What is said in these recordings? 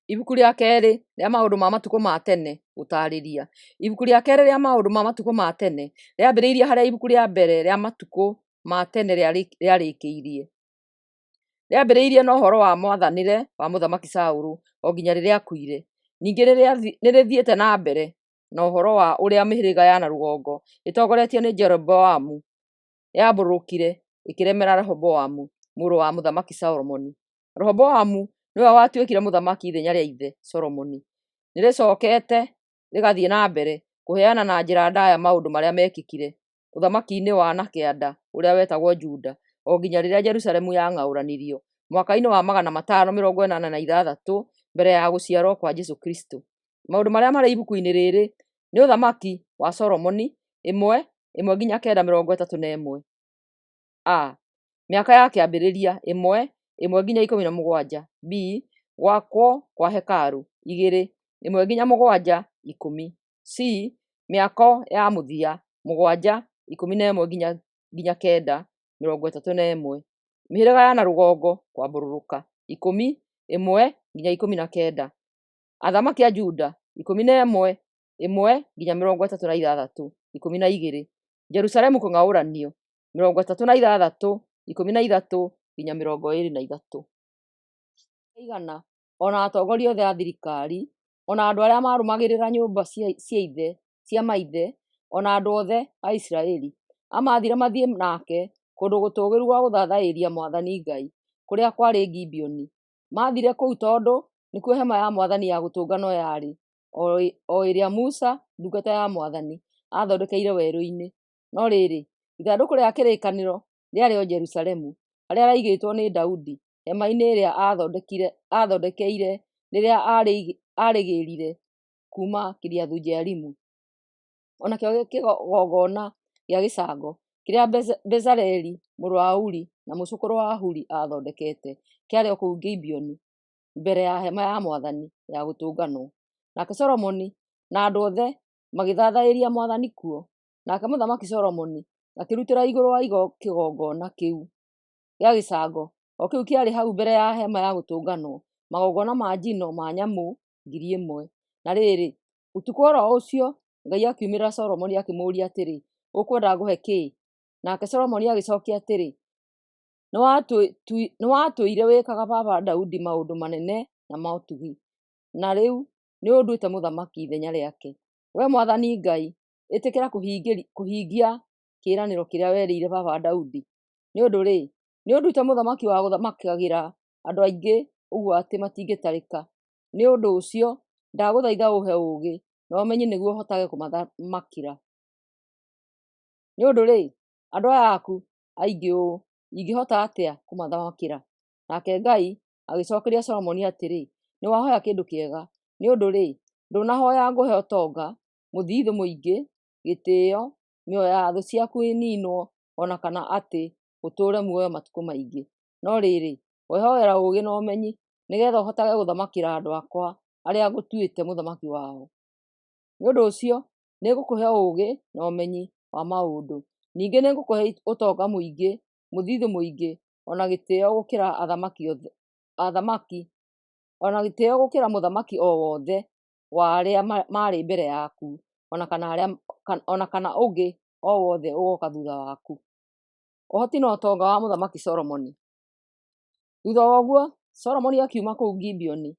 Ibuku rĩa kerĩ rĩa maũndũ ma matukũ ma tene gũtarĩria. Ibuku rĩa kerĩ rĩa maũndũ ma matukũ ma tene rĩambĩrĩirie harĩa ibuku rĩa mbere rĩa matukũ ma tene rĩarĩkĩirie. Rĩambĩrĩirie na ũhoro wa mwathanĩre wa Mũthamaki Saũlũ o nginya rĩrĩa akuire. Ningĩ nĩrĩthiĩte na mbere na ũhoro wa ũrĩa mĩhĩrĩga ya na rũgongo ĩtongoretio nĩ Jeroboamu yambũrũkire ĩkĩremera Rehoboamu mũrũ wa Mũthamaki Solomoni. Rehoboamu nĩwe watuĩkire mũthamaki ithenya rĩa ithe Solomoni. Nĩrĩcokete rĩgathiĩ na mbere kũheana na njĩra ndaya maũndũ marĩa mekĩkire ũthamaki-inĩ wa Anakĩanda ũrĩa wetagwo Juda o nginya rĩrĩa Jerusalemu yang'aũranirio mwaka-inĩ wa 586 mbere ya gũciarwo kwa Jesũ Kristo. Maũndũ marĩa marĩ ibuku-inĩ rĩrĩ nĩ ũthamaki wa Solomoni 1-931. A. Mĩaka ya kĩambĩrĩria 1-17. B. Gwakwo kwa hekarũ 2-1-7. C. Mĩako ya mũthia 7-11-931. Mĩhĩrĩga ya na rũgongo kwambũrũka 10-1-19. Athamaki a Juda 11-1-36-12. Jerusalemu kũng'aũranio 36-13-23. Igana ona atongoria othe a thirikari ona andũ arĩa marũmagĩrĩra nyũmba cia maithe ona andũ othe a Isiraeli amathire mathiĩ nake kũndũ gũtũũgĩru gwa gũthathaiya Mwathani Ngai kũrĩa kwarĩ Gibeoni. Mathire kũu tondũ nĩkuo hema ya Mwathani ya gũtũnganwo yarĩ o ĩrĩa Musa ndungata ya Mwathani athondekeire werũ-inĩ. No rĩrĩ ithandũkũ rĩa kĩrĩkanĩro rĩarĩ o Jerusalemu harĩa raigĩtwo nĩ Daudi hema-inĩ ĩrĩa athondekeire rĩrĩa arĩgĩrire kuma Kiriathu Jearimu. Onakĩo kĩgongona gĩa gĩcango kĩrĩa Bezaleli mũrũ wa Uri na mũcũkũrũ wa Huri athondekete kĩarĩ o kũu Gibeoni mbere ya hema ya Mwathani ya gũtũnganwo. Nake Solomoni na andũ othe magĩthathaiya Mwathani kuo. Nake Mũthamaki Solomoni akĩrutĩra igũrũ wa kĩgongona kĩu gĩa gĩcango o kĩu kĩarĩ hau mbere ya hema ya gũtũnganwo magongona ma njino ma nyamũ 1000. Na rĩrĩ ũtukũ oro ũcio Ngai akiumĩrĩra Solomoni akĩmũũria atĩrĩ, ũkwenda ngũhe kĩ? Nake Solomoni agĩcokia atĩrĩ, nĩwatũire wĩkaga baba Daudi maũndũ manene na ma ũtugi, na rĩu nĩũnduĩte mũthamaki ithenya rĩake. We Mwathani Ngai ĩtĩkĩra kũhingia kĩĩranĩro kĩrĩa werĩire baba Daudi. Nĩ ũndũ rĩ, nĩũnduĩte mũthamaki wa gũthamakagĩra andũ aingĩ ũguo atĩ matingĩtarĩka. Nĩ ũndũ ũcio ndagũthaitha ũhe ũũgĩ na ũmenyi nĩguo hotage kũmathamakĩra. Nĩ ũndũ rĩ, andũ aya aku aingĩ ũũ ingĩhota atĩa kũmathamakĩra? Nake Ngai agĩcokeria Solomoni atĩrĩ, nĩwahoya kĩndũ kĩega. Nĩ ũndũ rĩ, ndũnahoya ngũhe ũtonga, mũthithũ mũingĩ, gĩtĩo, mĩoyo ya thũ ciaku ĩninwo ona kana atĩ ũtũũre muoyo matukũ maingĩ. No rĩrĩ, wehoera ũũgĩ na ũmenyi nĩgetha ũhotage gũthamakĩra andũ akwa arĩa ngũtuĩte mũthamaki wao. Nĩ ũndũ ũcio nĩngũkũhe ũũgĩ na ũmenyi wa maũndũ. Ningĩ nĩngũkũhe ũtonga mũingĩ, mũthithũ mũingĩ, ona gĩtĩo gũkĩra mũthamaki o wothe wa arĩa marĩ mbere yaku, ona kana ũngĩ o wothe ũgoka thutha waku. Ũhoti na ũtonga wa Mũthamaki Solomoni. Thutha wa ũguo Solomoni akiuma kũu Gibeoni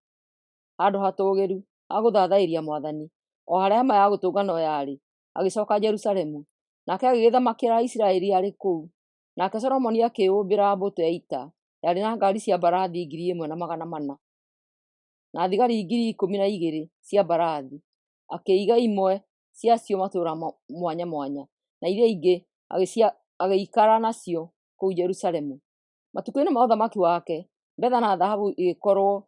handũ hatũũgĩru ha gũthathaiya Mwathani o harĩa hema ya gũtũnganwo yarĩ, agĩcoka Jerusalemu. Nake agĩgĩthamakĩra Isiraeli arĩ kũu. Nake Solomoni akĩũmbĩra mbũtũ ya ita yarĩ na ngaari cia mbarathi 1400 na thigari 12,000 cia mbarathi. Akĩiga imwe ciacio matũũra mwanya mwanya na iria ingĩ agĩikara nacio kũu Jerusalemu. Matukũ-inĩ ma ũthamaki wake betha na thahabu igĩkorwo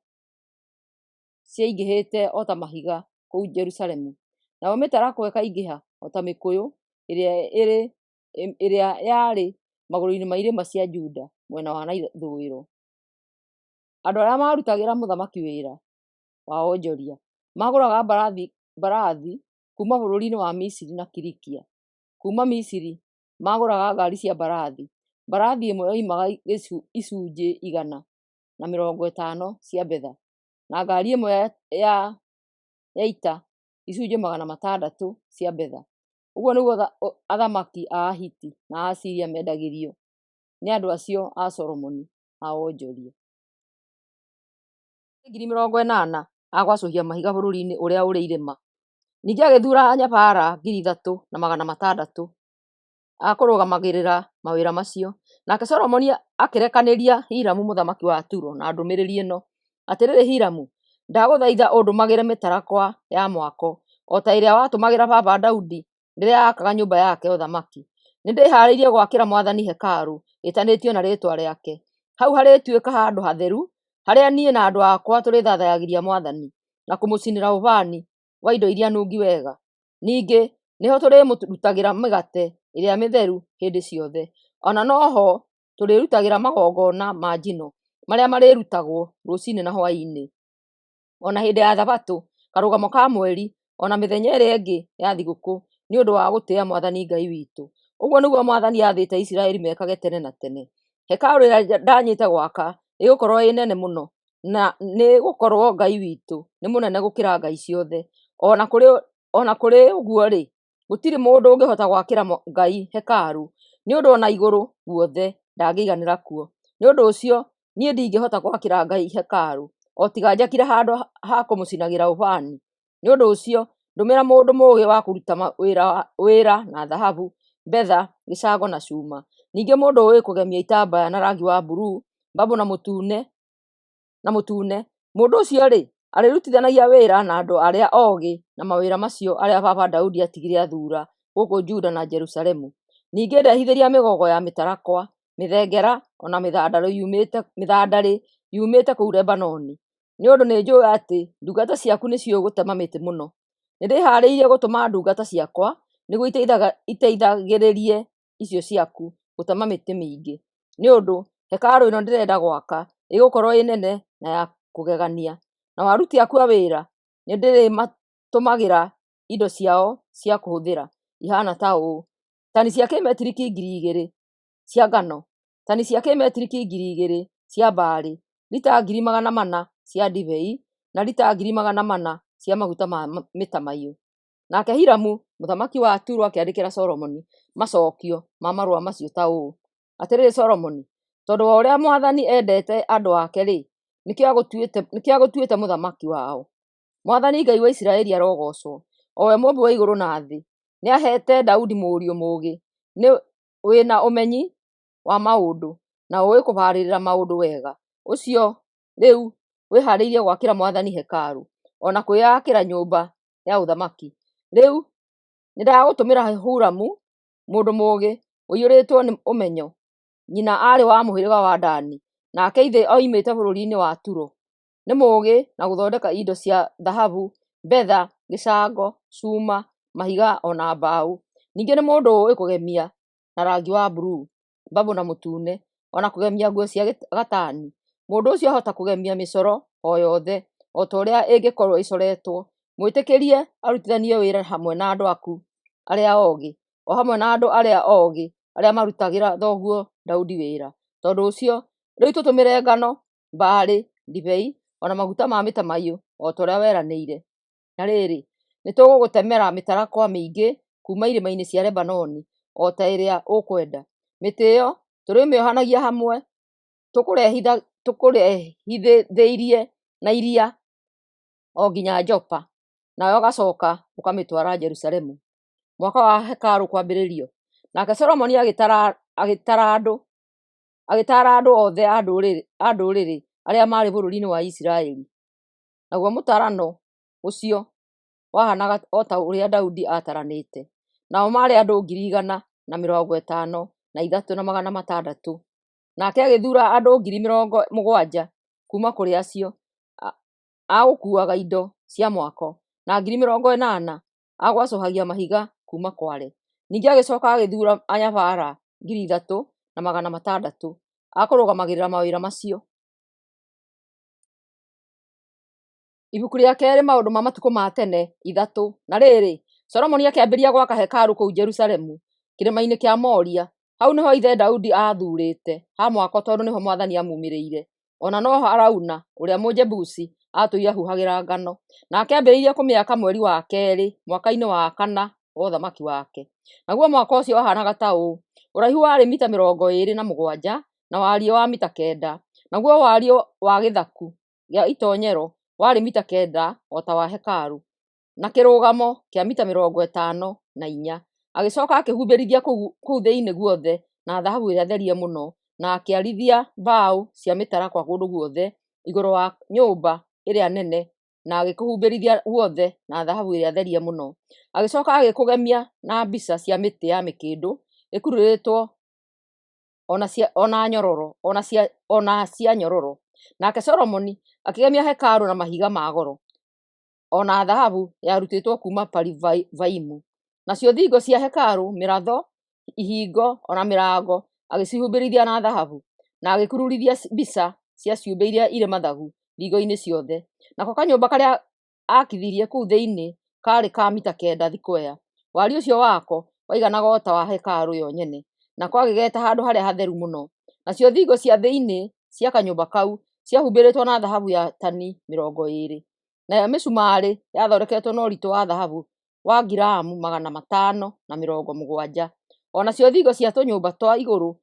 ciaingĩhĩte o ta mahiga kũu Jerusalemu. Nayo mĩtarakwa ĩkaingĩha o ta mĩkũyũ ĩrĩa yarĩ magũrũ-inĩ ma irĩma cia Juda mwena wa ithũĩro. Andũ arĩa marutagĩra mũthamaki wĩra wa wonjoria magũraga mbarathi kuma bũrũri-inĩ wa Misiri na Kilikia. Kuma Misiri magũraga ngari cia mbarathi. Mbarathi ĩmwe yoimaga icunjĩ 150 cia betha. na ngari ĩmwe ya ita icunjĩ 600 cia betha. Ũguo nĩguo athamaki a Ahiti na a Asiria mendagĩrio nĩ andũ acio a Solomoni a wonjoria. 80,000 agwacũhia mahiga bũrũri-inĩ ũrĩa ũrĩ irĩma. Ningĩ agĩthura anyabara 3,600 a kũrũgamagĩrĩra mawĩra macio. Nake Solomoni akĩrekanĩria Hiramu mũthamaki wa Turo na ndũmĩrĩri ĩno: atĩrĩrĩ Hiramu, ndagũthaitha ũndũmagĩre mĩtarakwa ya mwako o ta ĩrĩa watũmagĩra baba Daudi rĩrĩa akaga nyũmba yake ũthamaki. Nĩndĩharĩirie gwakĩra Mwathani hekarũ ĩtanĩtio na rĩtwa rĩake. Hau harĩtuĩka handũ hatheru harĩa niĩ na andũ akwa tũrĩthathayagĩria Mwathani na kũmũcinĩra ũbani wa indo iria nungi wega. Ningĩ nĩho tũrĩmũrutagĩra mĩgate ĩrĩa mĩtheru hĩndĩ ciothe. Ona noho tũrĩrutagĩra magongona ma njino marĩa marĩrutagwo rũcinĩ na hwaĩ-inĩ, ona hĩndĩ ya thabatũ, karũgamo ka mweri, ona mĩthenya ĩrĩa ĩngĩ ya thigũkũ, nĩ ũndũ wa gũtĩĩa Mwathani Ngai witũ. Ũguo nĩguo Mwathani athĩte Isiraeli mekage tene na tene. Hekarũ ĩrĩa ndanyĩte gwaka ĩgũkorwo ĩ nene mũno, na nĩ gũkorwo Ngai witũ nĩ mũnene gũkĩra ngai ciothe. Ona kũrĩ ũguo-rĩ, gũtirĩ mũndũ ũngĩhota gwakĩra Ngai hekarũ, nĩ ũndũ ona igũrũ guothe ndangĩiganĩra kuo. Nĩ ũndũ ũcio niĩ ndingĩhota gwakĩra Ngai hekarũ, o tiga njakire handũ ha kũmũcinagĩra ũbani. Nĩ ũndũ ũcio ndũmĩra mũndũ mũũgĩ wa kũruta wĩra na thahabu, betha, gĩcango na cuma. Ningĩ mũndũ ũĩ kũgemia itambaya na rangi wa buruu, mbambu na mũtune. Mũndũ ũcio-rĩ, arĩrutithanagia wĩra na andũ arĩa oogĩ na mawĩra macio arĩa baba Daudi atigire athuura gũkũ Juda na Jerusalemu. Ningĩ ndehithĩria mĩgogo ya mĩtarakwa, mĩthengera, ona mĩthandarĩ yumĩte kũu Lebanoni, nĩ ũndũ nĩnjũĩ atĩ ndungata ciaku nĩciũĩ gũtema mĩtĩ mũno. Nĩndĩharĩirie gũtũma ndungata ciakwa nĩguo iteithagĩrĩrie icio ciaku gũtema mĩtĩ mĩingĩ. Nĩ ũndũ hekarũ ĩno ndĩrenda gwaka ĩgũkorwo ĩ nene na ya kũgegania, na aruti aku a wĩra nĩndĩrĩmatũmagĩra indo ciao cia kũhũthĩra ihana ta ũũ: tani cia kĩmetiriki 2,000 cia ngano, tani cia kĩmetiriki 2,000 cia mbarĩ, lita 400 cia ndibei na lita 400 cia maguta ma mĩtamaiyũ. Nake Hiramu mũthamaki wa Turo akĩandĩkĩra Solomoni macokio ma marũa macio ta ũũ: atĩrĩrĩ Solomoni, tondũ wa ũrĩa Mwathani endete andũ ake-rĩ, nĩkĩo agũtuĩte mũthamaki wao. Mwathani Ngai wa Isiraeli arogocwo, o we mũmbi wa igũrũ na thĩ. Nĩahete Daudi mũriũ mũũgĩ, wĩna ũmenyi wa maũndũ na ũĩ kũbarĩrĩra maũndũ wega. Ũcio rĩu wĩharĩirie gwakĩra Mwathani hekarũ, ona kwĩyakĩra nyũmba ya ũthamaki. Rĩu nĩndagũtũmĩra Huramu, mũndũ mũũgĩ ũiyũrĩtwo nĩ ũmenyo. Nyina arĩ wa mũhĩrĩga wa Dani, nake ithe oimĩte bũrũri-inĩ wa Turo. Nĩ mũũgĩ na gũthondeka indo cia thahabu, betha, gĩcango, cuma, mahiga ona mbaũ. Ningĩ nĩ mũndũ ũĩ kũgemia na rangi wa buruu, mbambu na mũtune, ona kũgemia nguo cia gatani. Mũndũ ũcio ahota kũgemia mĩcoro o yothe o ta ũrĩa ĩngĩkorwo ĩcoretwo. Mwĩtĩkĩrie arutithanie wĩra hamwe na andũ aku arĩa oogĩ, o hamwe na andũ arĩa oogĩ arĩa marutagĩra thoguo Daudi wĩra. Tondũ ũcio rĩu tũtũmĩre ngano, mbarĩ, ndibei ona maguta ma mĩtamaiyũ o ta ũrĩa weranĩire. Na rĩrĩ, nĩtũgũgũtemera mĩtarakwa mĩingĩ kuma irĩma-inĩ cia Lebanoni o ta ĩrĩa ũkwenda. Mĩtĩ ĩyo tũrĩmĩohanagia hamwe, tũkũrehithĩirie na iria o nginya Jopa, nawe ũgacoka ũkamĩtwara Jerusalemu. Mwaka wa hekarũ kwambĩrĩrio. Nake Solomoni agĩtara andũ othe a ndũrĩrĩ arĩa marĩ bũrũri-inĩ wa Isiraeli. Naguo mũtarano ũcio wahanaga o ta ũrĩa Daudi ataranĩte. Nao marĩ andũ 153,600. Nake agĩthura andũ 70,000 kuma kũrĩ acio a gũkuaga indo cia mwako, na 80,000 a gwacũhagia mahiga kuma Kware. Ningĩ agĩcoka agĩthura anyabara 3,600 a kũrũgamagĩrĩra mawĩra macio. Ibuku rĩa kerĩ maũndũ ma matukũ ma tene 3. Na rĩrĩ, Solomoni akĩambĩrĩria gwaka hekarũ kũu Jerusalemu kĩrĩma-inĩ kĩa Moria. Hau nĩho ithe Daudi athurĩte ha mwako, tondũ nĩho Mwathani amumĩrĩire. Ona noho Arauna ũrĩa Mũjebusi atũire ahuhagĩra ngano, na akĩambĩrĩirie kũmĩaka mweri wa kerĩ mwaka-inĩ wa kana wa ũthamaki wake. Naguo mwaka ũcio wahanaga ta ũũ: ũraihu warĩ mita 27 na wariĩ wa mita 9, naguo wariĩ wa gĩthaku gĩa itonyero warĩ mita 9 o ta wa hekarũ, na kĩrũgamo kĩa mita 54. Agĩcoka akĩhumbĩrithia kũu thĩinĩ guothe na thahabu ĩrĩa therie mũno, na akĩarithia mbaũ cia mĩtarakwa kũndũ guothe igũrũ wa nyũmba ĩrĩa nene, na agĩkũhumbĩrithia guothe na thahabu ĩrĩa therie mũno. Agĩcoka agĩkũgemia na mbica cia mĩtĩ ya mĩkĩndũ ĩkururĩtwo ona cia nyororo. Nake Solomoni akĩgemia hekarũ na mahiga ma goro, ona thahabu yarutĩtwo kuma Parivaimu. Nacio thingo cia hekarũ, mĩratho, ihingo ona mĩrango agĩcihumbĩrithia na thahabu, na agĩkururithia mbica cia ciũmbe iria irĩ mathagu thingo-inĩ ciothe. Nako kanyũmba karĩa akithirie kũu thĩinĩ karĩ ka mita 9 thikwea. Wariĩ ũcio wako waiganaga o ta wa hekarũ yo nyene, nako agĩgeta handũ harĩa hatheru mũno. Nacio thingo cia thĩinĩ cia kanyũmba kau ciahumbĩrĩtwo na thahabu ya tani 20. Nayo mĩcumarĩ yathondeketwo na ũritũ wa thahabu wa giramu 570. Onacio thingo cia tũnyũmba twa igũrũ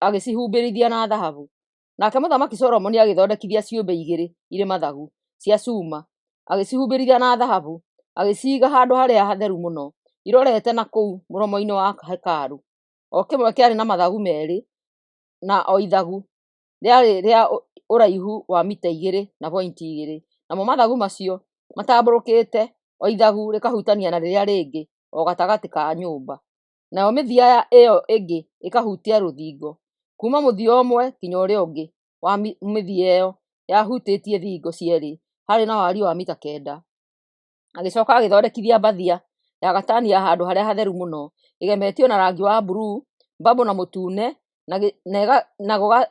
agĩcihumbĩrithia na thahabu. Nake Mũthamaki Solomoni agĩthondekithia ciũmbe 2 irĩ mathagu cia cuma, agĩcihumbĩrithia na thahabu, agĩciiga handũ harĩa hatheru mũno irorete na kũu mũromo-inĩ wa hekarũ. O kĩmwe kĩarĩ na mathagu 2, na o ithagu rĩarĩ rĩa ũraihu wa mita 2.2. Namo mathagu macio matambũrũkĩte o ithagu rĩkahutania na rĩrĩa rĩngĩ o gatagatĩ ka nyũmba, nayo mĩthia ĩyo ĩngĩ ĩkahutia rũthingo kuma mũthia ũmwe kinya ũrĩa ũngĩ wa mĩthia ĩyo yahutĩtie thingo cierĩ harĩ na wariĩ wa mita 9. Agĩcoka agĩthondekithia mbathia ya gatani ya handũ harĩa hatheru mũno, ĩgemetio na rangi wa buruu, mbamũ na mũtune, na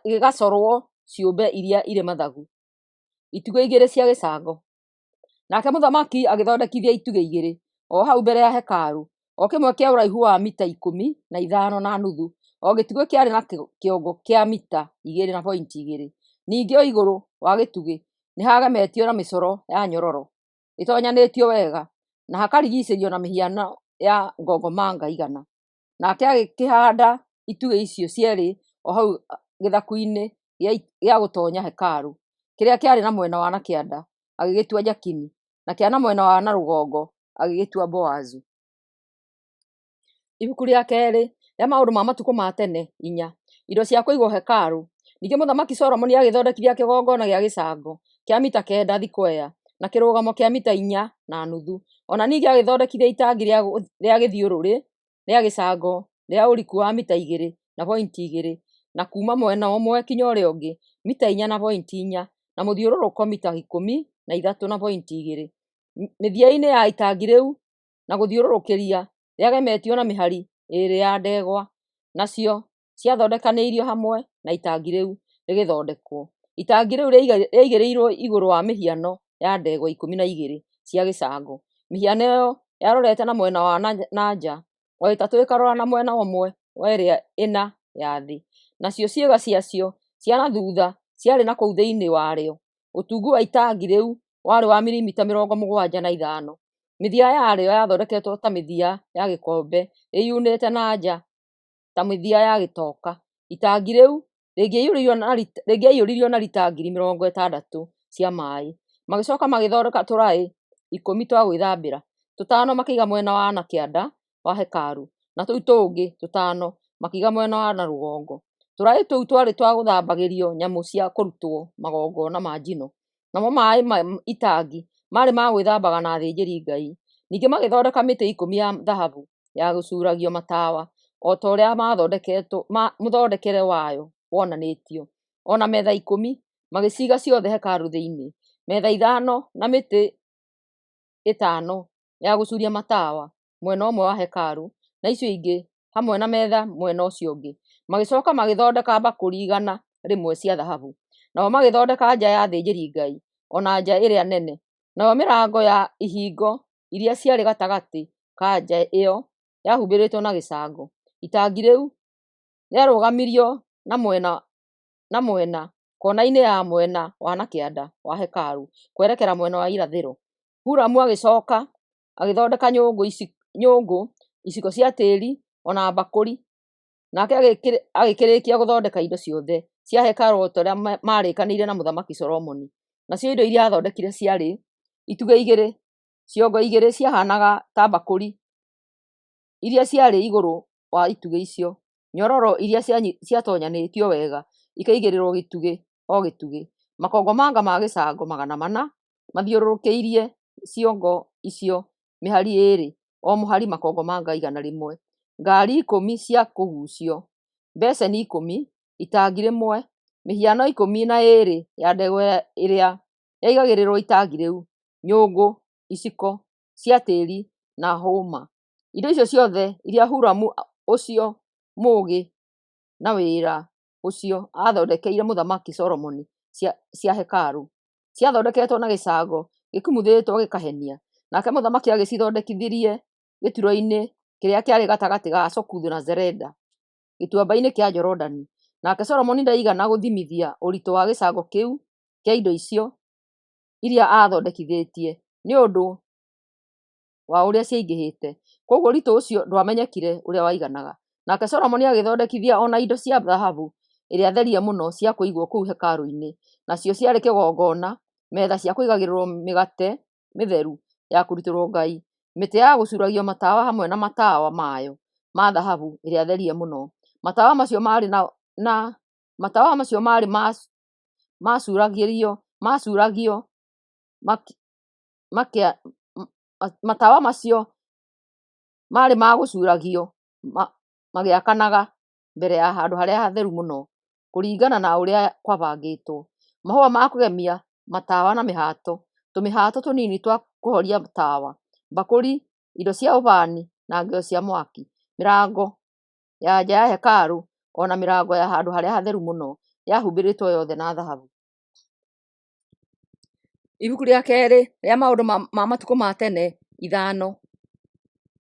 gĩgacorwo ciũmbe iria irĩ mathagu, itugĩ 2 cia gĩcango. Nake mũthamaki agĩthondekithia itugĩ 2 o hau mbere ya hekarũ, o kĩmwe kĩa ũraihu wa mita 15.5, o gĩtugĩ kĩarĩ na kĩongo kĩa mita 2.2. Ningĩ o igũrũ wa gĩtugĩ nĩ hagemetio na mĩcoro ya nyororo ĩtonyanĩtio wega, na hakarigicĩrio na mĩhiano ya ngongomanga 100. Nake agĩkĩhanda itugĩ icio cierĩ o hau gĩthaku-inĩ gĩa gũtonya hekarũ, kĩrĩa kĩarĩ na mwena wa nakĩanda agĩgĩtua Jakini, na kĩa na mwena wa na rũgongo agĩgĩtua Boazu. Ibuku rĩa kerĩ rĩa maũndũ ma matukũ ma tene 4. Indo cia kũigwo hekarũ. Ningĩ Mũthamaki Solomoni agĩthondekithia kĩgongona gĩa gĩcango kĩa mita 9 thikwea na kĩrũgamo kĩa mita 4.5. Ona ningĩ agĩthondekithia itangi rĩa gĩthiũrũrĩ rĩa gĩcango rĩa ũriku wa mita 2.2, na kuma mwena ũmwe kinya ũrĩa ũngĩ mita 4.4, na mũthiũrũrũko mita 13.2. Mĩthia-inĩ ya itangi rĩu na gũthiũrũrũkĩria rĩagemetio na mĩhari 2 ya ndegwa, nacio ciathondekanĩirio hamwe na itangi rĩu rĩgĩthondekwo. Itangi rĩu rĩaigĩrĩirwo igũrũ wa mĩhiano ya ndegwa 12 cia gĩcango. Mĩhiano ĩyo yarorete na mwena wa na nja, o ĩtatũ ĩkarora na mwena ũmwe wa ĩrĩa 4 ya thĩ. Nacio ciĩga ciacio cia na thutha ciarĩ na kũu thĩinĩ warĩo. Ũtungu wa itangi rĩu warĩ wa milimita 75. Mĩthia yarĩo yathondeketwo ta mĩthia ya gĩkombe ĩyunĩte na nja ta mĩthia ya gĩtoka. Itangi rĩu rĩngĩaiyũririo na lita 60,000 cia maĩ. Magĩcoka magĩthondeka tũraĩ 10 twa gwĩthambĩra, 5 makĩiga mwena wa na kĩanda wa hekarũ, na tũu tũngĩ 5 makĩiga mwena wa na rũgongo. Tũraĩ tũu twarĩ twa gũthambagĩrio nyamũ cia kũrutwo magongona ma njino. Namo maĩ ma itangi marĩ ma gwĩthambaga na athĩnjĩri Ngai. Ningĩ magĩthondeka mĩtĩ 10 ya thahabu ya gũcuragio matawa, o ta ũrĩa mũthondekere wayo wonanĩtio. Ona metha 10 magĩciga ciothe hekarũ thĩinĩ, metha 5 na mĩtĩ 5 ya gũcuria matawa mwena ũmwe wa hekarũ, na icio ingĩ hamwe na metha mwena ũcio ũngĩ. Magĩcoka magĩthondeka mbakũri 100 cia thahabu. Nao magĩthondeka nja ya athĩnjĩri Ngai, ona nja ĩrĩa nene. Nayo mĩrango ya ihingo iria ciarĩ gatagatĩ ka nja ĩyo yahumbĩrĩtwo na gĩcango. Itangi rĩu rĩarũgamirio na mwena kona-inĩ ya mwena wa na kĩanda wa hekarũ kwerekera mwena wa irathĩro. Huramu agĩcoka agĩthondeka nyũngũ, iciko cia tĩri ona mbakũri, nake agĩkĩrĩkia gũthondeka indo ciothe cia hekarũ o ta ũrĩa marĩkanĩire na Mũthamaki Solomoni. Nacio indo iria athondekire ciarĩ itugĩ igĩrĩ, ciongo igĩrĩ ciahanaga ta mbakũri iria ciarĩ igũrũ wa itugĩ icio, nyororo iria ciatonyanĩtio wega ikaigĩrĩrwo gĩtugĩ o gĩtugĩ, makongomanga ma gĩcango 400 mathiũrũrũkĩirie ciongo icio mĩhari ĩrĩ, o mũhari makongomanga 100, ngari 10 cia kũgucio, mbeceni 10, itangi rĩmwe, mĩhiano 12 ya ndegwa ĩrĩa yaigagĩrĩrwo itangi rĩu, nyũngũ, iciko cia tĩri na hũma. Indo icio ciothe iria Huramu ũcio mũũgĩ na wĩra ũcio athondekeire Mũthamaki Solomoni cia hekarũ, ciathondeketwo na gĩcango gĩkumuthĩtwo gĩkahenia, nake mũthamaki agĩcithondekithirie gĩturwa-inĩ kĩrĩa kĩarĩ gatagatĩ ga Sokuthu na Zereda, gĩtuamba-inĩ kĩa Jorodani. Nake Solomoni ndaigana gũthimithia ũritũ wa gĩcango kĩu kĩa indo icio iria athondekithĩtie nĩ ũndũ wa ũrĩa ciaingĩhĩte, koguo ũritũ ũcio ndwamenyekire ũrĩa waiganaga. Nake Solomoni agĩthondekithia ona indo cia thahabu ĩrĩa therie mũno cia kũigwo kũu hekarũ-inĩ, nacio ciarĩ kĩgongona, metha cia kũigagĩrĩrwo mĩgate mĩtheru ya kũrutĩrwo Ngai, mĩtĩ ya gũcuragio matawa hamwe na matawa mayo ma thahabu ĩrĩa therie mũno. Matawa macio marĩ matawa macio marĩ ma gũcuragio magĩakanaga mbere ya handũ harĩa hatheru mũno kũringana na ũrĩa kwabangĩtwo. Mahũa ma kũgemia matawa na mĩhato, tũmĩhato tũnini twa kũhoria tawa, mbakũri, indo cia ũbani na ngĩo cia mwaki, mĩrango ya nja ya hekarũ ona mĩrango ya handũ harĩa hatheru mũno yahumbĩrĩtwo yothe na thahabu. Ibuku rĩa kerĩ rĩa maũndũ ma matukũ ma tene 5.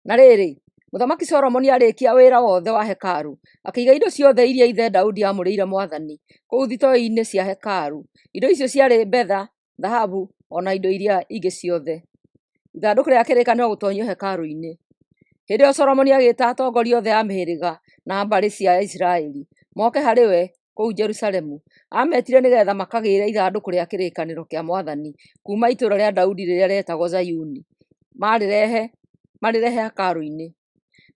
Na rĩrĩ, Mũthamaki Solomoni arĩkia wĩra wothe wa hekarũ, akĩiga indo ciothe iria ithe Daudi amũrĩire Mwathani kũu thitoo-inĩ cia hekarũ. Indo icio ciarĩ betha, thahabu ona indo iria ingĩ ciothe. Ithandũkũ rĩa kĩrĩkanĩro gũtonyio hekarũ-inĩ. Hĩndĩ ĩyo Solomoni agĩĩta atongoria othe a mĩhĩrĩga na mbarĩ cia Isiraeli moke harĩ we kũu Jerusalemu. Ametire nĩgetha makagĩre ithandũkũ rĩa kĩrĩkanĩro kĩa Mwathani kuma itũũra rĩa Daudi rĩrĩa rĩetagwo Zayuni, marĩrehe hekarũ-inĩ.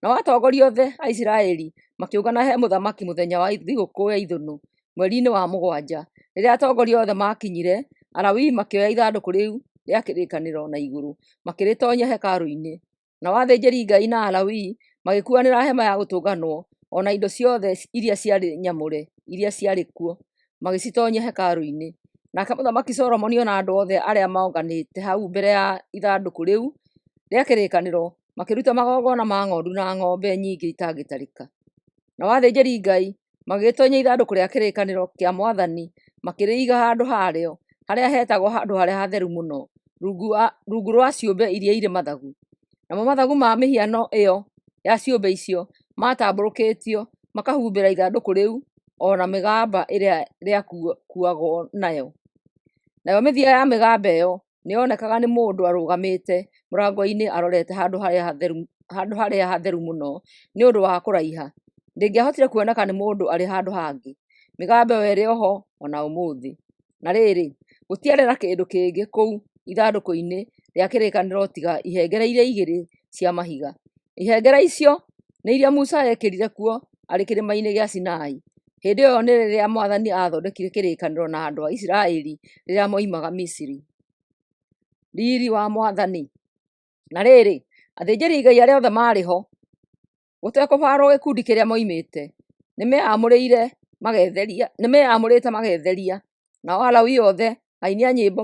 Nao atongoria othe a Isiraeli makĩũngana he mũthamaki mũthenya wa thigũkũ ya ithũnũ mweri-inĩ wa 7. Rĩrĩa atongoria othe makinyire, Alawii makĩoya ithandũkũ rĩu rĩa kĩrĩkanĩro na igũrũ makĩrĩtonyia hekarũ-inĩ. Nao athĩnjĩri Ngai na Alawii magĩkuanĩra hema ya gũtũnganwo ona indo ciothe iria ciarĩ nyamũre iria ciarĩ kuo magĩcitonyia hekarũ-inĩ. Nake Mũthamaki Solomoni ona andũ othe arĩa maonganĩte hau mbere ya ithandũkũ rĩu rĩa kĩrĩkanĩro makĩruta magongona ma ng'ondu na ng'ombe nyingĩ itangĩtarĩka. Nao athĩnjĩri Ngai magĩtonyia ithandũkũ rĩa kĩrĩkanĩro kĩa Mwathani makĩrĩiga handũ harĩo harĩa hetagwo handũ harĩa hatheru mũno, rungu rwa ciũmbe iria irĩ mathagu. Namo mathagu ma mĩhiano ĩyo ya ciũmbe icio matambũrũkĩtio makahumbĩra ithandũkũ rĩu ona mĩgamba ĩrĩa rĩakuagwo nayo. Nayo mĩthia ya mĩgamba ĩyo nĩyonekaga nĩ mũndũ arũgamĩte mũrango-inĩ arorete handũ harĩa hatheru mũno nĩ ũndũ wa kũraiha. Ndĩngĩahotire kuoneka nĩ mũndũ arĩ handũ hangĩ. Mĩgamba ĩyo ĩrĩ oho ona ũmũthĩ. Na rĩrĩ, gũtiarĩ na kĩndũ kĩngĩ kũu ithandũkũ-inĩ rĩa kĩrĩkanĩro tiga ihengere iria igĩrĩ cia mahiga. Ihengere icio nĩ iria Musa ekĩrire kuo arĩ kĩrĩma-inĩ gĩa Sinai. Hĩndĩ ĩyo nĩ rĩrĩa Mwathani athondekire kĩrĩkanĩro na andũ a Isiraeli rĩrĩa moimaga Misiri. Riri wa Mwathani. Na rĩrĩ, athĩnjĩri Ngai arĩa othe marĩ ho gũtekũbarwo gĩkundi kĩrĩa moimĩte nĩmeyamũrĩte magetheria. Nao Alawii othe, aini a nyĩmbo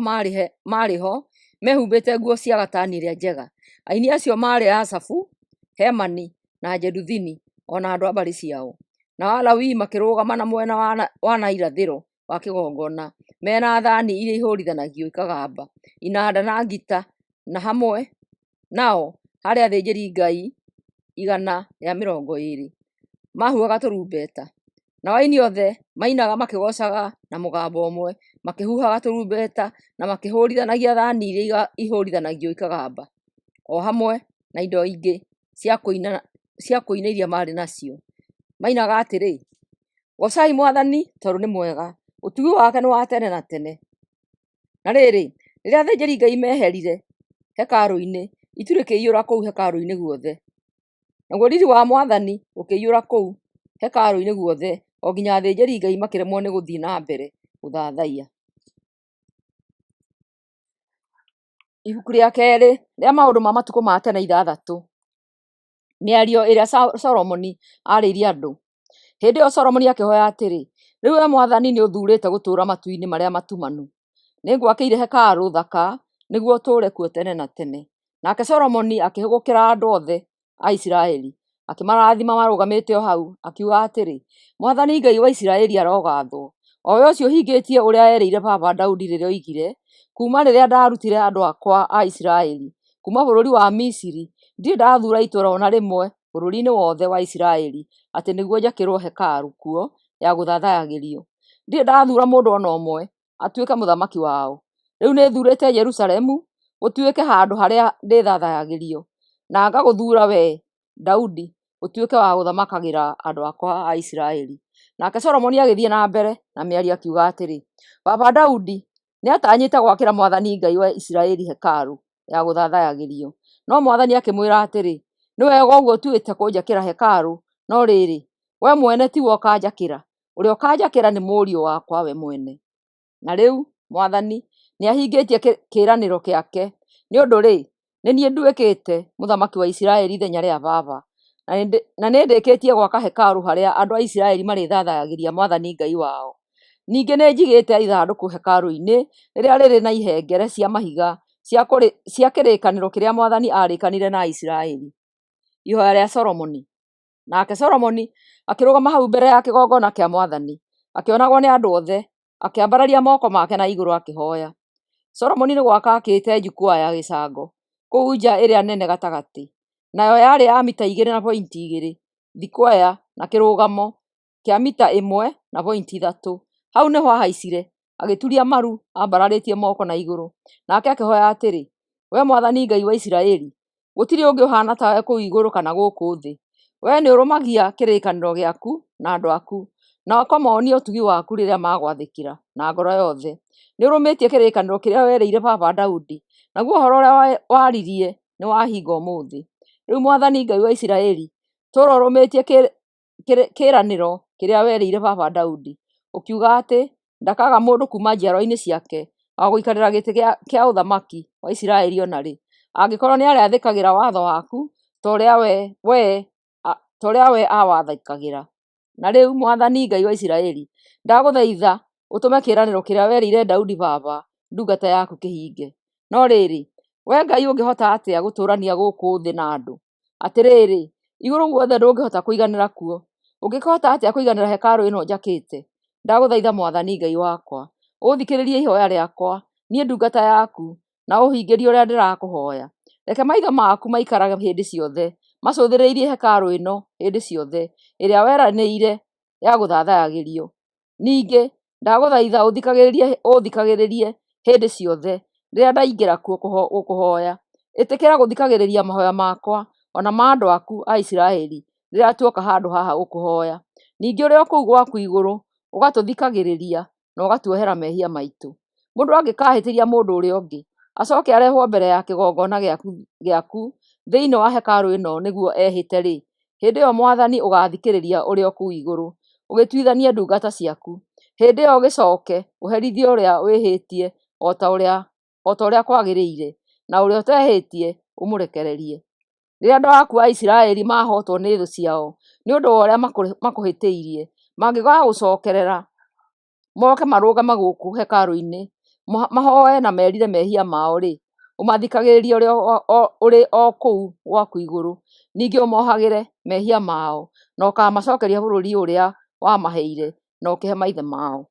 marĩ ho mehumbĩte nguo cia gatani ĩrĩa njega. Aini acio marĩ Asafu, Hemani na Jeduthini ona andũ a mbarĩ ciao. Nao Alawii makĩrũgama na mwena wa na irathĩro wa kĩgongona mena thani iria ihũrithanagio ikagamba, inanda na ngita, na hamwe nao harĩ athĩnjĩri Ngai 120 mahuhaga tũrumbeta. na aini othe mainaga makĩgocaga na mũgambo ũmwe, makĩhuhaga tũrumbeta na makĩhũrithanagia thani iria ihũrithanagio ikagamba, o hamwe na indo ingĩ cia kũina iria marĩ nacio. Mainaga atĩrĩ, gocai Mwathani tondũ nĩ mwega, ũtugi wake nĩ wa tene na tene. Na rĩrĩ, rĩrĩa athĩnjĩri-Ngai meherire hekarũ-inĩ, itu rĩkĩiyũra kũu hekarũ-inĩ guothe, naguo riri wa Mwathani ũkĩiyũra kũu hekarũ-inĩ guothe, o nginya athĩnjĩri-Ngai makĩremwo nĩ gũthiĩ na mbere gũthathaiya. Ibuku rĩa kerĩ rĩa Maũndũ ma Matukũ ma Tene 6, mĩario ĩrĩa Solomoni arĩirie andũ. Hĩndĩ ĩyo Solomoni akĩhoya atĩrĩ, rĩu we Mwathani nĩ ũthuurĩte gũtũũra matu-inĩ marĩa matumanu. Nĩngwakĩire hekarũ thaka nĩguo ũtũũre kuo tene na tene. Nake Solomoni akĩhũgũkĩra andũ othe a Isiraeli, akĩmarathima marũgamĩte o hau, akiuga atĩrĩ, Mwathani Ngai wa Isiraeli arogathwo, o we ũcio ũhingĩtie ũrĩa erĩire baba Daudi rĩrĩa oigire, kuuma rĩrĩa ndarutire andũ akwa a Isiraeli kuuma bũrũri wa Misiri, ndirĩ ndathuura itũũra ona rĩmwe bũrũri-inĩ wothe wa Isiraeli atĩ nĩguo njakĩrwo hekarũ kuo ya gũthathayagĩrio. Ndirĩ ndathuura mũndũ ona ũmwe atuĩke mũthamaki wao. Rĩu nĩ thuurĩte Jerusalemu gũtuĩke handũ harĩa ndĩthathayagĩrio, na ngagũthuura we Daudi ũtuĩke wa gũthamakagĩra andũ akwa a Isiraeli. Nake Solomoni agĩthiĩ na mbere na mĩario akiuga atĩrĩ, baba Daudi nĩatanyĩte gwakĩra Mwathani Ngai wa Isiraeli hekarũ ya gũthathayagĩrio, no Mwathani akĩmwĩra atĩrĩ, nĩ wega ũguo ũtuĩte kũnjakĩra hekarũ, no rĩrĩ, we mwene tiwe ũkanjakĩra, ũrĩa ũkanjakĩra nĩ mũriũ wakwa we mwene. Na rĩu Mwathani nĩahingĩtie kĩĩranĩro gĩake, nĩ ũndũ rĩ, nĩ niĩ nduĩkĩte mũthamaki wa Isiraeli ithenya rĩa baba, na nĩndĩkĩtie gwaka hekarũ harĩa andũ a Isiraeli marĩthathayagĩria Mwathani Ngai wao. Ningĩ nĩ njigĩte ithandũkũ hekarũ-inĩ rĩrĩa rĩrĩ na ihengere cia mahiga cia kĩrĩkanĩro kĩrĩa Mwathani arĩkanire na Isiraeli. Ihoya rĩa Solomoni. Nake Solomoni akĩrũgama hau mbere ya kĩgongona kĩa Mwathani, akĩonagwo nĩ andũ othe, akĩambararia moko make na igũrũ akĩhoya. Solomoni nĩ gwaka akĩte njukua ya gĩcango kũu nja ĩrĩa nene gatagatĩ, nayo yarĩ ya mita 2.2, thikwaya na kĩrũgamo kĩa mita 1.3. Hau nĩho ahaicire agĩturia maru ambararĩtie moko na igũrũ, nake akĩhoya atĩrĩ, we Mwathani Ngai wa Isiraeli, gũtirĩ ũngĩ ũhana tawe kũu igũrũ kana gũkũ thĩ. We nĩ ũrũmagia kĩrĩkanĩro gĩaku na andũ aku, na ũkamoonia ũtugi waku rĩrĩa magwathĩkĩra na ngoro yothe. Nĩ ũrũmĩtie kĩrĩkanĩro kĩrĩa werĩire baba Daudi, naguo ũhoro ũrĩa waririe nĩ wahinga ũmũthĩ. Rĩu Mwathani Ngai wa Isiraeli, tũũra ũrũmĩtie kĩĩranĩro kĩrĩa werĩire baba Daudi, ũkiuga atĩ ndakaga mũndũ kuuma njiaro-inĩ ciake wa gũikarĩra gĩtĩ kĩa ũthamaki wa Isiraeli ona rĩ, angĩkorwo nĩ arĩa athĩkagĩra watho waku ta ũrĩa we awathĩkagĩra. Na rĩu Mwathani Ngai wa Isiraeli, ndagũthaitha ũtũme kĩĩranĩro kĩrĩa werĩire Daudi baba ndungata yaku kĩhinge. No rĩrĩ, we Ngai ũngĩhota atĩa gũtũũrania gũkũ thĩ na andũ? Atĩrĩrĩ, igũrũ guothe ndũngĩhota kũiganĩra kuo. Ũngĩkĩhota atĩa kũiganĩra hekarũ ĩno njakĩte? Ndagũthaitha Mwathani Ngai wakwa, ũthikĩrĩrie ihoya rĩakwa, niĩ ndungata yaku, na ũhingĩrie ũrĩa ndĩrakũhoya. Reke maitho maku maikarage hĩndĩ ciothe macũthĩrĩirie hekarũ ĩno hĩndĩ ciothe ĩrĩa weranĩire ya gũthathayagĩrio. Ningĩ ndagũthaitha ũthikagĩrĩrie hĩndĩ ciothe rĩrĩa ndaingĩra kuo gũkũhoya. Ĩtĩkĩra gũthikagĩrĩria mahoya makwa ona ma andũ aku a Isiraeli rĩrĩa tuoka handũ haha gũkũhoya. Ningĩ ũrĩ o kũu gwaku igũrũ ũgatũthikagĩrĩria na ũgatuohera mehia maitũ. Mũndũ angĩkahĩtĩria mũndũ ũrĩa ũngĩ, acoke arehwo mbere ya kĩgongona gĩaku thĩinĩ wa hekarũ ĩno nĩguo ehĩte rĩ, hĩndĩ ĩyo Mwathani ũgathikĩrĩria ũrĩ o kũu igũrũ, ũgĩtuithanie ndungata ciaku. Hĩndĩ ĩyo ũgĩcoke ũherithie ũrĩa wĩhĩtie o ta ũrĩa kwagĩrĩire, na ũrĩa ũtehĩtie ũmũrekererie. Rĩrĩa andũ aku a Isiraeli mahotwo nĩ thũ ciao nĩ ũndũ wa ũrĩa makũhĩtĩirie, mangĩaga gũcokerera moke marũgame gũkũ hekarũ-inĩ mahoe na merire mehia mao rĩ, ũmathikagĩrĩrie ũrĩ o kũu gwaku igũrũ. Ningĩ ũmohagĩre mehia mao na ũkamacokeria bũrũri ũrĩa wamaheire na ũkĩhe maithe mao.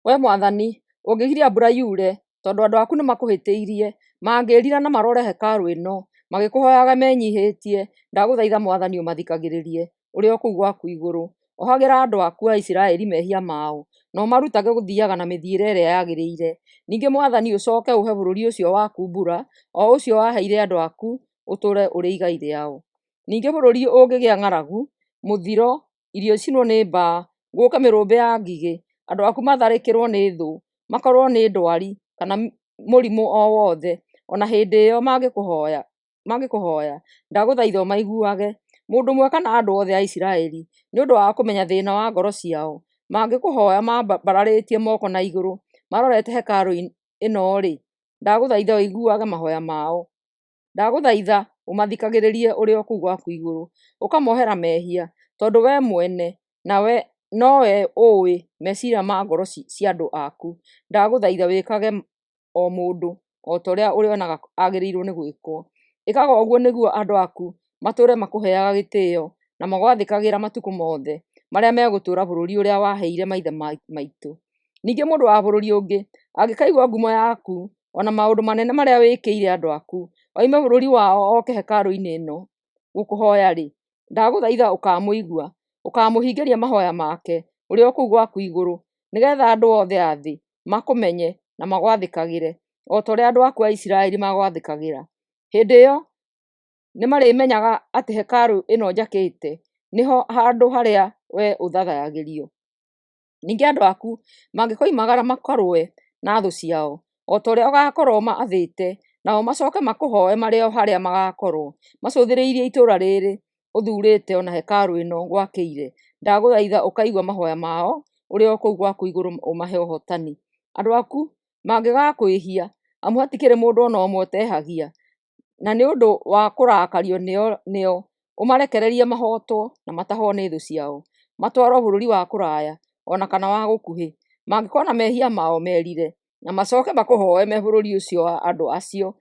We Mwathani, ũngĩgiria mbura yure tondũ andũ aku nĩ makũhĩtĩirie, mangĩrira na marore hekarũ ĩno magĩkũhoyaga menyihĩtie, ndagũthaitha Mwathani ũmathikagĩrĩrie, ũrĩ o kũu gwaku igũrũ. Ohagĩra andũ aku a Isiraeli mehia mao, na ũmarutage gũthiaga na mĩthiĩre ĩrĩa yagĩrĩire. Ningĩ Mwathani ũcoke ũhe bũrũri ũcio waku mbura, o ũcio waheire andũ aku ũtũũre ũrĩ igai rĩao. Ningĩ bũrũri ũngĩgĩa ng'aragu, mũthiro, irio icinwo nĩ mbaa, gũũke mĩrũmbĩ ya ngigĩ, andũ aku matharĩkĩrwo nĩ thũ, makorwo nĩ ndwari kana mũrimũ o wothe, ona hĩndĩ ĩyo mangĩkũhoya, ndagũthaitha ũmaiguage, mũndũ ũmwe kana andũ othe a Isiraeli, nĩ ũndũ wa kũmenya thĩna wa ngoro ciao, mangĩkũhoya mambararĩtie moko na igũrũ, marorete hekarũ ĩno-rĩ, ndagũthaitha ũiguage mahoya mao. Ndagũthaitha ũmathikagĩrĩrie ũrĩ o kũu gwaku igũrũ, ũkamohera mehia, tondũ we mwene nowe ũĩ meciria ma ngoro cia andũ aku. Ndagũthaitha wĩkage o mũndũ o ta ũrĩa ũrĩonaga agĩrĩirwo nĩ gwĩkwo. Ĩkaga ũguo nĩguo andũ aku matũũre makũheaga gĩtĩĩo na magwathĩkagĩra matukũ mothe marĩa megũtũũra bũrũri ũrĩa waheire maithe maitũ. Ningĩ mũndũ wa bũrũri ũngĩ angĩkaigua ngumo yaku ona maũndũ manene marĩa wĩkĩire andũ aku, oime bũrũri wao oke hekarũ-inĩ ĩno gũkũhoya-rĩ, ndagũthaitha ũkamũigua, ũkamũhingĩria mahoya make ũrĩ o kũu gwaku igũrũ, nĩgetha andũ othe a thĩ makũmenye na magwathĩkagĩre o ta ũrĩa andũ aku a Isiraeli magwathĩkagĩra. Hĩndĩ ĩyo nĩmarĩmenyaga atĩ hekarũ ĩno njakĩte nĩho handũ harĩa we ũthathayagĩrio. Ningĩ andũ aku mangĩkoimagara makarũe na thũ ciao, o ta ũrĩa ũgakorwo maathĩte, nao macoke makũhoe marĩ o harĩa magakorwo macũthĩrĩirie itũũra rĩrĩ ũthuurĩte ona hekarũ ĩno gwakĩire, ndagũthaitha ũkaigua mahoya mao ũrĩ o kũu gwaku igũrũ ũmahe ũhotani. Andũ aku mangĩgakwĩhia, amu hatikĩrĩ mũndũ ona ũmwe ũtehagia, na nĩ ũndũ wa kũrakario nĩo, ũmarekererie mahotwo na matahwo nĩ thũ ciao, matwarwo bũrũri wa kũraya ona kana wa gũkuhĩ, mangĩkona mehia mao merire, na macoke makũhoe me bũrũri ũcio wa andũ acio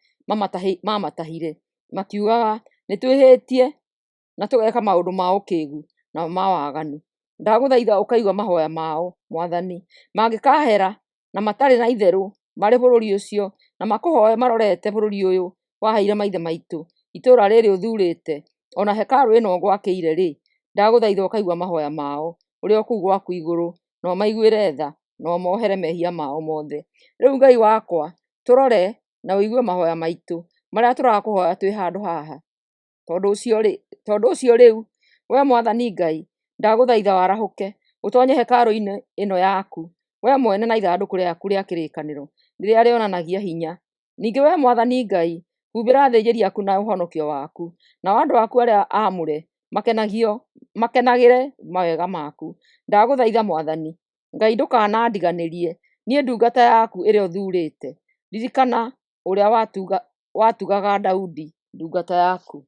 mamatahire, makiugaga nĩtwĩhĩtie na tũgeka maũndũ ma ũkĩĩgu na ma waganu. Ndagũthaitha ũkaigua mahoya mao, Mwathani, mangĩkahera na matarĩ na itherũ marĩ bũrũri ũcio, na makũhoe marorete bũrũri ũyũ waheire maithe maitũ, itũũra rĩrĩ ũthuurĩte, ona hekarũ ĩno gwakĩire-rĩ, ndagũthaitha ũkaigua mahoya mao ũrĩ o kũu gwaku igũrũ, na ũmaiguĩre tha na ũmohere mehia mao mothe. Rĩu Ngai wakwa, tũrore na ũigue mahoya maitũ marĩa tũrakũhoya twĩ handũ haha. Tondũ ũcio rĩu, we Mwathani Ngai, ndagũthaitha warahũke ũtoonye hekarũ-inĩ ĩno yaku, we mwene na ithandũkũ rĩaku rĩa kĩrĩkanĩro rĩrĩa rĩonanagia hinya. Ningĩ we Mwathani Ngai, humbĩra athĩnjĩri aku na ũhonokio waku, nao andũ aku arĩa aamũre makenagĩre mawega maku. Ndagũthaitha Mwathani Ngai, ndũkanandiganĩrie niĩ ndungata yaku ĩrĩa ũthuurĩte. Ririkana ũrĩa watugaga Daudi ndungata yaku.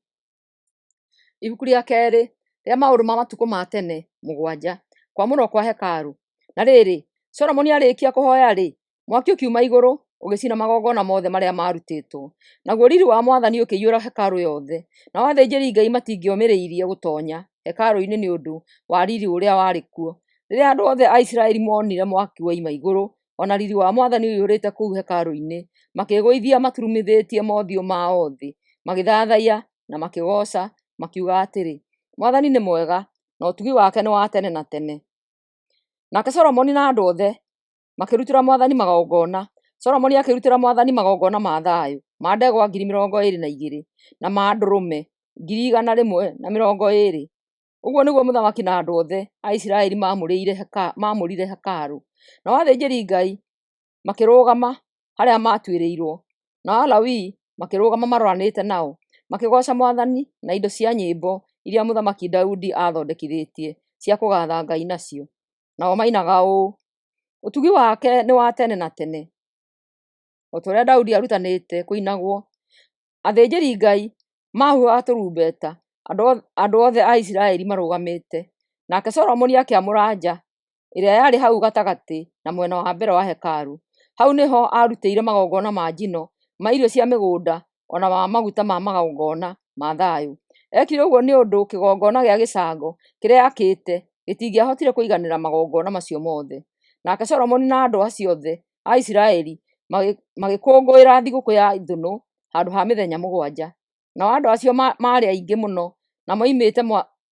Ibuku rĩa kerĩ rĩa maũndũ ma matukũ ma tene 7, kwamũrwo kwa hekarũ. Na rĩrĩ, Solomoni arĩkia kũhoya-rĩ, mwaki ũkiuma igũrũ ũgĩcina magongona mothe marĩa marutĩtwo, naguo riri wa Mwathani ũkĩiyũra hekarũ yothe, nao athĩnjĩri Ngai matingĩomĩrĩirie gũtoonya hekarũ-inĩ nĩ ũndũ wa riri ũrĩa warĩ kuo. Rĩrĩa andũ othe a Isiraeli monire mwaki woima igũrũ, ona riri wa Mwathani ũiyũrĩte kũu hekarũ-inĩ, makĩĩgũithia maturumithĩtie mothiũ mao thĩ, magĩthathaiya na makĩgooca, makiuga atĩrĩ, Mwathani nĩ mwega, na ũtugi wake nĩ wa tene na tene. Nake Solomoni na andũ othe makĩrutĩra Mwathani magongona. Solomoni akĩrutĩra Mwathani magongona ma thayũ, ma ndegwa 22,000 na ma ndũrũme 120,000. Ũguo nĩguo mũthamaki na andũ othe a Isiraeli maamũrire hekarũ. Nao athĩnjĩri Ngai makĩrũgama harĩa maatuĩrĩirwo, nao Alawii makĩrũgama maroranĩte nao, makĩgooca Mwathani na indo cia nyĩmbo iria mũthamaki Daudi aathondekithĩtie cia kũgaatha Ngai nacio. Nao mainaga ũũ: ũtugi wake nĩ wa tene na tene, o ta ũrĩa Daudi arutanĩte kũinagwo. Athĩnjĩri Ngai mahuhaga tũrumbeta, andũ othe a Isiraeli marũgamĩte. Nake Solomoni akĩamũra nja ĩrĩa yarĩ hau gatagatĩ na mwena wa mbere wa hekarũ. Hau nĩho aarutĩire magongona ma njino, ma irio cia mĩgũnda, ona ma maguta ma magongona ma thayũ. Ekire ũguo nĩ ũndũ kĩgongona gĩa gĩcango kĩrĩa akĩte gĩtingĩahotire kũiganĩra magongona macio mothe. Nake Solomoni na andũ acio othe a Isiraeli magĩkũngũĩra thigũkũ ya ithũnũ handũ ha mĩthenya 7. Nao andũ acio maarĩ aingĩ mũno na moimĩte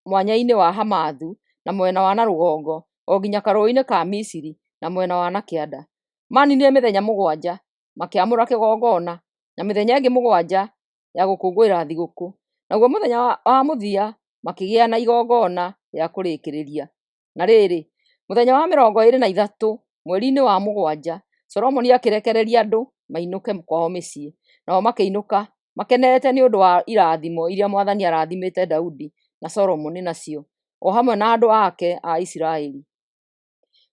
mwanya-inĩ wa Hamathu na mwena wa na rũgongo o nginya karũĩ-inĩ ka Misiri na mwena wa na kĩanda. Maninire mĩthenya 7 makĩamũra kĩgongona na mĩthenya ĩngĩ 7 ya gũkũngũĩra thigũkũ. Naguo mũthenya wa mũthia makĩgĩa na igongona rĩa kũrĩkĩrĩria. Na rĩrĩ, mũthenya wa 23 mweri-inĩ wa 7 Solomoni akĩrekereria andũ mainũke kwao mĩciĩ, nao makĩinũka makenete nĩ ũndũ wa irathimo iria Mwathani arathimĩte Daudi na Solomoni nacio, o hamwe na andũ ake a Isiraeli.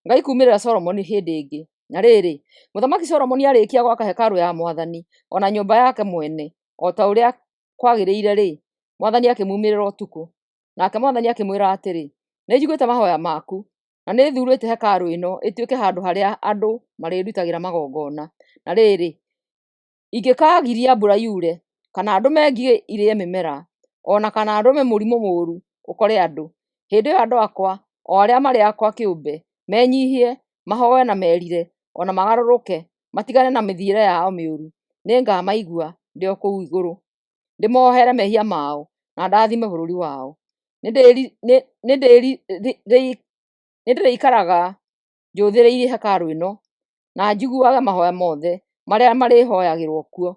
Ngai kumĩrĩra Solomoni hĩndĩ ĩngĩ. Na rĩrĩ, Mũthamaki Solomoni arĩkia gwaka hekarũ ya Mwathani ona nyũmba yake mwene o ta ũrĩa kwagĩrĩire-rĩ, Mwathani akĩmumĩrĩra ũtukũ, nake Mwathani akĩmwĩra atĩrĩ, nĩ njiguĩte mahoya maku na nĩ thurĩte hekarũ ĩno ĩtuĩke handũ harĩa andũ marĩrutagĩra magongona. Na rĩrĩ, ingĩkagiria mbura yure kana ndũme ngigĩ irĩe mĩmera ona kana ndũme mũrimũ mũũru ũkore andũ, hĩndĩ ĩyo andũ akwa o arĩa marĩ akwa kĩũmbe menyihie, mahoe na merire ona magarũrũke matigane na mĩthiĩre yao mĩũru, nĩngamaigua ndĩ o kũu igũrũ, ndĩmohere mehia mao na ndathime bũrũri wao. Nĩndĩrĩikaraga njũthĩrĩirie hekarũ ĩno na njiguage mahoya mothe marĩa marĩhoyagĩrwo kuo,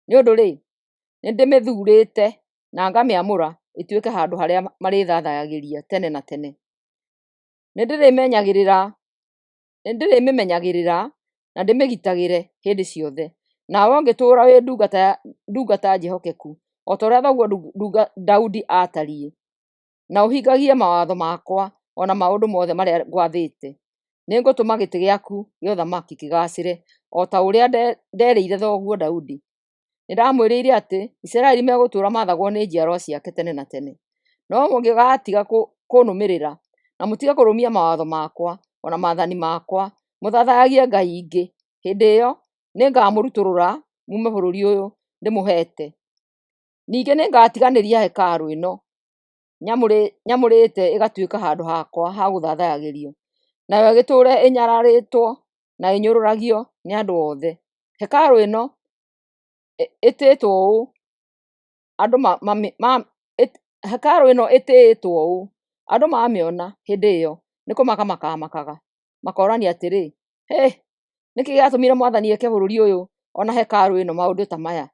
nĩ ũndũ-rĩ, nĩndĩmĩthurĩte na ngamĩamũra ĩtuĩke handũ harĩa marĩthathayagĩria tene na tene. Nĩndĩrĩmĩmenyagĩrĩra na ndĩmĩgitagĩre hĩndĩ ciothe. Nawe ũngĩtũũra wĩ ndungata njĩhokeku o ta ũrĩa thoguo Daudi atariĩ, na ũhingagie mawatho makwa ona maũndũ mothe marĩa ngwathĩte, nĩngũtũma gĩtĩ gĩaku gĩa ũthamaki kĩgacĩre o ta ũrĩa nderĩire thoguo Daudi. Nĩndamwĩrĩire atĩ Isiraeli megũtũũra mathagwo nĩ njiarwa ciake tene na tene. No mũngĩgatiga kũnũmĩrĩra na mũtige kũrũmia mawatho makwa ona maathani makwa, mũthathayagie ngai ingĩ, hĩndĩ ĩyo nĩngamũrutũrũra mume bũrũri ũyũ ndĩmũhete. Ningĩ nĩngatiganĩria hekarũ ĩno nyamũrĩte ĩgatuĩka handũ hakwa ha gũthathayagĩrio, nayo ĩgĩtũũre ĩnyararĩtwo na ĩnyũrũragio nĩ andũ othe. Hekarũ ĩno ĩtĩĩtwo ũũ, andũ mamĩona hĩndĩ ĩyo nĩ kũmaka makamakaga, makorania atĩrĩ, nĩkĩ gĩatũmire Mwathani eke bũrũri ũyũ ona hekarũ ĩno maũndũ ta maya?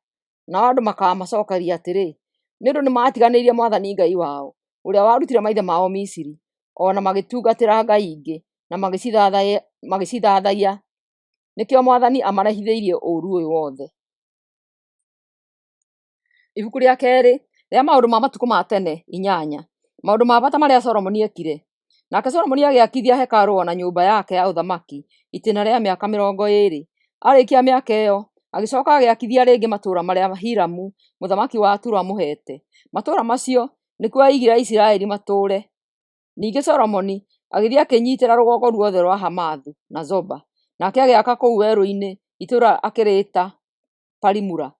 Nao andũ makamacokeria atĩrĩ, nĩ ũndũ nĩmatiganĩirie Mwathani Ngai wao ũrĩa warutire maithe mao Misiri, ona magĩtungatĩra ngai ingĩ na magĩcithathaiya, nĩkĩo Mwathani amarehithĩirie ũũru ũyũ wothe. Ibuku rĩa kerĩ rĩa Maũndũ ma Matukũ ma Tene 8. Maũndũ ma bata marĩa Solomoni ekire. Nake Solomoni agĩakithia hekarũ ona nyũmba yake ya ũthamaki itĩna rĩa mĩaka 20. Arĩkia mĩaka ĩyo agĩcoka agĩakithia rĩngĩ matũũra marĩa Hiramu mũthamaki wa Turo amũhete. Matũũra macio nĩkuo aigire Isiraeli matũũre. Ningĩ Solomoni agĩthiĩ akĩnyiitĩra rũgongo ruothe rwa Hamathu na Zoba, nake agĩaka kũu werũ-inĩ itũũra akĩrĩta Palimura.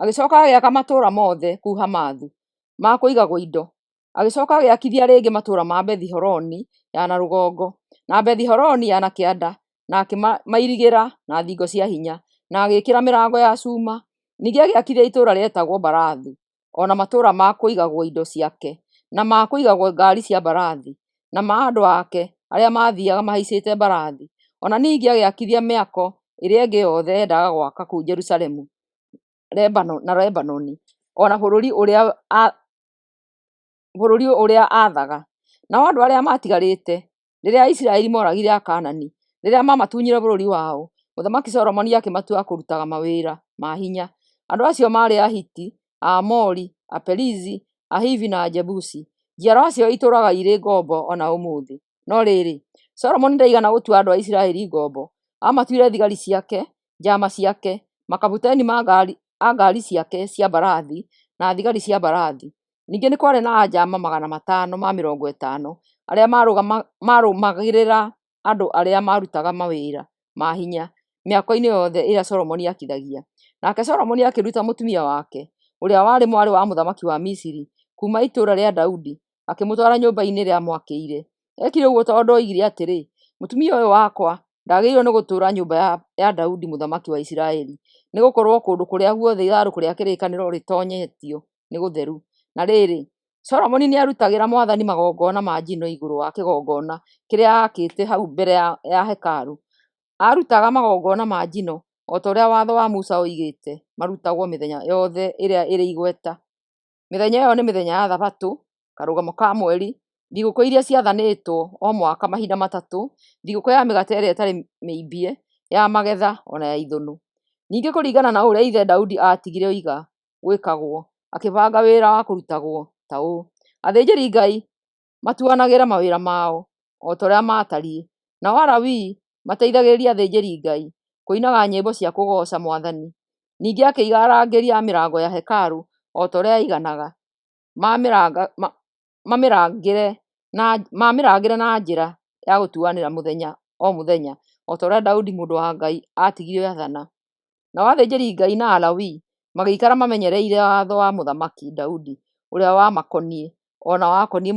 Agĩcoka agĩaka matũũra mothe kũu Hamathu ma kũigagwo indo. Agĩcoka agĩakithia rĩngĩ matũũra ma Bethi-Horoni ya na rũgongo na Bethi-Horoni ya na kĩanda, na akĩmairigĩra na thingo cia hinya na agĩĩkĩra mĩrango ya cuma. Ningĩ agĩakithia itũũra rĩetagwo Barathu, ona matũũra ma kũigagwo indo ciake na ma kũigagwo ngaari cia mbarathi na ma andũ ake arĩa mathiaga mahaicĩte mbarathi. Ona ningĩ agĩakithia mĩako ĩrĩa ĩngĩ yothe endaga gwaka kũu Jerusalemu na Lebanoni, ona bũrũri ũrĩa athaga. Nao andũ arĩa matigarĩte rĩrĩa Isiraeli moragire Akaanani, rĩrĩa mamatunyire bũrũri wao, Mũthamaki Solomoni akĩmatua kũrutaga mawĩra ma hinya. Andũ acio maarĩ Ahiti, Aamori, Aperizi, Ahivi na Ajebusi. Njiarwa acio itũũraga irĩ ngombo ona ũmũthĩ. No rĩrĩ, Solomoni ndaigana gũtua andũ a Isiraeli ngombo. Amatuire thigari ciake, njama ciake, makabuteni ma ngaari ciake cia mbarathi na thigari cia mbarathi. Ningĩ nĩ kwarĩ na njama 550 arĩa marũmagĩrĩra andũ arĩa marutaga mawĩra ma hinya mĩako-inĩ yothe ĩrĩa Solomoni akithagia. Nake Solomoni akĩruta mũtumia wake ũrĩa warĩ mwarĩ wa mũthamaki wa Misiri kuma itũũra rĩa Daudi, akĩmũtwara nyũmba-inĩ rĩa mwakĩire. Ekire ũguo tondũ oigire atĩrĩ, mũtumia ũyũ wakwa ndagĩrĩirwo nĩ gũtũũra nyũmba ya Daudi mũthamaki wa Isiraeli, nĩgũkorwo kũndũ kũrĩa guothe ithandũkũ rĩa kĩrĩkanĩro rĩtonyetio nĩ gũtheru. Na rĩrĩ, Solomoni nĩ arutagĩra Mwathani magongona ma njino igũrũ wa kĩgongona kĩrĩa aakĩte hau mbere ya hekarũ. Arutaga magongona ma njino o ta ũrĩa watho wa Musa oigĩte marutagwo mĩthenya yothe ĩrĩa ĩrĩ igweta. Mĩthenya ĩyo nĩ mĩthenya ya Thabatũ, Karũgamo ka Mweri, thigũkũ iria ciathanĩtwo o mwaka mahinda matatũ, thigũkũ ya mĩgate ĩrĩa ĩtarĩ mĩimbie, ya magetha ona ya ithũnũ. Ningĩ kũringana na ũrĩa ithe Daudi aatigire ũiga gwĩkagwo, akĩbanga wĩra wa kũrutagwo ta ũũ: athĩnjĩri-Ngai matuanagĩra mawĩra mao o ta ũrĩa maatariĩ, nao Alawii mateithagĩrĩria athĩnjĩri-Ngai kũinaga nyĩmbo cia kũgooca Mwathani. Ningĩ akĩiga arangĩri a mĩrango ya hekarũ o ta ũrĩa aiganaga, mamĩrangĩre na njĩra ya gũtuanĩra mũthenya o mũthenya o ta ũrĩa Daudi mũndũ wa Ngai aatigire athana. Nao athĩnjĩri-Ngai na Alawii magĩikara mamenyereire watho wa Mũthamaki Daudi ũrĩa wamakoniĩ, ona wakoniĩ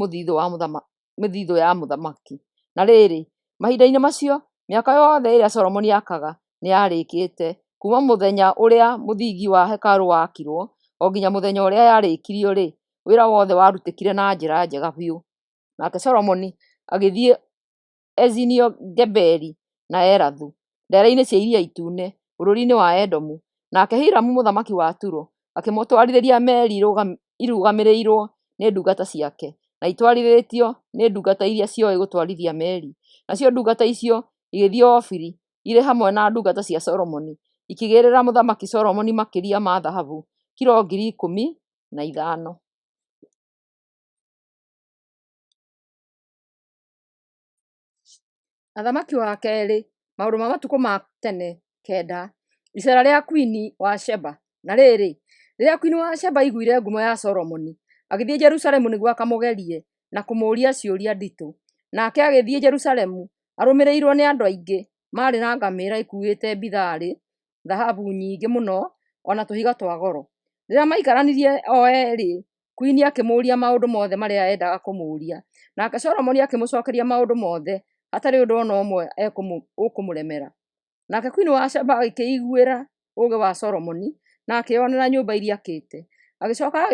mĩthithũ ya mũthamaki. Na rĩrĩ, mahinda-inĩ macio, mĩaka yothe ĩrĩa Solomoni aakaga nĩ yarĩkĩte, kuuma mũthenya ũrĩa mũthingi wa hekarũ wakirwo o nginya mũthenya ũrĩa yarĩkirio-rĩ, wĩra wothe warutĩkire na njĩra njega biũ. Nake Solomoni agĩthiĩ Eziongeberi na Elathu, ndere-inĩ cia Iria Itune, bũrũri-inĩ wa Edomu. Nake Hiramu mũthamaki wa Turo akĩmũtwarithĩria meri irũgamĩrĩirwo nĩ ndungata ciake, na itwarithĩtio nĩ ndungata iria cioĩ gũtwarithia meri. Nacio ndungata icio igĩthiĩ Ofiri irĩ hamwe na ndungata cia Solomoni, ikĩgĩrĩra Mũthamaki Solomoni makĩria ma thahabu kilo 15,000. Athamaki wa kerĩ, maũndũ ma matukũ ma tene 9, icera rĩa Queen wa Sheba. Na rĩrĩ, rĩrĩa Queen wa Sheba aiguire ngumo ya Solomoni, agĩthiĩ Jerusalemu nĩguo akamũgerie na kũmũũria ciũria nditũ. Nake agĩthiĩ Jerusalemu arũmĩrĩirwo nĩ andũ aingĩ marĩ na ngamĩra ikuĩte bitharĩ, thahabu nyingĩ mũno, ona tũhiga twa goro. Rĩrĩa maikaranirie o erĩ, Queen akĩmũũria maũndũ mothe marĩa endaga kũmũũria, nake Solomoni akĩmũcokeria maũndũ mothe hatarĩ ũndũ ona ũmwe ũkũmũremera. Nake Queen wa Sheba agĩkĩiguĩra ũũgĩ wa Solomoni na akĩonera nyũmba iria akĩte. Agĩcoka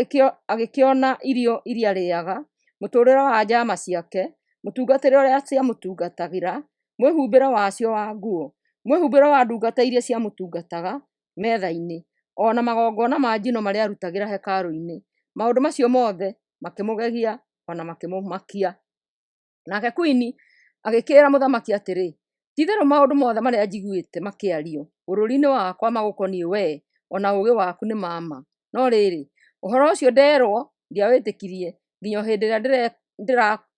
agĩkĩona irio iria arĩaga, mũtũũrĩre wa njama ciake, mũtungatĩre ũrĩa ciamũtungatagĩra, mwĩhumbĩre wacio wa nguo, mwĩhumbĩre wa ndungata iria ciamũtungataga metha-inĩ, ona magongona ma njino marĩa arutagĩra hekarũ-inĩ. Maũndũ macio mothe makĩmũgegia ona makĩmũmakia. Nake Queen agĩkĩĩra mũthamaki atĩrĩ, ti-itherũ maũndũ mothe marĩa njiguĩte makĩario bũrũri-inĩ wakwa magũkoniĩ wee, ona ũũgĩ waku nĩ ma ma. No rĩrĩ, ũhoro ũcio nderwo ndiawĩtĩkirie nginya hĩndĩ ĩrĩa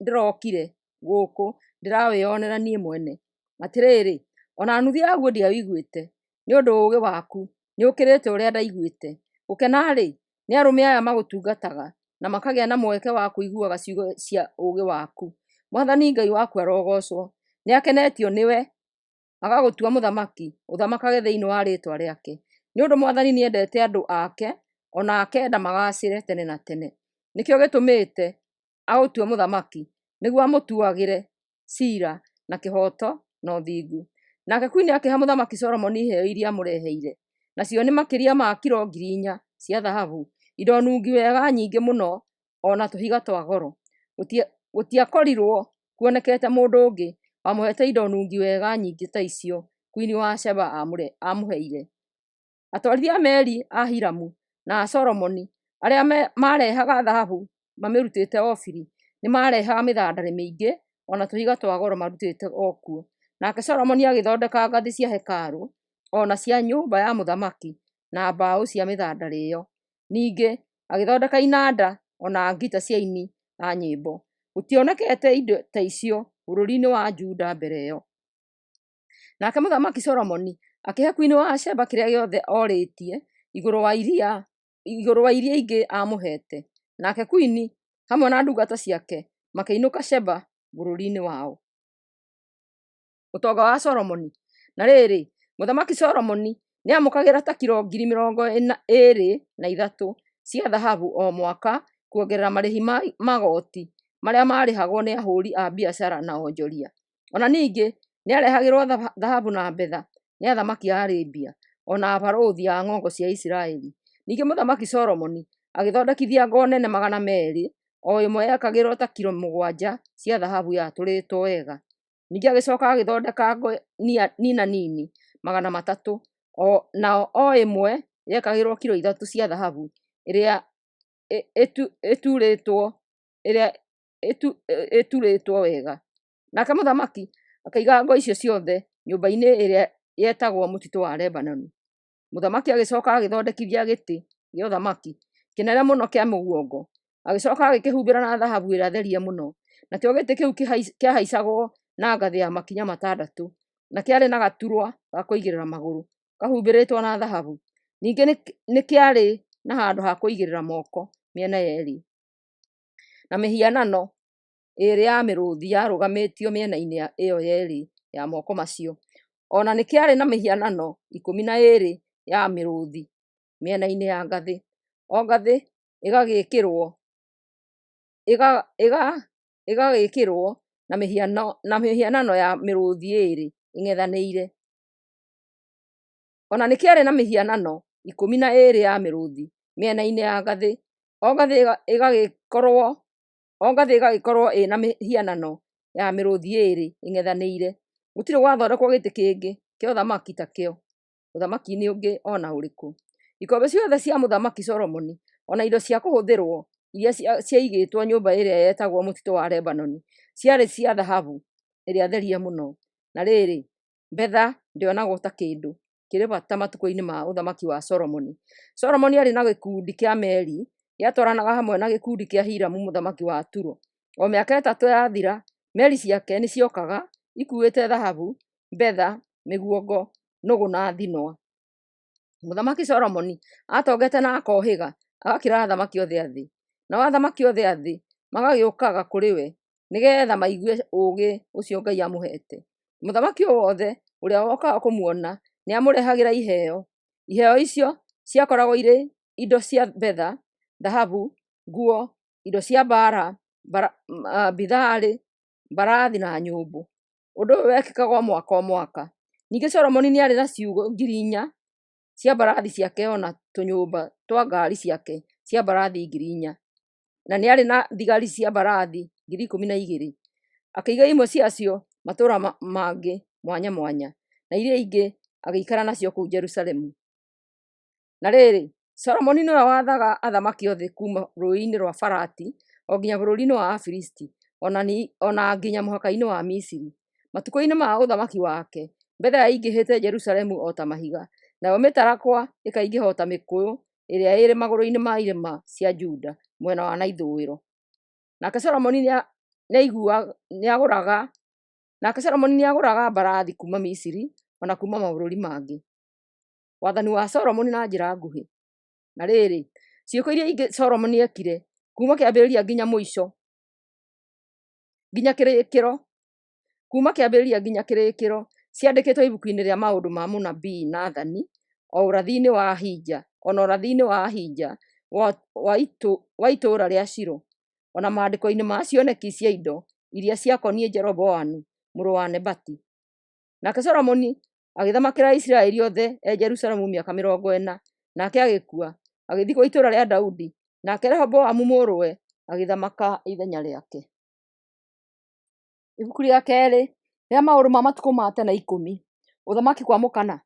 ndĩrokire gũkũ ndĩrawĩonera niĩ mwene. Atĩrĩrĩ, ona nuthu yaguo ndiawĩiguĩte, nĩ ũndũ ũũgĩ waku nĩ ũkĩrĩte ũrĩa ndaiguĩte. Gũkena-rĩ, nĩ arũme aya magũtungataga na makagĩa na mweke wa kũiguaga ciugo cia ũũgĩ waku. Mwathani Ngai waku arogocwo, nĩ akenetio nĩwe, agagũtua mũthamaki ũthamakage thĩinĩ wa rĩĩtwa rĩake. Nĩ ũndũ Mwathani nĩ endete andũ ake, ona akenda magacĩre tene na tene. Nĩkĩo gĩtũmĩte agũtua mũthamaki, nĩguo amũtuagĩre ciira na kĩhooto na ũthingu. Nake Queen akĩhe mũthamaki Solomoni iheo iria amũreheire, nacio nĩ makĩria ma kilo 4,000 cia thahabu, indo nungi wega nyingĩ mũno, ona tũhiga twa goro. Gũtiakorirwo kuonekete mũndũ ũngĩ wamũhete indo nungi wega nyingĩ ta icio Queen wa Sheba amũheire. Atwarithia a meri a Hiramu na a Solomoni arĩa marehaga thahabu mamĩrutĩte Ofiri, nĩ marehaga mĩthandari mĩingĩ ona tũhiga twa goro marutĩte o kuo. Nake Solomoni agĩthondeka ngathĩ cia hekarũ ona cia nyũmba ya mũthamaki na mbaũ cia mĩthandari ĩyo. Ningĩ agĩthondeka inanda ona ngita cia aini a nyĩmbo. Gũtionekete indo ta icio bũrũri-inĩ wa Juda mbere ĩyo. Nake mũthamaki Solomoni akĩhe Queen wa Sheba kĩrĩa gĩothe orĩtie igũrũ wa iria ingĩ amũhete. Nake Queen hamwe na ndungata ciake makĩinũka Sheba bũrũri-inĩ wao. Ũtonga wa Solomoni. Na rĩrĩ, mũthamaki Solomoni nĩ amũkagĩra ta kilo 23,000 cia thahabu o mwaka, kuongerera marĩhi ma magoti marĩa marĩhagwo nĩ ahũri a biacara na onjoria. Ona ningĩ nĩ arehagĩrwo thahabu na betha nĩ athamaki a Arabia, ona barũthi a ng'ongo cia Isiraeli. Ningĩ mũthamaki Solomoni agĩthondekithia ngo nene 200 o ĩmwe yekagĩrwo ta kiro 7 cia thahabu yatũrĩtwo wega. Ningĩ agĩcoka agĩthondeka ngo nina nini 300, nao o ĩmwe yekagĩrwo kiro 3 cia thahabu ĩrĩa ĩturĩtwo wega. Nake mũthamaki akaiga ngo icio ciothe nyũmba-inĩ ĩrĩa yetagwo mũtitũ wa Lebanoni. Mũthamaki agĩcoka agĩthondekithia gĩtĩ gĩa ũthamaki kĩnene mũno kĩa mũguongo, agĩcoka agĩkĩhumbĩra na thahabu ĩrĩa therie mũno. Nakĩo gĩtĩ kĩu kĩahaicagwo na ngathĩ ya makinya 6, na kĩarĩ na gaturwa ga kũigĩrĩra magũrũ kahumbĩrĩtwo na thahabu. Ningĩ nĩ kĩarĩ na handũ ha kũigĩrĩra moko mĩena yerĩ, na mĩhianano ĩrĩ ya mĩrũũthi yarũgamĩtio mĩena-inĩ ĩyo yerĩ ya moko macio. Ona nĩ kĩarĩ na mĩhianano 12 ya mĩrũũthi mĩena-inĩ ya ngathĩ. O ngathĩ ĩgagĩkĩrwo na mĩhianano ya mĩrũũthi 2 ing'ethanĩire. Ona nĩ kĩarĩ na mĩhianano 12 ya mĩrũũthi mĩena-inĩ ya ngathĩ. O ngathĩ ĩgagĩkorwo ĩna mĩhianano ya mĩrũũthi 2 ing'ethanĩire. Gũtirĩ gwathondekwo gĩtĩ kĩngĩ kĩa ũthamaki ta kĩo ũthamaki-inĩ ũngĩ ona ũrĩkũ. Ikombe ciothe cia mũthamaki Solomoni ona indo cia kũhũthĩrwo iria ciaigĩtwo nyũmba ĩrĩa yetagwo mũtitũ wa Lebanoni ciarĩ cia thahabu ĩrĩa therie mũno. Na rĩrĩ, betha ndĩonagwo ta kĩndũ kĩrĩ bata matukũ-inĩ ma ũthamaki wa Solomoni. Solomoni arĩ na gĩkundi kĩa meri gĩatwaranaga hamwe na gĩkundi kĩa Hiramu mũthamaki wa Turo. O mĩaka 3 yathira, meri ciake nĩ ciokaga ikuĩte thahabu, betha, mĩguongo, nũgũ na thinwa. Mũthamaki Solomoni atongete na akohĩga agakĩra athamaki othe a thĩ. Nao athamaki othe a thĩ magagĩũkaga kũrĩ we nĩgetha maigue ũũgĩ ũcio Ngai amũhete. Mũthamaki o wothe ũrĩa wokaga kũmuona nĩ amũrehagĩra iheo. Iheo icio ciakoragwo irĩ indo cia betha, thahabu, nguo, indo cia mbara, bitharĩ, mbarathi na nyũmbũ. Ũndũ ũyũ wekĩkaga o mwaka o mwaka. Ningĩ Solomoni nĩ arĩ na ciugũ 4,000 cia mbarathi ciake ona tũnyũmba twa ngari ciake cia mbarathi 4,000. Na nĩ arĩ na thigari cia mbarathi 12,000. Akĩiga imwe ciacio matũũra mangĩ mwanya mwanya, na iria ingĩ agĩikara nacio kũu Jerusalemu. Na rĩrĩ, Solomoni nĩwe wathaga athamaki othe kuma rũĩ-inĩ rwa Farati o nginya bũrũri-inĩ wa Afilisti ona nginya mũhaka-inĩ wa Misiri. Matukũ-inĩ ma ũthamaki wake, betha yaingĩhĩte Jerusalemu o ta mahiga, nayo mĩtarakwa ĩkaingĩha o ta mĩkũyũ ĩrĩa ĩrĩ magũrũ-inĩ ma irĩma cia Juda mwena wa na ithũĩro. Nake Solomoni nĩ agũraga mbarathi kuma Misiri ona kuma mabũrũri mangĩ. Wathani wa Solomoni na njĩra nguhĩ. Na rĩrĩ, ciĩko iria ingĩ Solomoni ekire kuma kĩambĩrĩria nginya mũico, kuma kĩambĩrĩria nginya kĩrĩkĩro, ciandĩkĩtwo ibuku-inĩ rĩa maũndũ ma mũnabii Nathani, o ũrathi-inĩ wa Ahija, ona ũrathi-inĩ wa Ahija wa itũũra rĩa Shilo, ona maandĩko-inĩ ma cioneki cia indo iria ciakoniĩ Jeroboamu mũrũ wa Nebati. Nake Solomoni agĩthamakĩra Isiraeli othe Jerusalemu mĩaka 40, nake agĩkua agĩthiĩ kwa itũũra rĩa Daudi, nake Rehoboamu mũrũwe agĩthamaka ithenya rĩake. Ibuku rĩa kerĩ rĩa maũndũ ma matukũ ma tene 10, ũthamaki kwa mũkana.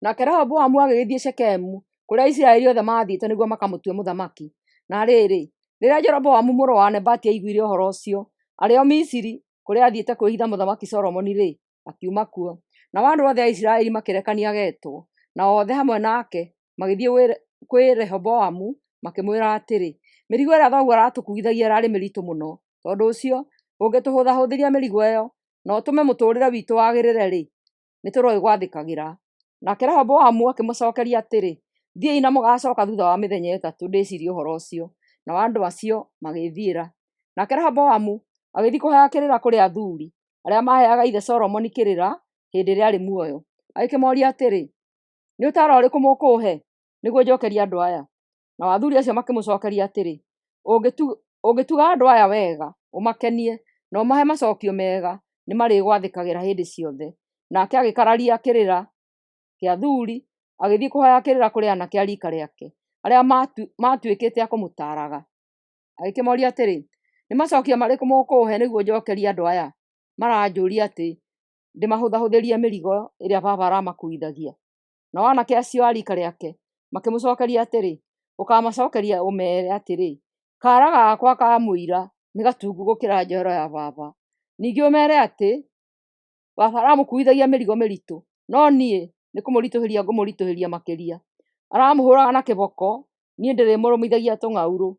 Nake Rehoboamu agĩgĩthiĩ Shekemu kũrĩa Isiraeli othe mathiĩte nĩguo makamũtue mũthamaki. Na rĩrĩ, rĩrĩa Jeroboamu mũrũ wa Nebati aiguire ũhoro ũcio, arĩ o Misiri kũrĩa athiĩte kwĩhitha mũthamaki Solomoni akiuma kuo. Nao andũ othe a Isiraeli makĩrekania agetwo, na othe hamwe nake magĩthiĩ kwĩ Rehoboamu makĩmwĩra atĩrĩ, mĩrigo ĩrĩa thoguo aratũkuithagia ĩrarĩ mĩritũ mũno. Tondũ ũcio ũngĩtũhũthahũthĩria mĩrigo ĩyo na ũtũme mũtũũrĩre witũ wagĩrĩre-rĩ, nĩtũrĩgwathĩkagĩra. Nake Rehoboamu akĩmũcokeria atĩrĩ, thiĩi na mũgacoka thutha wa mĩthenya 3 ndĩcirie ũhoro ũcio. Nao andũ acio magĩthiĩra. Nake Rehoboamu agĩthiĩ kũhaya kĩrĩra kũrĩ athuuri arĩa maheaga ithe Solomoni kĩrĩra hĩndĩ ĩrĩa arĩ muoyo. Agĩkĩmoria atĩrĩ, nĩ ũtaaro ũrĩkũ mũkũhe nĩguo njokerie andũ aya? Nao athuuri acio makĩmũcokeria atĩrĩ, ũngĩtuga andũ aya wega, ũmakenie na ũmahe macokio mega, nĩ marĩgwathĩkagĩra hĩndĩ ciothe. Nake agĩkararia kĩrĩra kĩa athuuri, agĩthiĩ kũhaya kĩrĩra kũrĩ anake a rika rĩake arĩa matuĩkĩte a kũmũtaaraga. agĩkĩmoria atĩrĩ, nĩ macokia marĩkũ mũkũhe nĩguo njokerie andũ aya maranjũria atĩ ndĩmahũthahũthĩrie mĩrigo ĩrĩa baba aramakuithagia. Nao anake acio a rika rĩake makĩmũcokeria atĩrĩ, ũkamacokeria ũmere atĩrĩ, kara gakwa ka mũira nĩ gatungu gũkĩra njohero ya baba. Ningĩ ũmere atĩ baba aramũkuithagia mĩrigo mĩritũ, no niĩ nĩ kũmũritũhĩria ngũmũritũhĩria makĩria. Aramũhũraga na kĩboko, niĩ ndĩrĩmũrũmithagia tũng'aurũ.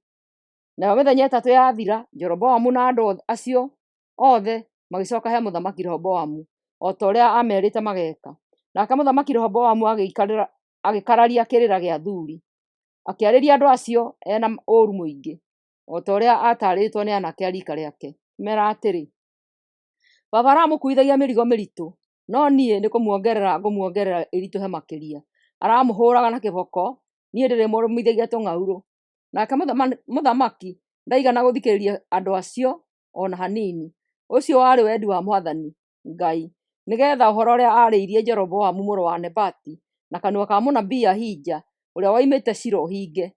Nayo mĩthenya ĩtatũ yathira, Jeroboamu na andũ acio othe magĩcoka he mũthamaki Rehoboamu, o ta ũrĩa amerite mageka. Nake mũthamaki Rehoboamu agĩkararia kĩrĩra gĩa thuri, akĩarĩria andũ acio ena ũũru mũingĩ, o ta ũrĩa atarĩtwo nĩ anake a rika rĩake. Mera atĩrĩ, baba aramũkuithagia mĩrigo mĩritũ, no niĩ nĩ kũmuongerera ngũmuongerera ĩritũhe makĩria. Aramũhũraga na kĩboko, niĩ ndĩrĩmũrũmithagia tũng'aurũ. Nake mũthamaki ndaigana gũthikĩrĩria andũ acio ona hanini. Ũcio warĩ wendi wa Mwathani Ngai, nĩgetha ũhoro ũrĩa aarĩirie Jeroboamu mũrũ wa Nebati na kanua ka mũnabii Ahija ũrĩa woimĩte Shilo ũhinge.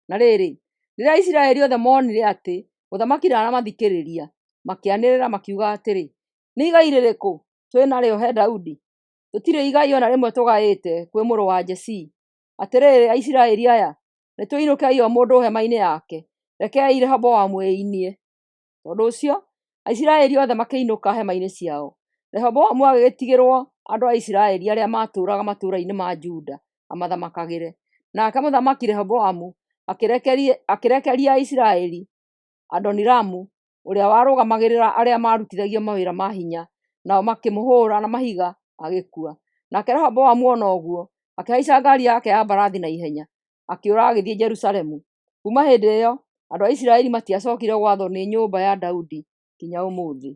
Na rĩrĩ, rĩrĩa Isiraeli othe monire atĩ mũthamaki ndanamathikĩrĩria, makĩanĩrĩra makiuga atĩrĩ, nĩ igai rĩrĩkũ twĩnarĩo he Daudi? Tũtirĩ igai ona rĩmwe tũgaĩte kwĩ mũrũ wa Jesii. Atĩrĩrĩ Aisiraeli aya, nĩ tũinũkei o mũndũ hema-inĩ yake, rekei Rehoboamu einie. Tondũ ũcio Aisiraeli othe makĩinũka hema-inĩ ciao. Rehoboamu agĩgĩtigĩrwo andũ a Isiraeli arĩa matũũraga matũũra-inĩ ma Juda amathamakagĩre. Nake mũthamaki Rehoboamu akĩrekeria Isiraeli Adoniramu ũrĩa warũgamagĩrĩra arĩa marutithagio mawĩra ma hinya, nao makĩmũhũra na mahiga agĩkua. Nake Rehoboamu ona ũguo akĩhaica ngari yake ya mbarathi na ihenya, akĩũra agĩthiĩ Jerusalemu. Kuma hĩndĩ ĩyo andũ a Isiraeli matiacokire gwathwo nĩ nyũmba ya Daudi kinya ũmũthĩ.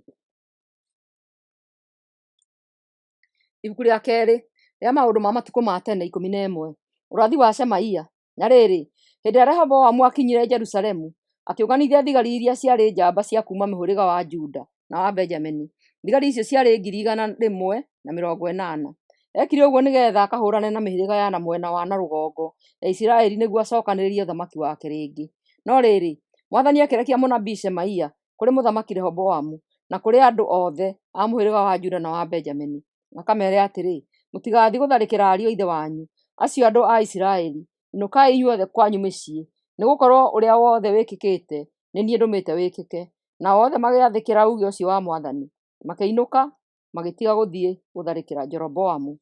Ibuku rĩa kerĩ rĩa maũndũ ma matukũ ma tene 11. Ũrathi wa Shemaia. Na rĩrĩ, hĩndĩ ĩrĩa Rehoboamu akinyire Jerusalemu, akĩũnganithia thigari iria ciarĩ njamba cia kuma mũhĩrĩga wa Juda na wa Benjamini. Thigari icio ciarĩ 180,000. Ekire ũguo nĩgetha akahũrane na mĩhĩrĩga ya na mwena wa na rũgongo ya Isiraeli nĩguo acokanĩrĩrie ũthamaki wake rĩngĩ. No rĩrĩ, Mwathani akĩrekia mũnabii Shemaia kũrĩ mũthamaki Rehoboamu na kũrĩ andũ othe a mũhĩrĩga wa Juda na wa Benjamini. Akamere atĩrĩ, mũtigathiĩ gũtharĩkĩra ariũ a ithe wanyu, acio andũ a Isiraeli. Inũkai inyuothe kwanyu mĩciĩ, nĩgũkorwo ũrĩa wothe wĩkĩkĩte nĩ niĩ ndũmĩte wĩkĩke. Nao othe magĩathĩkĩra uge ũcio wa Mwathani, makĩinũka magĩtiga gũthiĩ gũtharĩkĩra Jeroboamu.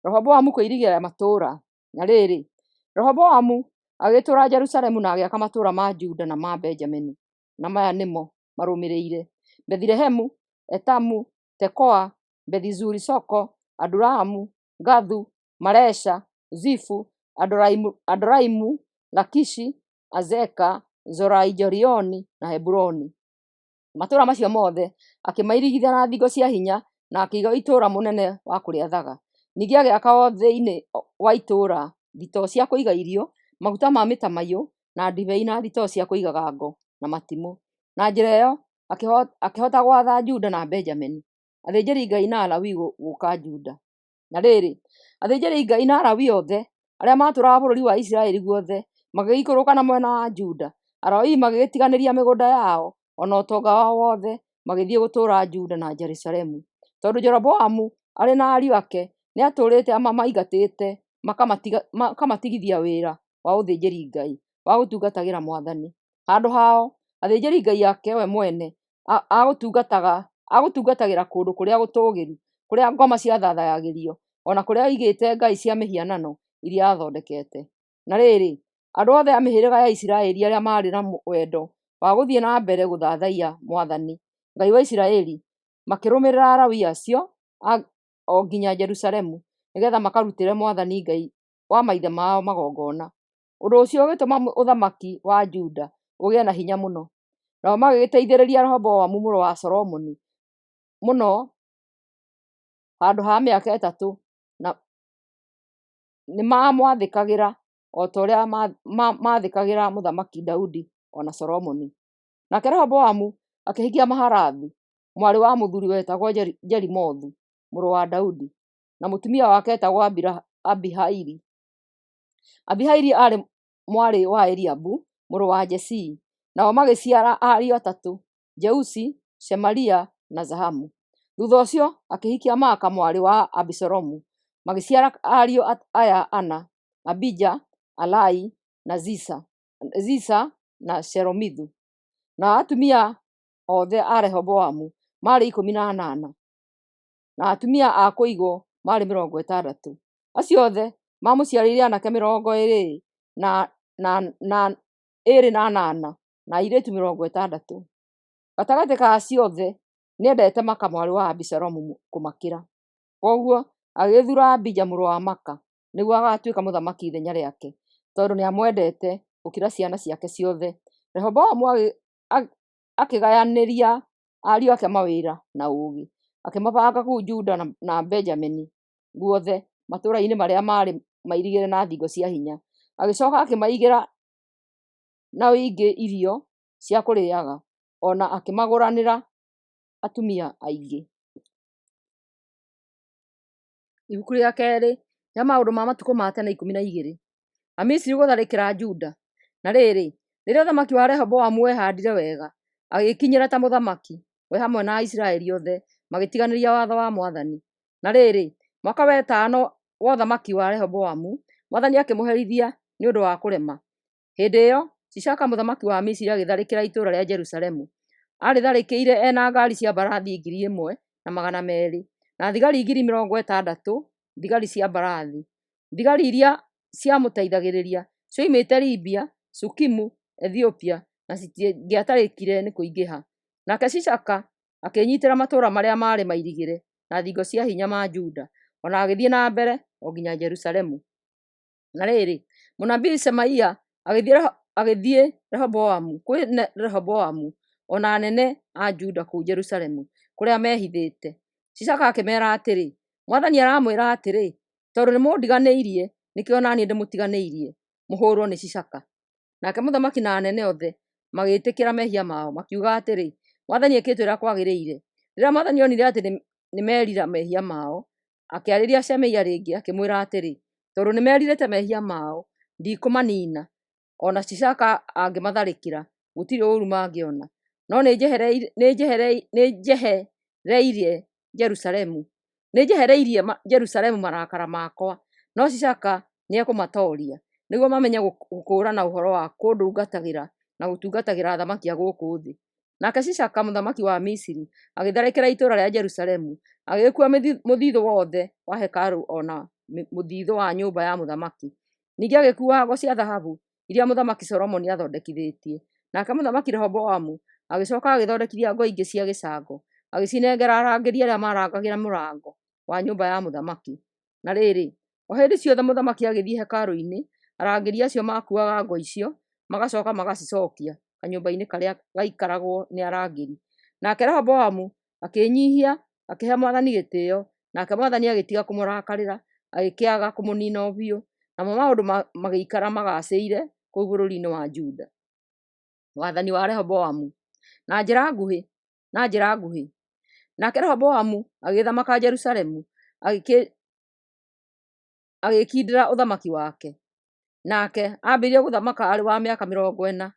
Rehoboamu kũirigĩra matũũra. Na rĩrĩ, Rehoboamu agĩtũũra Jerusalemu na agĩaka matũũra ma Juda na ma Benjamini. Na maya nĩmo marũmĩrĩire: Bethilehemu, Etamu, Tekoa, Bethi-Zuri Soko, Adulamu, Gathu, Maresha, Zifu, Adoraimu, Lakishi, Azeka, Zorai-Jorioni na Heburoni. Matũũra macio mothe akĩmairigithia na thingo cia hinya na akĩiga itũũra mũnene wa kũrĩathaga. Ningĩ agĩaka o thĩinĩ wa itũũra thitoo cia kũiga irio, maguta ma mĩtamaiyũ na ndibei na thitoo cia kũigaga ngo na matimũ. Na njĩra ĩyo akĩhota gwatha Juda na Benjamini, athĩnjĩri-Ngai na Alawii gũka Juda. Na rĩrĩ, athĩnjĩri-Ngai na Alawii othe arĩa matũũraga bũrũri wa Isiraeli guothe magĩikũrũka na mwena wa Juda. Alawii magĩgĩtiganĩria mĩgũnda yao ona ũtonga wao wothe, magĩthiĩ gũtũũra Juda na Jerusalemu. Tondũ Jeroboamu arĩ na ariũ ake nĩ atũũrĩte amamaingatĩte, makamatigithia wĩra wa ũthĩnjĩri-Ngai wa gũtungatagĩra Mwathani. Handũ hao, athĩnjĩri-Ngai ake we mwene agũtungatagĩra kũndũ kũrĩa gũtũũgĩru, kũrĩa ngoma ciathathayagĩrio, ona kũrĩa aigĩte ngai cia mĩhianano iria athondekete. Na rĩrĩ, andũ othe a mĩhĩrĩga ya Isiraeli arĩa marĩ na wendo wa gũthiĩ na mbere gũthathaiya Mwathani Ngai wa Isiraeli makĩrũmĩrĩra Alawii acio o nginya Jerusalemu, nĩgetha makarutĩre Mwathani Ngai wa maithe mao magongona. Ũndũ ũcio ũgĩtũma ũthamaki wa Juda ũgĩe na hinya mũno, nao magĩgĩteithĩrĩria Rehoboamu mũrũ wa Solomoni mũno handũ ha mĩaka ĩtatũ, na nĩ mamwathĩkagĩra o ta ũrĩa maathĩkagĩra mũthamaki Daudi ona Solomoni. Nake Rehoboamu akĩhikia Mahalathu, mwarĩ wa mũthuri wetagwo Jerimothu mũrũ wa Daudi, na mũtumia wake etagwo Abihaili. Abihaili arĩ mwarĩ wa Eliabu mũrũ wa Jesii, nao magĩciara ariũ atatũ, Jeushi, Shemaria na Zahamu. Thutha ũcio akĩhikia Maaka mwarĩ wa Abisalomu. Magĩciara ariũ aya ana, Abija, Alai na Ziza na Shelomithu. Na atumia othe a Rehoboamu marĩ 18, na atumia a kũigwo marĩ 60. Acio othe mamũciarĩire anake 20 na 8 na airĩtu 60. Gatagatĩ ka acio othe nĩendete Maaka mwarĩ wa Abisalomu kũmakĩra. Koguo agĩthura Abija mũrũ wa Maaka nĩguo agatuĩka mũthamaki ithenya rĩake, tondũ nĩamwendete gũkĩra ciana ciake ciothe. Rehoboamu akĩgayanĩria ariũ ake mawĩra na ũũgĩ, akĩmabanga kũu Juda na Benjamini guothe matũũra-inĩ marĩa marĩ mairigĩre na thingo cia hinya. Agĩcoka akĩmaigĩra na ũingĩ irio cia kũrĩaga, ona akĩmagũranĩra atumia aingĩ. Ibuku rĩa kerĩ rĩa Maũndũ ma Matukũ ma Tene 12. Amisiri gũtharĩkĩra Juda. Na rĩrĩ, rĩrĩa ũthamaki wa Rehoboamu wehandire wega, agĩkinyĩra ta mũthamaki, we hamwe na Isiraeli othe magĩtiganĩria watho wa Mwathani. Na rĩrĩ, mwaka wa 5 wa ũthamaki wa Rehoboamu, Mwathani akĩmũherithia nĩ ũndũ wa kũrema. Hĩndĩ ĩyo Shishaka mũthamaki wa Misiri agĩtharĩkĩra itũũra rĩa Jerusalemu. Arĩtharĩkĩire ena ngari cia mbarathi 1,200 na thigari 60,000 thigari cia mbarathi. Thigari iria ciamũteithagĩrĩria cioimĩte Libia, Sukimu, Ethiopia na citingĩatarĩkire nĩ kũingĩha. Nake Shishaka akĩnyitĩra matũũra marĩa marĩ mairigĩre na thingo cia hinya ma Juda, ona agĩthiĩ na mbere o nginya Jerusalemu. Na rĩrĩ, mũnabii Shemaia agĩthiĩ Rehoboamu ona anene a Juda kũu Jerusalemu kũrĩa mehithĩte. Shishaka akĩmera atĩrĩ, Mwathani aramwĩra atĩrĩ, tondũ nĩmũndiganĩirie nĩkĩo naniĩ ndĩmũtiganĩirie, mũhũrwo nĩ Shishaka. Nake mũthamaki na anene othe magĩtĩkĩra mehia mao, makiuga atĩrĩ, Mwathani ekĩte ũrĩa kwagĩrĩire. Rĩrĩa Mwathani onire atĩ nĩmerira mehia mao, akĩarĩria Shemaia rĩngĩ akĩmwĩra atĩrĩ, tondũ nĩmerirĩte mehia mao, ndikũmanina, ona Shishaka angĩmatharĩkĩra gũtirĩ ũũru mangĩona, no nĩnjehereirie Jerusalemu marakara makwa, no Shishaka nĩekũmatooria, nĩguo mamenye gũkũũrana ũhoro wa kũndungatagĩra na gũtungatagĩra athamaki a gũkũ thĩ. Nake Shishaka mũthamaki wa Misiri agĩtharĩkĩra itũũra rĩa Jerusalemu, agĩkua mũthithũ wothe wa hekarũ ona mũthithũ wa nyũmba ya mũthamaki. Ningĩ agĩkua ngo cia thahabu iria mũthamaki Solomoni athondekithĩtie. Nake mũthamaki Rehoboamu agĩcoka agĩthondekithia ngo ingĩ cia gĩcango, agĩcinengera arangĩri arĩa marangagĩra mũrango wa nyũmba ya mũthamaki. Na rĩrĩ, o hĩndĩ ciothe mũthamaki agĩthiĩ hekarũ-inĩ, arangĩri acio makuaga ngo icio magacoka magacicokia kanyũmba-inĩ karĩa gaikaragwo nĩ arangĩri. Nake Rehoboamu akĩnyihia, akĩhe Mwathani gĩtĩĩo, nake Mwathani agĩtiga kũmũrakarĩra, agĩkĩaga kũmũnina biũ, namo maũndũ magĩikara magacĩire kũu bũrũri-inĩ wa Juda. Wathani wa Rehoboamu na njĩra nguhĩ. Nake Rehoboamu agĩthamaka Jerusalemu, agĩkindĩra ũthamaki wake. Nake ambĩrĩrie gũthamaka arĩ wa mĩaka 41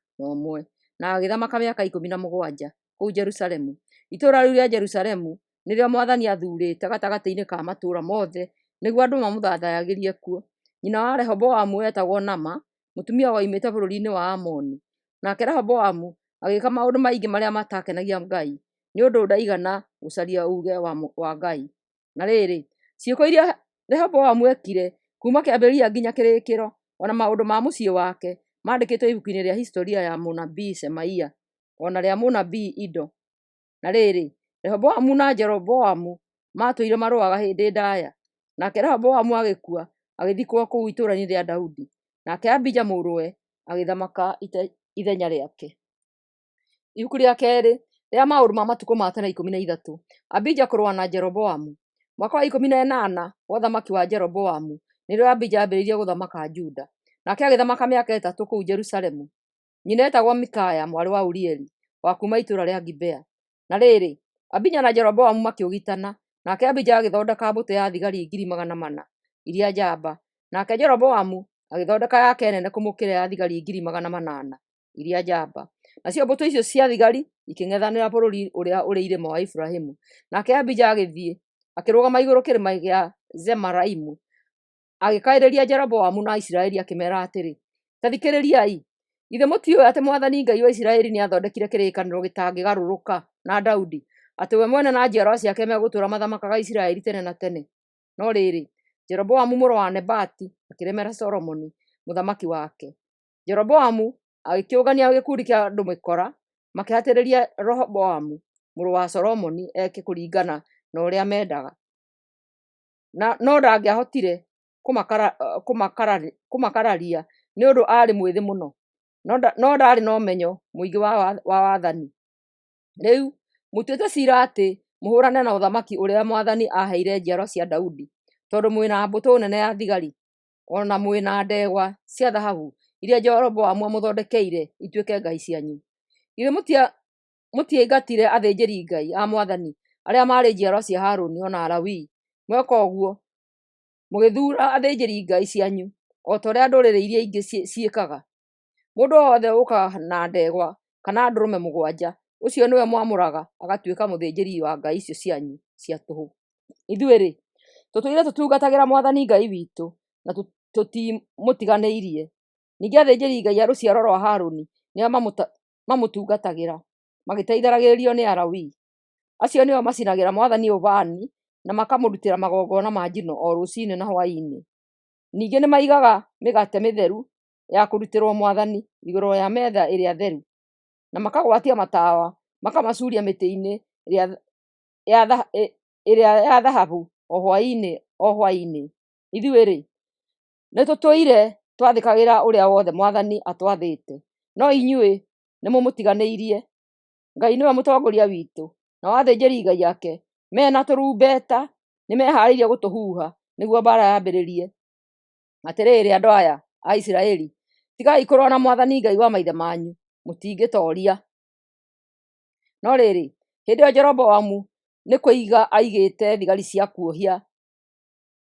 na agĩthamaka mĩaka 17 kũu Jerusalemu. Itũũra rĩu rĩa Jerusalemu nĩrĩo Mwathani athuurĩte gatagatĩ-inĩ ka matũũra mothe nĩguo andũ mamũthathayagĩrie kuo. Nyina wa Rehoboamu etagwo Naama, mũtumia woimĩte bũrũri-inĩ wa Amoni. Nake Rehoboamu agĩka maũndũ maingĩ marĩa matakenagia Ngai, nĩ ũndũ ndaigana gũcaria uuge wa Ngai. Na rĩrĩ, ciĩko iria Rehoboamu ekire kuma kĩambĩrĩria nginya kĩrĩkĩro, ona maũndũ ma mũciĩ wake mandĩkĩtwo ibuku-inĩ rĩa historia ya mũnabii Shemaia ona rĩa mũnabii Ido. Na rĩrĩ, Rehoboamu na Jeroboamu matũire marũaga hĩndĩ ndaya. Nake Rehoboamu agĩkua, agĩthikwo kũu itũũra-inĩ rĩa Daudi. Nake Abija mũrũwe agĩthamaka ithenya rĩake. Ibuku rĩa kerĩ rĩa Maũndũ ma Matukũ ma Tene 13. Abija kũrũa na Jeroboamu. Mwaka wa 18 wa ũthamaki wa Jeroboamu nĩrĩo Abija ambĩrĩirie gũthamaka Juda. Nake agĩthamaka mĩaka 3 kũu Jerusalemu. Nyina etagwo Mikaya mwarĩ wa Urieli wa kuuma itũũra rĩa Gibea. Na rĩrĩ, Abija na Jeroboamu makĩũgitana, nake Abija agĩthondeka mbũtũ ya thigari 400 iria njamba, nake Jeroboamu agĩthondeka yake nene kũmũkĩra ya thigari 800 iria njamba. nacio mbũtũ icio cia thigari ikĩng'ethanĩra bũrũri ũrĩa ũrĩ irĩma wa Ibrahimu. Nake Abija agĩthiĩ akĩrũgama igũrũ kĩrĩma gĩa Zemaraimu, agĩkaĩrĩria Jeroboamu na Isiraeli akĩmera atĩrĩ, ta thikĩrĩriai, githĩ mũtiũĩ atĩ Mwathani Ngai wa Isiraeli nĩathondekire kĩrĩkanĩro gĩtangĩgarũrũka na Daudi, atĩ we mwene na njiarwa ciake megũtũũra mathamakaga Isiraeli tene na tene? No rĩrĩ, Jeroboamu mũrũ wa Nebati akĩremera Solomoni mũthamaki wake. Jeroboamu agĩkĩũngania gĩkundi kĩa andũ mĩkora, makĩhatĩrĩria Rehoboamu mũrũ wa Solomoni eke kũringana na ũrĩa mendaga, no ndangĩahotire kũmakararia nĩ ũndũ arĩ mwĩthĩ mũno, no ndarĩ na ũmenyo mũingĩ wa wathani. Rĩu mũtuĩte ciira atĩ mũhũrane na ũthamaki ũrĩa Mwathani aheire njiaro cia Daudi, tondũ mwĩna mbũtũ nene ya thigari, ona mwĩna ndegwa cia thahabu iria Jeroboamu amũthondekeire ituĩke ngai cianyu. Githĩ mũtiaingatire athĩnjĩri Ngai a Mwathani arĩa marĩ njiaro cia Harũni ona Alawii, mweka ũguo mũgĩthuura athĩnjĩri Ngai cianyu o ta ũrĩa ndũrĩrĩ iria ingĩ ciĩkaga? Mũndũ wothe ũkaga na ndegwa kana ndũrũme mũgwanja, ũcio nĩwe mwamũraga agatuĩka mũthĩnjĩri wa ngai icio cianyu cia tũhũ. Ithuĩ-rĩ, tũtũire tũtungatagĩra Mwathani Ngai witũ na tũtimũtiganĩirie. Ningĩ athĩnjĩri Ngai a rũciaro rwa Harũni nĩo mamũtungatagĩra magĩteithagĩrĩrio nĩ Alawii. Acio nĩo macinagĩra Mwathani ũbani na makamũrutĩra magongona ma njino o rũciinĩ na hwaĩ-inĩ. Ningĩ nĩ maigaga mĩgate mĩtheru ya kũrutĩrwo Mwathani igũrũ ya metha ĩrĩa theru, na makagwatia matawa makamacuria mĩtĩ-inĩ ĩrĩa ya thahabu o hwaĩ-inĩ. Ithuĩ-rĩ, nĩ tũtũire twathĩkagĩra ũrĩa wothe Mwathani atwathĩte, no inyuĩ nĩ mũmũtiganĩirie. Ngai nĩwe mũtongoria witũ, nao athĩnjĩri Ngai ake mena tũrumbeta nĩ meharĩirie gũtũhuha nĩguo mbara yambĩrĩrie. Atĩrĩrĩ andũ aya a Isiraeli, tigai kũrũa na Mwathani Ngai wa maithe manyu, mũtingĩtoria. No rĩrĩ, hĩndĩ ĩyo Jeroboamu nĩ kũiga aigĩte thigari cia kuohia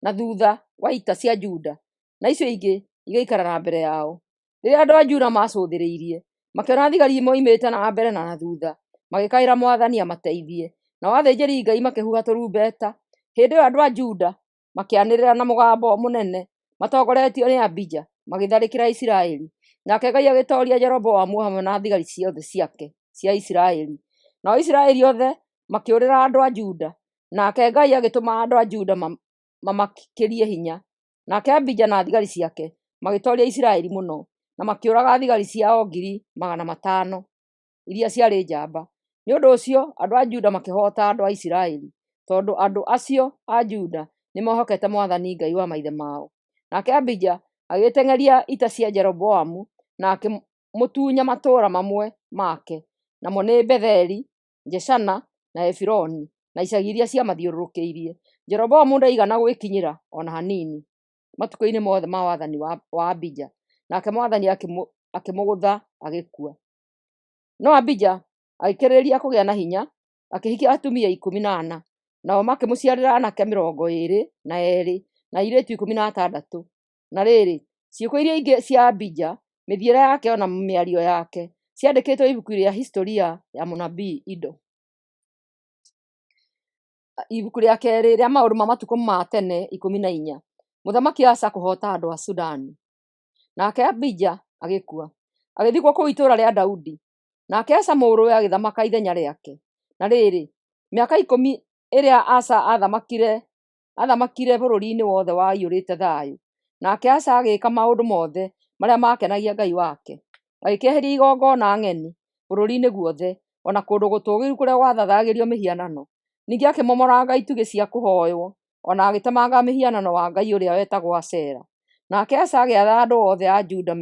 na thutha wa ita cia Juda, na icio ingĩ igĩikara na mbere yao. Rĩrĩa andũ a Juda macũthĩrĩirie, makĩona thigari moimĩte na mbere na thutha, magĩkaĩra Mwathani amateithie, nao athĩnjĩri Ngai makĩhuha tũrumbeta. Hĩndĩ ĩyo andũ a Juda makĩanĩrĩra na mũgambo mũnene matongoretio nĩ Abija, magĩtharĩkĩra Isiraeli. Nake Ngai agĩtooria Jeroboamu hamwe na thigari ciothe ciake cia Isiraeli, nao Isiraeli othe makĩũrĩra andũ a Juda. Nake Ngai agĩtũma andũ a Juda mamakĩrie hinya. Nake Abija na thigari ciake magĩtooria Isiraeli mũno, na makĩũraga thigari ciao 500,000 iria ciarĩ njamba. Nĩ ũndũ ũcio andũ a Juda makĩhoota andũ a Isiraeli, tondũ andũ acio a Juda nĩ mohokete Mwathani Ngai wa maithe mao. Nake Abija agĩteng'eria ita cia Jeroboamu na akĩmũtunya matũũra mamwe make, namo nĩ Betheli, Jeshana na Efironi na icagi iria ciamathiũrũrũkĩirie. Jeroboamu ndaigana gwĩkinyĩra ona hanini matukũ-inĩ mothe ma wathani wa Abija, nake Mwathani akĩmũgũtha agĩkua. No Abija agĩkĩrĩrĩria kũgĩa na hinya, akĩhikia atumia 14, nao makĩmũciarĩra anake 22 na airĩtu 16. Na rĩrĩ, ciĩko iria ingĩ cia Abija, mĩthiĩre yake ona mĩario yake, ciandĩkĩtwo ibuku rĩa historia ya mũnabii Ido. Ibuku rĩa kerĩ rĩa maũndũ ma matukũ ma tene 14. Mũthamaki Asa kũhoota andũ a Sudani. Nake Abija agĩkua, agĩthikwo kũu itũũra rĩa Daudi. Nake Asa mũrũwe agĩthamaka ithenya rĩake. Na rĩrĩ, mĩaka 10 ĩrĩa Asa athamakire bũrũri-inĩ wothe waiyũrĩte thayũ. Nake Asa agĩĩka maũndũ mothe marĩa makenagia Ngai wake. Agĩkĩeheria igongona ng'eni bũrũri-inĩ guothe, ona kũndũ gũtũũgĩru kũrĩa gwathathagĩrio mĩhianano. Ningĩ akĩmomoranga itugĩ cia kũhooywo, ona agĩtemanga mĩhianano wa Ngai ũrĩa wetagwo Ashera. Nake Asa agĩatha andũ othe a Juda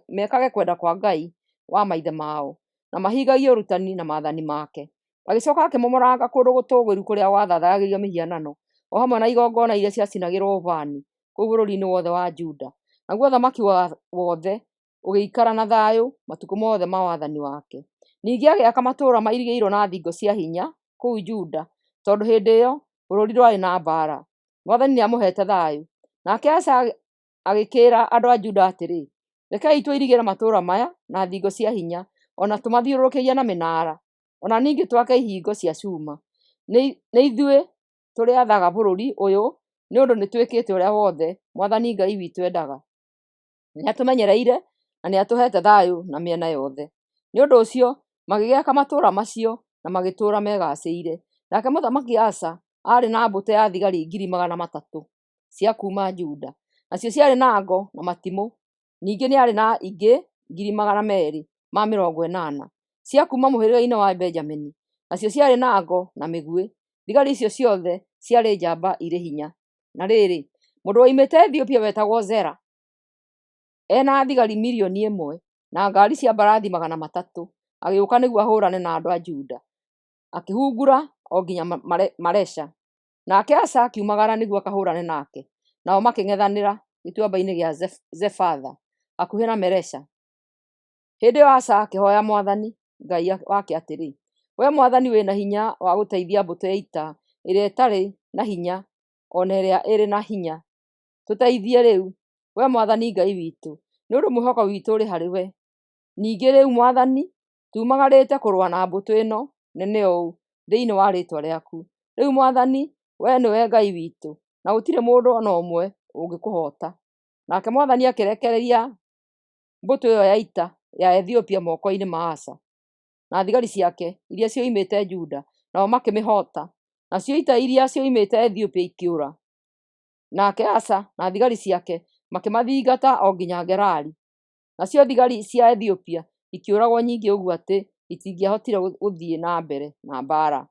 mekage kwenda kwa Ngai wa maithe mao, na mahingagie ũrutani na maathani make. Agĩcoka akĩmomoranga kũndũ gũtũũgĩru kũrĩa gwathathagĩrio mĩhianano, o hamwe na igongona iria ciacinagĩrwo ũbani kũu bũrũri-inĩ wothe wa Juda. Naguo ũthamaki wothe ũgĩikara na thayũ matukũ mothe ma wathani wake. Ningĩ agĩaka matũũra mairigĩirwo na thingo cia hinya kũu Juda, tondũ hĩndĩ ĩyo bũrũri ndwarĩ na mbara. Mwathani nĩamũhete thayũ. Nake Asa agĩkĩĩra andũ a Juda atĩrĩ, rekei tũirigĩre matũũra maya na thingo cia hinya, ona tũmathiũrũrũkĩirie na mĩnara, ona ningĩ twake ihingo cia cuma. Nĩ ithuĩ tũrĩathaga bũrũri ũyũ nĩ ũndũ nĩ twĩkĩte ũrĩa wothe Mwathani Ngai witũ endaga. Nĩatũmenyereire na nĩatũhete thayũ na mĩena yothe. Nĩ ũndũ ũcio magĩgĩaka matũũra macio na magĩtũũra megacĩire. Nake Mũthamaki Asa arĩ na mbũtũ ya thigari 300,000 cia kuuma Juda, nacio ciarĩ na ngo na matimũ. Ningĩ nĩ arĩ na ingĩ 280,000 cia kuuma mũhĩrĩga-inĩ wa Benjamini, nacio ciarĩ na ngo na mĩguĩ. Thigari icio ciothe ciarĩ njamba irĩ hinya. Na rĩrĩ, mũndũ woimĩte Ethiopia wetagwo Zera ena thigari 1,000,000 na ngari cia mbarathi 300 agĩũka nĩguo ahũrane na andũ a Juda, akĩhungura o nginya Maresha. Nake Asa akiumagara nĩguo akahũrane nake, nao makĩng'ethanĩra gĩtuamba-inĩ gĩa Zefatha hakuhĩ na Meresha. Hĩndĩ ĩyo Asa akĩhoya Mwathani Ngai wake atĩrĩ, "Wee Mwathani wĩna hinya wa gũteithia mbũtũ ya ita ĩrĩa ĩtarĩ na hinya ona ĩrĩa ĩrĩ na hinya. Tũteithie rĩu, wee Mwathani Ngai witũ, nĩ ũndũ mwĩhoko witũ ũrĩ harĩ we. Ningĩ rĩu Mwathani, tumagarĩte kũrũa na mbũtũ ĩno nene ũũ thĩinĩ wa rĩĩtwa rĩaku. Rĩu Mwathani, wee nĩwe Ngai witũ, na gũtirĩ mũndũ ona ũmwe ũngĩkũhoota." Nake Mwathani akĩrekereria mbũtũ ĩyo ya ita ya Ethiopia moko-inĩ ma Asa na thigari ciake iria cioimĩte Juda, nao makĩmĩhoota, nacio ita iria cioimĩte Ethiopia ikĩũra. Nake Asa na thigari ciake makĩmathingata o nginya Gerari, nacio thigari cia Ethiopia ikĩũragwo nyingĩ ũguo atĩ itingĩahotire gũthiĩ na mbere na mbaara.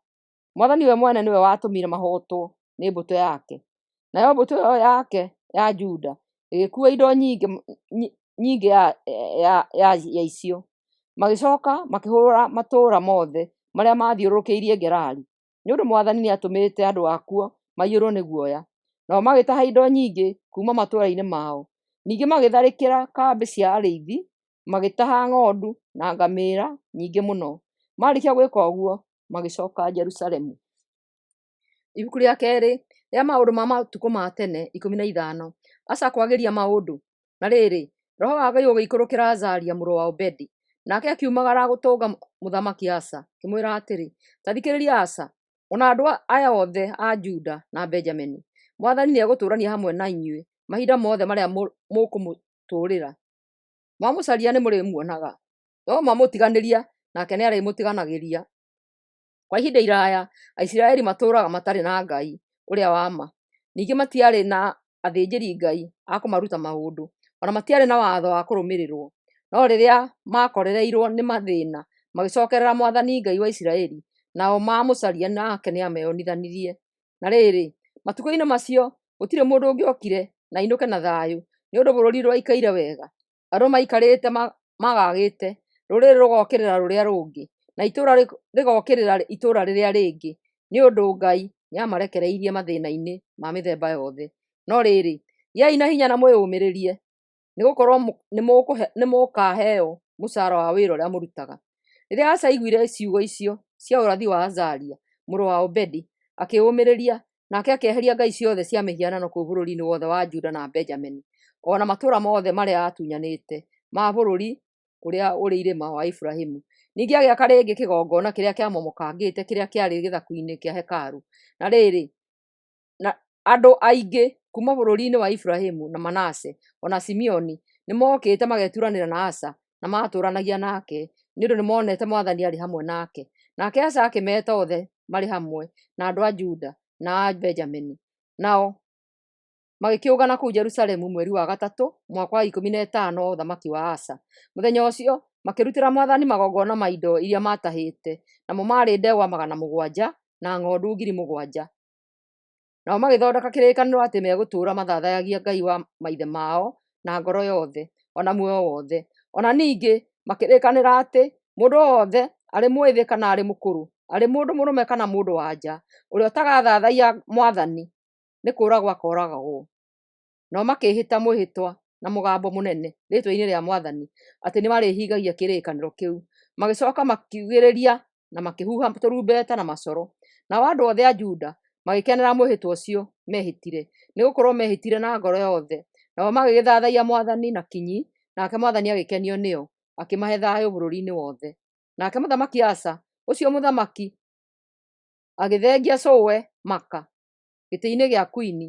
Mwathani we mwene nĩwe watũmire mahootwo nĩ mbũtũ yake. Nayo mbũtũ ĩyo yake ya Juda ĩgĩkuua indo nyingĩ ya icio. Magĩcoka makĩhũũra matũũra mothe marĩa maathiũrũrũkĩirie Gerari, nĩ ũndũ Mwathani nĩatũmĩte andũ akuo maiyũrwo nĩ guoya. Nao magĩtaha indo nyingĩ kuuma matũũra-inĩ mao. Ningĩ magĩtharĩkĩra kambĩ cia arĩithi, magĩtaha ng'ondu na ngamĩĩra nyingĩ mũno. Marĩkia gwĩka ũguo magĩcoka Jerusalemu. Ibuku rĩa kerĩ rĩa maũndũ ma matukũ ma tene 15. Asa kwagĩria maũndũ. Na rĩrĩ, roho wa Ngai ũgĩikũrũkĩra Azaria mũrũ wa Obedi, nake akiumagara gũtũnga Mũthamaki Asa, akĩmwĩra atĩrĩ, "Ta thikĩrĩria Asa, ona andũ aya othe a Juda na Benjamini. Mwathani nĩegũtũũrania hamwe na inyuĩ mahinda mothe marĩa mũkũmũtũũrĩra. Mwamũcaria nĩmũrĩmuonaga, no mwamũtiganĩria nake nĩarĩmũtiganagĩria. Kwa ihinda iraya Aisiraeli matũũraga matarĩ na Ngai ũrĩa wa ma. Ningĩ matiarĩ na athĩnjĩri Ngai a kũmaruta maũndũ, ona matiarĩ na watho wa kũrũmĩrĩrwo. No rĩrĩa makorereirwo nĩ mathĩna magĩcokerera Mwathani Ngai wa Isiraeli, nao mamũcaria nake nĩameyonithanirie. Na rĩrĩ, matukũ-inĩ macio gũtirĩ mũndũ ũngĩokire na ainũke na thayũ, nĩ ũndũ bũrũri rwaikaire wega. Andũ maikarĩte magagĩte, rũrĩrĩ rũgokĩrĩra rũrĩa rũngĩ, na itũũra rĩgokĩrĩra itũũra rĩrĩa rĩngĩ, nĩ ũndũ Ngai nĩamarekereirie mathĩna-inĩ ma mĩthemba yothe. No rĩrĩ, gĩai na hinya na mwĩyũmĩrĩrie, nĩgũkorwo nĩmũkaheo mũcara wa wĩra ũrĩa mũrutaga." Rĩrĩa Asa aiguire ciugo icio cia ũrathi wa Azaria mũrũ wa Obedi, akĩyũmĩrĩria, nake akĩeheria ngai ciothe cia mĩhianano kũu bũrũri-inĩ wothe wa Juda na Benjamini, ona matũũra mothe marĩa atunyanĩte ma bũrũri ũrĩa ũrĩ irĩma wa Iburahĩmu. Ningĩ agĩaka rĩngĩ kĩgongona kĩrĩa kĩamomokangĩte kĩrĩa kĩarĩ gĩthaku-inĩ kĩa hekarũ. Na rĩrĩ, andũ aingĩ kuma bũrũri-inĩ wa Iburahĩmu na Manase ona Simeoni nĩmokĩte mageturanĩra na Asa na matũũranagia nake, nĩ ũndũ nĩmonete Mwathani arĩ hamwe nake. Nake Asa akĩmeta othe marĩ hamwe na andũ a Juda na a Benjamini, nao magĩkĩũngana kũu Jerusalemu mweri wa gatatũ mwaka wa 15 wa ũthamaki wa Asa. Mũthenya ũcio makĩrutĩra Mwathani magongona ma indo iria matahĩte, namo marĩ ndegwa 700 na ng'ondu 7,000. Nao magĩthondeka kĩrĩkanĩro atĩ megũtũũra mathathayagia Ngai wa maithe mao na ngoro yothe ona muoyo wothe. Ona ningĩ makĩrĩkanĩra atĩ mũndũ wothe arĩ mwĩthĩ kana arĩ mũkũrũ, arĩ mũndũ mũrũme kana mũndũ wa nja, ũrĩa ũtagathathaiya Mwathani nĩ kũũragwo akooragwo. Nao makĩĩhĩta mwĩhĩtwa na mũgambo mũnene rĩĩtwa-inĩ rĩa Mwathani atĩ nĩmarĩhingagia kĩrĩkanĩro kĩu. Magĩcoka makiugĩrĩria na makĩhuha tũrumbeta na macoro. Nao andũ othe a Juda magĩkenera mwĩhĩtwa ũcio mehĩtire, nĩgũkorwo mehĩtire na ngoro yothe. Nao magĩgĩthathaiya Mwathani na kinyi, nake Mwathani agĩkenio nĩo, akĩmahe thayũ bũrũri-inĩ wothe. Nake mũthamaki Asa, ũcio mũthamaki, agĩthengia Sowe Maka gĩtĩ-inĩ gĩa Queen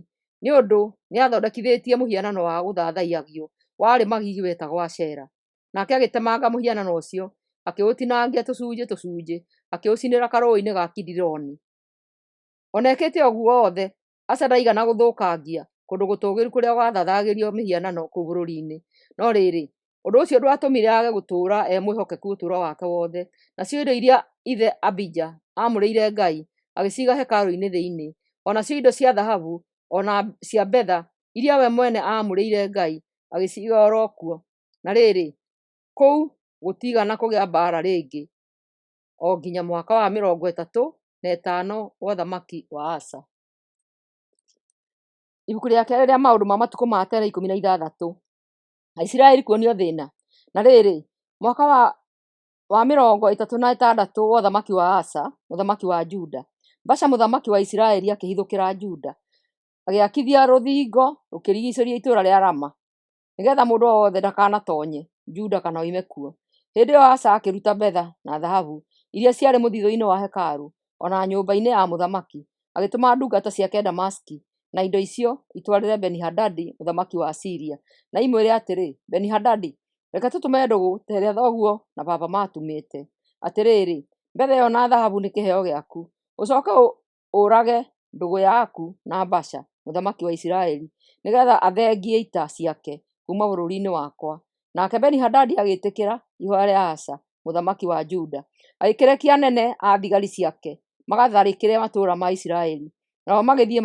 nĩ ũndũ nĩathondekithĩtie mũhianano wa gũthathaiagio warĩ magigi wetagwo Ashera. Nake agĩtemanga mũhianano ũcio, akĩũtinangia tũcunjĩ tũcunjĩ, akĩũcinĩra karũĩ-inĩ ga Kidironi. Ona ekĩte ũguo wothe, Asa ndaigana gũthũkangia kũndũ gũtũũgĩru kũrĩa gwathathagĩrio mĩhianano kũu bũrũri-inĩ. No rĩrĩ, ũndũ ũcio ndwatũmire age gũtũũra mwĩhokeku ũtũũro wake wothe. Nacio indo iria ithe Abija amũrĩire Ngai agĩciiga hekarũ-inĩ thĩinĩ, onacio indo cia thahabu ona cia betha iria we mwene amũrĩire Ngai agĩciiga oro kuo. Na rĩrĩ, kũu gũtigana kũgĩa mbara rĩngĩ o nginya mwaka wa 35 wa ũthamaki wa Asa. Ibuku rĩa kerĩ rĩa maũndũ ma matukũ ma tene 16. Aisiraeli kuonio thĩna. Na rĩrĩ, mwaka wa 36 wa ũthamaki wa Asa, mũthamaki wa Juda, Baasha mũthamaki wa Isiraeli akĩhithũkĩra Juda, agĩakithia rũthingo rũkĩrigicĩria itũũra rĩa Rama, nĩgetha mũndũ o wothe ndakanatonye Juda kana oime kuo. Hĩndĩ ĩyo Asa akĩruta betha na thahabu iria ciarĩ mũthithũ-inĩ wa hekarũ ona nyũmba-inĩ ya mũthamaki, agĩtũma ndungata ciake Damaski na indo icio itwarĩre Beni-Hadadi mũthamaki wa Asiria, na imwĩre atĩrĩ, Beni-Hadadi, reke tũtũme ndũgũ ta ĩrĩa thoguo na baba matumĩte. Atĩrĩrĩ, betha ĩyo na thahabu nĩ kĩheo gĩaku, ũcoke ũrage ndũgũ yaku na Baasha mũthamaki wa Isiraeli, nĩgetha athengie ita ciake kuma bũrũri-inĩ wakwa. Nake Beni-Hadadi agĩtĩkĩra ihoya rĩa Asa mũthamaki wa Juda, agĩkĩrekia anene a thigari ciake magatharĩkĩre matũũra ma Isiraeli. Nao magĩthiĩ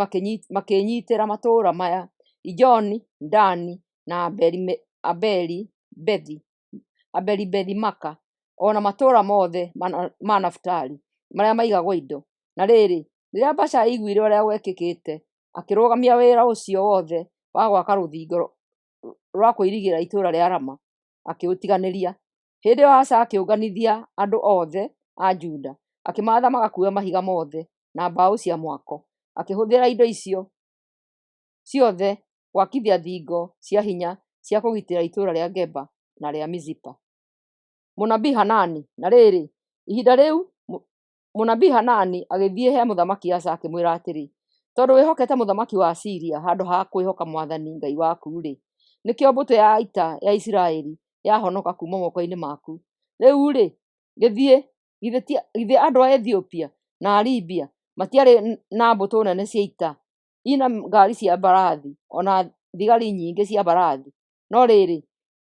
makĩnyitĩra matũũra maya: Ijoni, Dani na Abeli-Bethi-Maka, ona matũũra mothe ma Nafutali marĩa maigagwo indo. Na rĩrĩ, rĩrĩa Baasha aiguire ũrĩa gwekĩkĩte, akĩrũgamia wĩra ũcio wothe wa gwaka rũthingo rwa kũirigĩra itũũra rĩa Rama, akĩũtiganĩria. Hĩndĩ ĩyo Asa akĩũnganithia andũ othe a Juda, akĩmatha magakuue mahiga mothe na mbaũ cia mwako, akĩhũthĩra indo icio ciothe gwakithia thingo cia hinya cia kũgitĩra itũũra rĩa Geba na rĩa Mizipa. Mũnabii Hanani. Na rĩrĩ, ihinda rĩu mũnabii Hanani agĩthiĩ he mũthamaki Asa akĩmwĩra atĩrĩ, tondũ wĩhokete mũthamaki wa Asiria handũ ha kwĩhoka Mwathani Ngai waku-rĩ, nĩkĩo mbũtũ ya ita ya Isiraeli yahonoka kuma moko-inĩ maku. Rĩu-rĩ, githĩ andũ a Ethiopia na Libia matiarĩ na mbũtũ nene cia ita ina ngari cia mbarathi ona thigari nyingĩ cia mbarathi? No rĩrĩ,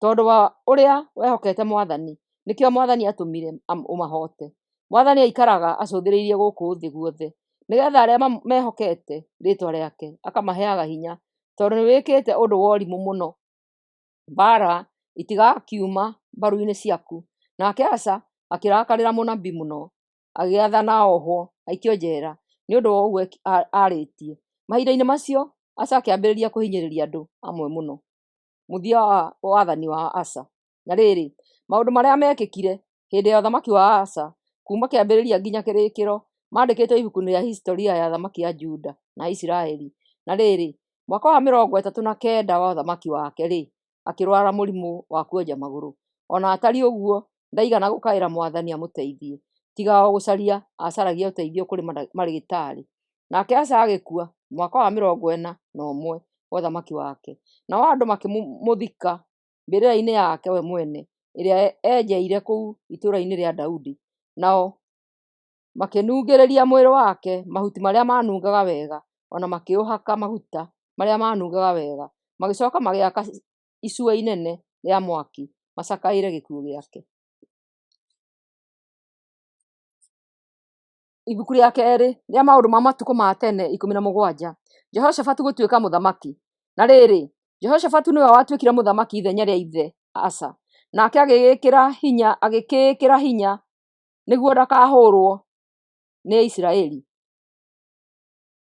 tondũ wa ũrĩa wehokete Mwathani, nĩkĩo Mwathani atũmire ũmahote. Mwathani aikaraga acũthĩrĩirie gũkũ thĩ guothe, nĩgetha arĩa mehokete rĩĩtwa rĩake akamaheaga hinya, tondũ nĩwĩkĩte ũndũ wa ũrimũ mũno. Mbara itigakiuma mbaru-inĩ ciaku. Nake Asa akĩrakarĩra mũnabii mũno, agĩathana ohwo aikio njera nĩ ũndũ wa ũguo arĩtie. Mahinda-inĩ macio Asa akĩambĩrĩria kũhinyĩrĩria andũ amwe mũno. Mũthia wa wathani wa Asa. Na rĩrĩ, maũndũ marĩa mekĩkire hĩndĩ ya ũthamaki wa Asa kuma kĩambĩrĩria nginya kĩrĩkĩro mandĩkĩtwo ibuku-inĩ rĩa historia ya athamaki a Juda na Isiraeli. Na rĩrĩ, mwaka wa 39 wa ũthamaki wake-rĩ, akĩrwara mũrimũ wa kuonja magũrũ. Ona atari ũguo, ndaigana gũkaĩra Mwathani amũteithie, tiga o gũcaria acaragia ũteithio kũrĩ marĩgĩtarĩ. Nake Asa agĩkua mwaka wa 41 wa ũthamaki wake, nao andũ makĩmũthika mbĩrĩra-inĩ yake we mwene ĩrĩa enjeire kũu itũũra-inĩ rĩa Daudi. Nao makĩnungĩrĩria mwĩrĩ wake mahuti marĩa manungaga wega, ona makĩũhaka maguta marĩa manungaga wega, magĩcoka magĩaka icua inene rĩa mwaki macakaĩre gĩkuũ gĩake. Ibuku rĩa kerĩ rĩa maũndũ ma matukũ ma tene 17. Jehoshafatu gũtuĩka mũthamaki. Na rĩrĩ, Jehoshafatu nĩwe watuĩkire mũthamaki ithenya rĩa ithe Asa, nake agĩkĩĩkĩra hinya nĩguo ndakahũrwo nĩ Isiraeli.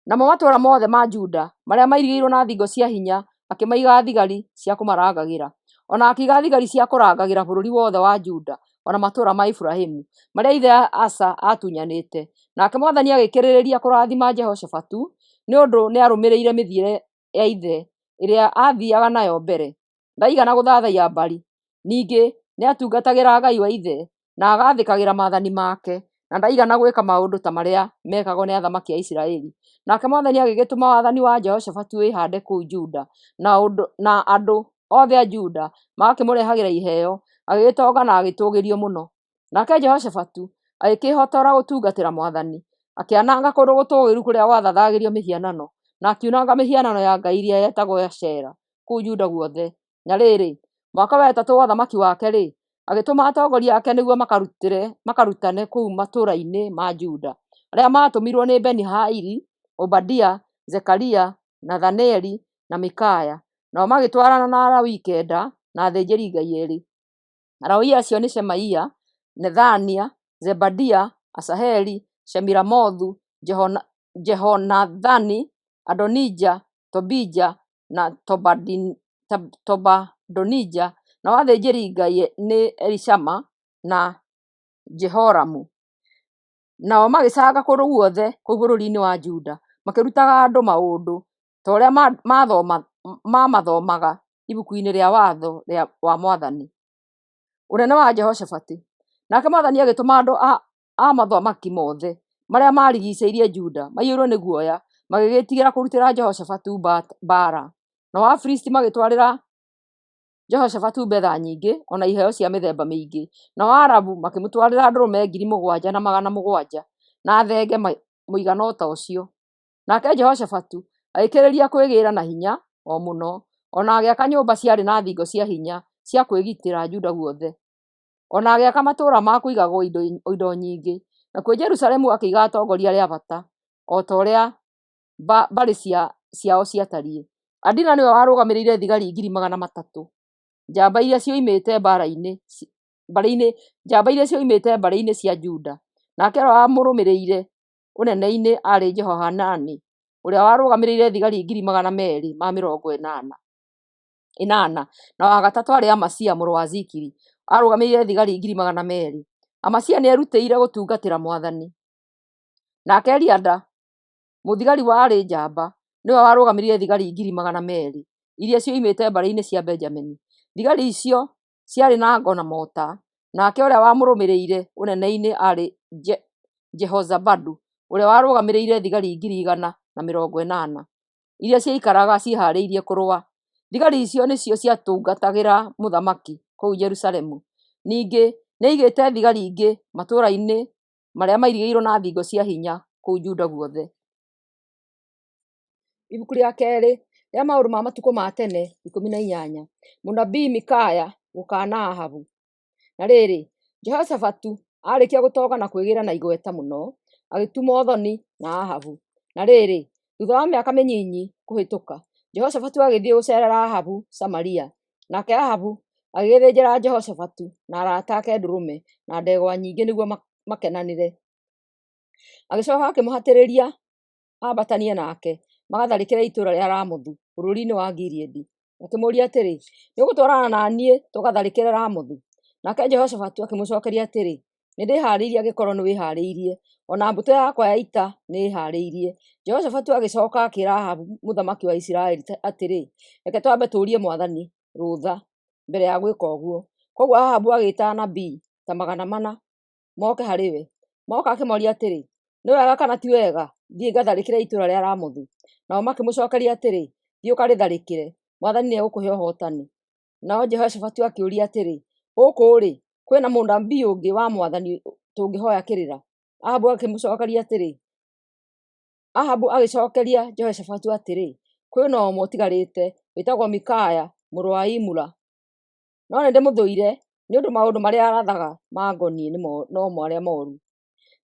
Namo matũũra mothe ma Juda marĩa mairigĩirwo na thingo cia hinya akĩmaiga thigari cia kũmarangagĩra, ona akĩiga thigari cia kũrangagĩra bũrũri wothe wa Juda ona matũũra ma Iburahĩmu marĩa ithe Asa atunyanĩte. Nake Mwathani agĩkĩrĩrĩria kũrathima Jehoshafatu nĩ ũndũ nĩarũmĩrĩire mĩthiĩre ya ithe ĩrĩa athiaga nayo mbere, ndaigana gũthathaiya Bali. Ningĩ nĩ atungatagĩra Ngai wa ithe na agathĩkagĩra maathani make, na ndaigana gwĩka maũndũ ta marĩa mekagwo nĩ athamaki a Isiraeli. Nake Mwathani agĩgĩtũma wathani wa Jehoshafatu wĩhande kũu Juda, na andũ othe a Juda magakĩmũrehagĩra iheo, agĩgĩtonga na agĩtũgĩrio mũno. Nake Jehoshafatu agĩkĩhotora gũtungatĩra Mwathani, akĩananga kũndũ gũtũũgĩru kũrĩa gwathathagĩrio mĩhianano, na akiunanga mĩhianano ya ngai iria yetagwo Ashera kũu Juda guothe. Na rĩrĩ, mwaka wa ĩtatũ wa ũthamaki wake-rĩ, agĩtũma atongoria ake nĩguo makarutane kũu matũũra-inĩ ma Juda, arĩa maatũmirwo nĩ Beni-Haili, Obadia, Zekaria, Nathanieli na Mikaya. Nao magĩtwarana na Alawii 9 na athĩnjĩri Ngai 2. Alawii acio nĩ Shemaia, Nethania, Zebadia, Asaheli, Shemiramothu, Jehonathani, Adonija, Tobija na Tobadonija. Nao athĩnjĩri Ngai nĩ Elishama na Jehoramu. Nao magĩcanga kũndũ guothe kũu bũrũri-inĩ wa Juda, makĩrutaga andũ maũndũ ta ũrĩa mamathomaga ibuku-inĩ rĩa watho wa Mwathani. Ũnene wa Jehoshafati. Nake Mwathani agĩtũma andũ a mathamaki mothe marĩa marigicĩirie Juda maiyũrwo nĩ guoya, magĩgĩtigĩra kũrutĩra Jehoshafatu mbara. Nao Afilisti magĩtwarĩra Jehoshafatu betha nyingĩ ona iheo cia mĩthemba mĩingĩ. Nao Arabu makĩmũtwarĩra ndũrũme 7,700 na thenge mũigana o ta ũcio. Nake Jehoshafatu agĩkĩrĩria kwĩgĩĩra na hinya o mũno, ona agĩaka nyũmba ciarĩ na thingo cia hinya cia kwĩgitĩra Juda guothe, ona agĩaka matũũra ma kũigagwo indo nyingĩ. Nakuo Jerusalemu akĩiga atongoria arĩa bata, o ta ũrĩa mbarĩ ciao ciatariĩ. Adina nĩwe warũgamĩrĩire thigari 300,000, njamba iria cioimĩte mbarĩ-inĩ cia Juda. Nake ũrĩa wamũrũmĩrĩire ũnene-inĩ arĩ Jehohanani, ũrĩa warũgamĩrĩire thigari 280,000. Na wa gatatũ arĩ Amasia mũrũ wa Zikiri, arũgamĩrĩire thigari 200,000. Amasia nĩ erutĩire gũtungatĩra Mwathani. Nake Eliada, mũthigari warĩ njamba, nĩwe warũgamĩrĩire thigari 200,000 iria cioimĩte mbarĩ-inĩ cia Benjamini. Thigari icio ciarĩ na ngo na mota. Nake ũrĩa wamũrũmĩrĩire ũnene-inĩ arĩ Jehozabadu, ũrĩa warũgamĩrĩire thigari 180,000 iria ciaikaraga ciĩharĩirie kũrũa. Thigari icio nĩcio ciatungatagĩra mũthamaki kũu Jerusalemu. Ningĩ nĩ aigĩte thigari ingĩ matũũra-inĩ marĩa mairigĩirwo na thingo cia hinya kũu Juda guothe. Ibuku rĩa kerĩ rĩa maũndũ ma matukũ ma tene 18. Mũnabii Mikaya gũkaana Ahabu. Na rĩrĩ, Jehoshafatu arĩkia gũtoga na kwĩgĩra na igweta mũno, agĩtumwo thoni na Ahabu. Na rĩrĩ, thutha wa mĩaka mĩnyinyi kũhĩtũka, Jehoshafatu agĩthiĩ gũcerera Ahabu Samaria. Nake Ahabu agĩgĩthĩnjĩra Jehoshafatu na arata ake ndũrũme na ndegwa nyingĩ nĩguo makenanĩre. Agĩcoka akĩmũhatĩrĩria ambatanie nake magatharĩkĩra itũũra rĩa Ramothu bũrũri-inĩ wa Gileadi. Akĩmũũria atĩrĩ, nĩ ũgũtwarana na niĩ tũgatharĩkĩre Ramothu? Nake Jehoshafatu akĩmũcokeria atĩrĩ, nĩ ndĩharĩirie angĩkorwo nĩ wĩharĩirie, ona mbũtũ yakwa ya ita nĩ ĩharĩirie. Jehoshafatu agĩcoka akĩra Ahabu mũthamaki wa Isiraeli atĩrĩ, reke twambe tũũrie Mwathani rũtha mbere ya gwĩka ũguo. Koguo Ahabu agĩĩta anabii ta 400 moke harĩ we. Moka akĩmoria atĩrĩ, nĩ wega kana ti wega thiĩ ngatharĩkĩre itũũra rĩa Ramothu? Nao makĩmũcokeria atĩrĩ, thiĩ ũkarĩtharĩkĩre, Mwathani nĩ egũkũhe ũhootani. Nao Jehoshafatu akĩũria atĩrĩ, gũkũ-rĩ, kwĩna mũnabii ũngĩ wa Mwathani tũngĩhoya kĩrĩra? Ahabu agĩcokeria Jehoshafatu atĩrĩ, kwĩna ũmwe ũtigarĩte wĩtagwo Mikaya mũrũ wa Imula, no nĩ ndĩmũthũire nĩ ũndũ maũndũ marĩa arathaga mangoniĩ no marĩa moru.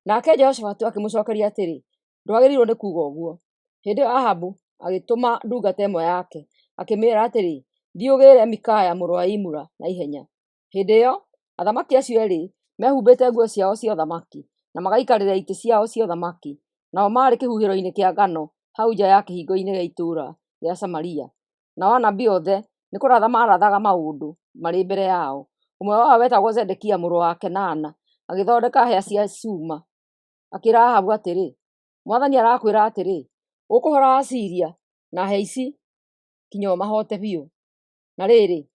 Nake Jehoshafatu akĩmũcokeria atĩrĩ, ndwagĩrĩirwo nĩ kuuga ũguo. Hĩndĩ ĩyo Ahabu agĩtũma ndungata ĩmwe yake, akĩmĩĩra atĩrĩ, thiĩ ũgĩĩre Mikaya mũrũ wa Imula na ihenya. Hĩndĩ ĩyo athamaki acio erĩ mehumbĩte nguo ciao cia ũthamaki na magaikarĩra itĩ ciao cia ũthamaki, nao maarĩ kĩhuhĩro-inĩ kĩa ngano hau nja ya kĩhingo-inĩ gĩa itũũra rĩa Samaria. Nao anabii othe nĩ kũratha marathaga maũndũ marĩ mbere yao. Ũmwe wao wetagwo Zedekia mũrũ wa Kenaana agĩthondeka hĩa cia cuma, akĩra Ahabu atĩrĩ, Mwathani arakwĩra atĩrĩ, ũkũhora Asiria na hĩa ici kinya ũmahoote biũ. Na rĩrĩ,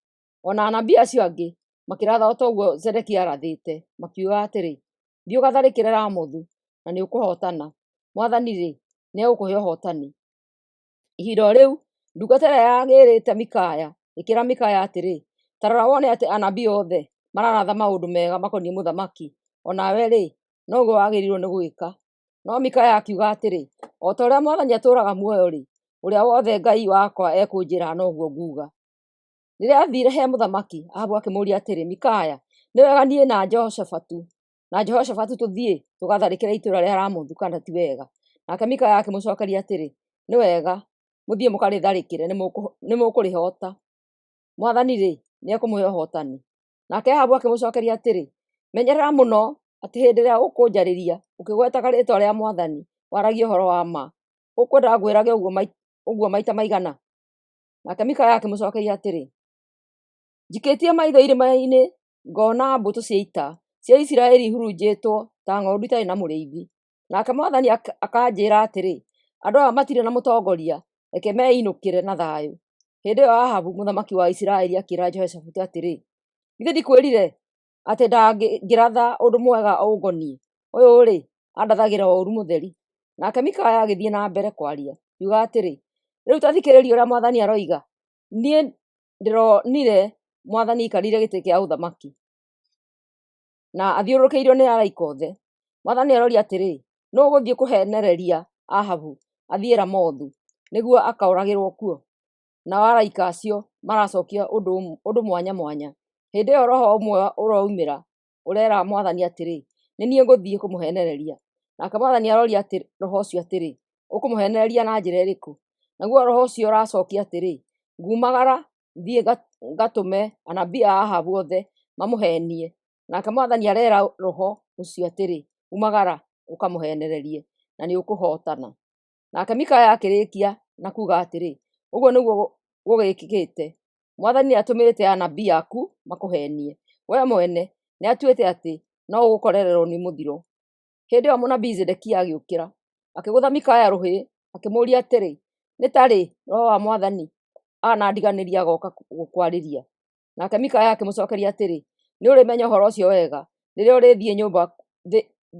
ona anabii acio angĩ makĩratha o ta ũguo Zedekia arathĩte, makiuga atĩrĩ, thiĩ ũgatharĩkĩre Ramothu na nĩ ũkũhotana, Mwathani-rĩ nĩ egũkũhe ũhotani. Ihinda o rĩu ndungata ĩrĩa yagĩrĩte Mikaya ĩkĩra Mikaya atĩrĩ, ta rora wone atĩ anabii othe mararatha maũndũ mega makoniĩ mũthamaki, onawe-rĩ noguo wagĩrĩirwo nĩ gwĩka. No Mikaya akiuga atĩrĩ, o ta ũrĩa Mwathani atũũraga muoyo-rĩ, ũrĩa wothe Ngai wakwa ekũnjĩra noguo nguga. Rĩrĩa athire he mũthamaki, Ahabu akĩmũũria atĩrĩ, Mikaya, nĩ wega niĩ na Jehoshafatu tũthiĩ tũgatharĩkĩre itũũra rĩa Ramothu kana ti wega? Nake Mikaya akĩmũcokeria atĩrĩ, nĩ wega, mũthiĩ mũkarĩtharĩkĩre, nĩ mũkũrĩhota. Mwathani-rĩ nĩ ekũmũhe ũhotani. Nake Ahabu akĩmũcokeria atĩrĩ, menyerera mũno atĩ hĩndĩ ĩrĩa ũkũnjarĩria ũkĩgwetaga rĩĩtwa rĩa Mwathani waragie ũhoro wa ma, ũkwenda ngwĩrage ũguo maita maigana? Nake Mikaya akĩmũcokeria atĩrĩ, njikĩtie maitho irĩma-inĩ ngona mbũtũ cia ita cia Isiraeli ihurunjĩtwo ta ng'ondu itarĩ na mũrĩithi. Nake Mwathani akanjĩra atĩrĩ, andũ aya matirĩ na mũtongoria, reke meinũkĩre na thayũ. Hĩndĩ ĩyo Ahabu mũthamaki wa Isiraeli akĩĩra Jehoshafatu atĩrĩ, githĩ ndikwĩrire atĩ ndangĩratha ũndũ mwega ũngoniĩ? Ũyũ-rĩ andathagĩra o ũru mũtheri. Nake Mikaya agĩthiĩ na mbere kwaria, akiuga atĩrĩ, rĩu ta thikĩrĩria ũrĩa Mwathani aroiga, niĩ ndĩronire Mwathani aikarĩire gĩtĩ kĩa ũthamaki na athiũrũrũkĩirio nĩ araika othe. Mwathani aroria atĩrĩ, nũũ ũgũthiĩ kũhenereria Ahabu athiĩ Ramothu nĩguo akaũragĩrwo kuo? Nao araika acio maracokia ũndũ mwanya mwanya. Hĩndĩ ĩyo roho ũmwe ũroumĩra ũrera Mwathani atĩrĩ, nĩ niĩ ngũthiĩ kũmũhenereria. Nake Mwathani aroria roho ũcio atĩrĩ, ũkũmũhenereria na njĩra ĩrĩkũ? Naguo roho ũcio ũracokia atĩrĩ, ngumagara thiĩ ngatũme anabii a Ahabu othe mamũhenie. Nake Mwathani arera roho ũcio atĩrĩ, umagara ũkamũhenererie na nĩ ũkũhotana. Nake Mikaya akĩrĩkia na kuuga atĩrĩ, ũguo nĩguo gũgĩkĩkĩte, Mwathani nĩatũmĩte anabii aku makũhenie. We mwene nĩ atuĩte atĩ no ũgũkorererwo nĩ mũthiro. Hĩndĩ ĩyo mũnabii Zedekia agĩũkĩra, akĩgũtha Mikaya rũhĩ, akĩmũũria atĩrĩ, nĩ tarĩ roho wa Mwathani anandiganĩria agoka gũkwarĩria? Nake Mikaya akĩmũcokeria atĩrĩ, nĩ ũrĩmenya ũhoro ũcio wega rĩrĩa ũrĩthiĩ nyũmba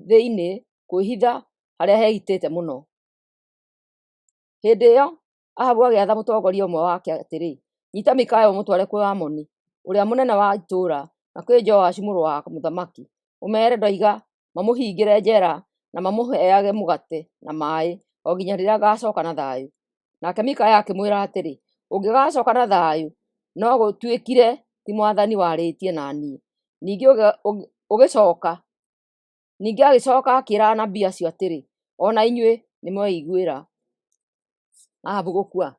thĩinĩ kwĩhitha harĩa hegitĩte mũno. Hĩndĩ ĩyo Ahabu agĩatha mũtongoria ũmwe wake atĩrĩ, nyita Mikaya ũmũtware kwĩ Amoni ũrĩa mũnene wa itũũra na kwĩ Joashu mũrũ wa mũthamaki, ũmeere ndoiga mamũhingĩre njera na mamũheage mũgate na maaĩ o nginya rĩrĩa agaacoka na thayũ. Nake Mikaya akĩmwĩra atĩrĩ, ũngĩgacoka na thayũ no gũtuĩkire ti Mwathani warĩtie na niĩ. Ningĩ agĩcoka akĩĩra anabii acio atĩrĩ, ona inyuĩ nĩ mweiguĩra. Ahabu gũkua.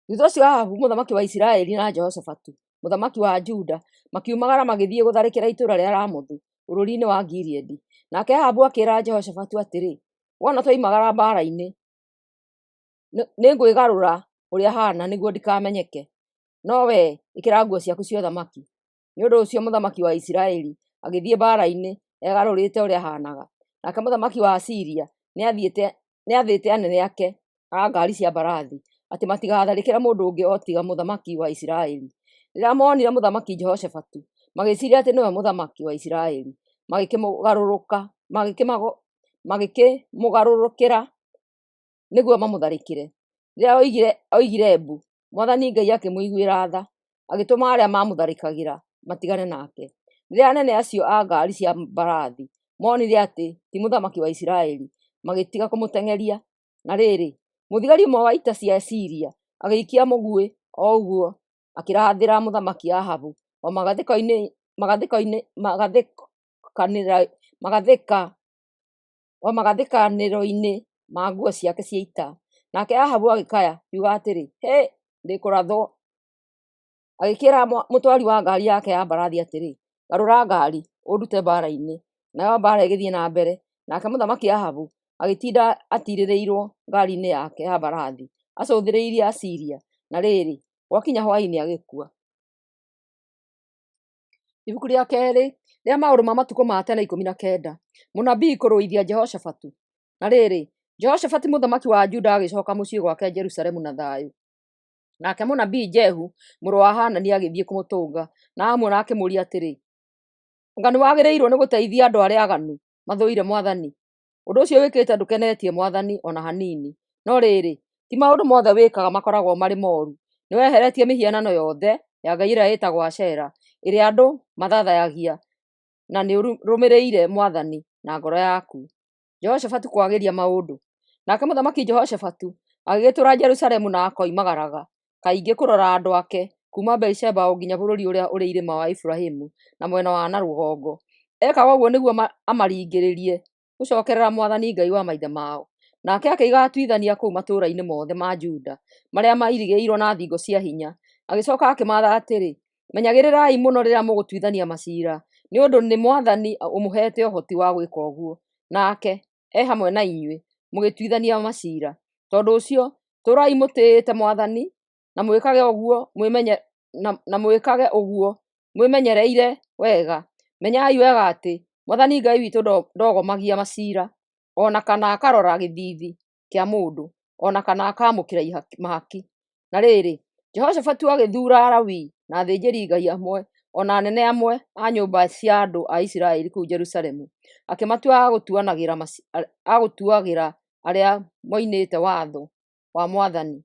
Thutha ũcio Ahabu mũthamaki wa Isiraeli na Jehoshafatu mũthamaki wa Juda makiumagara magĩthiĩ gũtharĩkĩra itũũra rĩa Ramothu bũrũri-inĩ wa Gileadi. Nake Ahabu akĩĩra Jehoshafatu atĩrĩ, wona twaimagara mbara-inĩ, nĩ ngwĩgarũra ũrĩa hana nĩguo ndikamenyeke, no we ĩkĩra nguo ciaku cia ũthamaki. Nĩ ũndũ ũcio mũthamaki wa Isiraeli agĩthiĩ mbara-inĩ egarũrĩte ũrĩa hanaga. Nake mũthamaki wa Asiria nĩathĩte anene ake a ngaari cia mbarathi atĩ matigatharĩkĩre mũndũ ũngĩ o tiga mũthamaki wa Isiraeli. Rĩrĩa monire mũthamaki Jehoshafatu magĩciiria atĩ nĩwe mũthamaki wa Isiraeli, magĩkĩmũgarũrũkĩra nĩguo mamũtharĩkĩre. Rĩrĩa oigire mbu, Mwathani Ngai akĩmũiguĩra tha, agĩtũma arĩa mamũtharĩkagĩra matigane nake. Rĩrĩa anene acio a ngaari cia mbarathi monire atĩ ti mũthamaki wa Isiraeli, magĩtiga kũmũteng'eria. Na rĩrĩ, mũthigari ũmwe wa ita cia Asiria agĩikia mũguĩ o ũguo akĩrathĩra mũthamaki Ahabu o magathĩkanĩro-inĩ ma nguo ciake cia ita. Nake Ahabu agĩkaya akiuga atĩrĩ, hĩ, ndĩkũrathwo. Agĩkĩra mũtwari wa ngaari yake ya mbarathi atĩrĩ, garũra ngaari ũndute mbara-inĩ. Nayo mbara ĩgĩthiĩ na mbere, nake mũthamaki Ahabu agĩtinda atirĩrĩirwo ngaari-inĩ yake ya mbarathi acũthĩrĩirie Asiria. Na rĩrĩ, gwakinya hwaĩ-inĩ agĩkua. Ibuku rĩa kerĩ rĩa maũndũ ma matukũ ma tene 19. Mũnabii kũrũithia Jehoshafatu. Na rĩrĩ, Jehoshafatu mũthamaki wa Juda agĩcoka mũciĩ gwake Jerusalemu na thayũ. Nake mũnabii Jehu mũrũ wa Hanani agĩthiĩ kũmũtũnga, na amuona akĩmũũria atĩrĩ, anga nĩwagĩrĩirwo nĩ gũteithia andũ arĩa aganu mathũire Mwathani? Ũndũ ũcio wĩkĩte ndũkenetie Mwathani ona hanini. No rĩrĩ, ti maũndũ mothe wĩkaga makoragwo marĩ mooru. Nĩweheretie mĩhianano yothe ya ngai ĩrĩa ĩtagwo Ashera, ĩrĩa andũ mathathayagia, na nĩũrũmĩrĩire Mwathani na ngoro yaku. Jehoshafatu kwagĩria maũndũ. Nake mũthamaki Jehoshafatu agĩgĩtũũra Jerusalemu na akoimagaraga kaingĩ kũrora andũ ake kuma Beerisheba o nginya bũrũri ũrĩa ũrĩ irĩma wa Efiraimu na mwena wa na rũgongo. Ekaga ũguo nĩguo amaringĩrĩrie gũcokerera Mwathani Ngai wa maithe mao. Nake akĩiga atuithania kũu matũũra-inĩ mothe ma Juda marĩa mairigĩirwo na thingo cia hinya. Agĩcoka akĩmatha atĩrĩ, menyagĩrĩrai mũno rĩrĩa mũgũtuithania maciira, nĩ ũndũ nĩ Mwathani ũmũhete ũhoti wa gwĩka ũguo, nake hamwe na inyuĩ mũgĩtuithania maciira. Tondũ ũcio tũũrai mũtĩĩte Mwathani na mwĩkage ũguo mwĩmenyereire wega. Menyai wega atĩ Mwathani Ngai witũ ndogomagia maciira, ona kana akarora gĩthiithi kĩa mũndũ, ona kana akamũkĩra mahaki. Na rĩrĩ, Jehoshafatu agĩthuura Alawii na athĩnjĩri Ngai amwe, ona anene amwe a nyũmba cia andũ a Isiraeli kũu Jerusalemu, akĩmatua agũtuagĩra arĩa moinĩte watho wa Mwathani,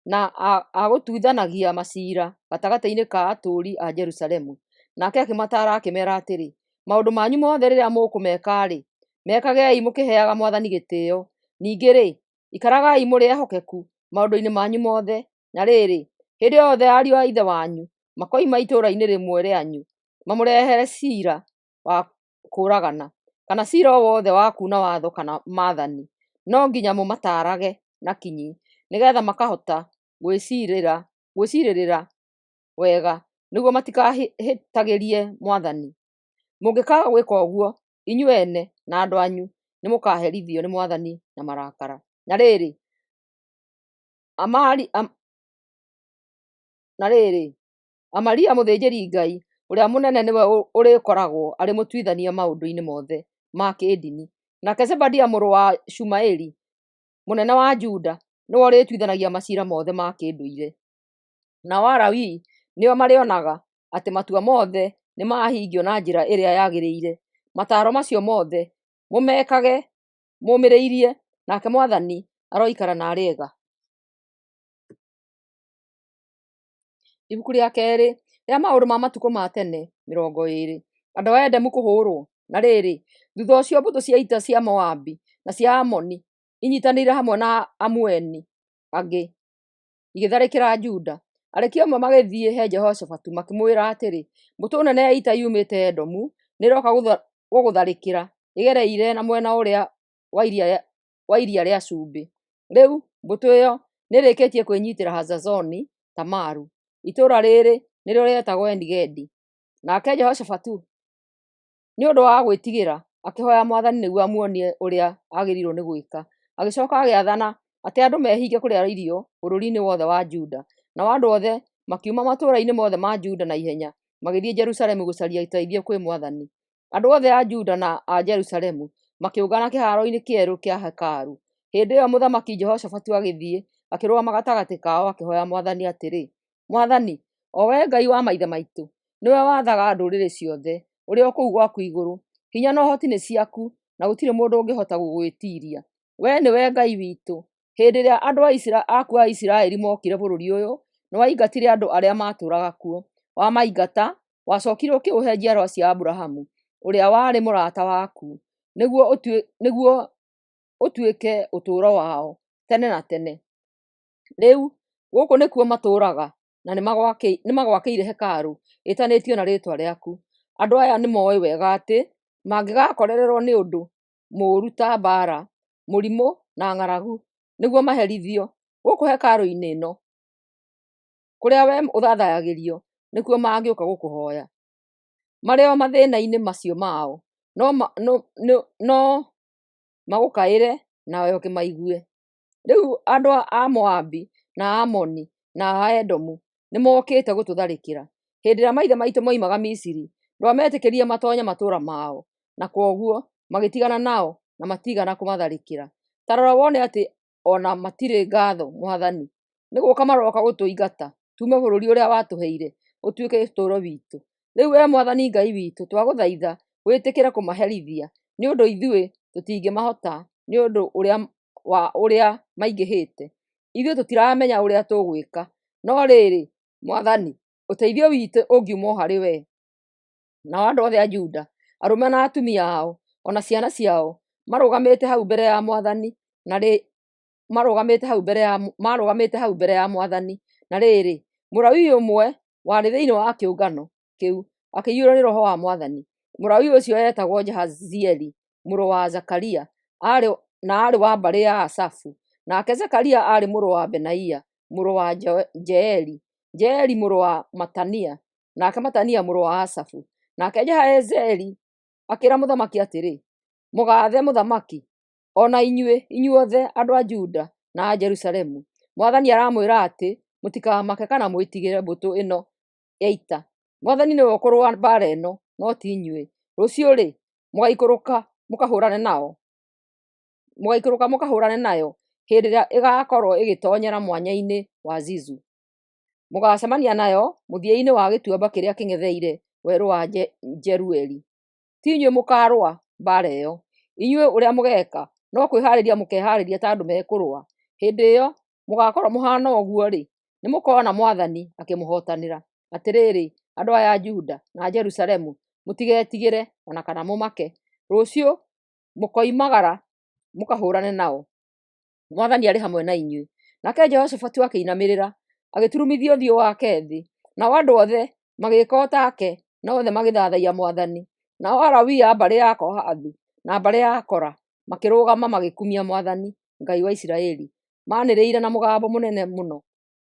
na agũtuithanagia maciira gatagatĩ-inĩ ka atũũri a Jerusalemu. Nake akĩmataara akĩmeera atĩrĩ, maũndũ manyu mothe rĩrĩa mũkũmeka-rĩ, mekagei mũkĩheaga Mwathani gĩtĩĩo. Ningĩ-rĩ, ikaragai mũrĩ ehokeku maũndũ-inĩ manyu mothe. Na rĩrĩ, hĩndĩ yothe ariũ a ithe wanyu makoima itũũra-inĩ rĩmwe rĩanyu mamũrehere ciira wa kũũragana, kana ciira o wothe wa kuuna watho kana maathani, no nginya mũmataarage na kinyi, nĩgetha makahota gwĩcirĩrĩra wega nĩguo matikahĩtagĩrie Mwathani. Mũngĩkaga gwĩka ũguo, inyuĩ ene na andũ anyu nĩmũkaherithio nĩ Mwathani na marakara. Na rĩrĩ, Amaria mũthĩnjĩri Ngai ũrĩa mũnene nĩwe ũrĩkoragwo arĩ mũtuithania maũndũ-inĩ mothe ma kĩndini. Nake Zebadia mũrũ wa Shumaeli mũnene wa Juda nĩwe ũrĩtuithanagia maciira mothe ma kĩndũire. Nao Alawii nĩo marĩonaga atĩ matua mothe nĩmahingio na njĩra ĩrĩa yagĩrĩire. Mataaro macio mothe mũmekage mũmĩrĩirie, nake Mwathani aroikara na arĩega. Ibuku rĩa kerĩ rĩa maũndũ ma matukũ ma tene 20. Andũ a Edomu kũhũrwo. Na rĩrĩ, thutha ũcio mbũtũ cia ita cia Moabi na cia Amoni inyitanĩire hamwe na Amueni angĩ igĩtharĩkĩra Juda. Areki amwe magĩthiĩ he Jehoshafatu makĩmwĩra atĩrĩ, mbũtũ nene ya ita yumĩte Edomu nĩĩroka gũgũtharĩkĩra ĩgereire na mwena ũrĩa wa iria rĩa cumbĩ. Rĩu mbũtũ ĩyo nĩĩrĩkĩtie kwĩnyitĩra Hazazoni Tamaru. Itũũra rĩrĩ nĩrĩo rĩetagwo Eni-Gedi. Nake Jehoshafatu nĩ ũndũ wa gwĩtigĩra akĩhoya Mwathani nĩguo amuonie ũrĩa agĩrĩirwo nĩ gwĩka. Agĩcoka agĩathana atĩ andũ mehinge kũrĩa irio bũrũri-inĩ wothe wa Juda. Nao andũ othe makiuma matũũra-inĩ mothe ma Juda na ihenya magĩthiĩ Jerusalemu gũcaria ũteithio kwĩ Mwathani. Andũ othe a Juda na a Jerusalemu makĩũngana kĩharo-inĩ kĩerũ kĩa hekarũ. Hĩndĩ ĩyo mũthamaki Jehoshafatu agĩthiĩ akĩrũgama gatagatĩ kao akĩhoya Mwathani atĩrĩ, Mwathani, o wee Ngai wa maithe maitũ, nĩwe wathaga ndũrĩrĩ ciothe, ũrĩ o kũu gwaku igũrũ. Hinya na ũhoti nĩ ciaku, na gũtirĩ mũndũ ũngĩhota gũgwĩtiria. Wee nĩwe Ngai witũ. Hĩndĩ ĩrĩa andũ aku a Isiraeli mokire bũrũri ũyũ, nĩwaingatire andũ arĩa matũũraga kuo. Wamaingata, wacokire ũkĩũhe njiarwa cia Aburahamu, ũrĩa warĩ mũrata waku, nĩguo ũtuĩke ũtũũro wao tene na tene. Rĩu gũkũ nĩkuo matũũraga na nĩmagwakĩire hekarũ ĩtanĩtio na rĩĩtwa rĩaku. Andũ aya nĩmoĩ wega atĩ mangĩgakorererwo nĩ ũndũ mũũru ta mbara, mũrimũ na ng'aragu, nĩguo maherithio gũkũ hekarũ-inĩ ĩno kũrĩa we ũthathayagĩrio, nĩkuo mangĩũka gũkũhoya marĩ o mathĩna-inĩ macio mao, no magũkaĩre nawe ũkĩmaigue. Rĩu andũ a Moabi na Amoni na a Edomu nĩmokĩte gũtũtharĩkĩra. Hĩndĩ ĩrĩa maithe maitũ moimaga Misiri, ndwametĩkĩririe matonye matũũra mao, na kwoguo magĩtigana nao na matigana kũmatharĩkĩra. Ta rora wone atĩ ona matirĩ ngatho Mwathani. nĩ gũka maroka gũtũingata tume bũrũri ũrĩa watũheire ũtuĩke ũtũũro witũ. Rĩu we Mwathani Ngai witũ, twagũthaitha wĩtĩkĩre kũmaherithia, nĩ ũndũ ithuĩ tũtingĩmahota nĩ ũndũ ũrĩa maingĩhĩte. Ithuĩ tũtiramenya ũrĩa tũgwĩka, no rĩrĩ Mwathani, ũteithio witũ ũngiuma harĩ we. Nao andũ othe a Juda, arũme na atumia ao, ona ciana ciao, marũgamĩte hau mbere ya Mwathani, marũgamĩte hau mbere ya Mwathani. Na rĩrĩ, Mũlawii ũmwe warĩ thĩinĩ wa kĩũngano kĩu akĩiyũrwo nĩ Roho wa Mwathani. Mũlawii ũcio etagwo Jahazieli mũrũ wa Zakaria, arĩ wa mbarĩ ya Asafu. Nake Zakaria arĩ mũrũ wa Benaia mũrũ wa Jeeli, Jeeli mũrũ wa Matania, nake Matania mũrũ wa Asafu. Nake Jahazieli akĩra mũthamaki atĩrĩ, mũgaathe mũthamaki, ona inyuothe andũ a Juda na a Jerusalemu. Mwathani aramwĩra atĩ mũtikamake kana mwĩtigĩre mbũtũ ĩno ya ita. Mwathani nĩwe ũkũrũa mbara ĩno, no ti inyuĩ. Rũciũ-rĩ, mũgaikũrũka mũkahũrane nayo hĩndĩ ĩrĩa ĩgakorwo ĩgĩtonyera mwanya-inĩ wa Zizu. Mũgacemania nayo mũthia-inĩ wa gĩtuamba kĩrĩa kĩng'etheire werũ wa Jerueli. Ti inyuĩ mũkarũa mbara ĩyo, inyuĩ ũrĩa mũgeka no kwĩharĩria mũkeharĩria ta andũ mekũrũa. Hĩndĩ ĩyo mũgakorwo mũhana ũguo-rĩ, nĩ mũkona Mwathani akĩmũhotanĩra. Atĩrĩrĩ, andũ aya a Juda na Jerusalemu, mũtigetigĩre ona kana mũmake. Rũciũ mũkoimagara mũkahũrane nao. Mwathani arĩ hamwe na inyuĩ. Nake Jehoshafatu akĩinamĩrĩra, agĩturumithia ũthiũ wake thĩ. Nao andũ othe magĩĩka o take, na othe magĩthathaiya Mwathani. Nao Alawii a mbarĩ ya Kohathu na mbarĩ ya Kora makĩrũgama magĩkumia Mwathani, Ngai wa Isiraeli, maanĩrĩire na mũgambo mũnene mũno.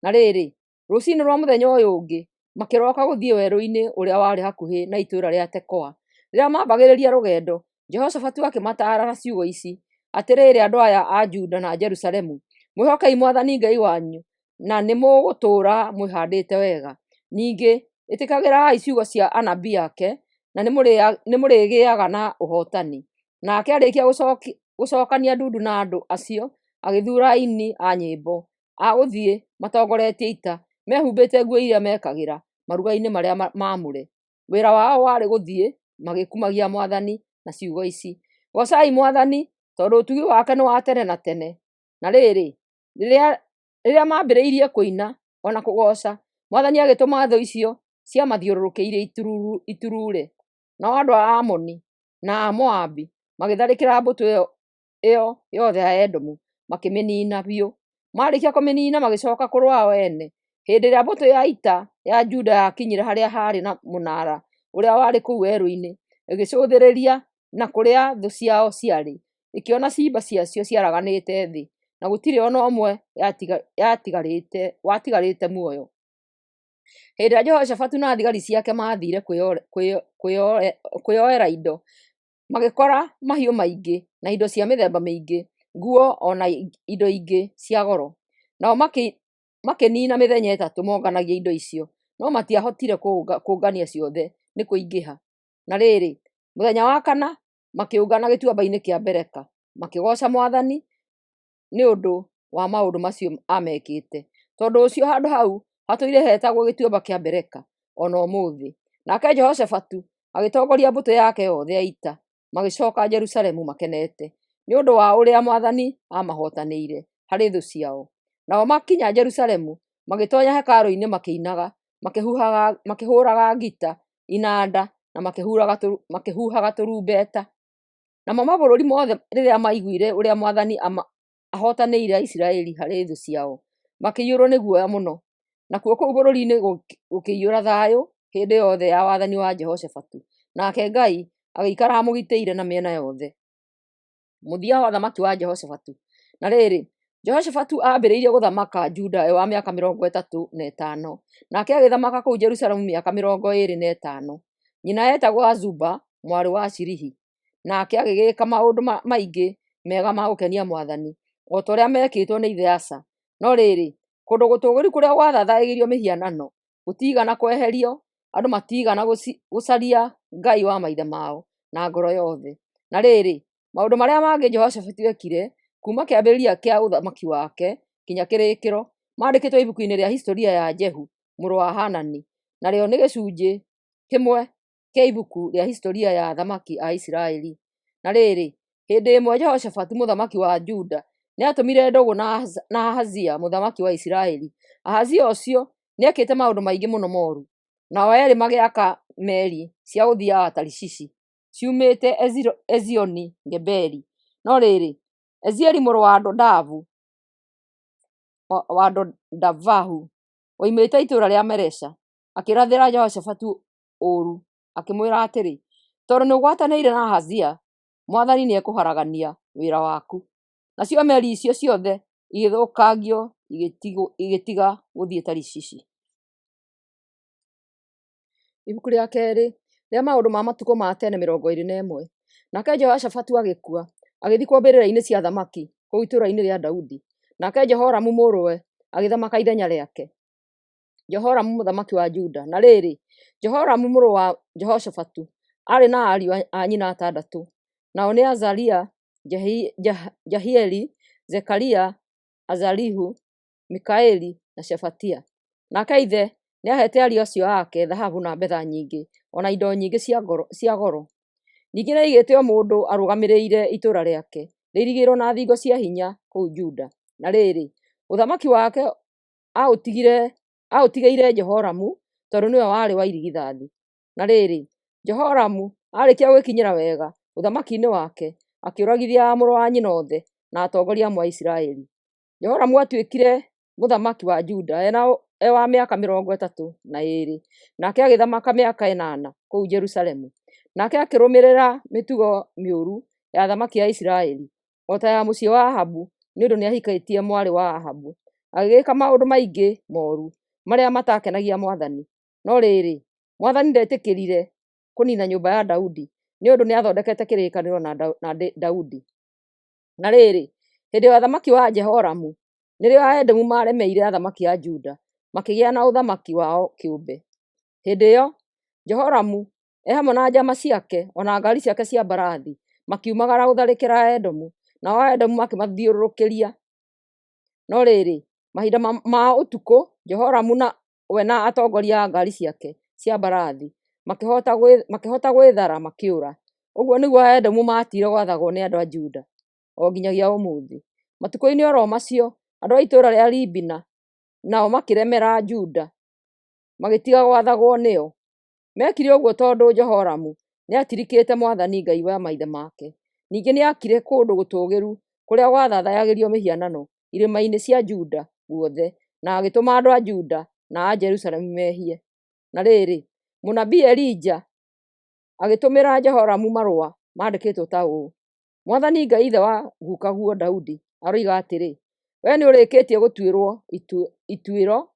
Na rĩrĩ, rũciinĩ rwa mũthenya ũyũ ũngĩ, makĩroka gũthiĩ werũ-inĩ ũrĩa warĩ hakuhĩ na itũũra rĩa Tekoa. Rĩrĩa mambagĩrĩria rũgendo, Jehoshafatu akĩmataara na ciugo ici: atĩrĩrĩ, andũ aya a Juda na Jerusalemu, mwĩhokei Mwathani Ngai wanyu, na nĩ mũgũtũũra mwĩhandĩte wega. Ningĩ ĩtĩkagĩrai ciugo cia anabii ake, na nĩ mũrĩgĩaga na ũhotani. Nake arĩkia gũcokania ndundu na andũ acio, agĩthuura aini a nyĩmbo a gũthiĩ matongoretie ita, mehumbĩte nguo iria mekagĩra maruga-inĩ marĩa maamũre. Wĩra wao warĩ gũthiĩ magĩkumagia Mwathani na ciugo ici: gocai Mwathani, tondũ ũtugi wake nĩ wa tene na tene. Na rĩrĩ, rĩrĩa maambĩrĩirie kũina ona kũgoca, Mwathani agĩtũma thũ icio ciamathiũrũrũkĩirie ituruure. Nao andũ a Amoni na a Moabi magĩtharĩkĩra mbũtũ ĩyo yothe ya Edomu, makĩmĩniina biũ. Marĩkia kũmĩniina magĩcoka kũrũa o ene. Hĩndĩ ĩrĩa mbũtũ ya ita ya Juda yakinyire harĩa harĩ na mũnara ũrĩa warĩ kũu werũ-inĩ, ĩgĩcũthĩrĩria na kũrĩa thũ ciao ciarĩ, ĩkĩona ciimba ciacio ciaraganĩte thĩ, na gũtirĩ ona ũmwe watigarĩte muoyo. Hĩndĩ ĩrĩa Jehoshafatu na thigari ciake maathire kwĩyoera indo, magĩkora mahiũ maingĩ na indo cia mĩthemba mĩingĩ, nguo ona indo ingĩ cia goro. Nao makĩniina mĩthenya ĩtatũ monganagia indo icio, no matiahotire kũngania ciothe nĩ kũingĩha. Na rĩrĩ, mũthenya wa kana makĩũngana gĩtuamba-inĩ kĩa Beraka, makĩgoca Mwathani nĩ ũndũ wa maũndũ macio amekĩte. Tondũ ũcio handũ hau hatũire hetagwo gĩtuamba kĩa Beraka ona ũmũthĩ. Nake Jehoshafatu agĩtongoria mbũtũ yake yothe ya ita, magĩcoka Jerusalemu makenete nĩ ũndũ wa ũrĩa Mwathani amahotanĩire harĩ thũ ciao. Nao makinya Jerusalemu, magĩtonya hekarũ-inĩ makĩinaga, makĩhũraga ngita, inanda na makĩhuhaga tũrumbeta. Namo mabũrũri mothe rĩrĩa maiguire ũrĩa Mwathani ahotanĩire Isiraeli harĩ thũ ciao, makĩiyũrwo nĩ guoya mũno. Nakuo kũu bũrũri-inĩ gũkĩiyũra thayũ hĩndĩ yothe ya wathani wa Jehoshafatu. Nake Ngai agĩikara amũgitĩire na mĩena yothe. Mũthia wa thamaki wa Jehoshafatu. Na rĩrĩ, Jehoshafatu aambĩrĩirie gũthamaka Juda wa mĩaka 35, nake agĩthamaka kũu Jerusalemu mĩaka 25. Nyina etagwo Azuba, mwarĩ wa Shilihi. Nake agĩgĩka maũndũ maingĩ mega ma gũkenia Mwathani, o ta ũrĩa mekĩtwo nĩ ithe Asa. No rĩrĩ, kũndũ gũtũũgĩru kũrĩa gwathathaĩgĩrio mĩhianano gũtiigana kweherio, andũ matiigana gũcaria Ngai wa maithe mao na ngoro yothe. Na rĩrĩ, maũndũ marĩa mangĩ Jehoshafatu ekire kuuma kĩambĩrĩria kĩa ũthamaki wake nginya kĩrĩkĩro, mandĩkĩtwo ibuku-inĩ rĩa historia ya Jehu mũrũ wa Hanani, narĩo nĩ gĩcunjĩ kĩmwe kĩa ibuku rĩa historia ya athamaki a Isiraeli. Na rĩrĩ, hĩndĩ ĩmwe Jehoshafatu mũthamaki wa Juda nĩatũmire ndũgũ na Ahazia mũthamaki wa Isiraeli. Ahazia ũcio nĩekĩte maũndũ maingĩ mũno moru. Nao erĩ magĩaka meri cia gũthiaga Tarishishi ciumĩte Ezioni Geberi. No rĩrĩ, Ezieli mũrũ wa Dodavahu oimĩte itũũra rĩa Meresha akĩrathĩra Jehoshafatu ũũru, akĩmwĩra atĩrĩ, tondũ nĩũgwatanĩire na Ahazia, Mwathani nĩekũharagania wĩra waku. Nacio meri icio ciothe igĩthũkangio igĩtiga gũthiĩ Tarishishi. Ibuku rĩa kerĩ rĩa maũndũ ma matukũ ma tene 21. Nake Jehoshafatu agĩkua, agĩthikwo mbĩrĩra-inĩ cia athamaki kũu itũũra-inĩ rĩa Daudi. Nake Jehoramu mũrũwe agĩthamaka ithenya rĩake. Jehoramu mũthamaki wa Juda. Na rĩrĩ, Jehoramu mũrũ wa Jehoshafatu arĩ na ariũ a nyina 6. Nao nĩ Azaria, Jahieli, Zekaria, Azarihu, Mikaeli na Shefatia. Nake ithe nĩahete ariũ acio ake thahabu na betha nyingĩ, ona indo nyingĩ cia goro. Ningĩ nĩaigĩte o mũndũ arũgamĩrĩire itũũra rĩake rĩirigĩirwo na thingo cia hinya kũu Juda. Na rĩrĩ, ũthamaki wake aũtigĩire Jehoramu, tondũ nĩwe warĩ wa irigithathi. Na rĩrĩ, Jehoramu arĩkia gwĩkinyĩra wega ũthamaki-inĩ wake, akĩũragithia mũrũ wa nyina othe na atongoria amwe a Isiraeli. Jehoramu atuĩkire mũthamaki wa Juda e wa mĩaka 32, nake agĩthamaka mĩaka 8 kũu Jerusalemu. Nake akĩrũmĩrĩra mĩtugo mĩũru ya athamaki a Isiraeli, o ta ya mũciĩ wa Ahabu, nĩ ũndũ nĩahikĩtie mwarĩ wa Ahabu. Agĩgĩka maũndũ maingĩ moru marĩa matakenagia Mwathani. No rĩrĩ, Mwathani ndetĩkĩrire kũnina nyũmba ya Daudi, nĩ ũndũ nĩathondekete kĩrĩkanĩro na Daudi. Na rĩrĩ, hĩndĩ ya athamaki wa Jehoramu nĩrĩo Aedomu maremeire athamaki a Juda, makĩgĩa na ũthamaki wao kĩũmbe. Hĩndĩ ĩyo Jehoramu hamwe na njama ciake ona ngari ciake cia mbarathi makiumagara gũtharĩkĩra Edomu, nao Aedomu makĩmathiũrũrũkĩria. No rĩrĩ, mahinda ma ũtukũ, Jehoramu na atongoria a ngari ciake cia mbarathi makĩhota gwĩthara makĩũra. Ũguo nĩguo Aedomu matire gwathagwo nĩ andũ a Juda o nginyagia ũmũthĩ. Matukũ-inĩ oro macio, andũ a itũũra rĩa Libina nao makĩremera Juda, magĩtiga gwathagwo nĩo. Mekire ũguo tondũ Jehoramu nĩatirikĩte Mwathani Ngai wa maithe make. Ningĩ nĩakire kũndũ gũtũũgĩru kũrĩa gwathathayagĩrio mĩhianano irĩma-inĩ cia Juda guothe, na agĩtũma andũ a Juda na a Jerusalemu mehie. Na rĩrĩ, mũnabii Elija agĩtũmĩra Jehoramu marũa mandĩkĩtwo ta ũũ: Mwathani Ngai ithe wa gukaguo Daudi aroiga atĩrĩ, we nĩũrĩkĩtie gũtuĩrwo ituĩro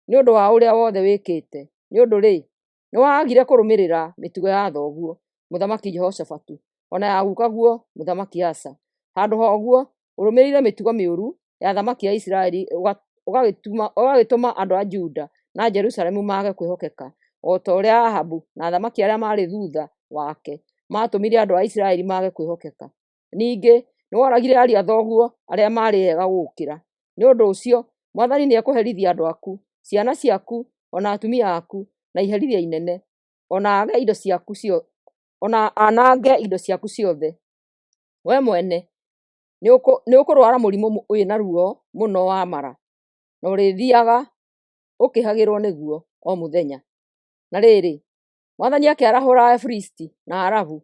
nĩ ũndũ wa ũrĩa wothe wĩkĩte, nĩ ũndũ nĩwagire kũrũmĩrĩra mĩtugo ya thoguo mũthamaki Jehoshafatu, ona ya gukaguo mũthamaki Asa. Handũ ha ũguo, ũrũmĩrĩire mĩtugo mĩũru ya athamaki a Isiraeli, ũgagĩtũma andũ a Juda na Jerusalemu mage kwĩhokeka, o ta ũrĩa Ahabu na athamaki arĩa marĩ thutha wake matũmire andũ a Isiraeli mage kwĩhokeka. Ningĩ nĩworagire ariũ a thoguo arĩa marĩ ega gũgũkĩra. Nĩ ũndũ ũcio, Mwathani nĩekũherithia andũ aku, ciana ciaku, ona atumia aku na iherithia inene, ona anange indo ciaku ciothe. We mwene nĩũkũrwara mũrimũ wĩna ruo mũno wa mara, na ũrĩthiaga ũkĩhagĩrwo nĩguo o mũthenya. Na rĩrĩ, Mwathani akĩarahũra Afilisti na Arabu,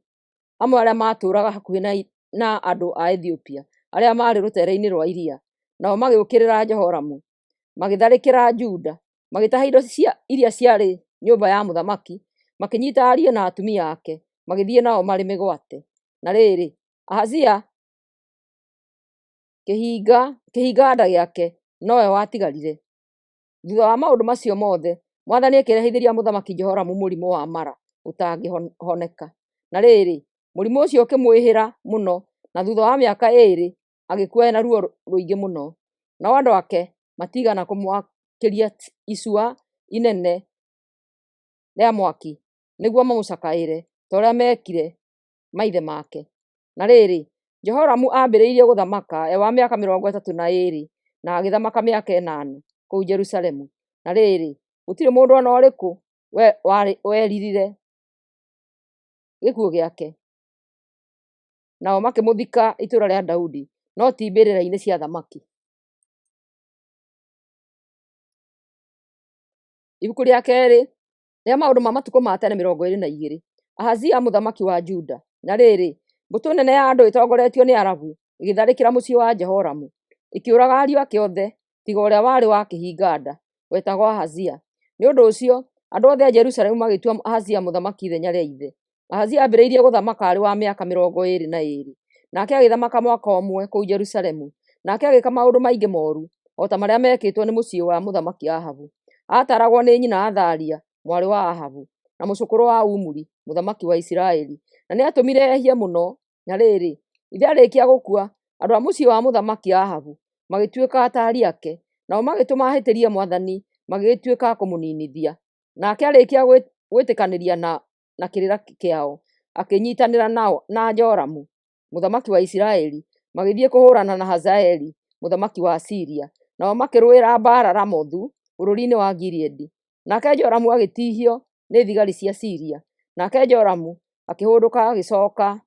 amwe arĩa matũũraga hakuhĩ na andũ a Ethiopia arĩa marĩ rũtere-inĩ rwa iria, nao magĩũkĩrĩra Jehoramu, magĩtharĩkĩra Juda, magĩtaha indo iria ciarĩ nyũmba ya mũthamaki, makĩnyita ariũ na atumia ake, magĩthiĩ nao marĩ mĩgwate. Na rĩrĩ, Ahazia kĩhinga nda gĩake nowe watigarire. Thutha wa maũndũ macio mothe, Mwathani akĩrehithĩria mũthamaki Jehoramu mũrimũ wa mara ũtangĩhoneka. Na rĩrĩ, mũrimũ ũcio ũkĩmwĩhĩra mũno, na thutha wa mĩaka 2 agĩkua ena ruo rũingĩ mũno. Nao andũ ake matigana kũmwakĩria icua inene rĩa mwaki nĩguo mamũcakaĩre ta ũrĩa mekire maithe make. Na rĩrĩ, Jehoramu ambĩrĩirie gũthamaka wa mĩaka 32 na agĩthamaka mĩaka 8. kũu Jerusalemu. Na rĩrĩ, gũtirĩ mũndũ ona ũrĩkũ weririre gĩkuũ gĩake. Nao makĩmũthika itũũra rĩa Daudi, no ti mbĩrĩra-inĩ cia thamaki. Ibuku rĩa kerĩ rĩa Maũndũ ma Matukũ ma tene 22. Ahazia mũthamaki wa Juda. Na rĩrĩ, mbũtũ nene ya andũ ĩtongoretio nĩ Arabu ĩgĩtharĩkĩra mũciĩ wa Jehoramu, ĩkĩũraga ariũ ake othe tiga ũrĩa warĩ wa kĩhinga nda, wetagwo Ahazia. Nĩ ũndũ ũcio andũ othe a Jerusalemu magĩtua Ahazia mũthamaki ithenya rĩa ithe. Ahazia ambĩrĩirie gũthamaka arĩ wa mĩaka 22, nake agĩthamaka mwaka ũmwe kũu Jerusalemu. Nake agĩka maũndũ maingĩ moru o ta marĩa mekĩtwo nĩ mũciĩ wa mũthamaki Ahabu. Ataragwo nĩ nyina Athalia mwarĩ wa Ahabu na mũcũkũrũ wa Umuri mũthamaki wa Isiraeli, na nĩ atũmire ehie mũno. Na rĩrĩ, ithe arĩkia gũkua, andũ a mũciĩ wa mũthamaki Ahabu magĩtuĩka ataari ake, nao magĩtũma ahĩtĩrie Mwathani, magĩtuĩka kũmũninithia. Nake arĩkia gwĩtĩkanĩria na kĩrĩra kĩao, akĩnyitanĩra nao na Joramu mũthamaki wa Isiraeli, magĩthiĩ kũhũrana na Hazaeli mũthamaki wa Asiria, nao makĩrũĩra mbara Ramothu bũrũri-inĩ wa Gileadi. Nake Joramu agĩtihio nĩ thigari cia Syria. Nake Joramu akĩhũndũka agĩcoka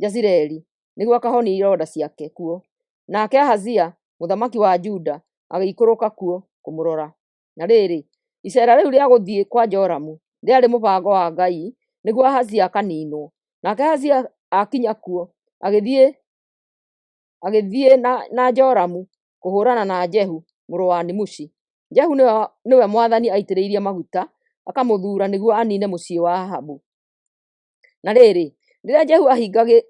Jezireeli nĩguo akahonie ironda ciake kuo. Nake Ahazia mũthamaki wa Juda agĩikũrũka kuo kũmũrora. Na rĩrĩ, icera rĩu rĩa gũthiĩ kwa Joramu rĩarĩ mũbango wa Ngai nĩguo Ahazia akaninwo. Nake Ahazia akinya kuo agĩthiĩ na Joramu kũhũrana na Jehu mũrũ wa Nimushi. Jehu nĩwe Mwathani aitĩrĩirie maguta akamũthuura nĩguo anine mũciĩ wa Ahabu. Na rĩrĩ, rĩrĩa Jehu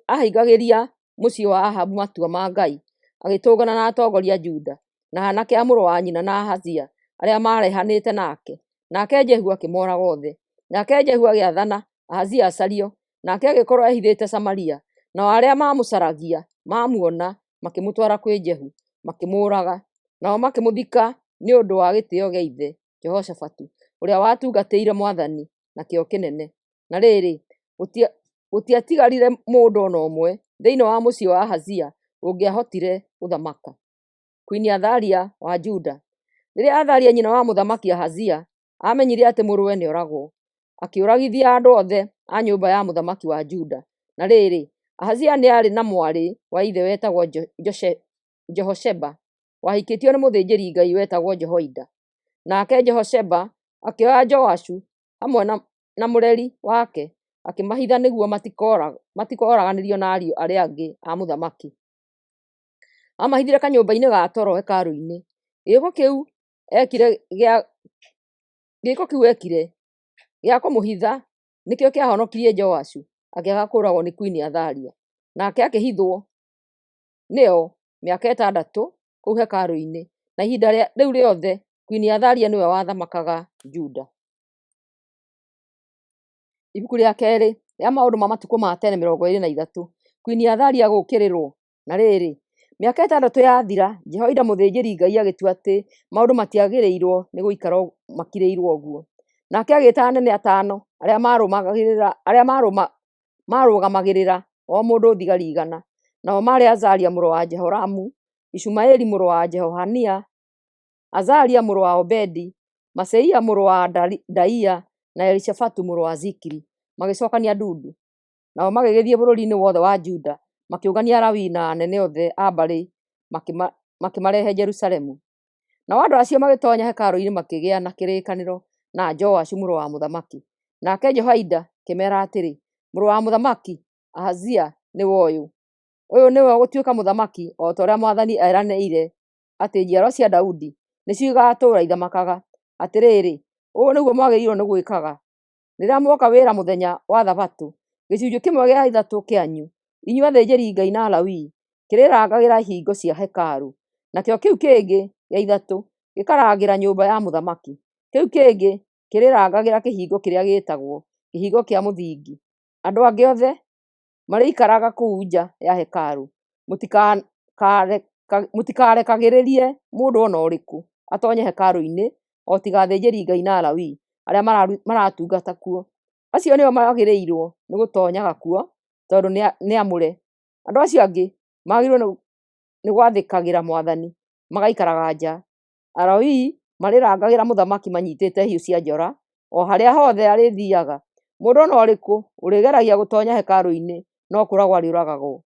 ahingagĩria mũciĩ wa Ahabu matua ma Ngai, agĩtũngana na atongoria a Juda na anake a mũrũ wa nyina na Ahazia arĩa marehanĩte nake. Nake Jehu akĩmooraga othe. Nake Jehu agĩathana Ahazia acario, nake agĩkorwo ehithĩte Samaria. Nao arĩa mamũcaragia mamuona makĩmũtwara kwĩ Jehu, makĩmũũraga. Nao makĩmũthika nĩ ũndũ wa gĩtĩo gĩa ithe Jehoshafatu, ũrĩa watungatĩire Mwathani na kĩo kĩnene. Na rĩrĩ, gũtiatigarire mũndũ ona ũmwe thĩinĩ wa mũciĩ wa Ahazia ũngĩahotire gũthamaka. Queen Athalia wa Juda. Rĩrĩa Athalia nyina wa mũthamaki Ahazia amenyire atĩ mũrũwe nĩoragwo, akĩũragithia andũ othe a nyũmba ya mũthamaki wa Juda. Na rĩrĩ, Ahazia nĩ arĩ na mwarĩ wa ithe wetagwo Jehosheba, wahikĩtio nĩ mũthĩnjĩri Ngai wetagwo Jehoida. Nake Jehosheba akĩoya Joashu hamwe na mũreri wake, akĩmahitha nĩguo matikoraganĩrio na ariũ arĩa angĩ a mũthamaki. Amahithire kanyũmba-inĩ ga toro hekarũ-inĩ. Gĩĩko kĩu ekire gĩa kũmũhitha nĩkĩo kĩahonokirie Joashu akĩaga kũũragwo nĩ Queen Athalia. Nake akĩhithwo nĩo mĩaka 6 kũu hekarũ-inĩ, na ihinda rĩu rĩothe Queen Athalia nĩwe wathamakaga Juda. Ibuku rĩa kerĩ rĩa Maũndũ ma Matukũ ma tene 23. Queen Athalia gũũkĩrĩrwo. Na rĩrĩ, mĩaka 6 yathira, Jehoida mũthĩnjĩri Ngai agĩtua atĩ maũndũ matiagĩrĩirwo nĩ gũikara makirĩirwo ũguo. Nake agĩĩta anene 5 arĩa marũgamagĩrĩra o mũndũ thigari 100. Nao maarĩ Azaria mũrũ wa Jehoramu, Ishumaeli mũrũ wa Jehohania, Azaria mũrũ wa Obedi, Maseia mũrũ wa Daia na Elishafatu mũrũ wa Zikiri. Magĩcokania ndundu. Nao magĩgĩthiĩ bũrũri-inĩ wothe wa Juda, makĩũngania Alawii na anene othe a mbarĩ, makĩmarehe Jerusalemu. Nao andũ acio magĩtoonya hekarũ-inĩ makĩgĩa na kĩrĩkanĩro na Joashu mũrũ wa mũthamaki. Nake Jehoida akĩmeera atĩrĩ, mũrũ wa mũthamaki Ahazia nĩwe ũyũ nĩwe gũtuĩka mũthamaki, o ta ũrĩa Mwathani eranĩire atĩ njiaro cia Daudi nĩcio igatũũra ithamakaga. Atĩrĩrĩ, ũũ nĩguo mwagĩrĩirwo nĩ gwĩkaga rĩrĩa muoka wĩra mũthenya wa Thabatũ. Gĩcunjĩ kĩmwe gĩa 3 kĩanyu, inyuĩ athĩnjĩri Ngai na Alawii, kĩrĩrangagĩra ihingo cia hekarũ, nakĩo kĩu kĩngĩ gĩa 3 gĩkarangĩra nyũmba ya mũthamaki. Kĩu kĩngĩ kĩrĩrangagĩra kĩhingo kĩrĩa gĩĩtagwo kĩhingo kĩa mũthingi. Andũ angĩ othe marĩikaraga kũu nja ya hekarũ. Mũtikarekagĩrĩrie mũndũ ona ũrĩkũ atonye hekarũ-inĩ, o tiga athĩnjĩri Ngai na Alawii arĩa maratungata kuo. Acio nĩo magĩrĩirwo nĩ gũtonyaga kuo tondũ nĩ amũre. Andũ acio angĩ magĩrĩirwo nĩ gwathĩkagĩra Mwathani magaikaraga nja. Alawii marĩrangagĩra mũthamaki manyitĩte hiũ cia njora, o harĩa hothe arĩthiaga. Mũndũ ona ũrĩkũ ũrĩgeragia gũtonya hekarũ-inĩ no kũragwo arĩũragagwo.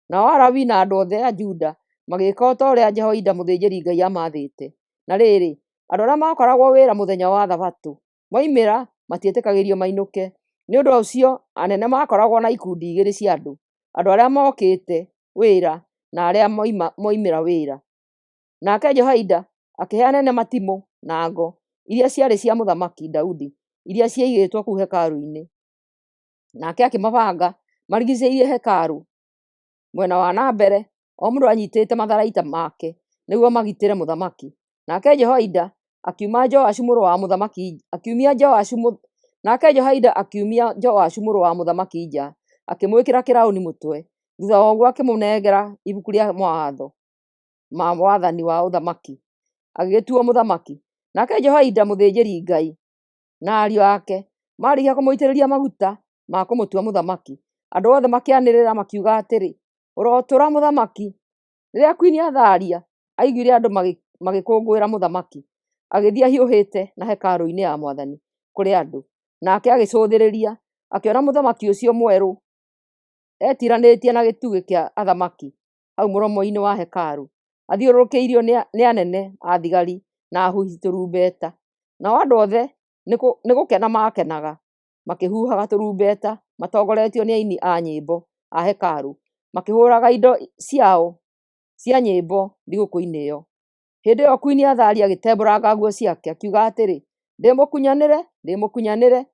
Nao Alawii na andũ othe a Juda magĩka o ta ũrĩa Jehoiada mũthĩnjĩri Ngai amathĩte. Na rĩrĩ, andũ arĩa makoragwo wĩra mũthenya wa Thabatũ moimĩra matiĩtĩkagĩrio mainũke. Nĩ ũndũ ũcio anene makoragwo na ikundi igĩrĩ cia andũ, andũ arĩa mokĩte wĩra na arĩa moimĩra wĩra. Nake Jehoiada akĩhe anene matimũ na ngo iria ciarĩ cia mũthamaki Daudi, iria ciaigĩtwo kũu hekarũ-inĩ. Nake akĩmabanga marigicĩirie hekarũ mwena wa na mbere, o mũndũ anyitĩte matharaita make nĩguo magitĩre mũthamaki. Nake Jehoiada akiumia Joashu mũrũ wa mũthamaki nja, akĩmwĩkĩra kĩraũni mũtwe. Thutha wa ũguo akĩmũnengera ibuku rĩa mawatho ma wathani wa ũthamaki, agĩgĩtuo mũthamaki. Nake Jehoiada mũthĩnjĩri Ngai na ariũ ake marĩkia kũmũitĩrĩria maguta ma kũmũtua mũthamaki, andũ othe makĩanĩrĩra makiuga atĩrĩ, ũrotũra mũthamaki. Rĩrĩa Queen Athalia aiguire andũ magĩkũngũĩra mũthamaki, agĩthiĩ ahiũhĩte na hekarũ-inĩ ya Mwathani kũrĩ andũ, nake agĩcũthĩrĩria akĩona mũthamaki ũcio mwerũ etiranĩtie na gĩtugĩ kĩa athamaki hau mũromo-inĩ wa hekarũ, athiũrũrũkĩirio nĩ anene a thigari na ahuhi tũrumbeta. Nao andũ othe nĩ gũkena makenaga makĩhuhaga tũrumbeta matongoretio nĩ aini a nyĩmbo a hekarũ, makĩhũraga indo ciao cia nyĩmbo thigũkũ-inĩ ĩyo. Hĩndĩ ĩyo Queen Athalia agĩtembũranga nguo ciake akiuga atĩrĩ, ndĩmũkunyanĩre.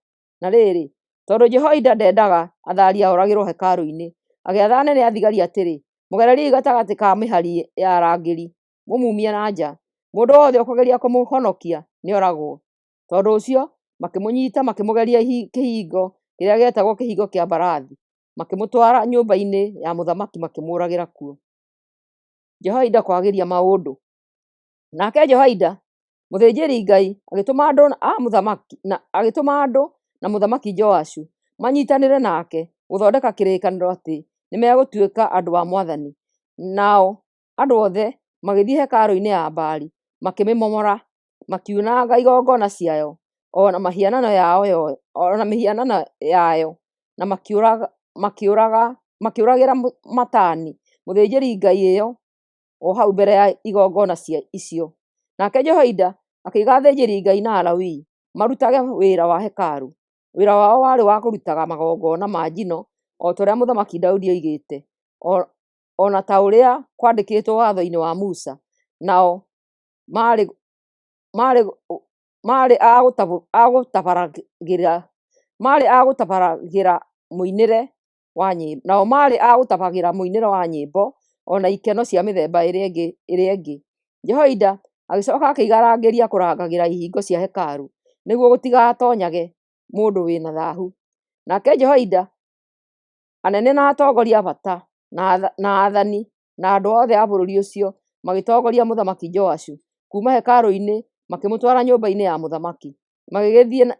Na rĩrĩ, tondũ Jehoiada ndendaga Athalia oragĩrwo hekarũ-inĩ, agĩatha anene a thigari atĩrĩ, mũgereriai gatagatĩ ka mĩhari ya arangĩri, mũmumie na nja. Mũndũ wothe ũkũgeria kũmũhonokia nĩoragwo. Tondũ ũcio makĩmũnyita makĩmũgeria kĩhingo kĩrĩa gĩetagwo kĩhingo kĩa mbarathi, makĩmũtwara nyũmba-inĩ ya mũthamaki makĩmũragĩra kuo. Jehoiada kwagĩria maũndũ. Nake Jehoiada mũthĩnjĩri Ngai agĩtũma andũ na mũthamaki Joashu manyitanĩre nake gũthondeka kĩrĩkanĩro atĩ nĩ megũtuĩka andũ a Mwathani. Nao andũ othe magĩthiĩ hekarũ-inĩ ya Baali makĩmĩmomora, makiunanga igongona ciayo ona mĩhianano yayo na makĩũragĩra Matani mũthĩnjĩri Ngai ĩyo o hau mbere ya igongona icio. Nake Jehoiada akĩiga athĩnjĩri Ngai na Alawii marutage wĩra wa hekarũ. Wĩra wao warĩ wa kũrutaga magongona ma njino o ta ũrĩa mũthamaki Daudi oigĩte, ona ta ũrĩa kwandĩkĩtwo watho-inĩ wa Musa. Nao marĩ agũtabaragĩra mũinĩre wa nyĩmbo ona ikeno cia mĩthemba ĩrĩa ĩngĩ. Jehoiada agĩcoka akĩiga arangĩri a kũrangagĩra ihingo cia hekarũ nĩguo gũtigatonyage mũndũ wĩna thaahu. Nake Jehoiada, anene na atongoria a bata na athani na andũ othe a bũrũri ũcio magĩtongoria mũthamaki Joashu kuma hekarũ-inĩ makĩmũtwara nyũmba-inĩ ya mũthamaki. Magĩgĩthiĩ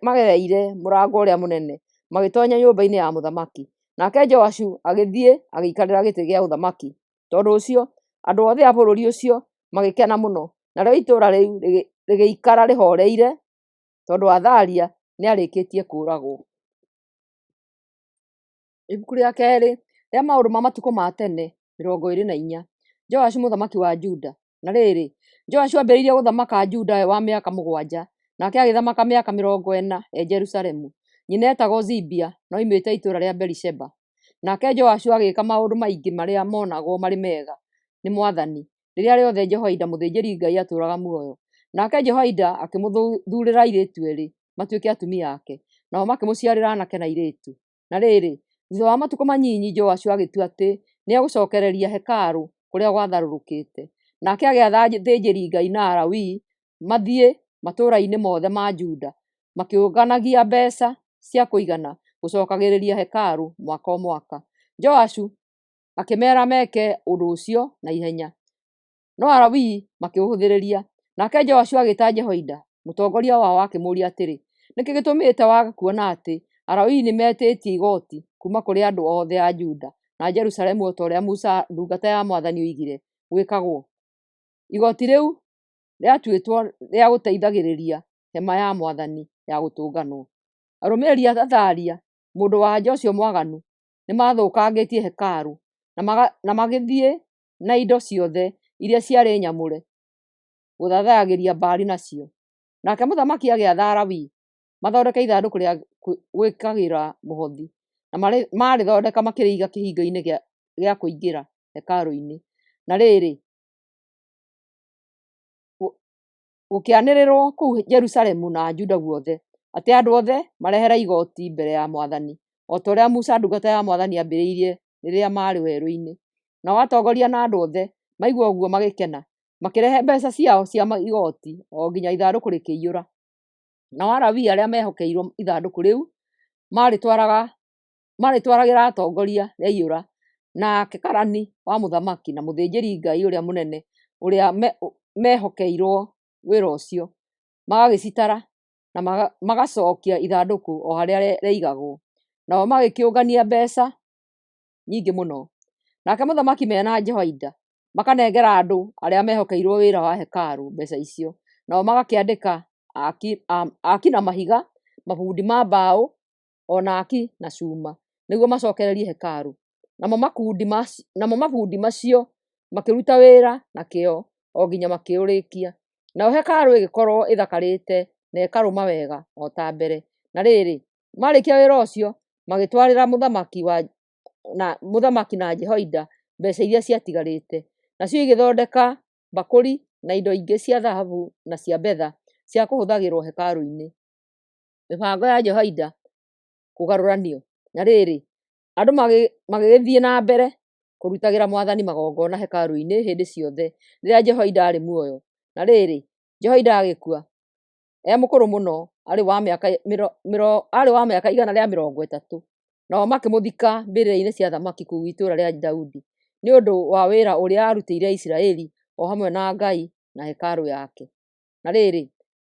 magereire mũrango ũrĩa mũnene magĩtonya nyũmba-inĩ ya mũthamaki. Nake Joashu agĩthiĩ agĩikarĩra gĩtĩ gĩa ũthamaki. Tondũ ũcio andũ othe a bũrũri ũcio magĩkena mũno, narĩo itũũra rĩu rĩgĩikara rĩhoreire tondũ Athalia nĩ arĩkĩtie kũũragwo. Ibuku rĩa kerĩ rĩa maũndũ ma matukũ ma tene 24. Joashu mũthamaki wa Juda. Na rĩrĩ, Joashu ambĩrĩirie gũthamaka Juda wa mĩaka 7, nake agĩthamaka mĩaka 40 Jerusalemu. Nyina etagwo Zibia na oimĩte itũũra rĩa Berisheba. Nake Joashu agĩka maũndũ maingĩ marĩa monagwo marĩ mega nĩ Mwathani rĩrĩa rĩothe Jehoiada mũthĩnjĩri Ngai atũũraga muoyo. Nake Jehoiada akĩmũthuurĩra airĩtu erĩ matuĩke atumia ake, nao makĩmũciarĩra aanake na airĩtu. Na rĩrĩ, thutha wa matukũ manyinyi Joashu agĩtua atĩ nĩ egũcokereria hekarũ kũrĩa gwatharũrũkĩte. Nake agĩatha athĩnjĩri Ngai na Alawii mathiĩ matũũra-inĩ mothe ma Juda makĩũnganagia mbeca cia kũigana gũcokagĩrĩria hekarũ mwaka o mwaka. Joashu akĩmera meke ũndũ ũcio na ihenya, no Alawii makĩũhũthĩrĩria. Nake Joashu agĩĩta Jehoiada mũtongoria wao akĩmũũria atĩrĩ, nĩkĩ gĩtũmĩte wage kuona atĩ Alawii nĩ metĩtie igoti kuma kũrĩ andũ othe a Juda na Jerusalemu o ta ũrĩa Musa ndungata ya Mwathani oigire gwĩkagwo? igoti rĩu rĩatuĩtwo rĩa gũteithagĩrĩria hema ya Mwathani ya gũtũnganwo. Arũmĩrĩri a Athalia, mũndũ wanja ũcio mwaganu, nĩ mathũkangĩtie hekarũ na magĩthiĩ na indo ciothe iria ciarĩ nyamũre gũthathayagĩria Baali nacio. Nake mũthamaki agĩatha Alawii mathondeke ithandũkũ rĩa gwĩkagĩra mũhothi, na marĩthondeka makĩrĩiga kĩhingo-inĩ gĩa kũingĩra hekarũ-inĩ. Na rĩrĩ, gũkĩanĩrĩrwo kũu Jerusalemu na Juda guothe atĩ andũ othe marehere igoti mbere ya Mwathani, o ta ũrĩa Musa ndungata ya Mwathani ambĩrĩirie rĩrĩa marĩ werũ-inĩ. Nao atongoria na andũ othe maigua ũguo magĩkena, makĩrehe mbeeca ciao cia igoti o nginya ithandũkũ rĩkĩiyũra. Nao Alawii arĩa mehokeirwo ithandũkũ rĩu marĩtwaragĩra atongoria rĩaiyũra, nake karani wa mũthamaki na mũthĩnjĩri Ngai ũrĩa mũnene ũrĩa mehokeirwo wĩra ũcio magagĩcitara na magacokia ithandũkũ o harĩa rĩaigagwo. Nao magĩkĩũngania mbeeca nyingĩ mũno. Nake mũthamaki mena Jehoiada makanengera andũ arĩa mehokeirwo wĩra wa hekarũ mbeeca icio, nao magakĩandĩka aaki na mahiga, mabundi ma mbaũ, ona aaki na cuma, nĩguo macokererie hekarũ. Namo mabundi macio makĩruta wĩra na kĩo o nginya makĩũrĩkia. Nayo hekarũ ĩgĩkorwo ĩthakarĩte na ĩkarũma wega o ta mbere. Na rĩrĩ, marĩkia wĩra ũcio magĩtwarĩra mũthamaki na Jehoiada mbeeca iria ciatigarĩte, nacio igĩthondeka mbakũri na indo ingĩ cia thahabu na cia betha cia kũhũthagĩrwo hekarũ-inĩ. Mĩbango ya Jehoiada kũgarũranio. Na rĩrĩ, andũ magĩgĩthiĩ na mbere kũrutagĩra Mwathani magongona hekarũ-inĩ hĩndĩ ciothe rĩrĩa Jehoiada arĩ muoyo. Na rĩrĩ, Jehoiada agĩkua mũkũrũ mũno, arĩ wa mĩaka 130. Nao makĩmũthika mbĩrĩra-inĩ cia thamaki kũu itũũra rĩa Daudi, nĩ ũndũ wa wĩra ũrĩa arutĩire Isiraeli o hamwe na Ngai na hekarũ yake. Na rĩrĩ,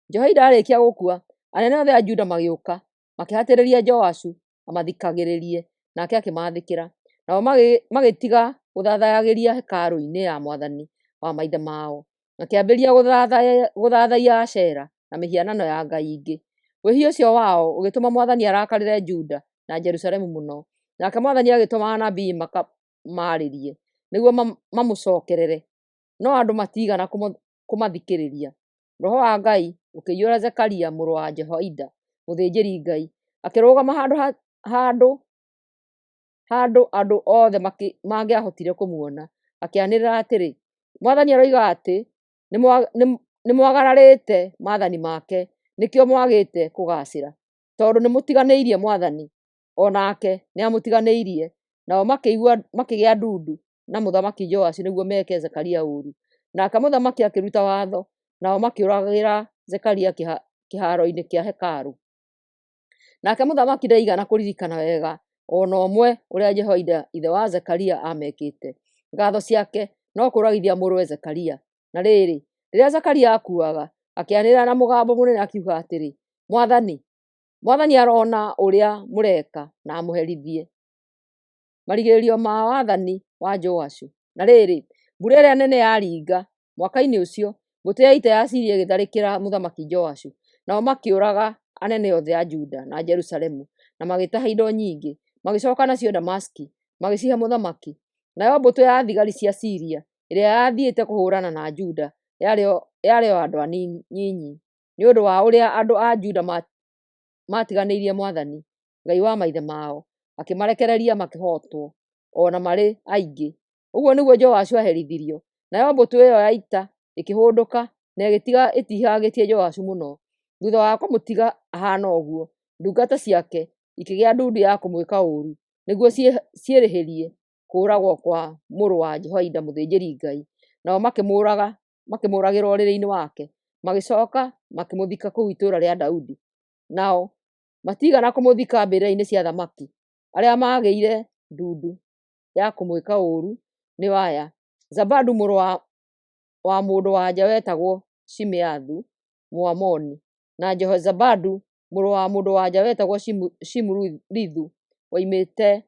Jehoiada arĩkia gũkua, anene othe a Juda magĩũka makĩhatĩrĩria Joashu amathikagĩrĩrie, nake akĩmathĩkĩra. Nao magĩtiga gũthathayagĩria hekarũ-inĩ ya Mwathani wa maithe mao, makĩambĩrĩria gũthathaiya Ashera na mĩhianano ya ngai ingĩ. Wĩhia ũcio wao ũgĩtũma Mwathani arakarĩre Juda na Jerusalemu mũno, nake Mwathani agĩtũma anabii makamarĩrie nĩguo mamũcokerere, no andũ matigana kũmathikĩrĩria. Roho wa Ngai ũkĩiyũra Zekaria mũrũ wa Jehoiada mũthĩnjĩri Ngai, akĩrũgama handũ andũ othe mangĩahotire kũmuona, akĩanĩrĩra atĩrĩ, Mwathani aroiga atĩ nĩ mwagararĩte maathani make, nĩkĩo mwagĩte kũgacĩra, tondũ nĩ mũtiganĩirie Mwathani, o nake nĩ amũtiganĩirie. Nao makĩgĩa ndundu na mũthamaki Joashu nĩguo meke Zekaria ũũru. Nake mũthamaki akĩruta watho, nao makĩũragĩra Zekaria kĩharo-inĩ kĩa hekarũ. Nake mũthamaki ndaigana kũririkana wega ona ũmwe ũrĩa Jehoiada ithe wa Zekaria amekĩte. Ngatho ciake no kũragithia mũrũwe Zekaria. Na rĩrĩ, rĩrĩa Zekaria akuaga, akĩanĩrĩra na mũgambo mũnene akiuga atĩrĩ, Mwathani arona ũrĩa mũreka na amũherithie marigĩrĩrio ma wathani wa Joashu. Na rĩrĩ, mbura ĩrĩa nene yaringa mwaka-inĩ ũcio, mbũtũ ya ita ya Siria ĩgĩtharĩkĩra mũthamaki Joashu, nao makĩũraga anene othe a Juda na Jerusalemu, na magĩtaha indo nyingĩ, magĩcoka nacio Damaski, magĩcihe mũthamaki. Nayo mbũtũ ya thigari cia Siria ĩrĩa yathiĩte kũhũrana na Juda yarĩ o andũ anyinyi, nĩ ũndũ wa ũrĩa andũ a Juda matiganĩirie Mwathani, Ngai wa maithe mao, akĩmarekereria makĩhotwo ona marĩ aingĩ. Ũguo nĩguo Joashu aherithirio. Nayo mbũtũ ĩyo ya ita ĩkĩhũndũka na ĩgĩtiga ĩtihagĩtie Joashu mũno. Thutha wa kũmũtiga ahana ũguo, ndungata ciake ikĩgĩa ndundu ya kũmwĩka ũũru, nĩguo ciĩrĩhĩrie kũũragwo kwa mũrũ wa Jehoiada mũthĩnjĩri Ngai. Nao makĩmũragĩra ũrĩrĩ-inĩ wake, magĩcoka makĩmũthika kũu itũũra rĩa Daudi. Nao matigana kũmũthika mbĩrĩra-inĩ cia thamaki. Arĩa magĩire ndundu ya kũmwĩka ũũru nĩ aya: Zabadu mũrũ wa mũndũ wanja wetagwo Shimeathu Mũamoni, na Jehozabadu mũrũ wa mũndũ wanja wetagwo Shimurithu woimĩte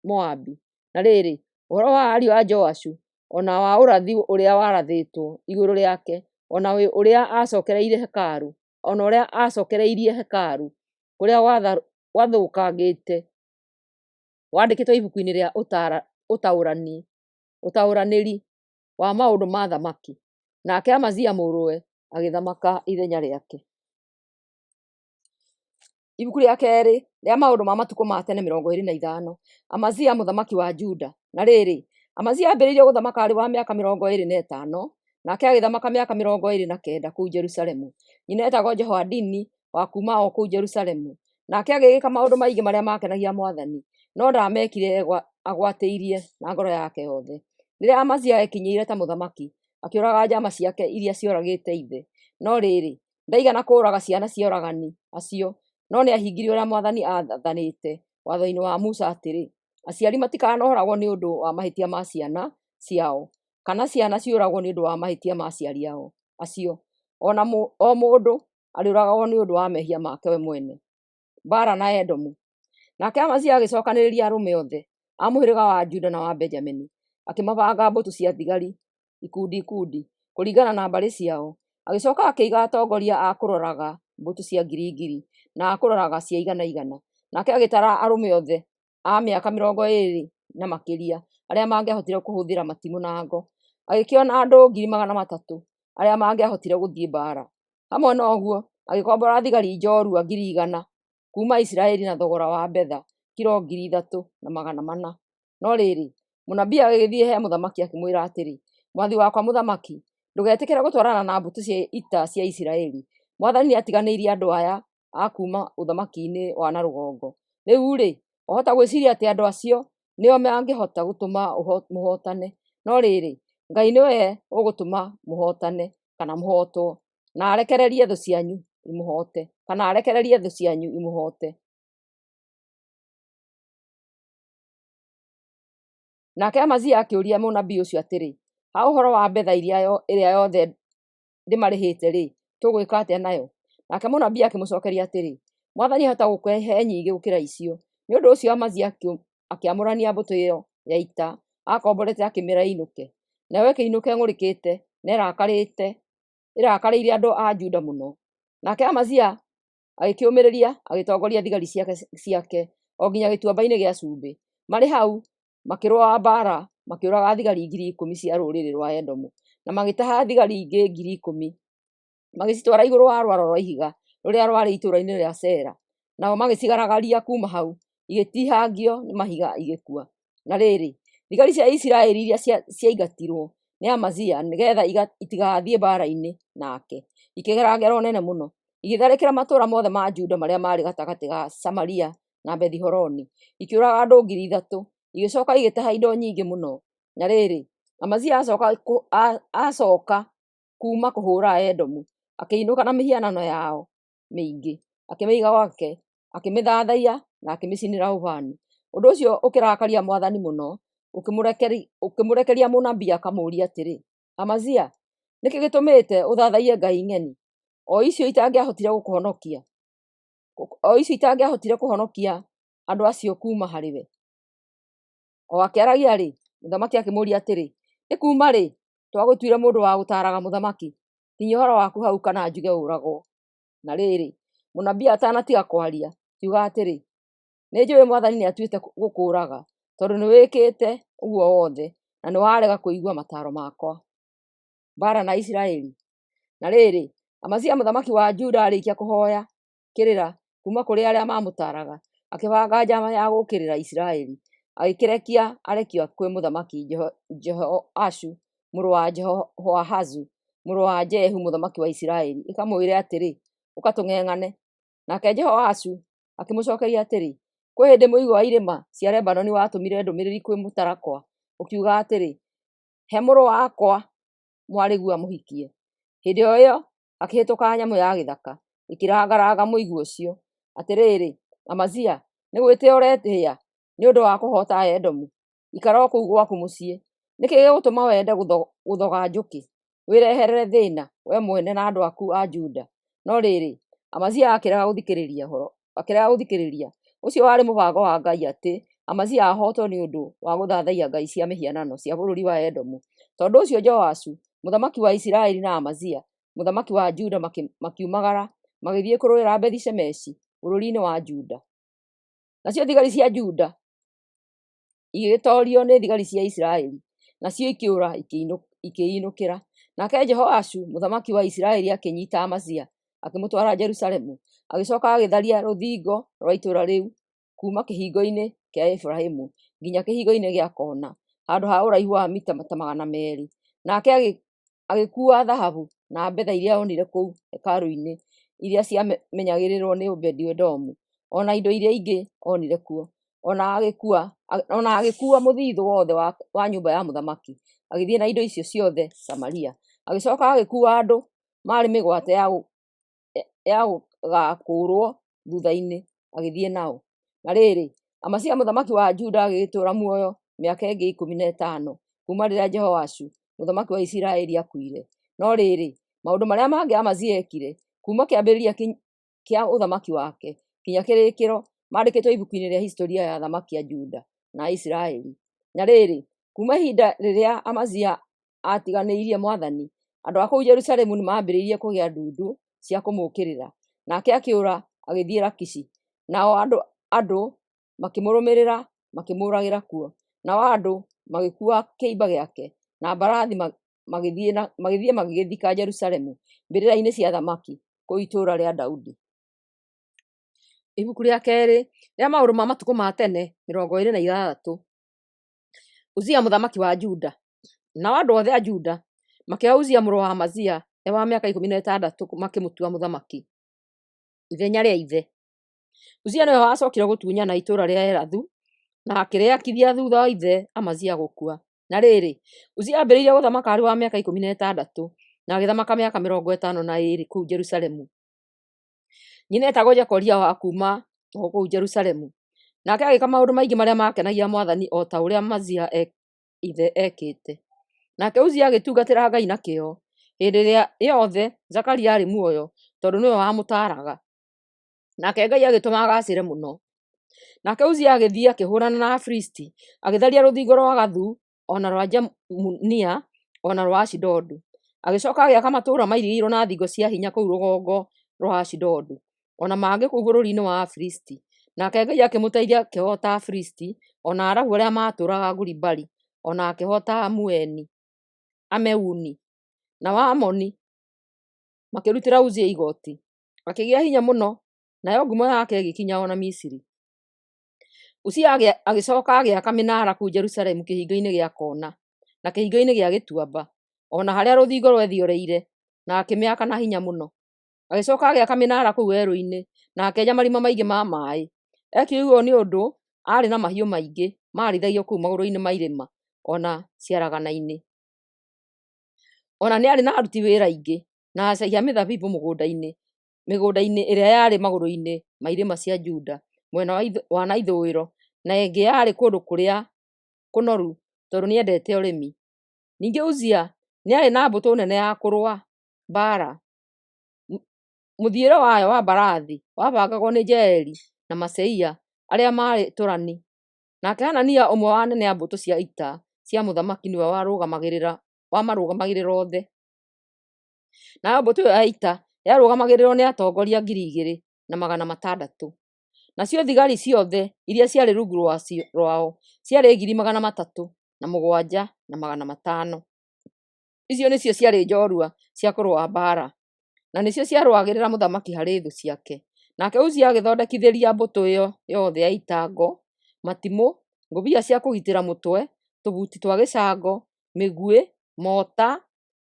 Moabi. Na rĩrĩ, ũhoro wa ariũ a Joashu ona wa ũrathi ũrĩa warathĩtwo igũrũ rĩake, ona ũrĩa acokereirie hekarũ, ona ũrĩa acokereirie hekarũ, kũrĩa gwathũkangĩte, wandĩkĩtwo ibuku-inĩ rĩa ũtaũranĩri wa maũndũ ma thamaki. Nake Amazia mũrũwe agĩthamaka ithenya rĩake. Ibuku rĩa kerĩ rĩa maũndũ ma matukũ ma tene 25. Amazia mũthamaki wa Juda. Na rĩrĩ, Amazia ambĩrĩirie gũthamaka arĩ wa mĩaka 25, nake agĩthamaka mĩaka 29 kũu Jerusalemu. Nyina etagwo Jehoadini wa kuuma o kũu Jerusalemu. Nake agĩgĩka maũndũ maingĩ marĩa makenagia Mwathani, no ndamekire agwatĩirie na ngoro yake yothe. Rĩrĩa Amazia ekinyĩire ta mũthamaki, akĩũraga njama ciake iria cioragĩte ithe. No rĩrĩ, ndaigana kũũraga ciana cia oragani acio, no nĩahingirie ũrĩa Mwathani aathanĩte watho-inĩ wa Musa atĩrĩ, aciari matikanooragwo nĩ ũndũ wa mahĩtia ma ciana ciao, kana ciana ciũragwo nĩ ũndũ wa mahĩtia ma aciari ao acio. O mũndũ arĩũragwo nĩ ũndũ wa mehia make we mwene. Mbara na Edomu. Nake Amazia agĩcokanĩrĩria arũme othe a mũhĩrĩga wa Juda na wa Benjamini, akĩmabanga mbũtũ cia thigari ikundi kũringana na mbarĩ ciao. Agĩcoka akĩiga atongoria a kũroraga mbũtũ cia ngiri na a kũroraga cia igana. Nake agĩtara arũme othe a mĩaka 20 na makĩria arĩa mangĩahotire kũhũthĩra matimũ na ngo. Agĩkĩona andũ 300,000 arĩa mangĩahotire gũthiĩ mbara. Hamwe na ũguo agĩkombora thigari njorua 100,000 kuuma Isiraeli na thogora wa betha kiro 3,400. No rĩrĩ, mũnabii agĩthiĩ he mũthamaki akĩmwĩra atĩrĩ, mwathi wakwa mũthamaki, ndũgetĩkĩre gũtwarana na mbũtũ cia ita cia Isiraeli. Mwathani nĩatiganĩirie andũ aya a kuuma ũthamaki-inĩ wa na rũgongo. Rĩu-rĩ, wahota gwĩciria atĩ andũ acio nĩo mangĩhota gũtũma mũhotane. No rĩrĩ, Ngai nĩwe ũgũtũma mũhotane kana mũhotwo, na arekererie thũ cianyu imũhote. Nake Amazia akĩũria mũnabii ũcio atĩrĩ, ha ũhoro wa betha ĩrĩa yothe ndĩmarĩhĩte-rĩ, tũgwĩka atĩa nayo? Nake mũnabii akĩmũcokeria atĩrĩ, Mwathani ahota gũkũhe nyingĩ gũkĩra icio. Nĩ ũndũ ũcio Amazia akĩamũrania mbũtũ ĩyo ya ita akomborete akĩmĩra ĩinũke. Nayo ĩkĩinũka ĩng'ũrĩkĩte na ĩrakarĩire andũ a Juda mũno. Nake Amazia agĩkĩũmĩrĩria agĩtongoria thigari ciake o nginya gĩtuamba-inĩ gĩa cumbĩ. Marĩ hau makĩrũa mbara, makĩũraga thigari 10,000 cia rũrĩrĩ rwa Edomu, na magĩtaha thigari ingĩ 10,000 magĩcitwara igũrũ wa rwaro rwa ihiga rũrĩa rwarĩ itũũra-inĩ rĩa Sela. Nao magĩcigaragaria kuuma hau, igĩtihangio nĩ mahiga igĩkua. Na rĩrĩ, thigari cia Isiraeli iria ciaingatirwo nĩ Amazia nĩgetha itigathiĩ mbara-inĩ nake, ikĩgeragĩra nene mũno, igĩtharĩkĩra matũũra mothe ma Juda marĩa marĩ gatagatĩ ga Samaria na Bethi-Horoni, ikĩũraga andũ 3,000, igĩcoka igĩtaha indo nyingĩ mũno. Na rĩrĩ, Amazia acoka kuuma kũhũra Edomu, akĩinũka na mĩhianano yao mĩingĩ, akĩmĩiga gwake, akĩmĩthathaiya na akĩmĩcinĩra ũbani. Ũndũ ũcio ũkĩrakaria Mwathani mũno, ũkĩmũrekeria mũnabii akamũũria atĩrĩ, Amazia, nĩkĩ gĩtũmĩte ũthathaiye ngai ng'eni o icio itangĩahotire kũhonokia andũ acio kuuma harĩwe? O akĩaragia-rĩ, mũthamaki akĩmũũria atĩrĩ, nĩ kuuma rĩ twagũtuire mũndũ wa gũtaaraga mũthamaki? Kinyia ũhoro waku hau kana njuge ũragwo. Na rĩrĩ, mũnabii atanatiga kwaria, akiuga atĩrĩ, nĩnjũĩ Mwathani nĩatuĩte gũkũũraga tondũ nĩwĩkĩte ũguo wothe na nĩwarega kũigua mataaro makwa. Mbara na Isiraeli. Na rĩrĩ, Amazia mũthamaki wa Juda arĩkia kũhoya kĩrĩra kuuma kũrĩ arĩa mamũtaaraga, akĩbanga njama ya gũũkĩrĩra Isiraeli. Agĩkĩrekia arekio kwĩ mũthamaki Jehoashu mũrũ wa Jehoahazu mũrũ wa Jehu mũthamaki wa Isiraeli, ĩkamwĩre atĩrĩ, ũka tũng'eng'ane. Nake Jehoashu akĩmũcokeria atĩrĩ, kwĩ hĩndĩ mũigũ wa irĩma cia Lebanoni watũmire ndũmĩrĩri kwĩ mũtarakwa, ũkiuga atĩrĩ, he mũrũ wakwa mwarĩguo amũhikie. Hĩndĩ o ĩyo akĩhĩtũka nyamũ ya gĩthaka ĩkĩrangaranga mũigũ ũcio. Atĩrĩrĩ, Amazia, nĩ gwĩtĩĩa ũretĩĩa nĩ ũndũ wa kũhota Edomu? Ikara kũu gwaku mũciĩ. Nĩkĩ gĩgũtũma wende gũthoga njũkĩ wĩreherere thĩna we mwene na andũ aku a Juda? No rĩrĩ, Amazia akĩrega gũthikĩrĩria. Ũcio warĩ mũbango wa Ngai atĩ Amazia ahotwo nĩ ũndũ wa gũthathaiya ngai cia mĩhianano cia bũrũri wa Edomu, Tondu ucio Joashu muthamaki wa Isiraeli na Amazia muthamaki wa Juda makiumagara magithie kurwira Bethi-Shemeshi bururi-ini wa Juda. Nacio thigari cia Juda igĩtorio nĩ thigari cia Isiraeli, nacio ikiũra ikĩinũkĩra. Nake Jehoashu muthamaki wa Isiraeli akĩnyita Amazia akĩmũtwara Jerusalemu, agĩcoka agĩtharia rũthingo rwa itũũra rĩu kuma kĩhingo-inĩ kĩa Efraimu nginya kĩhingo-inĩ gĩa Kona, handũ ha ũraihu wa mita 200. Nake agĩkua thahabu na betha iria onire kũu hekarũ-inĩ iria ciamenyagĩrĩrwo nĩ Obedi-Edomu, ona indo iria ingĩ onire kuo, ona agĩkua mũthithũ wothe wa nyũmba ya mũthamaki, agĩthiĩ na indo icio ciothe Samaria. Agĩcoka agĩkua andũ marĩ mĩgwate ya gũgakũũrwo thutha-inĩ, agĩthiĩ nao. Na rĩrĩ, Amazia mũthamaki wa Juda agĩtũũra muoyo mĩaka ĩngĩ 15 kuma rĩrĩa Jehoashu mũthamaki wa Isiraeli akuire. No rĩrĩ, maũndũ marĩa mangĩ Amazia ekire kuma kĩambĩrĩria kĩa ũthamaki wake kinya kĩrĩkĩro mandĩkĩtwo ibuku-inĩ rĩa historia ya athamaki a Juda na Isiraeli. Na rĩrĩ, kuma ihinda rĩrĩa Amazia atiganĩirie mwathani, andũ a kũu Jerusalemu nĩ maambĩrĩirie kũgĩa ndundu cia kũmũũkĩrĩra, nake akĩũra agĩthiĩ Lakishi. Nao andũ makĩmũrũmĩrĩra makĩmũragĩra kuo, nao andũ magĩkua kĩimba gĩake na mbarathi magĩthiĩ magĩgĩthika Jerusalemu mbĩrĩra-inĩ cia athamaki kũu itũũra rĩa Daudi. Ibuku rĩa kerĩ rĩa maũndũ ma matukũ ma tene 26. Uzia mũthamaki wa Juda. Nao andũ othe a Juda makĩoya Uzia mũrũ wa Amazia wa mĩaka 16 makĩmũtua mũthamaki ithenya rĩa ithe. Uzia nĩwe wacokire gũtunyana itũũra rĩa Elathu na akĩrĩakithia thutha wa ithe Amazia gũkua. Na rĩrĩ, Uzia ambĩrĩirie gũthamaka arĩ wa mĩaka 16 na agĩthamaka mĩaka 52 kũu Jerusalemu. Nyina etagwo Jekolia wa kuma kũu Jerusalemu. Nake agĩka maũndũ maingĩ marĩa makenagia mwathani o ta ũrĩa Amazia ithe ekĩte. Nake Uzia agĩtungatĩra Ngai na kĩyo hĩndĩ ĩrĩa yothe Zakaria arĩ muoyo, tondũ nĩwe wamũtaaraga. Nake Ngai agĩtũma agacĩre mũno. Nake Uzia agĩthiĩ akĩhũrana na Afilisti, agĩtharia rũthingo rwa Gathu, ona rwa Jamunia, ona rwa Ashidodu. Agĩcoka agĩaka matũũra mairigĩirwo na thingo cia hinya kũu rũgongo rwa Ashidodu, ona mangĩ kũu bũrũri-inĩ wa Afilisti. Nake Ngai akĩmũteithia akĩhoota Afilisti, ona Arabu arĩa matũũraga Guribali, ona akĩhoota Ameuni na Waamoni makĩrutĩra Uzia igoti. Akĩgĩa hinya mũno, nayo ngumo yake ĩgĩkinya ona Misiri. Uzia agĩcoka agĩaka mĩnara kũu Jerusalemu kĩhingo-inĩ gĩa Kona na kĩhingo-inĩ gĩa Gĩtuamba, ona harĩa rũthingo rwethioreire, na akĩmĩaka na hinya mũno. Agĩcoka agĩaka mĩnara kũu werũ-inĩ na akenja marima maingĩ ma maaĩ. Ekire ũguo nĩ ũndũ arĩ na mahiũ maingĩ marĩithagio kũu magũrũ-inĩ ma irĩma ona ciaragana-inĩ. Ona nĩ arĩ na aruti wĩra aingĩ na acagia mĩthabibũ mĩgũnda-inĩ ĩrĩa yarĩ magũrũ-inĩ ma irĩma cia Juda mwena wa na ithũĩro, na ĩngĩ yarĩ kũndũ kũrĩa kũnoru tondũ nĩ endete ũrĩmi. Ningĩ Uzia nĩ arĩ na mbũtũ nene ya kũrũa mbara. Mũthiĩre wayo wa mbarathi wabangagwo nĩ Jeieli na Maseia arĩa marĩ tũrani. Nake Hanania ũmwe wa anene a mbũtũ cia ita cia mũthamaki nĩwe wamarũgamagĩrĩra othe. Nayo mbũtũ ĩyo ya ita yarũgamagĩrĩrwo nĩ atongoria 2,600. Nacio thigari ciothe iria ciarĩ rungu rwao ciarĩ 307,500. Icio nĩcio ciarĩ njorua cia kũrũa mbara, na nĩcio ciarũagĩrĩra mũthamaki harĩ thũ ciake. Nake Uzia agĩthondekithĩria mbũtũ ĩyo yothe ya ita ngo, matimũ, ngũbia cia kũgitĩra mũtwe, tũbuti twa gĩcango, mĩguĩ, mota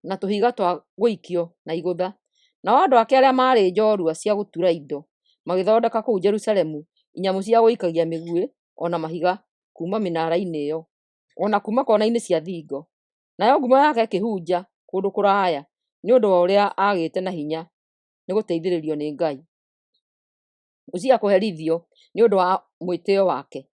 na tũhiga twa gũikio na igũtha. Nao andũ ake arĩa marĩ njorua cia gũtura indo magĩthondeka kũu Jerusalemu inyamũ cia gũikagia mĩguĩ ona mahiga kuma mĩnara-inĩ ĩyo, ona kuma kona-inĩ cia thingo. Nayo ngumo yake ĩkĩhunja kũndũ kũraya nĩ ũndũ wa ũrĩa agĩte na hinya nĩ gũteithĩrĩrio nĩ Ngai. Uzia kũherithio nĩ ũndũ wa mwĩtĩo wake.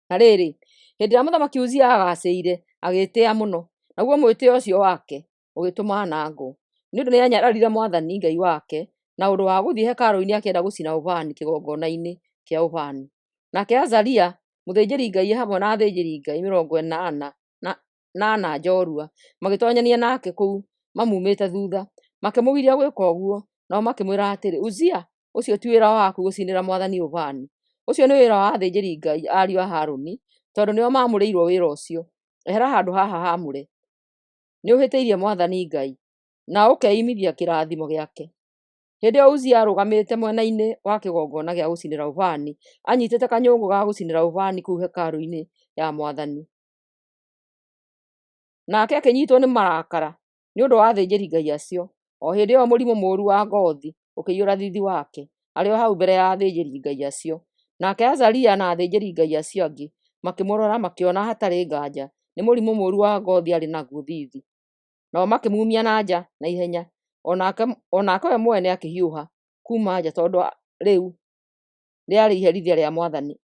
Na rĩrĩ, hĩndĩ ĩrĩa mũthamaki Uzia agacĩire agĩtĩĩa mũno, naguo mwĩtĩo ũcio wake ũgĩtũma anangwo, nĩ ũndũ nĩ anyararire mwathani Ngai wake na ũndũ wa gũthiĩ hekarũ-inĩ akĩenda gũcina ũbani kĩgongona-inĩ kĩa ũbani. Nake Azaria mũthĩnjĩri Ngai hamwe na athĩnjĩri Ngai 80 na njorua magĩtonyania nake kũu mamumĩte thutha, makĩmũgiria gwĩka ũguo, nao makĩmwĩra atĩrĩ, Uzia, ũcio ti wĩra waku gũcinĩra Mwathani ũbani. Ũcio nĩ wĩra wa athĩnjĩri-Ngai ariũ a Harũni, tondũ nĩo mamũrĩirwo wĩra ũcio. Ehera handũ haha hamũre, nĩ ũhĩtĩirie Mwathani Ngai na ũkeimithia kĩrathimo gĩake. Hĩndĩ ĩyo Uzia arũgamĩte mwena-inĩ wa kĩgongona gĩa gũcinĩra ũbani, anyitĩte kanyũngũ ga gũcinĩra ũbani kũu hekarũ-inĩ ya Mwathani. Nake akĩnyitwo nĩ marakara nĩ ũndũ wa athĩnjĩri-Ngai acio. O hĩndĩ ĩyo mũrimũ mũũru wa ngothi ũkĩiyũra thithi wake arĩ o hau mbere ya athĩnjĩri-Ngai acio. Nake Azaria na athĩnjĩri-Ngai acio angĩ makĩmũrora makĩona hatarĩ nganja nĩ mũrimũ mũũru wa ngothi arĩ naguo thithi. Nao makĩmumia na nja na ihenya, onake we mwene akĩhiũha kuma nja tondũ rĩu rĩarĩ iherithia rĩa Mwathani.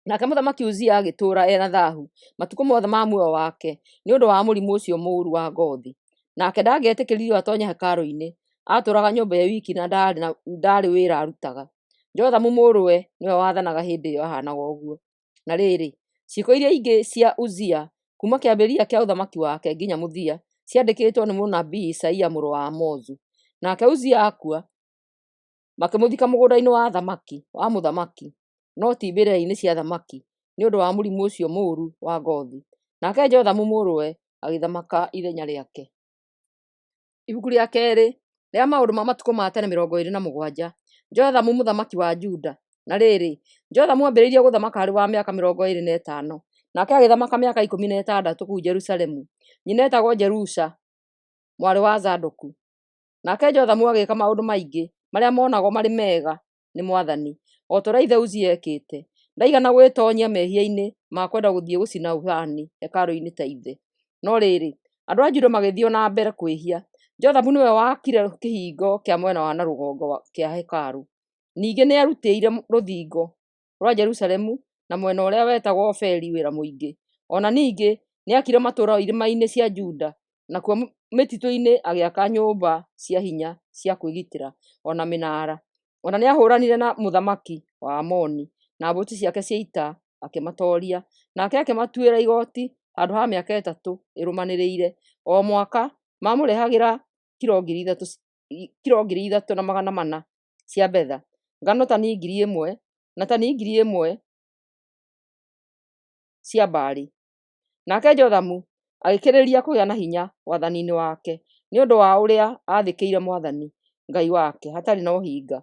Nake mũthamaki Uzia agĩtũũra ena thaahu matukũ mothe ma muoyo wake nĩ ũndũ wa mũrimũ ũcio mũũru wa ngothi. Nake ndangĩetĩkĩririo atonye hekarũ-inĩ, atũũraga nyũmba ya wiki na ndarĩ wĩra arutaga. Jothamu mũrũwe nĩwe wathanaga hĩndĩ ĩyo ahanaga ũguo. Na rĩrĩ, ciĩko iria ingĩ cia Uzia kuma kĩambĩrĩria kĩa ũthamaki wake nginya mũthia ciandĩkĩtwo nĩ mũnabii Isaia mũrũ wa Amozu. Nake Uzia akua, makĩmũthika mũgũnda-inĩ wa mũthamaki, no ti mbĩrĩra-inĩ cia thamaki nĩ ũndũ wa mũrimũ ũcio mũũru wa ngothi. Nake Jothamu mũrũwe agĩthamaka ithenya rĩake. Ibuku rĩa kerĩ rĩa maũndũ ma matukũ ma tene 27. Jothamu mũthamaki wa Juda. Na rĩrĩ, Jothamu ambĩrĩirie gũthamaka arĩ wa mĩaka 25, nake agĩthamaka mĩaka 16 kũu Jerusalemu. Nyina etagwo Jerusha, mwarĩ wa Zadoku. Nake Jothamu agĩka maũndũ maingĩ marĩa monagwo marĩ mega nĩ Mwathani, o ta ũrĩa ithe Uzia ekĩte. Ndaigana gwĩtonyia mehia-inĩ ma kwenda gũthiĩ gũcina ũbani hekarũ-inĩ ta ithe. No rĩrĩ, andũ a Juda magĩthiĩ na mbere kwĩhia. Jothamu nĩwe wakire kĩhingo kĩa mwena wa na rũgongo kĩa hekarũ. Ningĩ nĩ arutĩire rũthingo rwa Jerusalemu na mwena ũrĩa wetagwo Ofeli wĩra mũingĩ. Ona ningĩ nĩ akire matũũra irĩma-inĩ cia Juda, nakuo mĩtitũ-inĩ agĩaka nyũmba cia hinya cia kwĩgitĩra ona mĩnara. Ona nĩ ahũranire na mũthamaki wa Amoni na mbũtũ ciake cia ita akĩmatooria, nake akĩmatuĩra igoti handũ ha mĩaka 3 ĩrũmanĩrĩire. O mwaka mamũrehagĩra kilo 3,400 cia betha, ngano tani 1,000 na tani 1,000 cia mbari. Nake Jothamu agĩkĩrĩria kũgĩa na hinya wathani-inĩ wake nĩ ũndũ wa ũrĩa aathĩkĩire Mwathani Ngai wake hatarĩ na ũhinga.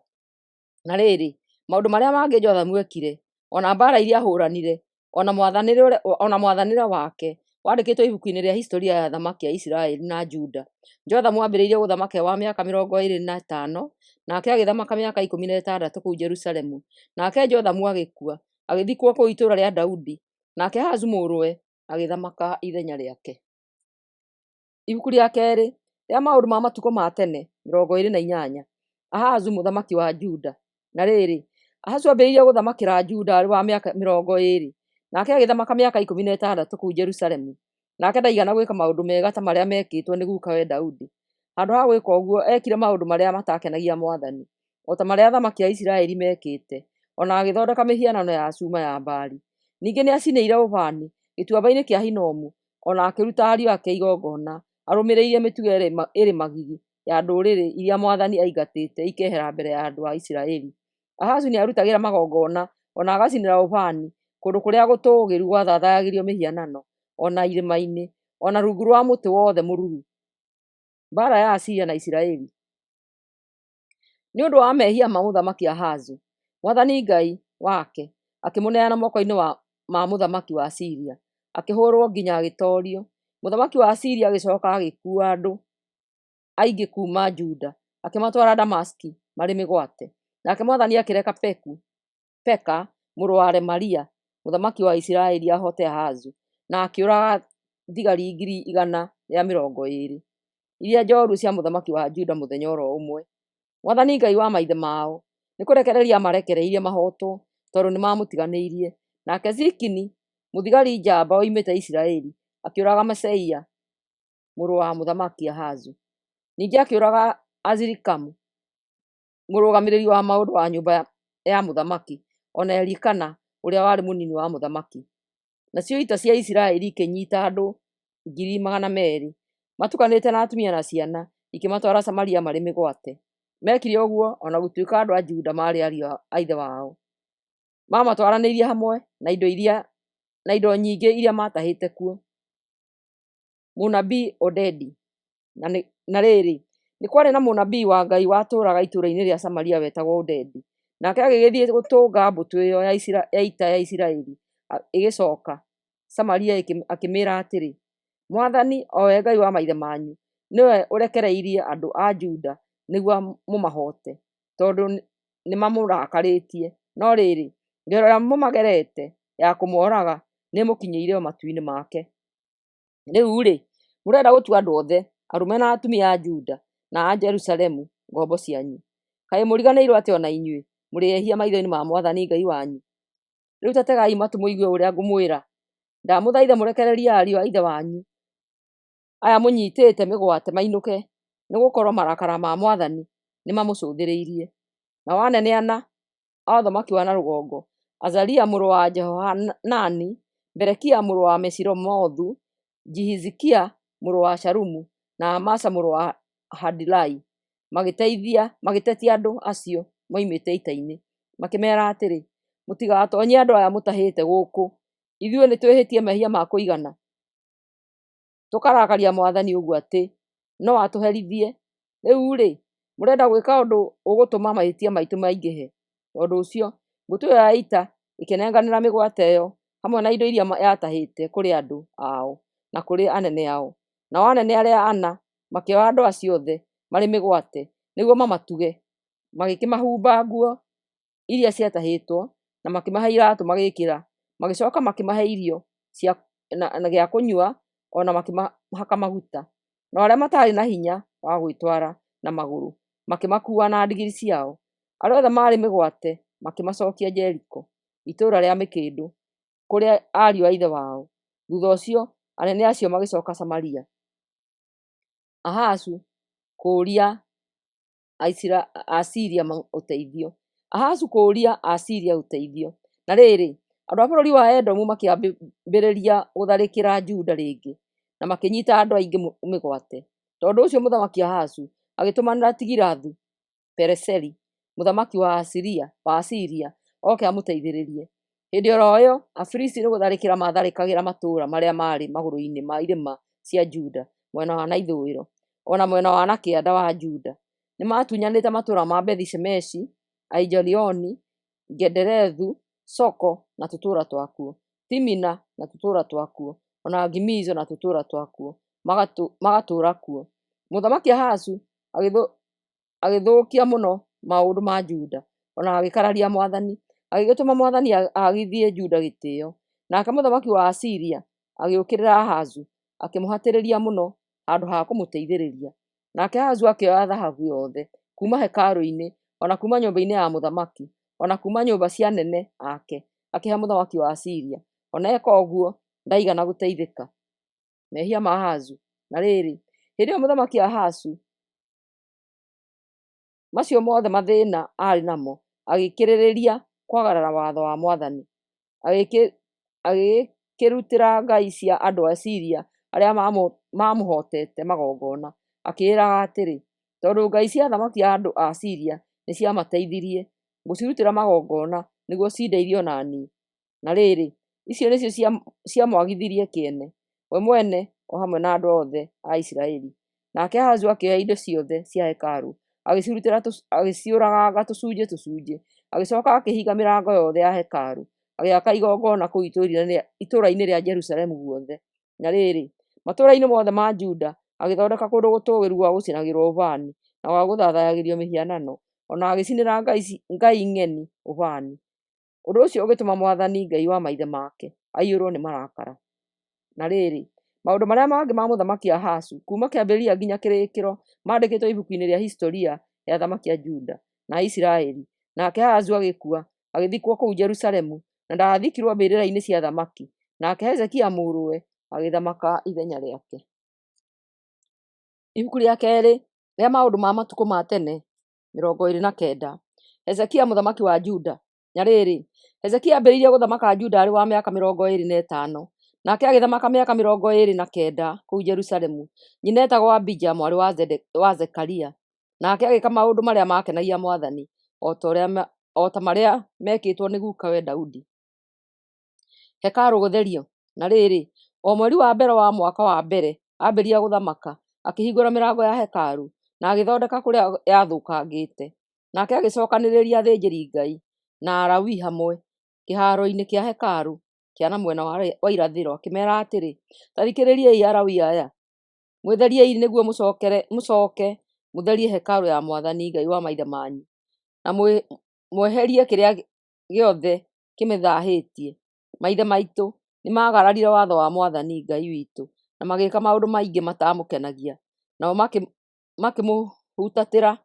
Na rĩrĩ, maũndũ marĩa mangĩ Jothamu ekire, ona mbara iria ahũranire, ona mwathanĩre wake wandĩkĩtwo ibuku-inĩ rĩa historia ya athamaki a Isiraeli na Juda. Jothamu ambĩrĩirie gũthamaka wa mĩaka 25, nake agĩthamaka mĩaka 16 kũu Jerusalemu. Nake Jothamu agĩkua, agĩthikwo kũu itũũra rĩa Daudi. Nake Ahazu mũrũwe agĩthamaka ithenya rĩake. Ibuku rĩa kerĩ rĩa maũndũ ma matukũ ma tene 28. Ahazu mũthamaki wa Juda. Na rĩrĩ, Ahazu ambĩrĩirie gũthamakĩra Juda arĩ wa mĩaka 20, nake agĩthamaka mĩaka 16 kũu Jerusalemu. Nake ndaigana gwĩka maũndũ mega ta marĩa mekĩtwo nĩ gukawe Daudi. Handũ ha gwĩka ũguo, ekire maũndũ marĩa matakenagia Mwathani, o ta marĩa athamaki a Isiraeli mekĩte, ona agĩthondeka mĩhianano ya cuma ya Baali. Ningĩ nĩ acinĩire ũbani gĩtuamba-inĩ kĩa Hinomu, ona akĩruta ariũ ake igongona arũmĩrĩire mĩtugo ĩrĩ magigi ya ndũrĩrĩ iria Mwathani aingatĩte ikehera mbere ya andũ a Isiraeli. Ahazu nĩ arutagĩra magongona ona agacinĩra ũbani kũndũ kũrĩa gũtũũgĩru gwathathayagĩrio mĩhianano, ona irĩma-inĩ, ona rungu rwa mũtĩ wothe mũruru. Mbara ya Asiria na Isiraeli. Nĩ ũndũ wa mehia ma mũthamaki Ahazu, Mwathani Ngai wake akĩmũneana moko-inĩ ma mũthamaki wa Asiria, akĩhũrwo nginya agĩtoorio. Mũthamaki wa Asiria agĩcoka agĩkuua andũ aingĩ kuma Juda, akĩmatwara Damaski marĩ mĩgwate. Nake Mwathani akĩreka Peka mũrũ wa Remalia mũthamaki wa Isiraeli ahote Ahazu, na akĩũraga thigari 120,000 iria njorua cia mũthamaki wa Juda mũthenya oro ũmwe. Mwathani Ngai wa maithe mao nĩ kũrekereria marekereirie mahootwo tondũ nĩ mamũtiganĩirie. Nake Zikini mũthigari njamba oimĩte Isiraeli akĩũraga Maseia mũrũ wa mũthamaki Ahazu. Ningĩ akĩũraga Azirikamu mũrũgamĩrĩri wa maũndũ wa nyũmba ya mũthamaki, ona Elikana ũrĩa warĩ mũnini wa mũthamaki. Nacio ita cia Isiraeli ikĩnyiita andũ 200,000 matukanĩte na atumia na ciana, ikĩmatwara Samaria marĩ mĩgwate. Mekire ũguo ona gũtuĩka andũ a Juda marĩ ariũ a ithe wao. Mamatwaranĩirie hamwe na indo nyingĩ iria matahĩte kuo. Mũnabii Odedi. Na rĩrĩ, nĩ kwarĩ na mũnabii wa Ngai watũũraga itũũra-inĩ rĩa Samaria wetagwo Odedi. Nake agĩgĩthiĩ gũtũnga mbũtũ ĩyo ya ita ya Isiraeli ĩgĩcoka Samaria, akĩmĩĩra atĩrĩ, Mwathani, o we Ngai wa maithe manyu, nĩwe ũrekereirie andũ a Juda nĩguo mũmahote, tondũ nĩmamũrakarĩtie. No rĩrĩ, ngero ĩrĩa mũmagerete ya kũmoraga nĩ mũkinyĩire o matu-inĩ make. Rĩu-rĩ, mũrenda gũtua andũ othe, arũme na atumia a Juda na a Jerusalemu, ngombo cianyu. Kaĩ mũriganĩirwo atĩ ona inyuĩ mũrĩ ehia maitho-inĩ ma Mwathani Ngai wanyu? Rĩu ta tegai matu mũigue ũrĩa ngũmwĩra. Ndamũthaitha mũrekererie ariũ a ithe wanyu aya mũnyitĩte mĩgwate mainũke, nĩgũkorwo marakara ma Mwathani nĩmamũcũthĩrĩirie. Nao anene ana a ũthamaki wa na rũgongo, Azaria mũrũ wa Jehohanani, Berekia mũrũ wa Meshilomothu, Jihizikia mũrũ wa Shalumu na Amasa mũrũ wa Hadilai magĩtetia andũ acio moimĩte ita-inĩ, makĩmeera atĩrĩ, mũtigatonye andũ aya mũtahĩte gũkũ. Ithuĩ nĩtwĩhĩtie mehia ma kũigana, tũkarakaria Mwathani ũguo atĩ no atũherithie. Rĩu-rĩ, mũrenda gwĩka ũndũ ũgũtũma mahĩtia maitũ maingĩhe. Tondũ ũcio, mbũtũ ĩyo ya ita ĩkĩnenganĩra mĩgwate ĩyo hamwe na indo iria yatahĩte kũrĩ andũ ao na kũrĩ anene ao. Nao anene arĩa ana makĩoya andũ acio othe marĩ mĩgwate nĩguo mamatuge, magĩkĩmahumba nguo iria ciatahĩtwo na makĩmahe iratũ magĩkĩra, magĩcoka makĩmahe irio na gĩa kũnyua, ona makĩmahaka maguta. Na arĩa matarĩ na hinya wa gwĩtwara na magũrũ makĩmakua na ndigiri ciao. Arĩa othe marĩ mĩgwate makĩmacokia Jeriko, itũũra rĩa mĩkĩndũ, kũrĩa ariũ a ithe wao. Thutha ũcio anene acio magĩcoka Samaria. Ahazu kũũria Asiria ũteithio. Ahazu kũũria Asiria ũteithio. Na rĩrĩ, andũ a bũrũri wa Edomu makĩambĩrĩria gũtharĩkĩra Juda rĩngĩ na makĩnyita andũ aingĩ mĩgwate. Tondũ ũcio mũthamaki Ahazu agĩtũmanĩra Tigilathu Pileseru, mũthamaki wa Asiria, oke amũteithĩrĩrie. Hĩndĩ oro ĩyo, Afilisti nĩgũtharĩkĩra matharĩkagĩra matũũra marĩa marĩ magũrũ-inĩ ma irĩma cia Juda mwena wa na ithũĩro, ona mwena wa na kĩanda wa Juda. Nĩmatunyanĩte matũũra ma Bethi-Shemeshi, Aijalioni, Gederethu, Soko na tũtũũra twakuo, Timina na tũtũũra twakuo, ona Gimizo na tũtũũra twakuo, magatũũra kuo. Mũthamaki Ahazu agĩthũkia mũno maũndũ ma Juda, ona agĩkararia Mwathani, agĩgĩtũma Mwathani agithie Juda gĩtĩĩo. Nake mũthamaki wa Asiria agĩũkĩrĩra Ahazu, akĩmũhatĩrĩria mũno handũ ha kũmũteithĩrĩria. Nake Ahazu akĩoya thahabu yothe kuma hekarũ-inĩ, ona kuma nyũmba-inĩ ya mũthamaki, ona kuma nyũmba cia anene ake, akĩhe mũthamaki wa Asiria. Ona eka ũguo ndaigana gũteithĩka. Mehia ma Ahazu. Na rĩrĩ, hĩndĩ ĩyo mũthamaki Ahazu macio mothe mathĩna arĩ namo, agĩkĩrĩrĩria kwagarara watho wa Mwathani, agĩkĩrutĩra ngai cia andũ a Asiria arĩa mamũhotete magongona, akĩĩraga atĩrĩ, tondũ ngai cia athamaki a andũ a Asiria nĩciamateithirie, ngũcirutĩra magongona nĩguo cindeithie ona niĩ. Na rĩrĩ, icio nĩcio ciamwagithirie kĩene, we mwene o hamwe na andũ othe a Isiraeli. Nake Ahazu akĩoya indo ciothe cia hekarũ, agĩciũragaga tũcunjĩ, agĩcoka akĩhinga mĩrango yothe ya hekarũ, agĩaka igongona kũu itũũra-inĩ rĩa Jerusalemu guothe. Na rĩrĩ, matũũra-inĩ mothe ma Juda agĩthondeka kũndũ gũtũũgĩru gwa gũcinagĩrwo ũbani na gwa gũthathayagĩrio mĩhianano, ona agĩcinĩra ngai ng'eni ũbani. Ũndũ ũcio ũgĩtũma Mwathani Ngai wa maithe make aiyũrwo nĩ marakara. Na rĩrĩ, maũndũ marĩa mangĩ ma mũthamaki Ahazu kuma kĩambĩrĩria nginya kĩrĩkĩro mandĩkĩtwo ibuku-inĩ rĩa historia ya athamaki a Juda na Isiraeli. Nake Ahazu agĩkua, agĩthikwo kũu Jerusalemu, na ndathikirwo mbĩrĩra-inĩ cia athamaki. Nake Hezekia mũrũwe agĩthamaka ithenya rĩake. Ibuku rĩa kerĩ rĩa maũndũ ma matukũ ma tene 29. Hezekia mũthamaki wa Juda. Na rĩrĩ, Hezekia ambĩrĩirie gũthamaka Juda arĩ wa mĩaka 25, Nake agĩthamaka mĩaka 29 kũu Jerusalemu. Nyina etagwo Abija mwarĩ wa Zekaria. Nake agĩka maũndũ marĩa makenagia Mwathani, o ta marĩa mekĩtwo nĩ gukawe Daudi. Hekarũ gũtherio. Na rĩrĩ, o mweri wa mbere wa mwaka wa mbere ambĩrĩria gũthamaka, akĩhingũra mĩrango ya hekarũ na agĩthondeka kũrĩa yathũkangĩte. Nake agĩcokanĩrĩria athĩnjĩri-Ngai na Alawii hamwe kĩharo-inĩ kĩa hekarũ kĩa na mwena wa irathĩro, akĩmeera atĩrĩ, ta thikĩrĩriai Alawii aya, mwĩtheriei nĩguo mũcoke mũtherie hekarũ ya Mwathani Ngai wa maithe manyu, na mweherie kĩrĩa gĩothe kĩmĩthahĩtie. Maithe maitũ nĩ maagararire watho wa Mwathani Ngai witũ na magĩka maũndũ maingĩ matamũkenagia, nao makĩmũhutatĩra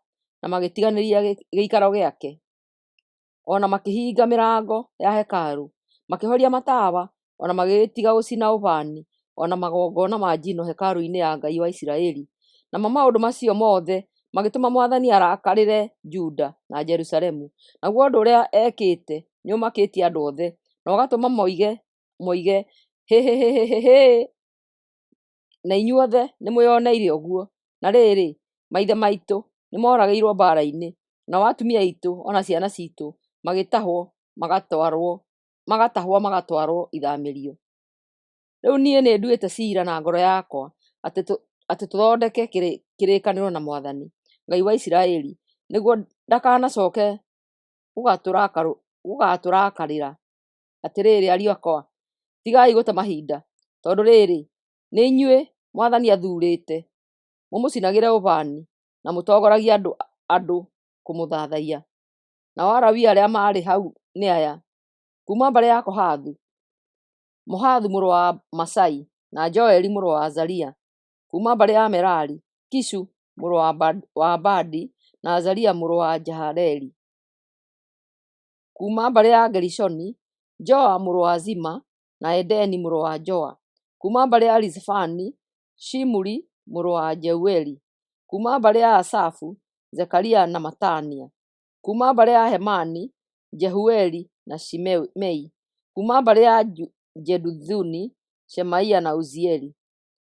na magĩtiganĩria gĩikaro gĩake, ona makĩhinga mĩrango ya hekarũ, makĩhoria matawa, ona magĩtiga gũcina ũbani ona magongona ma njino hekarũ-inĩ ya Ngai wa Isiraeli. Namo maũndũ macio mothe magĩtũma Mwathani arakarĩre Juda na Jerusalemu. Naguo ũndũ ũrĩa ekĩte nĩ ũmakĩtie andũ othe na ũgatũma moige hĩ, na inyuothe nĩ mwĩoneire ũguo. Na rĩrĩ, maithe maitũ nĩ moragĩirwo mbara-inĩ, nao atumia aitũ ona ciana citũ magĩtahwo magatwarwo ithamĩrio. Rĩu niĩ nĩ nduĩte ciira na ngoro yakwa atĩ tũthondeke kĩrĩkanĩro na Mwathani Ngai wa Isiraeli, nĩguo ndakanacoke gũgatũrakarĩra. Atĩrĩrĩ ariũ akwa, tigai gũte mahinda, tondũ rĩrĩ, nĩ inyuĩ Mwathani athurĩte mũmũcinagĩre ũbani na mũtongoragie andũ kũmũthathaiya. Nao Alawii arĩa marĩ hau nĩ aya: kuuma mbarĩ ya Kohathu, Mohathu mũrũ wa Masai na Joeli mũrũ wa Azaria. Kuuma mbarĩ ya Merari, Kishu mũrũ wa Badi na Azaria mũrũ wa Jahaleli. Kuuma mbarĩ ya Gerishoni, Joa mũrũ wa Zima na Edeni mũrũ wa Joa. Kuuma mbarĩ ya Elizafani, Shimuri mũrũ wa Jeueli. Kuuma mbarĩ ya Asafu, Zekaria na Matania. Kuuma mbarĩ ya Hemani, Jehueli na Shimei. Kuuma mbarĩ ya Jeduthuni, Shemaia na Uzieli.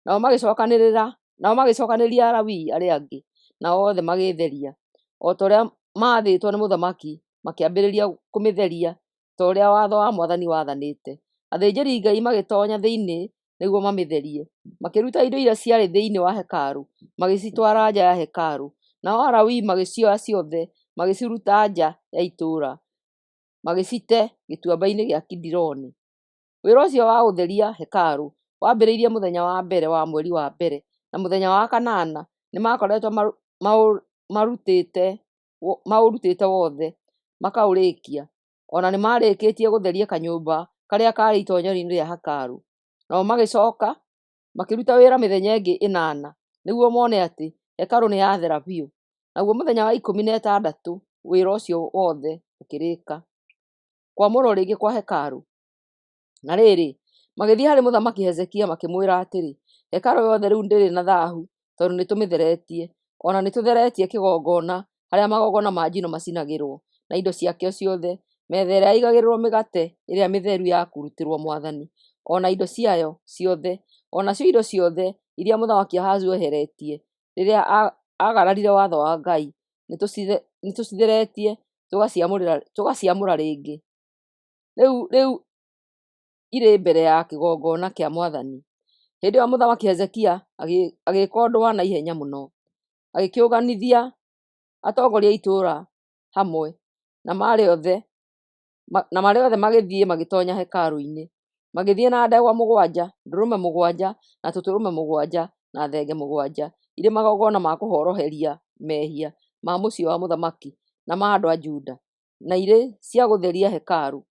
Nao magĩcokanĩrĩria Alawii arĩa angĩ, nao othe magĩtheria, o ta ũrĩa maathĩtwo nĩ mũthamaki, makĩambĩrĩria kũmĩtheria ta ũrĩa watho wa Mwathani wathanĩte. Athĩnjĩri-Ngai magĩtoonya thĩinĩ nĩguo mamĩtherie, makĩruta indo iria ciarĩ thĩinĩ wa hekarũ, magĩcitwara nja ya hekarũ. Nao Alawii magĩcioya ciothe, magĩciruta nja ya itũũra, magĩcite gĩtuamba-inĩ gĩa Kidironi. Wĩra ũcio wa gũtheria hekarũ wambĩrĩirie mũthenya wa mbere wa mweri wa mbere, na mũthenya wa kanana nĩ makoretwo maũrutĩte wothe makaũrĩkia. Ona nĩ marĩkĩtie gũtheria kanyũmba karĩa karĩ itoonyero-inĩ rĩa hekarũ. Nao magĩcoka makĩruta wĩra mĩthenya ĩngĩ 8 nĩguo mone atĩ hekarũ nĩ yathera biũ. Naguo mũthenya wa 16 wĩra ũcio wothe ũkĩrĩka. Kwamũrwo rĩngĩ kwa hekarũ. Na rĩrĩ, magĩthiĩ harĩ mũthamaki Hezekia makĩmwĩra atĩrĩ, hekarũ yothe rĩu ndĩrĩ na thaahu tondũ nĩ tũmĩtheretie, ona nĩ tũtheretie kĩgongona harĩa magongona ma njino macinagĩrwo na indo ciakĩo ciothe, metha ĩrĩa yaigagĩrĩrwo mĩgate ĩrĩa mĩtheru ya kũrutĩrwo Mwathani, ona indo ciayo ciothe, onacio indo ciothe iria mũthamaki Ahazu eheretie rĩrĩa agararire watho wa Ngai, nĩ tũcitheretie tũgaciamũra rĩngĩ. Rĩu irĩ mbere ya kĩgongona kĩa Mwathani. Hĩndĩ ĩyo mũthamaki Hezekia agĩĩka ũndũ wa naihenya mũno, agĩkĩũnganithia atongoria a itũũra hamwe, na marĩ othe magĩthiĩ magĩtoonya hekarũ-inĩ, magĩthiĩ na ndegwa 7, ndũrũme 7 na tũtũrũme 7 na thenge 7 irĩ magongona ma kũhoroheria mehia ma mũciĩ wa mũthamaki na ma andũ a Juda, na irĩ cia gũtheria hekarũ.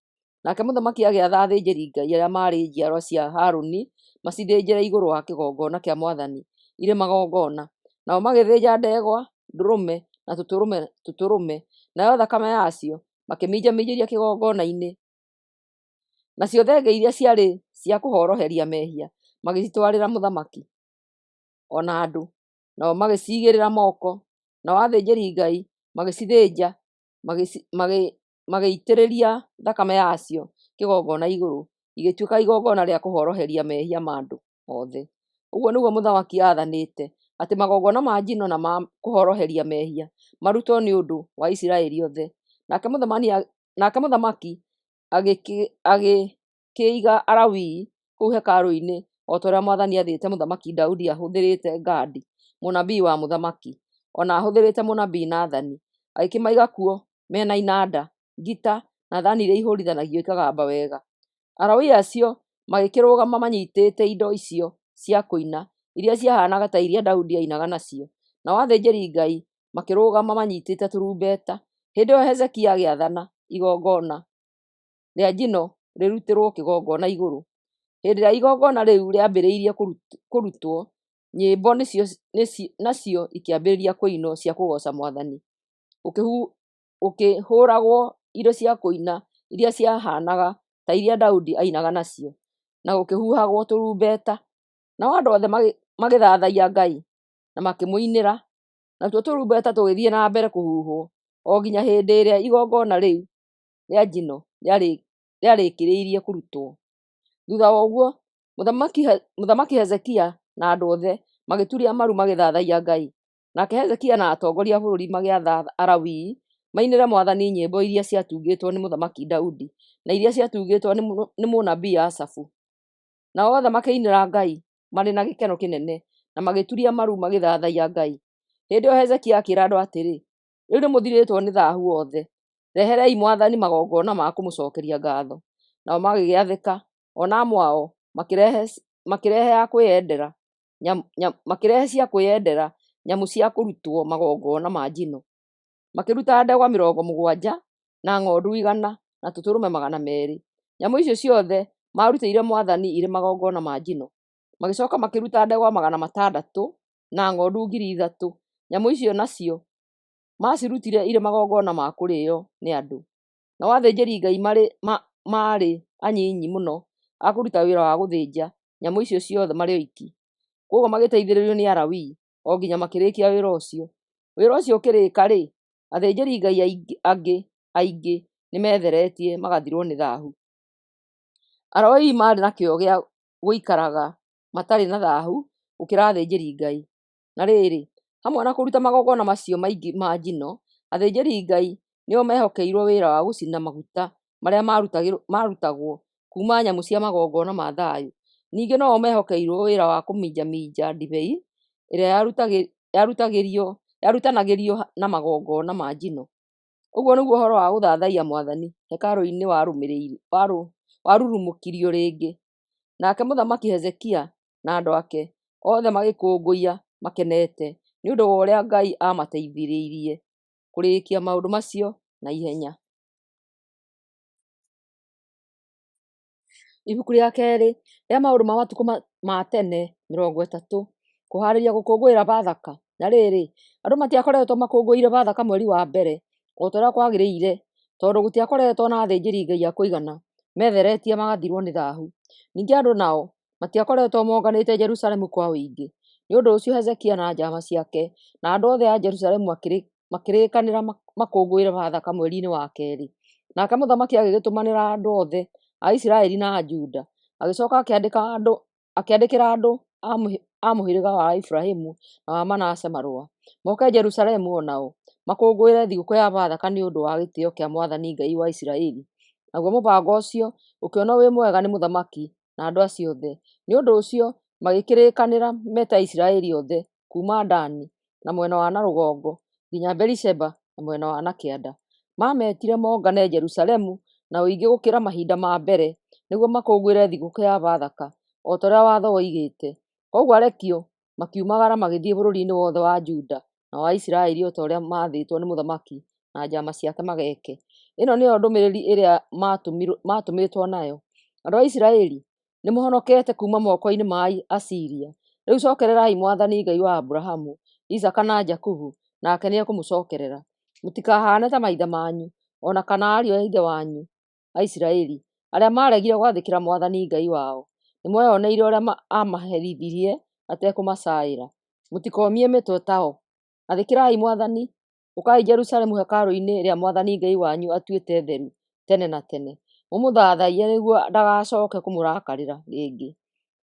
Nake mũthamaki agĩatha athĩnjĩri-Ngai arĩa marĩ njiarwa cia Harũni macithĩnjĩre igũrũ wa kĩgongona kĩa Mwathani irĩ magongona. Nao magĩthĩnja ndegwa, ndũrũme na tũtũrũme, nayo thakame yacio makĩminjaminjĩria kĩgongona-inĩ. Nacio thenge iria ciarĩ cia kũhoroheria mehia magĩcitwarĩra mũthamaki ona andũ, nao magĩciigĩrĩra moko, nao athĩnjĩri-Ngai magĩcithĩnja magĩitĩrĩria thakame yacio kĩgongona igũrũ, igĩtuĩka igongona rĩa kũhoroheria mehia ma andũ othe. Ũguo nĩguo mũthamaki athanĩte, atĩ magongona ma njino na ma kũhoroheria mehia marutwo nĩ ũndũ wa Isiraeli othe. Nake mũthamaki agĩkĩiga Alawii kũu hekarũ-inĩ, o ta ũrĩa Mwathani athĩte Mũthamaki Daudi ahũthĩrĩte Gadi, mũnabii wa mũthamaki, ona ahũthĩrĩte mũnabii Nathani, agĩkĩmaiga kuo mena inanda, ngita na thani iria ihũrithanagio ikagamba wega. Alawii acio magĩkĩrũgama manyitĩte indo icio cia kũina, iria ciahanaga ta iria Daudi ainaga nacio, nao athĩnjĩri-Ngai makĩrũgama manyitĩte turumbeta. Hĩndĩ ĩyo Hezekia agĩathana igongona rĩa njino rĩrutĩrwo kĩgongona igũrũ. Hĩndĩ ĩrĩa igongona rĩu rĩambĩrĩirie kũrutwo, nyĩmbo nacio ikĩambĩrĩria kũinwo cia kũgoca Mwathani, ũkĩhũragwo indo cia kũina iria ciahanaga ta iria Daudi ainaga nacio, na gũkĩhuhagwo turumbeta. Nao andũ othe magĩthathaiya Ngai na makĩmũinĩra, natuo turumbeta tũgĩthiĩ na mbere kũhuhwo o nginya hĩndĩ ĩrĩa igongona rĩu rĩa njino rĩarĩkĩrĩirie kũrutwo. Thutha wa ũguo, mũthamaki Hezekia na andũ othe magĩturia maru magĩthathaiya Ngai. Nake Hezekia na atongoria a bũrũri magĩatha Alawii mainĩre Mwathani nyĩmbo iria ciatungĩtwo nĩ mũthamaki Daudi na iria ciatungĩtwo nĩ mũnabii Asafu. Nao othe makĩinĩra Ngai marĩ na gĩkeno kĩnene na magĩturia maru magĩthathaiya Ngai. Hĩndĩ ĩyo Hezekia akĩĩra andũ atĩrĩ, rĩu nĩ mũthirĩtwo nĩ thaahu wothe, reherei Mwathani magongona ma kũmũcokeria ngatho. Nao magĩgĩathĩka, ona amwe ao makĩrehe cia kwĩyendera, nyamũ cia kũrutwo magongona ma njino. Makĩruta ndegwa 70 na ng'ondu 100 na tũtũrũme 200. Nyamũ icio ciothe marutĩire Mwathani irĩ magongona ma njino. Magĩcoka makĩruta ndegwa 600 na ng'ondu 3000. Nyamũ icio nacio macirutire irĩ magongona ma kũrĩo nĩ andũ. Nao athĩnjĩri-Ngai marĩ anyinyi mũno a kũruta wĩra wa gũthĩnja nyamũ icio ciothe marĩ oiki. Koguo magĩteithĩrĩrio nĩ Alawii o nginya makĩrĩkia wĩra ũcio. Wĩra ũcio ũkĩrĩka-rĩ, athĩnjĩri-Ngai aingĩ nĩ metheretie magathirwo nĩ thaahu. Alawii marĩ na kĩyo gĩa gũikaraga matarĩ na thaahu gũkĩra athĩnjĩri-Ngai. Na rĩrĩ, hamwe na kũruta magongona macio maingĩ ma njino, athĩnjĩri-Ngai nĩo mehokeirwo wĩra wa gũcina maguta marĩa marutagwo kuma nyamũ cia magongona ma thayũ. Ningĩ no mehokeirwo wĩra wa kũminjaminja ndibei ĩrĩa yarutanagĩrio na magongona ma njino. Ũguo nĩguo ũhoro wa gũthathaiya Mwathani hekarũ-inĩ warurumũkirio rĩngĩ. Nake mũthamaki Hezekia na andũ ake othe magĩkũngũiya makenete nĩ ũndũ wa ũrĩa Ngai amateithĩrĩirie kũrĩkia maũndũ macio na ihenya. Ibuku rĩa kerĩ rĩa maũndũ ma matukũ ma tene 30, kũharĩria gũkũngũĩra Bathaka. Na rĩrĩ, andũ matiakoretwo makũngũĩire Bathaka mweri wa mbere o ta ũrĩa kwagĩrĩire, tondũ gũtiakoretwo na athĩnjĩri-Ngai a kũigana metheretie magathirwo nĩ thaahu. Ningĩ andũ nao matiakoretwo monganĩte Jerusalemu kwa ũingĩ. Nĩ ũndũ ũcio Hezekia na njama ciake na andũ othe a Jerusalemu makĩrĩkanĩra makũngũĩre Bathaka mweri-inĩ wa kerĩ. Nake mũthamaki agĩgĩtũmanĩra andũ othe a Isiraeli na a Juda, agĩcoka akĩandĩkĩra andũ a mũhĩrĩga wa Ibrahimu na wa Manase marũa, moke Jerusalemu o nao makũngũĩre thigũkũ ya Bathaka nĩ ũndũ wa gĩtĩo kĩa Mwathani Ngai wa Isiraeli. Naguo mũbango ũcio ũkĩonwo wĩ mwega nĩ mũthamaki na andũ acio othe. Nĩ ũndũ ũcio magĩkĩrĩkanĩra meta Isiraeli othe kuma Dani na mwena wa na rũgongo nginya Berisheba na mwena wa na kĩanda. Mametire mongane Jerusalemu na ũingĩ gũkĩra mahinda ma mbere nĩguo makũngũĩre thigũkũ ya Bathaka o ta ũrĩa watho woigĩte. Koguo arekio makiumagara magĩthiĩ bũrũri-inĩ wothe wa Juda na wa Isiraeli o ta ũrĩa maathĩtwo nĩ mũthamaki na njama ciake mageke. Ĩno nĩyo ndũmĩrĩri ĩrĩa matũmĩtwo nayo: andũ a Isiraeli, nĩ mũhonokete kuma moko-inĩ ma Asiria. Rĩu cokererai Mwathani Ngai wa Abrahamu, Isaka na Jakubu, nake nĩ ekũmũcokerera. Mũtikahane ta maithe manyu ona kana ariũ a ithe wanyu a Isiraeli arĩa maregire gwathĩkĩra Mwathani Ngai wao. Nĩ mweyoneire ũrĩa amaherithirie atekũmacaĩra. Mũtikomie mĩtwe tao. Athĩkĩrai Mwathani. Ũkai Jerusalemu hekarũ-inĩ ĩrĩa Mwathani Ngai wanyu atuĩte theru tene na tene. mũmũthathaiye nĩguo ndagacoke kũmũrakarĩra rĩngĩ.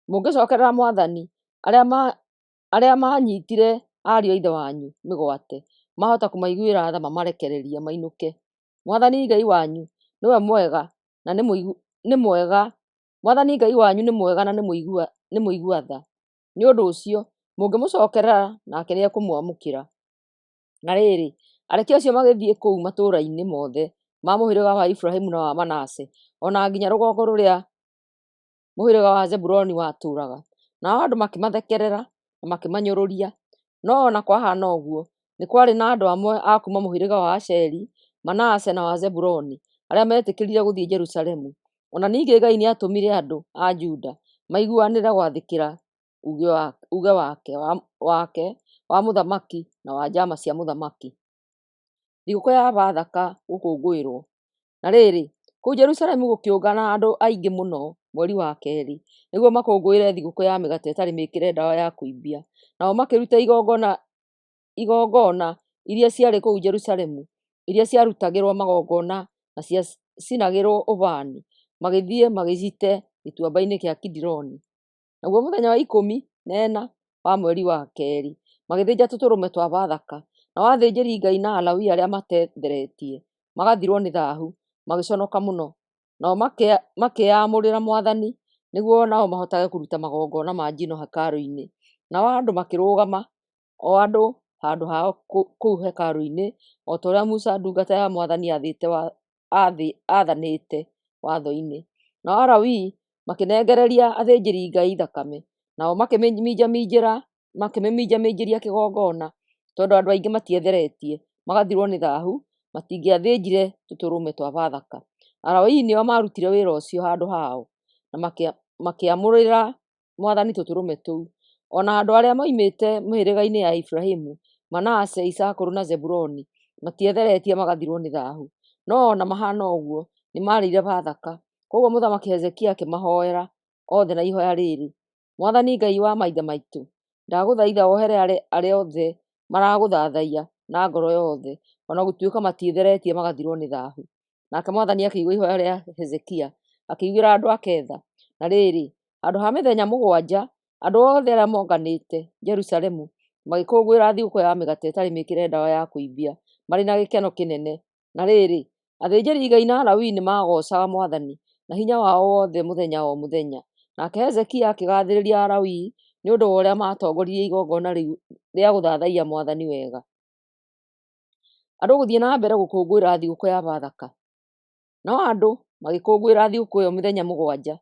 Mũngĩcokerera Mwathani, arĩa manyitire ariũ a ithe wanyu mĩgwate mahota kũmaiguĩra tha mamarekererie mainũke. Mwathani Ngai wanyu nĩwe mwega na nĩ mwega. Mwathani Ngai wanyu nĩ mwega na nĩ mũigua tha. Nĩ ũndũ ũcio mũngĩmũcokerera nake nĩekũmwamũkĩra. Na rĩrĩ, areki acio magĩthiĩ kũu matũũra-inĩ mothe ma mũhĩrĩga wa Iburahĩmu na wa Manase, ona nginya rũgongo rũrĩa mũhĩrĩga wa Zebuloni watũũraga. Nao andũ makĩmathekerera na makĩmanyũrũria. No ona kwahana ũguo, nĩ kwarĩ na andũ amwe a kuuma mũhĩrĩga wa Asheri, Manase na wa Zebuloni arĩa metĩkĩrire gũthiĩ Jerusalemu. Ona ningĩ Ngai nĩatũmire andũ a Juda maiguanĩre gwathĩkĩra uge wake wa mũthamaki na wa njama cia mũthamaki. Thigũkũ ya Bathaka gũkũngũĩrwo. Na rĩrĩ, kũu Jerusalemu gũkĩũngana andũ aingĩ mũno mweri wa kerĩ nĩguo makũngũĩre thigũkũ ya mĩgate ĩtarĩ mĩĩkĩre ndawa ya kũimbia. Nao makĩruta igongona iria ciarĩ kũu Jerusalemu, iria ciarutagĩrwo magongona na ciacinagĩrwo ũbani, magĩthiĩ magĩcite gĩtuamba-inĩ kĩa Kidironi. Naguo mũthenya wa 14 wa mweri wa kerĩ magĩthĩnja tũtũrũme twa Bathaka. Nao athĩnjĩri Ngai na Alawii arĩa matetheretie magathirwo nĩ thaahu, magĩconoka mũno. Nao makĩamũrĩra Mwathani nĩguo nao mahotage kũruta magongona ma njino hekarũ-inĩ. Nao andũ makĩrũgama o andũ handũ hao kũu hekarũ-inĩ, o ta ũrĩa Musa ndungata ya Mwathani athanĩte watho-inĩ. Nao Alawii makĩnengereria athĩnjĩri Ngai thakame, nao makĩmĩminjaminjĩria kĩgongona, tondũ andũ aingĩ matietheretie magathirwo nĩ thaahu, matingĩathĩnjire tũtũrũme twa Bathaka. Alawii nĩo marutire wĩra ũcio handũ hao na makĩamũrĩra Mwathani tũtũrũme tũu. Ona andũ arĩa moimĩte mĩhĩrĩga-inĩ ya Iburahĩmu, Manase, Isakaru na Zebuloni matietheretie magathirwo nĩ thaahu, no ona mahana ũguo nĩ marĩire Bathaka. Koguo mũthamaki Hezekia akĩmahoera othe na ihoya rĩrĩ: Mwathani Ngai wa maithe maitũ, ndagũthaitha wohere arĩa othe maragũthathaiya na ngoro yothe, ona gũtuĩka matiĩtheretie magathirwo nĩ thaahu. Nake Mwathani akĩigua ihoya rĩa Hezekia, akĩiguĩra andũ ake tha. Na rĩrĩ, handũ ha mĩthenya 7 andũ othe arĩa monganĩte Jerusalemu magĩkũngũĩra thigũkũ ya mĩgate ĩtarĩ mĩĩkĩre ndawa ya kũimbia marĩ na gĩkeno kĩnene. Na rĩrĩ, athĩnjĩri Ngai na Alawii nĩmagocaga Mwathani na hinya wao wothe mũthenya o mũthenya. Nake Hezekia akĩgathĩrĩria Alawii nĩ ũndũ wa ũrĩa matongoririe igongona rĩu rĩa gũthathaiya Mwathani wega. Andũ gũthiĩ na mbere gũkũngũĩra thigũkũ ya Bathaka. No andũ magĩkũngũĩra thigũkũ ĩyo mĩthenya 7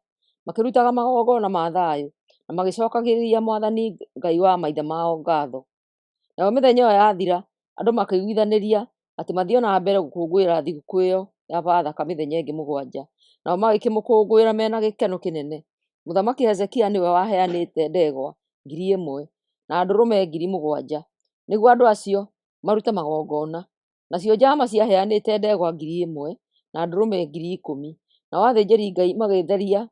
makĩrutaga magongona ma thayũ na magĩcokagĩrĩria Mwathani Ngai wa maithe mao ngatho. Nayo mĩthenya ĩyo yathira, andũ makĩiguithanĩria atĩ mathiĩ na mbere gũkũngũĩra thigũkũ ĩyo ya Bathaka mĩthenya ĩngĩ 7, nao magĩkĩmũkũngũĩra mena gĩkeno kĩnene. Mũthamaki Hezekia nĩwe waheanĩte ndegwa 1000 na ndũrũme 7000 nĩguo andũ acio marute magongona. Nacio njama ciaheanĩte ndegwa 1000 na ndũrũme 10,000. Nao athĩnjĩri Ngai magĩtheria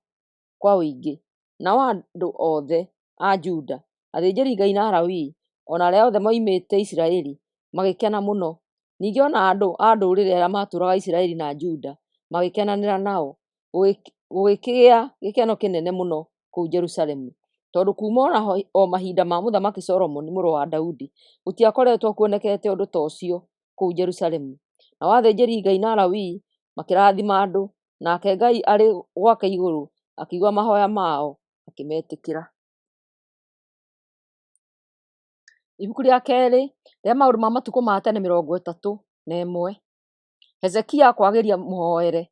kwa ũingĩ. Nao andũ othe a Juda, athĩnjĩri Ngai na Alawii, ona arĩa othe moimĩte Isiraeli magĩkena mũno. Ningĩ ona andũ a ndũrĩrĩ arĩa matũũraga Isiraeli na Juda magĩkenanĩra nao. Gũgĩkĩgĩa gĩkeno kĩnene mũno kũu Jerusalemu, tondũ kuuma o mahinda ma mũthamaki Solomoni mũrũ wa Daudi gũtiakoretwo kuonekete ũndũ ta ũcio kũu Jerusalemu. Nao athĩnjĩri Ngai na Alawii makĩrathima andũ, nake Ngai arĩ gwake igũrũ akĩigua mahoya mao akĩmetĩkĩra. Ibuku rĩa kerĩ rĩa maũndũ ma matukũ ma tene 31. Hezekia kwagĩria mũhoere.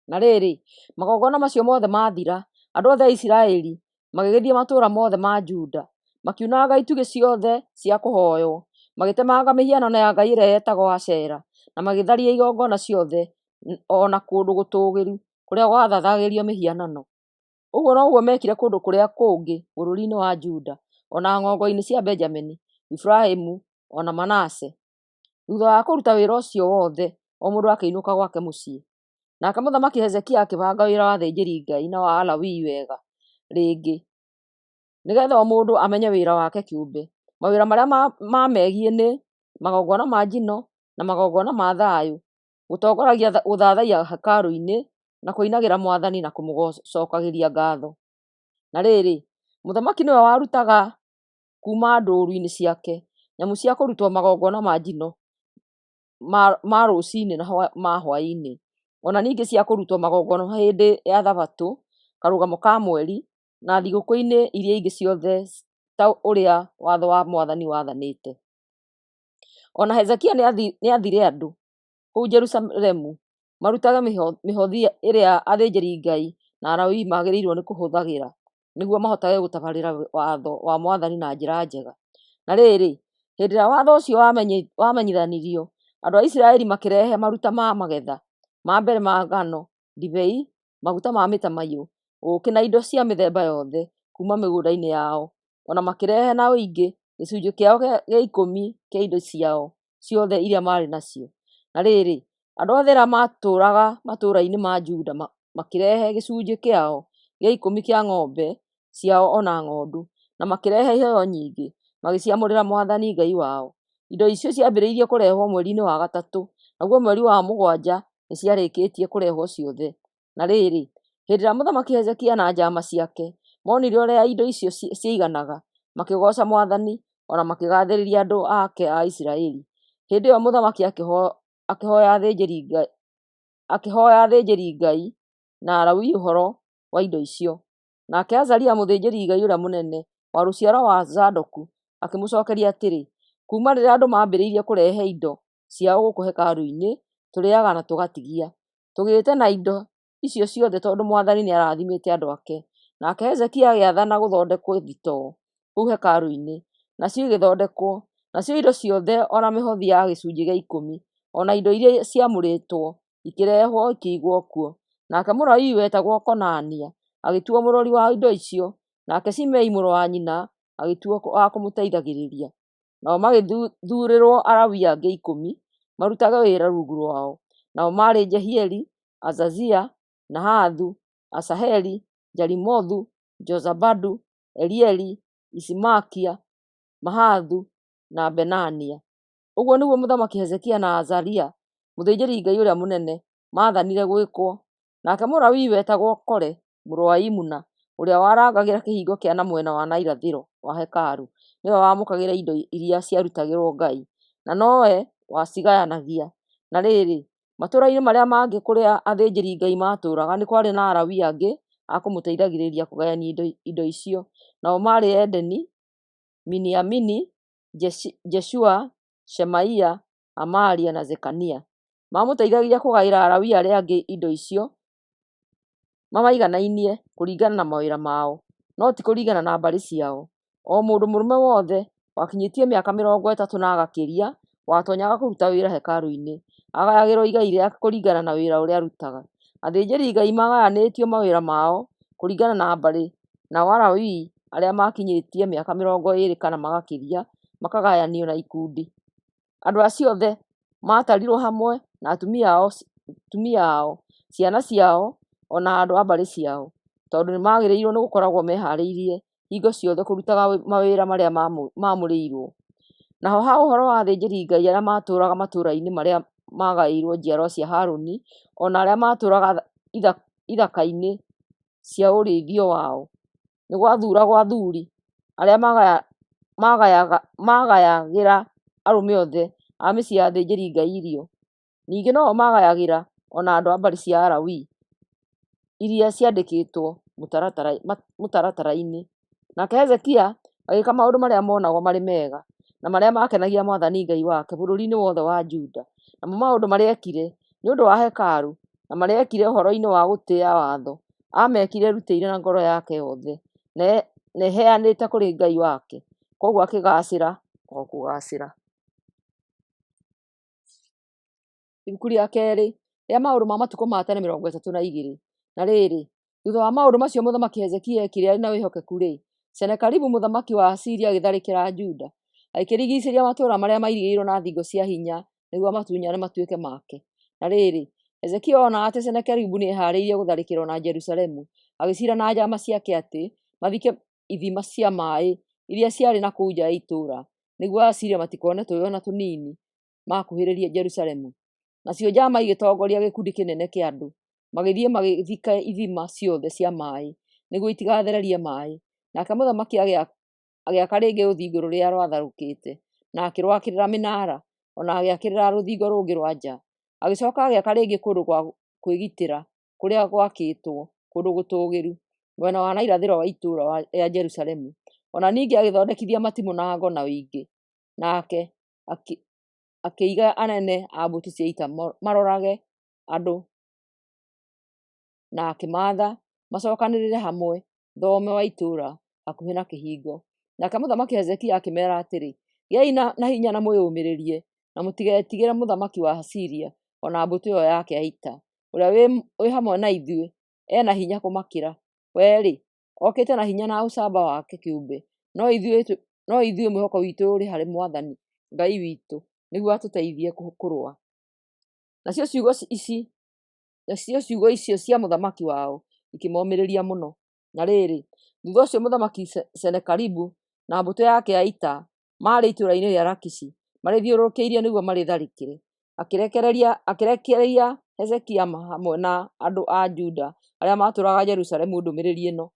Na rĩrĩ, magongona macio mothe mathira, andũ othe a Isiraeli magĩgĩthiĩ matũũra mothe ma Juda, makiunanga itugĩ ciothe cia kũhoywo, magĩtemanga mĩhianano ya ngai ĩrĩa yetagwo Ashera, na magĩtharia igongona ciothe ona kũndũ gũtũũgĩru kũrĩa gwathathagĩrio mĩhianano. Ũguo noguo mekire kũndũ kũrĩa kũngĩ bũrũri-inĩ wa Juda, ona ng'ongo-inĩ cia Benjamini, Iburahĩmu ona Manase. Thutha wa kũruta wĩra ũcio wothe, o mũndũ akĩinũka gwake mũciĩ. Nake mũthamaki Hezekia akĩbanga wĩra wa athĩnjĩri Ngai na wa Alawii wega rĩngĩ, nĩgetha o mũndũ amenye wĩra wake kĩũmbe. Mawĩra marĩa mamegiĩ nĩ magongona ma njino na magongona ma thayũ, gũtongoragia gũthathaiya hekarũ-inĩ na kũinagĩra Mwathani na kũmũcokagĩria ngatho. Na rĩrĩ, mũthamaki nĩwe warutaga kuma ndũũru-inĩ ciake nyamũ cia kũrutwo magongona ma njino ma rũcinĩ na ma hwaĩ-inĩ, ona ningĩ cia kũrutwo magongona hĩndĩ ya Thabatũ, karũgamo ka mweri na thigũkũ-inĩ iria ingĩ ciothe ta ũrĩa watho wa Mwathani wathanĩte. Ona Hezekia nĩathire andũ kũu Jerusalemu marutage mĩhothi ĩrĩa athĩnjĩri-Ngai na Alawii magĩrĩirwo nĩ kũhũthagĩra nĩguo mahotage gũtabarĩra watho wa Mwathani na njĩra njega. Na rĩrĩ, hĩndĩ ĩrĩa watho ũcio wamenyithanirio, andũ a Isiraeli makĩrehe maruta ma magetha ma mbere ma ngano, ndibei, maguta ma mĩtamaiyũ, ũũkĩ na indo cia mĩthemba yothe kuma mĩgũnda-inĩ yao, ona makĩrehe na ũingĩ gĩcunjĩ kĩao gĩa 10 kĩa indo ciao ciothe iria marĩ nacio. Na rĩrĩ, andũ othe arĩa matũũraga matũũra-inĩ ma Juda makĩrehe gĩcunjĩ kĩao gĩa 10 kĩa ng'ombe ciao ona ng'ondu, na makĩrehe iheo nyingĩ magĩciamũrĩra Mwathani Ngai wao. Indo icio ciambĩrĩirie kũrehwo mweri-inĩ wa gatatũ, naguo mweri wa 7 nĩciarĩkĩtie kũrehwo ciothe. Na rĩrĩ, hĩndĩ ĩrĩa Mũthamaki Hezekia na njama ciake monire ũrĩa indo icio ciaiganaga, makĩgoca Mwathani ona makĩgathĩrĩria andũ ake a Isiraeli. Hĩndĩ ĩyo mũthamaki akĩhoya athĩnjĩri-Ngai na Alawii ũhoro wa indo icio. Nake Azaria mũthĩnjĩri-Ngai ũrĩa mũnene wa rũciaro wa Zadoku akĩmũcokeria atĩrĩ, kuma rĩrĩa andũ mambĩrĩirie kũrehe indo ciao gũkũ hekarũ-inĩ, tũrĩaga na tũgatigia, tũgĩte na indo icio ciothe tondũ Mwathani nĩarathimĩte andũ ake. Nake Hezekia agĩathana gũthondekwo thitoo kũu hekarũ-inĩ, nacio igĩthondekwo, nacio indo ciothe ona mĩhothi ya gĩcunjĩ gĩa 10 ona indo iria ciamũrĩtwo ikĩrehwo ikĩigwo kuo. Nake Mũlawii wetagwo Konania agĩtuo mũrori wa indo icio, nake Shimei mũrũ wa nyina agĩtuo wa kũmũteithagĩrĩria. Nao magĩthurĩrwo Alawii angĩ 10 marutage wĩra rungu rwao, nao marĩ Jehieli, Azazia, Nahathu, Asaheli, Jarimothu, Jozabadu, Elieli, Isimakia, Mahathu na Benania. Ũguo nĩguo Mũthamaki Hezekia na Azaria mũthĩnjĩri-Ngai ũrĩa mũnene maathanire gwĩkwo. Nake Mũlawii wetagwo Kore mũrũ wa Imuna, ũrĩa warangagĩra kĩhingo kĩa na mwena wa na irathĩro wa hekarũ, nĩwe wamũkagĩra indo iria ciarutagĩrwo Ngai, na nowe wacigayanagia. Na rĩrĩ, matũũra-inĩ marĩa mangĩ kũrĩa athĩnjĩri-Ngai matũũraga nĩ kwarĩ na Alawii angĩ a kũmũteithagĩrĩria kũgayania indo icio, nao marĩ Edeni, Miniamini, Jeshua, Shemaia, Amaria na Zekania. Mamũteithagia kũgaĩra Alawii arĩa angĩ indo icio mamaiganainie kũringana na mawĩra mao, no ti kũringana na mbarĩ ciao. O mũndũ mũrũme wothe wakinyĩtie mĩaka 30 na agakĩria watonyaga kũruta wĩra hekarũ-inĩ agayagĩrwo igai rĩake kũringana na wĩra ũrĩa arutaga. Athĩnjĩri-Ngai magayanĩtio mawĩra mao kũringana na mbarĩ, nao Alawii arĩa makinyĩtie mĩaka 20 kana magakĩria makagayanio na ikundi. Andũ acio othe matarirwo hamwe na atumia ao, ciana ciao ona andũ a mbarĩ ciao, tondũ nĩmagĩrĩirwo nĩ gũkoragwo meharĩirie hingo ciothe kũrutaga mawĩra marĩa mamũrĩirwo. Naho ha ũhoro wa athĩnjĩri-Ngai arĩa matũũraga matũũra-inĩ marĩa magaĩirwo njiarwa cia Harũni, ona arĩa matũũraga ithaka-inĩ cia ũrĩithio wao, nĩ gwathuragwo athuri arĩa magayagĩra arũme othe a mĩciĩ ya athĩnjĩri-Ngai irio. Ningĩ no magayagĩra ona andũ a mbarĩ cia Alawii iria ciandĩkĩtwo mũtaratara-inĩ. Nake Hezekia agĩka maũndũ marĩa monagwo marĩ mega na marĩa makenagia Mwathani Ngai wake bũrũri-inĩ wothe wa Juda. Namo maũndũ marĩa ekire nĩ ũndũ wa hekarũ na marĩa ekire ũhoro-inĩ wa gũtĩĩa watho, amekire erutĩire na ngoro yake yothe na eheanĩte kũrĩ Ngai wake, koguo akĩgacĩra o kũgacĩra. Ibuku rĩa kerĩ rĩa maũndũ ma matukũ ma tene 32. Na rĩrĩ, thutha wa maũndũ macio Mũthamaki Hezekia ekire arĩ na wĩhokeku-rĩ, Senakeribu mũthamaki wa Asiria agĩtharĩkĩra Juda, akĩrigiicĩria matũũra marĩa mairigĩirwo na thingo cia hinya nĩguo amatunyane matuĩke make. Na rĩrĩ, Hezekia ona atĩ Senakeribu nĩeharĩirie gũtharĩkĩra ona Jerusalemu, agĩcira na njama ciake atĩ mathike ithima cia maĩ iria ciarĩ na kũu nja ya itũũra, nĩguo Asiria matikone tũĩ ona tũnini makuhĩrĩrie Jerusalemu. Nacio njama igĩtongoria gĩkundi kĩnene kĩa andũ magĩthiĩ magĩthika ithima ciothe cia maĩ nĩguo itigathererie maĩ. Nake mũthamaki agĩaka rĩngĩ rũthingo rũrĩa rwatharũkĩte na akĩrwakĩrĩra mĩnara, ona agĩakĩrĩra rũthingo rũngĩ rwa nja. Agĩcoka agĩaka rĩngĩ kũndũ gwa kwĩgitĩra kũrĩa gwakĩtwo kũndũ gũtũũgĩru mwena wa na irathĩro wa itũũra rĩa Jerusalemu. Ona ningĩ agĩthondekithia matimũ na ngo na ũingĩ. Nake akĩiga anene a mbũtũ cia ita marorage andũ, na akĩmatha macokanĩrĩre hamwe thome wa itũũra hakuhĩ na kĩhingo. Nake mũthamaki Hezekia akĩmera atĩrĩ, gĩai na hinya na mwĩyũmĩrĩrie, na mũtigetigĩre mũthamaki wa Asiria ona mbũtũ ĩyo yake ya ita. Ũrĩa wĩ hamwe na ithuĩ ena hinya kũmakĩra. We-rĩ, okĩte na hinya na ũcamba wake kĩũmbe, no ithuĩ mwĩhoko witũ ũrĩ harĩ Mwathani Ngai witũ nĩguo atũteithie kũrũa. Nacio ciugo icio cia mũthamaki wao ikĩmomĩrĩria mũno. Na rĩrĩ, thutha ũcio mũthamaki Senakeribu na mbũtũ yake ya ita maarĩ itũũra-inĩ rĩa Lakishi marĩthiũrũrũkĩirie nĩguo marĩtharĩkĩre. Akĩrekereria Hezekia hamwe na andũ a Juda arĩa matũũraga Jerusalemu ndũmĩrĩri ĩno: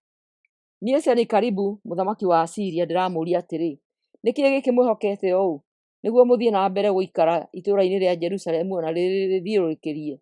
niĩ Senakeribu mũthamaki wa Asiria ndĩramũũria atĩrĩ, nĩ kĩĩ gĩkĩmwĩhokete ũũ nĩguo mũthiĩ na mbere gũikara itũũra-inĩ rĩa Jerusalemu ona rĩrĩthiũrũrũkĩrie?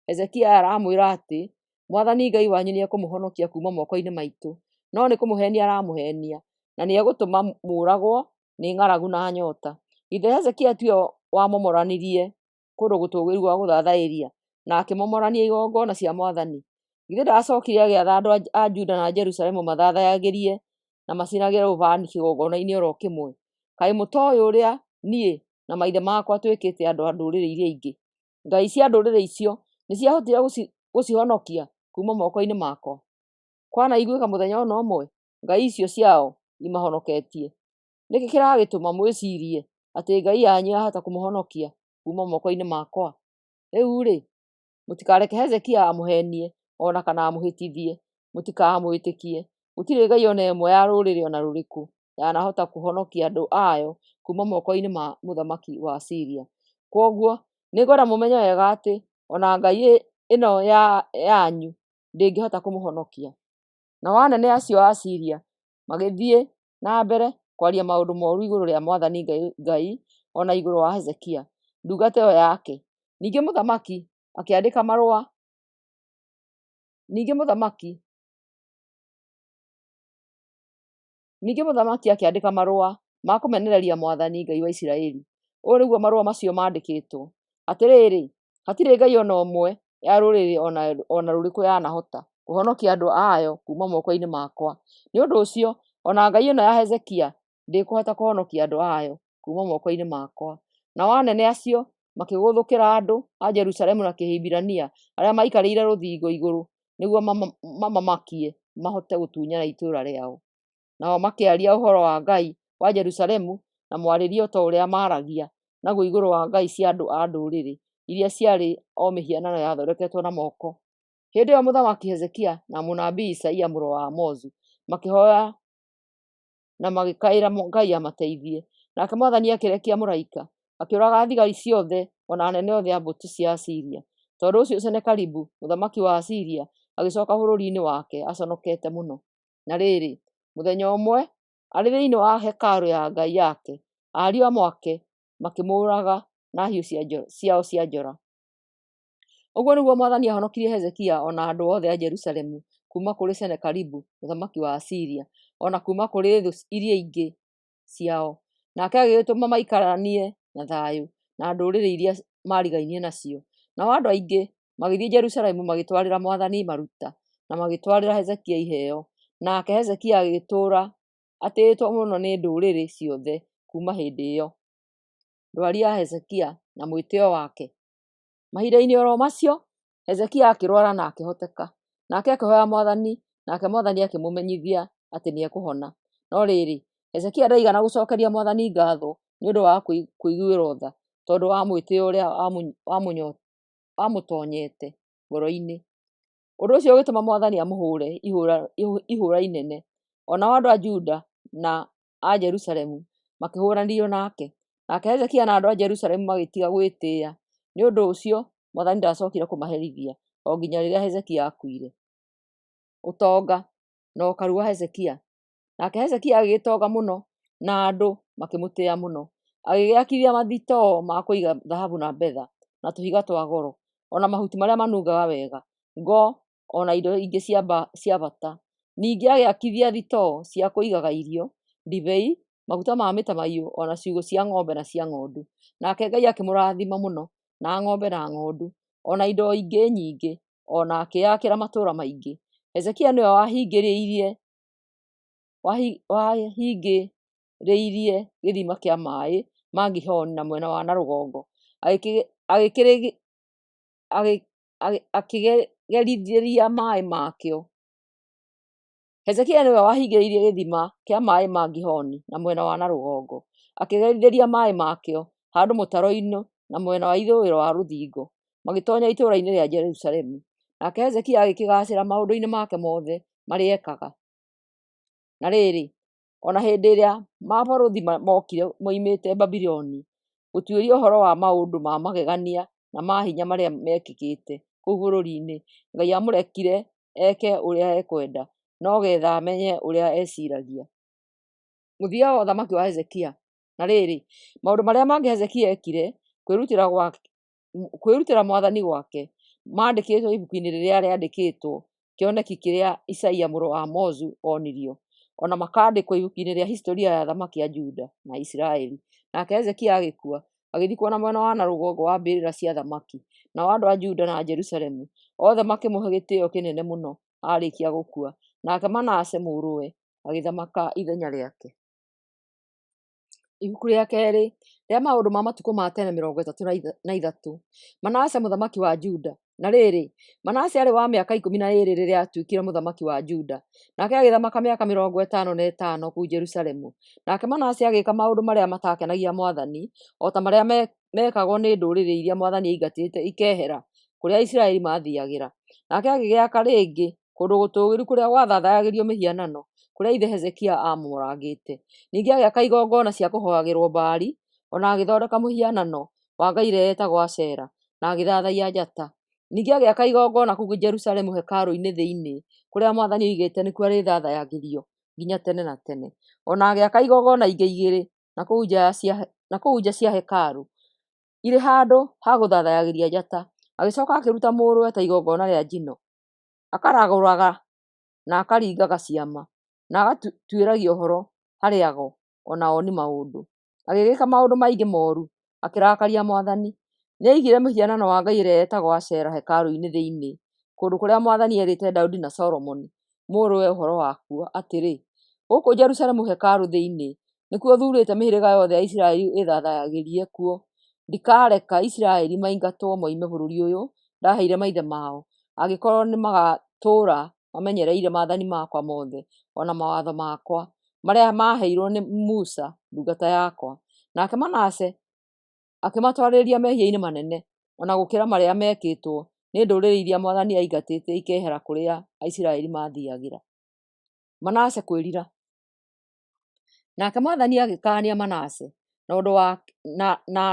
Hezekia aramwĩra atĩ Mwathani Ngai wanyu nĩekũmũhonokia kuuma moko-inĩ maitũ, no nĩ kũmũheenia aramũheenia, na nĩegũtũma mũũragwo nĩ ng'aragu na nyota. Githĩ Hezekia tiwe wamomoranirie kũndũ gũtũũgĩru gwa gũthathaĩria na akĩmomorania igongona cia Mwathani? Githĩ ndaacokire agĩatha andũ a Juda na Jerusalemu mathathayagĩrie na macinagĩre ũbani kĩgongona-inĩ oro kĩmwe? Kaĩ mũtoĩ ũrĩa niĩ na maithe makwa twĩkĩte andũ a ndũrĩrĩ iria ingĩ? Ngai cia ndũrĩrĩ icio nĩciahotire gũcihonokia kuuma moko-inĩ makwa? Kwanaiguĩka mũthenya ona ũmwe ngai icio ciao imahonoketie? Nĩkĩ kĩragĩtũma mwĩcirie atĩ Ngai yanyu yahota kũmũhonokia kuuma moko-inĩ makwa? Rĩu-rĩ, mũtikareke Hezekia amũhenie ona kana amũhĩtithie, mũtikamwĩtĩkie. Gũtirĩ ngai ona ĩmwe ya rũrĩrĩ ona rũrĩkũ yanahota kũhonokia andũ ayo kuuma moko-inĩ ma mũthamaki wa Asiria. Kwoguo nĩngwenda mũmenye wega atĩ ona ngai ĩno yanyu ndĩngĩhota kũmũhonokia. Nao anene acio a Asiria magĩthiĩ na mbere kwaria maũndũ moru igũrũ rĩa Mwathani Ngai ona igũrũ wa Hezekia ndungata ĩyo yake. Ningĩ mũthamaki akĩandĩka marũa ma kũmenereria Mwathani Ngai wa Isiraeli. Ũũ nĩguo marũa macio maandĩkĩtwo: atĩrĩrĩ, hatirĩ ngai ona ũmwe ya rũrĩrĩ ona rũrĩkũ yanahota kũhonokia andũ ayo kuuma moko-inĩ makwa. Nĩ ũndũ ũcio ona ngai ĩno ya Hezekia ndĩkũhota kũhonokia andũ ayo kuuma moko-inĩ makwa. Nao anene acio makĩgũthũkĩra andũ a Jerusalemu na Kĩhibirania arĩa maikarĩire rũthingo igũrũ nĩguo mamamakie mahote gũtunyana itũũra rĩao. Nao makĩaria ũhoro wa Ngai wa Jerusalemu na mwarĩrie ta ũrĩa maaragia naguo igũrũ wa ngai cia andũ a ndũrĩrĩ iria ciarĩ o mĩhianano yathondeketwo na moko. Hĩndĩ ĩyo mũthamaki Hezekia na mũnabii Isaia mũrũ wa Amozu makĩhoya na magĩkaĩra Ngai amateithie. Nake Mwathani akĩrekia mũraika akĩũraga thigari ciothe ona anene othe a mbũtũ cia Asiria. Tondũ ũcio Senakeribu mũthamaki wa Asiria agĩcoka bũrũri-inĩ wake aconokete mũno. Na rĩrĩ, mũthenya ũmwe arĩ thĩinĩ wa hekarũ ya ngai yake, ariũ a mwake makĩmũũraga na hiũ ciao cia njora. Ũguo nĩguo Mwathani ahonokirie Hezekia ona andũ othe a Jerusalemu kuuma kũrĩ Senakeribu mũthamaki wa Asiria, ona kuuma kũrĩ thũ iria ingĩ ciao. Nake agĩgĩtũma maikaranie na thayũ na ndũrĩrĩ iria marigainie nacio. Nao andũ aingĩ magĩthiĩ Jerusalemu magĩtwarĩra Mwathani maruta na magĩtwarĩra Hezekia iheo. Nake Hezekia agĩtũũra atĩĩtwo mũno nĩ ndũrĩrĩ ciothe kuuma hĩndĩ ĩyo. Ndwari ya Hezekia na mwĩtĩo wake. Mahinda-inĩ oro macio Hezekia akĩrwara na akĩhoteka. Nake akĩhoya Mwathani, nake Mwathani akĩmũmenyithia atĩ nĩekũhona. No rĩrĩ, Hezekia ndaigana gũcokeria Mwathani ngatho nĩ ũndũ wa kũiguĩrwo tha tondũ wa mwĩtĩo ũrĩa wamũtonyete ngoro-inĩ. Ũndũ ũcio ũgĩtũma Mwathani amũhũre ihũra inene. Onao andũ a Juda na a Jerusalemu makĩhũranĩrio nake. Nake Hezekia na andũ a Jerusalemu magĩtiga gwĩtĩĩa. Nĩ ũndũ ũcio Mwathani ndacokire kũmaherithia. o nginya rĩrĩa Hezekia akuire. Ũtonga na ũkaru wa Hezekia. Nake Hezekia agĩtonga mũno na andũ makĩmũtĩĩa mũno. Agĩgĩakithia mathitoo ma kũiga thahabu na betha na tũhiga twa goro, ona mahuti marĩa manungaga wega, ngo, ona indo ingĩ cia bata. Ningĩ agĩakithia thitoo cia kũigaga irio, ndibei, maguta ma mĩtamaiyũ, ona ciugũ cia ng'ombe na cia ng'ondu. Nake Ngai akĩmũrathima mũno na ng'ombe na ng'ondu, ona indo ingĩ nyingĩ, ona akĩakĩra matũũra maingĩ. Hezekia nĩwe wahingĩrĩirie gĩthima kĩa maaĩ ma Gihoni na mwena wa na rũgongo, akĩgerithĩria maaĩ makĩo. Hezekia nĩwe wahingĩrĩirie gĩthima kĩa maaĩ ma Gihoni na mwena wa na rũgongo, akĩgerithĩria maaĩ makĩo handũ mũtaro-inĩ na mwena wa ithũĩro wa rũthingo, magĩtonya itũũra-inĩ rĩa Jerusalemu. Nake Hezekia agĩkĩgacĩra maũndũ-inĩ make mothe marĩa ekaga. Na rĩrĩ, ona hĩndĩ ĩrĩa mabarũthi mokire moimĩte Babuloni gũtuĩria ũhoro wa maũndũ ma magegania na ma hinya marĩa mekĩkĩte kũu bũrũri-inĩ, Ngai amũrekire eke ũrĩa ekwenda, no getha amenye ũrĩa eciragia. Mũthia wa ũthamaki wa Hezekia. Na rĩrĩ, maũndũ marĩa mangĩ Hezekia ekire, kwĩrutĩra Mwathani gwake, mandĩkĩtwo ibuku-inĩ rĩrĩa rĩandĩkĩtwo kĩoneki kĩrĩa Isaia mũrũ wa Amozu onirio, ona makandĩkwo ibuku-inĩ rĩa historia ya athamaki a Juda na Isiraeli. Nake Hezekia agĩkua, agĩthikwo na mwena wa na rũgongo wa mbĩrĩra cia athamaki, nao andũ a Juda na Jerusalemu othe makĩmũhe gĩtĩo kĩnene mũno arĩkia gũkua. Nake Manase mũrũwe agĩthamaka ithenya rĩake. Ibuku rĩa kerĩ rĩa maũndũ ma matukũ ma tene 33. Manase mũthamaki wa Juda. Na rĩrĩ, Manase arĩ wa mĩaka 12 rĩrĩa atuĩkire mũthamaki wa Juda, nake agĩthamaka mĩaka 55 kũu Jerusalemu. Nake Manase agĩka maũndũ marĩa matakenagia Mwathani, o ta marĩa mekagwo nĩ ndũrĩrĩ iria Mwathani aingatĩte ikehera kũrĩa Isiraeli mathiagĩra. Nake agĩgĩaka rĩngĩ kũndũ gũtũũgĩru kũrĩa gwathathayagĩrio mĩhianano, kũrĩa ithe Hezekia amũrangĩte. Ningĩ agĩaka igongona cia kũhooyagĩrwo Baali, ona agĩthondeka mũhianano wa ngai ĩrĩa yetagwo Ashera, na agĩthathaiya njata. Ningĩ agĩaka igongona kũu Jerusalemu hekarũ-inĩ thĩinĩ, kũrĩa Mwathani oigĩte nĩkuo arĩthathayagĩrio nginya tene na tene. Ona agĩaka igongona ingĩ igĩrĩ na kũu nja cia hekarũ, irĩ handũ ha gũthathayagĩria njata. Agĩcoka akĩruta mũrũwe ta igongona rĩa njino, akaragũraga na akaringaga ciama, na agatuĩragia ũhoro harĩ ago ona oni maũndũ. Agĩgĩka maũndũ maingĩ moru akĩrakaria Mwathani. Nĩaigire mũhianano wa ngai ĩrĩa yetagwo Ashera hekarũ-inĩ thĩinĩ, kũndũ kũrĩa Mwathani erĩte Daudi na Solomoni mũrũwe ũhoro wakuo atĩrĩ, gũkũ Jerusalemu hekarũ thĩinĩ nĩkuo thuurĩte mĩhĩrĩga yothe ya Isiraeli ĩthathayagĩrie kuo. Ndikareka Isiraeli maingatwo moime bũrũri ũyũ ndaheire maithe mao, angĩkorwo nĩ magatũũra mamenyereire maathani makwa mothe ona mawatho makwa marĩa maheirwo nĩ Musa ndungata yakwa. Nake Manase akĩmatwarĩrĩria mehia-inĩ manene ona gũkĩra marĩa mekĩtwo nĩ ndũrĩrĩ iria Mwathani aingatĩte ikehera kũrĩa Isiraeli mathiagĩra. Manase kwĩrira. Nake Mwathani agĩkaania Manase na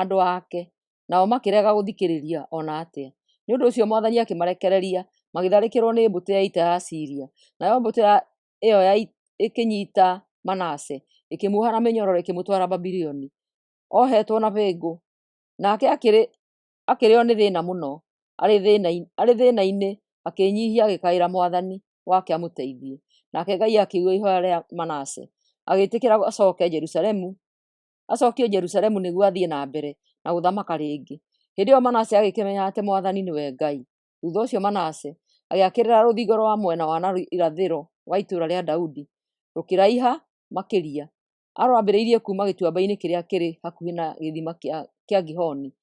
andũ ake, nao makĩrega gũthikĩrĩria ona atĩa. Nĩ ũndũ ũcio Mwathani akĩmarekereria magĩtharĩkĩrwo nĩ mbũtũ ya ita ya Asiria. Nayo mbũtũ ĩyo ĩkĩnyiita Manase, ĩkĩmuoha na mĩnyororo ĩkĩmũtwara Babuloni ohetwo na bĩngũ. Nake akĩrĩo nĩ thĩĩna mũno, arĩ thĩĩna-inĩ akĩĩnyiihia agĩkaĩra Mwathani wake amũteithie. Nake Ngai akĩigua ihooya rĩa Manase, agĩĩtĩkĩra acokio Jerusalemu nĩguo athiĩ na mbere na gũthamaka rĩngĩ. Hĩndĩ ĩyo Manase agĩkĩmenya atĩ Mwathani nĩwe Ngai. Thutha ũcio Manase agĩakĩrĩra rũthingo rwa mwena wa na irathĩro wa itũũra rĩa Daudi, rũkĩraiha makĩria. Arwambĩrĩirie kuuma gĩtuamba-inĩ kĩrĩa kĩrĩ hakuhĩ na gĩthima kĩa Gihoni,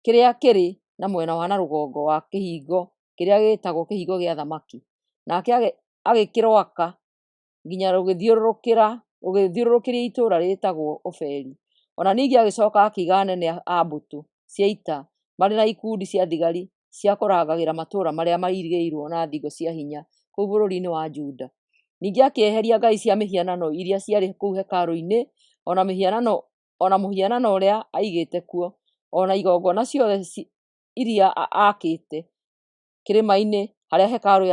kĩrĩa kĩrĩ na mwena wa na rũgongo wa kĩhingo kĩrĩa gĩtagwo kĩhingo gĩa thamaki. Nake agĩkĩrwaka nginya rũgĩthiũrũrũkĩria itũũra rĩtagwo Ofeli. Ona ningĩ agĩcoka akĩiga anene a mbũtũ cia ita marĩ na ikundi cia thigari cia kũrangagĩra matũũra marĩa mairigĩirwo na thingo cia hinya kũu bũrũri-inĩ wa Juda. Ningĩ akĩeheria ngai cia mĩhianano iria ciarĩ kũu hekarũ-inĩ, ona mũhianano ũrĩa aigĩte kuo, ona igongona ciothe iria akĩte kĩrĩma-inĩ harĩa hekarũ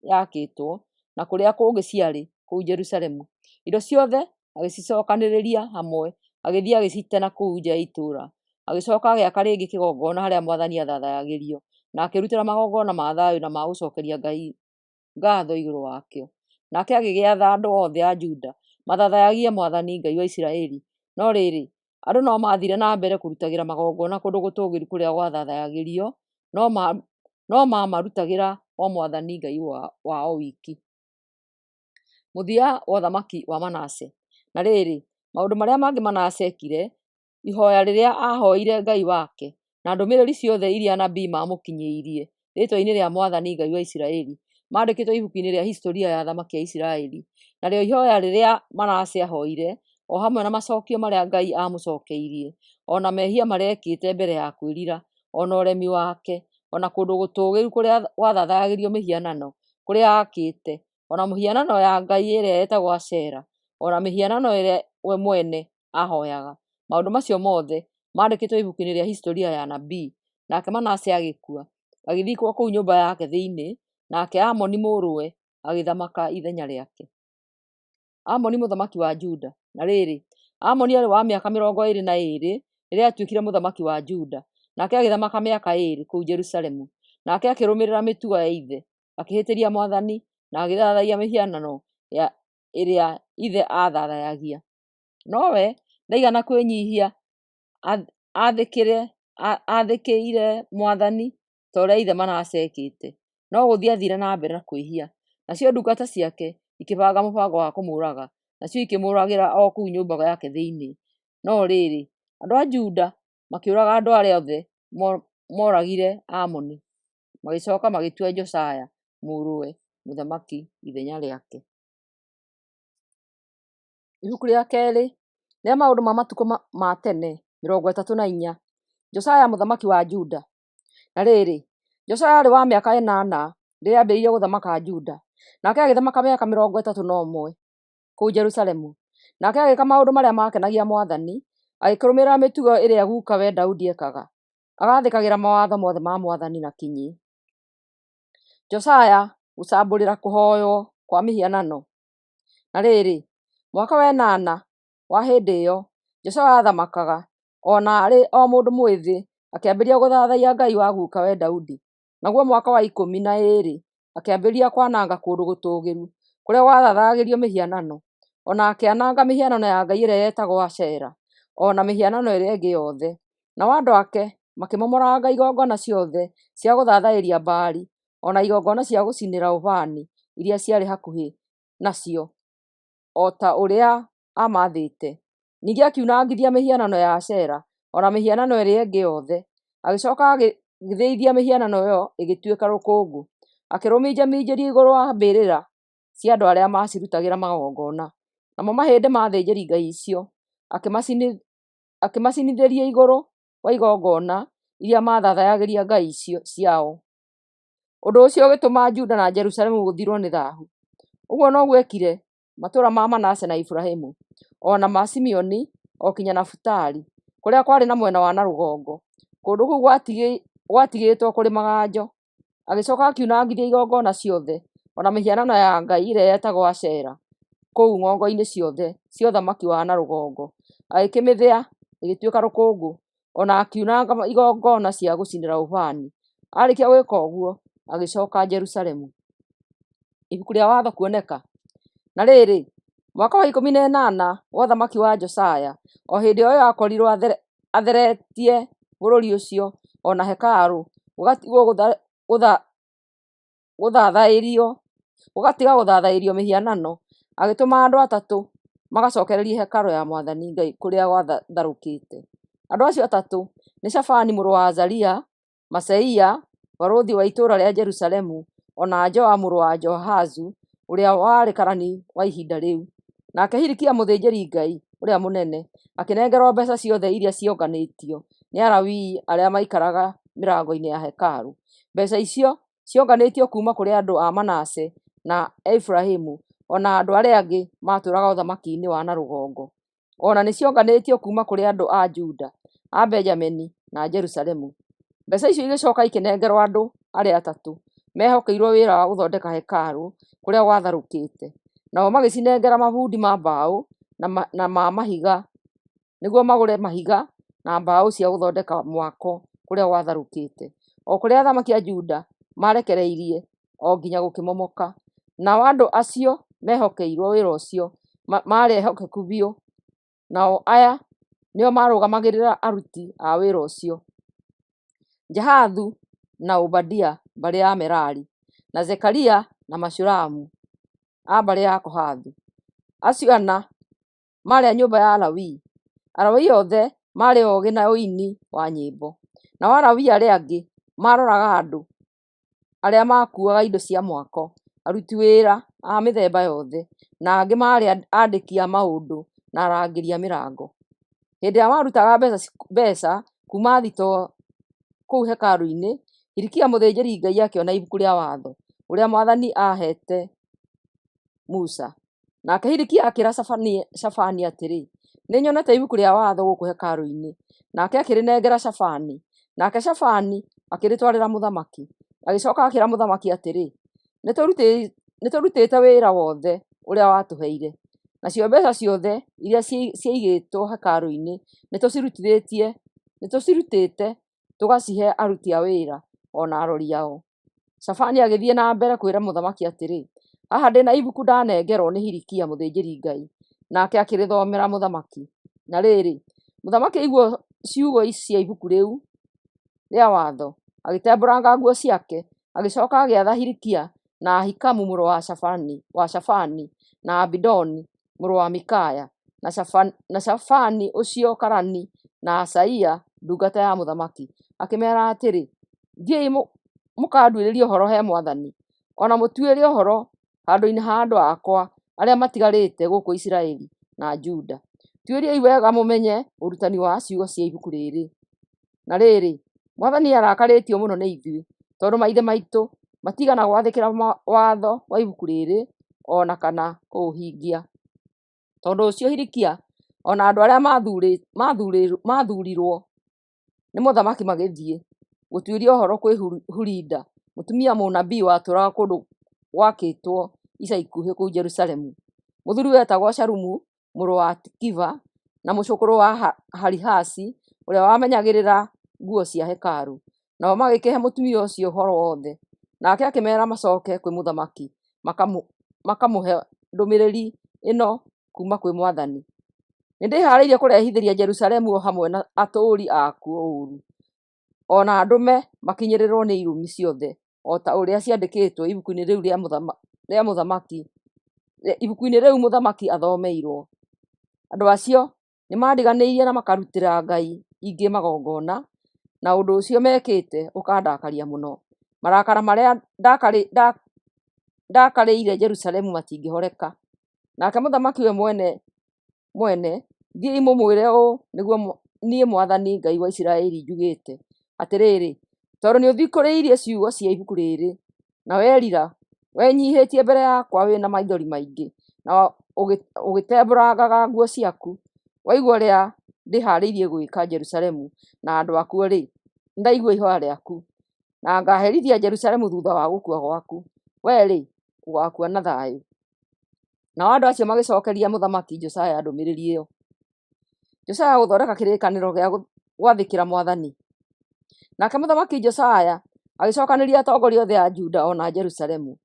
yakĩtwo na kũrĩa kũngĩ ciarĩ kũu Jerusalemu. Indo ciothe agĩcicokanĩrĩria hamwe, agĩthiĩ agĩcite na kũu nja ya itũũra. Agĩcoka agĩaka rĩngĩ kĩgongona harĩa Mwathani athathayagĩrio, na akĩrutĩra magongona ma thayũ na ma gũcokeria Ngai ngatho igũrũ wakĩo. Nake agĩgĩatha andũ othe a Juda mathathayagie Mwathani Ngai wa Isiraeli. No rĩrĩ, andũ no maathire na mbere kũrutagĩra magongona kũndũ gũtũũgĩru kũrĩa gwathathayagĩrio, no mamarutagĩra o Mwathani Ngai wao wiki. Mũthia wa ũthamaki wa Manase. Na rĩrĩ, maũndũ marĩa mangĩ Manase ekire, ihoya rĩrĩa ahoire Ngai wake, na ndũmĩrĩri ciothe iria anabii mamũkinyĩirie rĩĩtwa-inĩ rĩa Mwathani Ngai wa Isiraeli, mandĩkĩtwo ibuku-inĩ rĩa historia ya athamaki a Isiraeli. Narĩo ihoya rĩrĩa Manase ahoire, o hamwe na macokio marĩa Ngai amũcokeirie, ona mehia marĩa ekĩte mbere ya kwĩrira, ona ũremi wake, ona kũndũ gũtũũgĩru kũrĩa gwathathayagĩrio mĩhianano kũrĩa akĩte, ona mĩhianano ya Ngai ĩrĩa yetagwo Ashera, ona mĩhianano ĩrĩa we mwene ahoyaga. Maũndũ macio mothe mandĩkĩtwo ibuku-inĩ rĩa historia ya anabii. Nake Manase agĩkua, agĩthikwo kũu nyũmba yake thĩinĩ, nake Amoni mũrũwe agĩthamaka ithenya rĩake. Amoni mũthamaki wa Juda. Na rĩrĩ, Amoni arĩ wa mĩaka 22 rĩrĩa atuĩkire mũthamaki wa Juda, nake agĩthamaka mĩaka 2 kũu Jerusalemu. Nake akĩrũmĩrĩra mĩtugo ya ithe, akĩhĩtĩria Mwathani na agĩthathaiya mĩhianano ĩrĩa ithe athathayagia. Nowe ndaigana kwĩnyihia, athĩkĩire Mwathani ta ũrĩa ithe Manase ekĩte, no gũthiĩ athire na mbere na kwĩhia. Nacio ndungata ciake ikĩbanga mũbango wa kũmũũraga, nacio ikĩmũũragĩra o kũu nyũmba yake thĩinĩ. No rĩrĩ, andũ a Juda makĩũraga andũ arĩa othe moragire Amoni, magĩcoka magĩtua Josia mũrũwe mũthamaki ithenya rĩake. Ibuku rĩa kerĩ rĩa maũndũ ma matukũ ma tene 34. Josia mũthamaki wa Juda. Na rĩrĩ, Josia arĩ wa mĩaka 8 rĩrĩa ambĩrĩirie gũthamaka Juda, nake agĩthamaka mĩaka 31 kũu Jerusalemu. Nake agĩka maũndũ marĩa makenagia Mwathani, agĩkĩrũmĩrĩra mĩtugo ĩrĩa gukawe Daudi ekaga, agathĩkagĩra mawatho mothe ma Mwathani na kinyi. Josia gũcambũrĩra kũhoywo kwa mĩhianano. Na rĩrĩ, mwaka wa 8 wa hĩndĩ ĩyo Josia athamakaga, ona arĩ o mũndũ mwĩthĩ, akĩambĩrĩria gũthathaiya Ngai wa gukawe Daudi. Naguo mwaka wa 12 akĩambĩrĩria kwananga kũndũ gũtũũgĩru kũrĩa gwathathayagĩrio mĩhianano, ona akĩananga mĩhianano ya Ngai ĩrĩa yetagwo Ashera, ona mĩhianano ĩrĩa ĩngĩ yothe. Nao andũ ake makĩmomoranga igongona ciothe cia gũthathairia Baali, ona igongona cia gũcinĩra ũbani iria ciarĩ hakuhĩ nacio, o ta ũrĩa amathĩte. Ningĩ akiunangithia mĩhianano ya Ashera, ona mĩhianano ĩrĩa ĩngĩ yothe. Agĩcoka agĩthĩithia mĩhianano ĩyo ĩgĩtuĩka rũkũngũ, akĩrũminjaminjĩria igũrũ wa mbĩrĩra cia andũ arĩa macirutagĩra magongona. Namo mahĩndĩ ma athĩnjĩri Ngai icio akĩmacinithĩria igũrũ wa igongona iria mathathayagĩria Ngai ciao. Ũndũ ũcio ũgĩtũma Juda na Jerusalemu gũthirwo nĩ thaahu. Ũguo no gwekire matũũra ma Manase na Iburahĩmu, ona ma Simeoni, o kinya Nafutali, kũrĩa kwarĩ na mwena wa na rũgongo. Kũndũ kũu gwatigĩtwo kũrĩ maganjo. Agĩcoka akiunangithia igongona ciothe, ona mĩhianano ya Ngai ĩrĩa yetagwo Ashera, kũu ng'ongo-inĩ ciothe cia ũthamaki wa na rũgongo. Agĩkĩmĩthĩa ĩgĩtuĩka rũkũngũ, ona akiunanga igongona cia gũcinĩra ũbani. Arĩkia gwĩka ũguo, agĩcoka Jerusalemu. Ibuku rĩa watho kuoneka. Na rĩrĩ, mwaka wa 18 wa ũthamaki wa Josia, o hĩndĩ o ĩyo akorirwo atheretie bũrũri ũcio, ona hekarũ gũgatigwo gũgatiga gũthathairio mĩhianano. Agĩtũma andũ atatũ magacokererie hekarũ ya Mwathani Ngai kũrĩa gwatharũkĩte. Andũ acio atatũ nĩ Shafani mũrũ wa Azaria, Maseia barũthi wa itũũra rĩa Jerusalemu, ona Joa mũrũ wa Joahazu ũrĩa warĩ karani wa ihinda rĩu. Nake Hilikia mũthĩnjĩri Ngai ũrĩa mũnene akĩnengerwo mbeeca ciothe iria cionganĩtio nĩ Alawii arĩa maikaraga mĩrango-inĩ ya hekarũ. Mbeeca icio cionganĩtio kuuma kũrĩ andũ a Manase na Efiraimu, ona andũ arĩa angĩ matũũraga ũthamaki-inĩ wa na rũgongo. Ona nĩ cionganĩtio kuuma kũrĩ andũ a Juda, a Benjamini na Jerusalemu. Mbeeca icio igĩcoka ikĩnengerwo andũ arĩa atatũ mehokeirwo wĩra wa gũthondeka hekarũ kũrĩa gwatharũkĩte, nao magĩcinengera mabundi ma mbaũ na ma mahiga nĩguo magũre mahiga na mbaũ cia gũthondeka mwako kũrĩa gwatharũkĩte, o kũrĩa athamaki a Juda marekereirie o nginya gũkĩmomoka. Nao andũ acio mehokeirwo wĩra ũcio marĩ ehokeku biũ, nao aya nĩo marũgamagĩrĩra aruti a wĩra ũcio: Jahathu na Obadia mbarĩ ya Merari, na Zekaria na Mashulamu a mbarĩ ya Kohathu. Acio ana marĩ a nyũmba ya Alawii. Alawii othe marĩ oogĩ na ũini wa nyĩmbo. Nao Alawii arĩa angĩ maroraga andũ arĩa makuaga indo cia mwako, aruti wĩra a mĩthemba yothe, na angĩ marĩ andĩki a maũndũ na arangĩri a mĩrango. Hĩndĩ ĩrĩa marutaga mbeca kuma thitoo kũu hekarũ-inĩ, Hilikia mũthĩnjĩri Ngai akĩona ibuku rĩa watho ũrĩa Mwathani ahete Musa. Nake Hilikia akĩra Shafani atĩrĩ, nĩnyonete ibuku rĩa watho gũkũ hekarũ-inĩ. Nake akĩrĩnengera Shafani, nake Shafani akĩrĩtwarĩra mũthamaki. Agĩcoka akĩra mũthamaki atĩrĩ, nĩtũrutĩte wĩra wothe ũrĩa watũheire, nacio mbeca ciothe iria ciaigĩtwo hekarũ-inĩ nĩtũcirutĩte tũgacihe aruti a wĩra ona arori ao. Shafani agĩthiĩ na mbere kwĩra mũthamaki atĩrĩ, haha ndĩna ibuku ndanengerwo nĩ Hilikia mũthĩnjĩri Ngai. Nake akĩrĩthomera mũthamaki. Na rĩrĩ, mũthamaki aigua ciugo cia ibuku rĩu rĩa watho, agĩtembũranga nguo ciake, agĩcoka agĩatha Hilikia na Ahikamu mũrũ wa Shafani na Abidoni mũrũ wa Mikaya na Shafani ũcio karani na Asaia ndungata ya mũthamaki, akĩmera atĩrĩ, thiĩi mũkanduĩrĩrie ũhoro he Mwathani, ona mũtuĩre ũhoro handũ-inĩ ha andũ akwa arĩa matigarĩte gũkũ Isiraeli na Juda. Tuĩriai wega mũmenye ũrutani wa ciugo cia ibuku rĩrĩ. Na rĩrĩ, Mwathani arakarĩtio mũno nĩ ithuĩ, tondũ maithe maitũ matigana gwathĩkĩra watho wa ibuku rĩrĩ ona kana kũũhingia. Tondũ ũcio Hilikia ona andũ arĩa mathuurirwo nĩ mũthamaki magĩthiĩ gũtuĩria ũhoro kwĩ Hulida, mũtumia mũnabii watũũraga kũndũ gwakĩtwo ica ikuhĩ kũu Jerusalemu. Mũthuri wetagwo Shalumu mũrũ wa Tikiva na mũcũkũrũ wa Harihasi ũrĩa wamenyagĩrĩra nguo cia hekarũ. Nao magĩkĩhe mũtumia ũcio ũhoro wothe, nake akĩmera macoke kwĩ mũthamaki makamũhe ndũmĩrĩri ĩno kuma kwĩ Mwathani: nĩndĩharĩirie kũrehithĩria Jerusalemu o hamwe na atũũri akuo ũũru, ona ndũme makinyĩrĩrwo nĩ irumi ciothe, o ta ũrĩa ciandĩkĩtwo ibuku-inĩ rĩu mũthamaki athomeirwo. Andũ acio nĩmandiganĩirie na makarutĩra ngai ingĩ magongona, na ũndũ ũcio mekĩte ũkandakaria mũno. Marakara marĩa ndakarĩire Jerusalemu matingĩhoreka. Nake mũthamaki we mwene thiĩi mũmwĩre ũũ nĩguo niĩ Mwathani Ngai wa Isiraeli njugĩte atĩrĩrĩ, tondũ nĩũthikũrĩirie ciugo cia ibuku rĩrĩ, na werira wenyihĩtie mbere yakwa wĩna maithori maingĩ, na ũgĩtembũrangaga nguo ciaku, waigua ũrĩa ndĩharĩirie gwĩka Jerusalemu na andũ akuo-rĩ, nĩndaigua ihoya rĩaku, na ngaherithia Jerusalemu thutha wa gũkua gwaku, we-rĩ ũgakua na thayũ. Nao andũ acio magĩcokeria mũthamaki Josia ndũmĩrĩri ĩyo. Josia gũthondeka kĩrĩkanĩro gĩa gwathĩkĩra Mwathani. Nake mũthamaki Josia agĩcokanĩria atongoria othe a Juda ona Jerusalemu,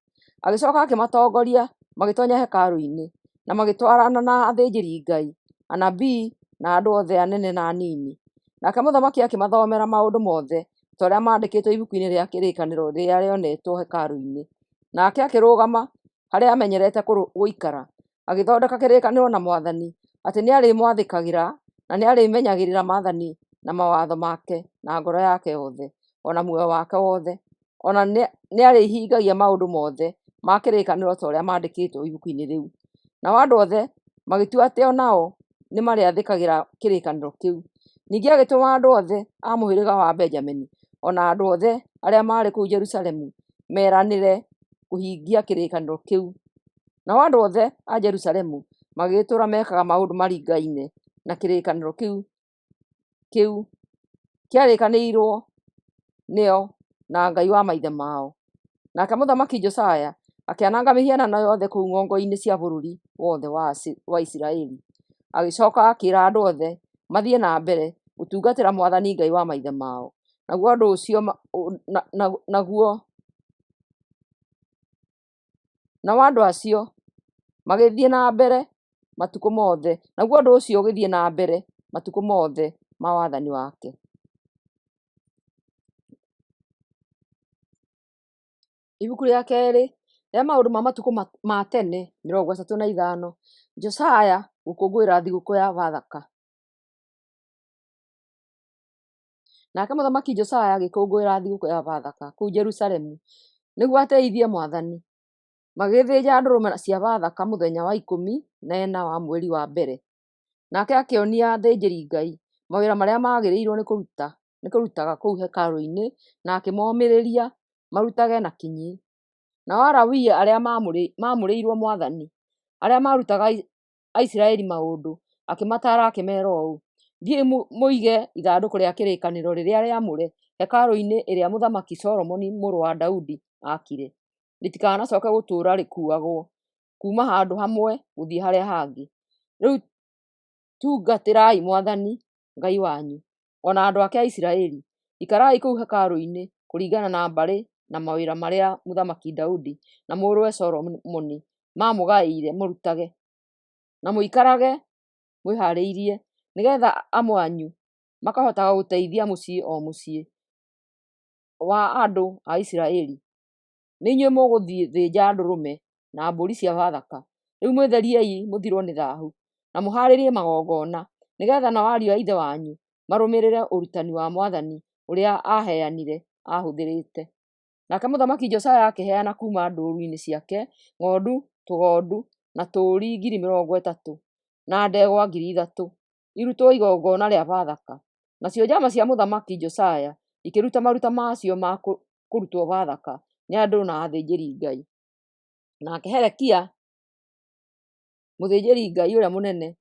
agĩcoka akĩmatongoria magĩtonya hekarũ-inĩ, na magĩtwarana na athĩnjĩri Ngai, anabii na andũ othe anene na anini. Nake mũthamaki akĩmathomera maũndũ mothe ta ũrĩa mandĩkĩtwo ibuku-inĩ rĩa kĩrĩkanĩro rĩrĩa rĩonetwo hekarũ-inĩ. Nake akĩrũgama harĩa amenyerete gũikara, agĩthondeka kĩrĩkanĩro na Mwathani atĩ nĩarĩmwathĩkagĩra na nĩarĩmenyagĩrĩra maathani na mawatho make na ngoro yake yothe ona muoyo wake wothe, ona nĩarĩhingagia maũndũ mothe ma kĩrĩkanĩro ta ũrĩa mandĩkĩtwo ibuku-inĩ rĩu. Nao andũ othe magĩtua atĩ onao nĩmarĩathĩkagĩra kĩrĩkanĩro kĩu. Ningĩ agĩtũma andũ othe a mũhĩrĩga wa Benjamini ona andũ othe arĩa marĩ kũu Jerusalemu meranĩre kũhingia kĩrĩkanĩro kĩu. Nao andũ othe a Jerusalemu magĩtũũra mekaga maũndũ maringaine na kĩrĩkanĩro kĩu kĩarĩkanĩirwo nĩo na Ngai wa maithe mao. Nake mũthamaki Josiah akĩananga mĩhianano yothe kũu ng'ongo-inĩ cia bũrũri wothe wa Isiraeli. Agĩcoka akĩĩra andũ othe mathiĩ na mbere gũtungatĩra Mwathani Ngai wa maithe mao. Naguo andũ acio magĩthiĩ na mbere matukũ mothe. Naguo ũndũ ũcio ũgĩthiĩ na mbere matukũ mothe ma wathani wake. Ibuku rĩa kerĩ rĩa maũndũ ma matukũ ma tene 35, Josiah gũkũngũĩra thigũkũ ya Bathaka. Nake mũthamaki Josiah agĩkũngũĩra thigũkũ ya Bathaka kũu Jerusalemu nĩguo ateithie Mwathani. Magĩthĩnja ndũrũme cia Bathaka mũthenya wa 14 wa mweri wa mbere. Nake akĩonia athĩnjĩri Ngai mawĩra marĩa magĩrĩirwo nĩ kũrutaga kũu hekarũ-inĩ, na akĩmomĩrĩria marutage na kinyi. Nao Alawii arĩa maamũrĩirwo Mwathani, arĩa marutaga Aisiraeli maũndũ, akĩmataara akĩmeera ũũ: thiĩ mũige ithandũkũ rĩa kĩrĩkanĩro rĩrĩa rĩamũre hekarũ-inĩ ĩrĩa mũthamaki Solomoni mũrũ wa Daudi aakire. Rĩtikanacoke gũtũũra rĩkuagwo kuuma handũ hamwe gũthiĩ harĩa hangĩ. Rĩu tungatĩrai Mwathani Ngai wanyu, ona andũ ake a Isiraeli. Ikarai kũu hekarũ-inĩ kũringana na mbarĩ na mawĩra marĩa mũthamaki Daudi na mũrũwe Solomoni mamũgaĩire mũrutage, na mũikarage mwĩharĩirie, nĩgetha amwe anyu makahotaga gũteithia mũciĩ o mũciĩ wa andũ a Isiraeli. Nĩ inyuĩ mũgũthĩnja ndũrũme na mbũri cia Bathaka. Rĩu mwĩtheriei mũthirwo nĩ thaahu, na mũhaarĩrie magongona, nĩgetha nao ariũ a ithe wanyu marũmĩrĩre ũrutani wa Mwathani ũrĩa aheanire ahũthĩrĩte. Nake mũthamaki Josiah akĩheana kuuma ndũũru-inĩ ciake ng'ondu, tũgondu na tũũri 30,000 na ndegwa 3,000 irutwo igongona rĩa Bathaka. Nacio njama cia mũthamaki Josiah ikĩruta maruta macio ma kũrutwo Bathaka nĩ andũ na athĩnjĩri Ngai. Nake Hezekia mũthĩnjĩri Ngai ũrĩa mũnene,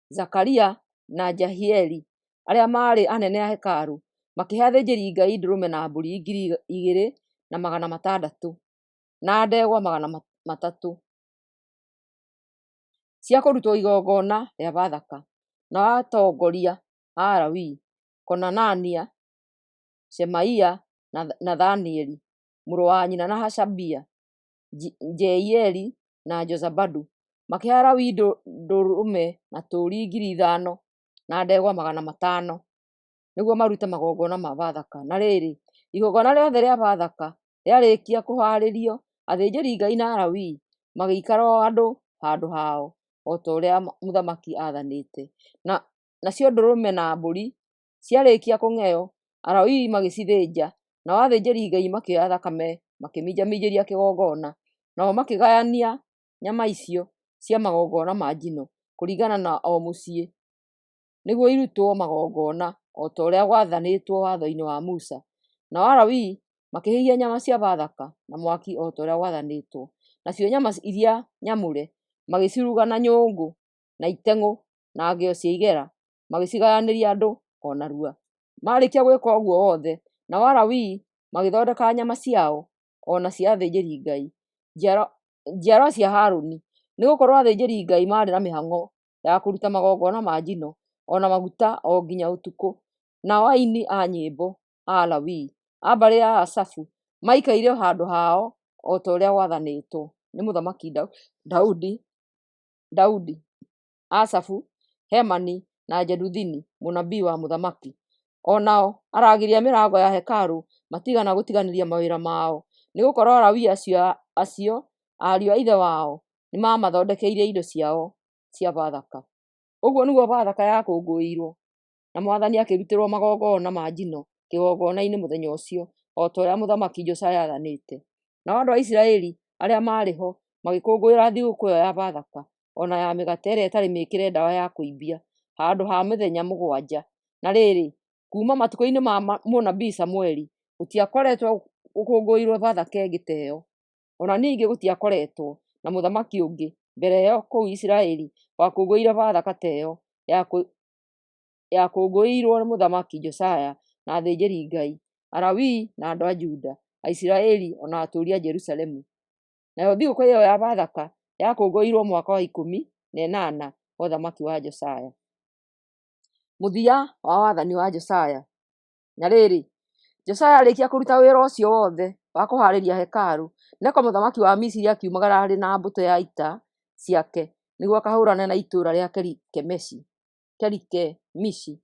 Zakaria na Jehieli arĩa maarĩ anene a hekarũ makĩhe athĩnjĩri Ngai ndũrũme na mbũri 2,600 na ndegwa 300 cia kũrutwo igongona rĩa Bathaka. Na atongoria a Alawii, Konania, Shemaia na Nathanieli mũrũ wa nyina na Hashabia, Jeieli na Jozabadu makĩhe Alawii ndũrũme na tũũri 5,000 na ndegwa 500 nĩguo marute magongona ma Bathaka. Na rĩrĩ, igongona rĩothe rĩa Bathaka rĩarĩkia kũhaarĩrio, athĩnjĩri Ngai na Alawii magĩikara o andũ handũ hao o ta ũrĩa mũthamaki aathanĩte. Nacio ndũrũme na mbũri ciarĩkia kũng'eo, Alawii magĩcithĩnja, nao athĩnjĩri Ngai makĩoya thakame makĩminjaminjĩria kĩgongona, nao makĩgayania nyama icio cia magongona ma njino kũringana na o mũciĩ, nĩguo irutwo magongona o ta ũrĩa gwathanĩtwo watho-inĩ wa Musa. Nao Alawii makĩhĩhia nyama cia Bathaka na mwaki o ta ũrĩa gwathanĩtwo. Nacio nyama iria nyamũre magĩciruga na nyũngũ na iteng'ũ na ngĩo cia igera, magĩcigayanĩria andũ o narua. Marĩkia gwĩka ũguo wothe, nao Alawii magĩthondeka nyama ciao o na cia athĩnjĩri Ngai, njiarwa cia Harũni, nĩgũkorwo athĩnjĩri Ngai maarĩ na mĩhang'o ya kũruta magongona ma njino o na maguta o nginya ũtukũ. Nao aini a nyĩmbo a Alawii a mbarĩ ya Asafu maikaire handũ hao o ta ũrĩa gwathanĩtwo nĩ mũthamaki Daudi. Asafu, Hemani na Jeduthuni mũnabii wa mũthamaki, o nao arangĩri a mĩrango ya hekarũ matigana gũtiganĩria mawĩra mao, nĩgũkorwo Alawii acio ariũ a ithe wao nĩmamathondekeire indo ciao cia Bathaka. Ũguo nĩguo Bathaka yakũngũĩirwo, na Mwathani akĩrutĩrwo magongona ma njino kĩgongona-inĩ mũthenya ũcio o ta ũrĩa mũthamaki Josiah aathanĩte. Nao andũ a Isiraeli arĩa maarĩ ho magĩkũngũĩra thigũkũ ĩyo ya Bathaka o na ya mĩgate ĩrĩa ĩtarĩ mĩĩkĩre ndawa ya kũimbia handũ ha mĩthenya 7. Na rĩrĩ, kuuma matukũ-inĩ ma mũnabii Samueli gũtiakoretwo gũkũngũĩirwo Bathaka ĩngĩ ta ĩyo, o na ningĩ gũtiakoretwo na mũthamaki ũngĩ mbere ĩyo kũu Isiraeli wakũngũĩire Bathaka ta ĩyo yakũngũĩirwo nĩ mũthamaki Josiah na athĩnjĩri Ngai Alawii na andũ a Juda, Aisiraeli ona atũũri a Jerusalemu. Nayo thigũkũ ĩyo ya Bathaka yakũngũĩirwo mwaka wa 18 wa ũthamaki wa Josiah. Mũthia wa wathani wa Josiah. Na rĩrĩ, Josiah arĩkia kũruta wĩra ũcio wothe wa kũharĩria hekarũ, Neko mũthamaki wa Misiri akiumagara arĩ na mbũtũ ya ita ciake nĩguo akahũrane na itũũra rĩa Kerikemishi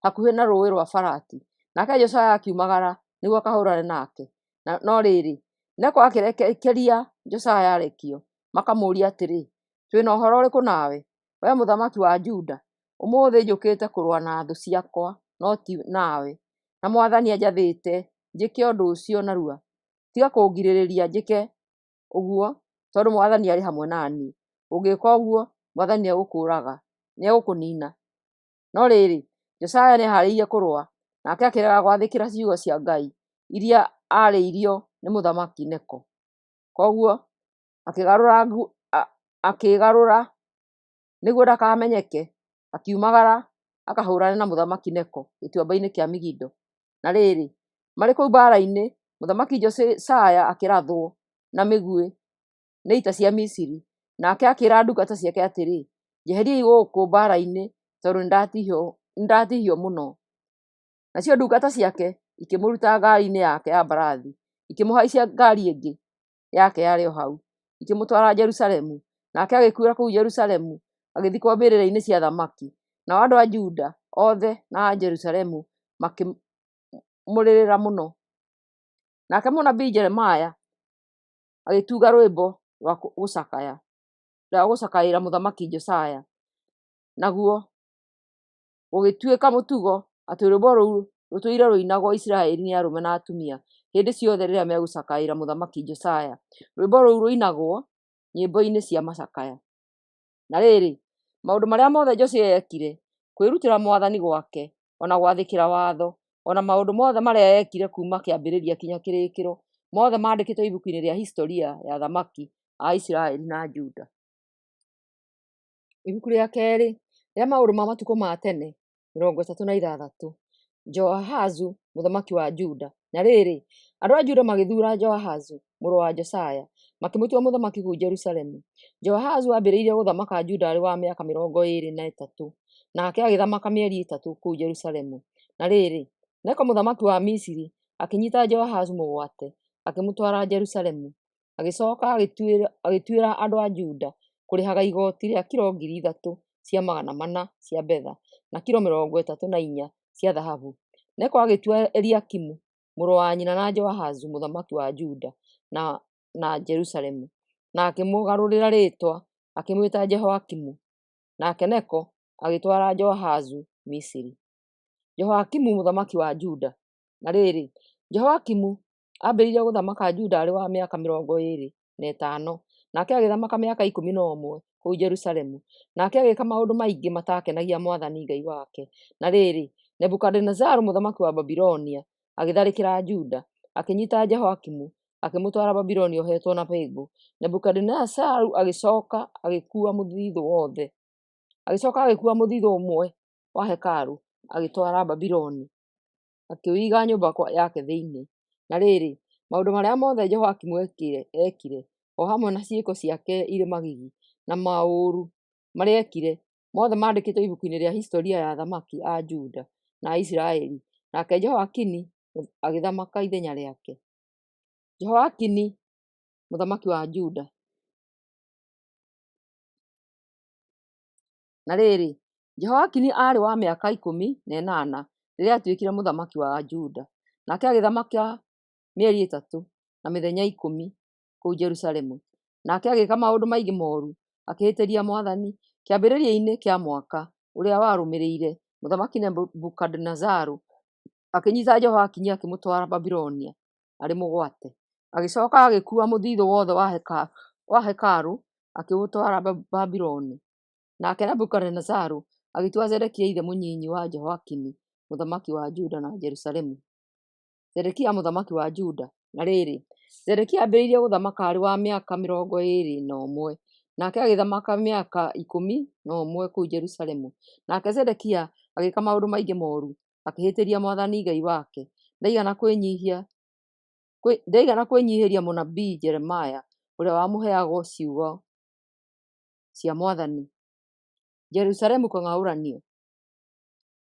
hakuhĩ na rũũĩ rwa Farati. Nake Josiah akiumagara nĩguo akahũrane nake. No rĩrĩ, Neko akĩrekeria Josiah arekio, makamũũria atĩrĩ, twĩna ũhoro ũrĩkũ nawe, wee mũthamaki wa Juda? Ũmũthĩ njũkĩte kũrũa na thũ ciakwa, no ti nawe, na Mwathani anjathĩte njĩke ũndũ ũcio narua. Tiga kũngirĩrĩria njĩke ũguo, tondũ Mwathani arĩ hamwe naniĩ. Ũngĩka ũguo, Mwathani nĩegũkũũraga, nĩegũkũniina. No rĩrĩ, Josiah nĩeharĩirie kũrũa, nake akĩrega gwathĩkĩra ciugo cia Ngai iria aarĩirio nĩ mũthamaki Neko. Koguo akĩgarũra nĩguo ndakamenyeke, akiumagara akahũrane na mũthamaki Neko gĩtuamba-inĩ kĩa Migido. Na rĩrĩ, marĩ kũu mbara-inĩ, mũthamaki Josiah akĩrathwo na mĩguĩ nĩ ita cia Misiri, nake akĩĩra ndungata ciake atĩrĩ, njeheriai gũkũ mbara-inĩ tondũ nĩndatihio mũno. Nacio ndungata ciake ikĩmũruta ngari-inĩ yake ya mbarathi, ikĩmũhaicia ngari ĩngĩ yake yarĩ o hau, ikĩmũtwara Jerusalemu. Nake agĩkuĩra kũu Jerusalemu, agĩthikwo mbĩrĩra-inĩ cia thamaki. Nao andũ a Juda othe na a Jerusalemu makĩmũrĩrĩra mũno. Nake mũnabii Jeremaya agĩtuga rwĩmbo rwa gũcakaĩra mũthamaki Josiah. Naguo gũgĩtuĩka mũtugo atĩ rwĩmbo rũu rũtũire rũinagwo Isiraeli nĩ arũme na atumia hĩndĩ ciothe rĩrĩa megũcakaĩra mũthamaki Josiah. Rwĩmbo rũu rũinagwo nyĩmbo-inĩ cia macakaya. Na rĩrĩ, maũndũ marĩa mothe Josiah ekire, kwĩrutĩra Mwathani gwake, ona gwathĩkĩra watho, ona maũndũ mothe marĩa ekire kuma kĩambĩrĩria kinya kĩrĩkĩro, mothe mandĩkĩtwo ibuku-inĩ rĩa historia ya athamaki a Isiraeli na Juda. Ibuku rĩa kerĩ rĩa maũndũ ma matukũ ma tene 36. Joahazu mũthamaki wa Juda. Na rĩrĩ, andũ a Juda magĩthuura Joahazu mũrũ wa Josiah, makĩmũtua mũthamaki kũu Jerusalemu. Joahazu aambĩrĩirie gũthamaka Juda arĩ wa mĩaka 23, nake agĩthamaka mĩeri 3 kũu Jerusalemu. Na rĩrĩ, Neko mũthamaki wa Misiri akĩnyiita Joahazu mũgwate, akĩmũtwara Jerusalemu. Agĩcooka agĩtuĩra andũ a Juda kũrĩhaga igoti rĩa kiro 3,400 cia magana mana cia betha na kiro 34 cia thahabu. Neko agĩtua Eliakimu mũrũ wa nyina na Joahazu mũthamaki wa Juda na Jerusalemu, na akĩmũgarũrĩra rĩĩtwa akĩmwĩta Jehoakimu. Nake Neko agĩtwara Joahazu Misiri. Jehoakimu mũthamaki wa Juda. Na rĩrĩ, Jehoakimu aambĩrĩirie gũthamaka Juda arĩ wa mĩaka 25, nake agĩthamaka mĩaka 11 kũu Jerusalemu. Nake agĩka maũndũ maingĩ matakenagia Mwathani Ngai wake. Na rĩrĩ, Nebukadinezaru mũthamaki wa Babilonia agĩtharĩkĩra Juda, akĩnyiita Jehoakimu, akĩmũtwara Babiloni ohetwo na bĩngũ. Nebukadinezaru agĩcoka agĩkuua mũthithũ ũmwe wa hekarũ agĩtwara Babiloni, akĩũiga nyũmba yake thĩinĩ. Na rĩrĩ, maũndũ marĩa mothe Jehoakimu ekire, o hamwe na ciĩko ciake irĩ magigi na maũru marĩa ekire, mothe mandĩkĩtwo ibuku-inĩ rĩa historia ya athamaki a Juda na Isiraeli. Nake Jehoakini agĩthamaka ithenya rĩake. Jehoakini mũthamaki wa Juda. Na rĩrĩ, Jehoakini arĩ wa mĩaka 18 rĩrĩa atuĩkire mũthamaki wa Juda, nake agĩthamaka mĩeri 3 na mĩthenya 10 kũu Jerusalemu. Nake agĩka maũndũ maingĩ moru, akĩhĩtĩria Mwathani. Kĩambĩrĩria-inĩ kĩa mwaka ũrĩa warũmĩrĩire, mũthamaki Nebukadinezaru akĩnyiita Jehoakini akĩmũtwara Babilonia arĩ mũgwate. Agĩcoka agĩkuua mũthithũ wothe wa hekarũ akĩũtwara Babiloni. Nake Nebukadinezaru agĩtua Zedekia ithe mũnyinyi wa Jehoakini mũthamaki wa Juda na Jerusalemu. Zedekia mũthamaki wa Juda. Na rĩrĩ, Zedekia aambĩrĩirie gũthamaka arĩ wa mĩaka 21, nake agĩthamaka mĩaka 11 kũu Jerusalemu. Nake Zedekia agĩka maũndũ maingĩ moru, akĩhĩtĩria Mwathani Ngai wake, ndaigana kwĩnyihĩria mũnabii Jeremaya ũrĩa wamũheagwo ciugo cia Mwathani. Jerusalemu kũng'aũranio.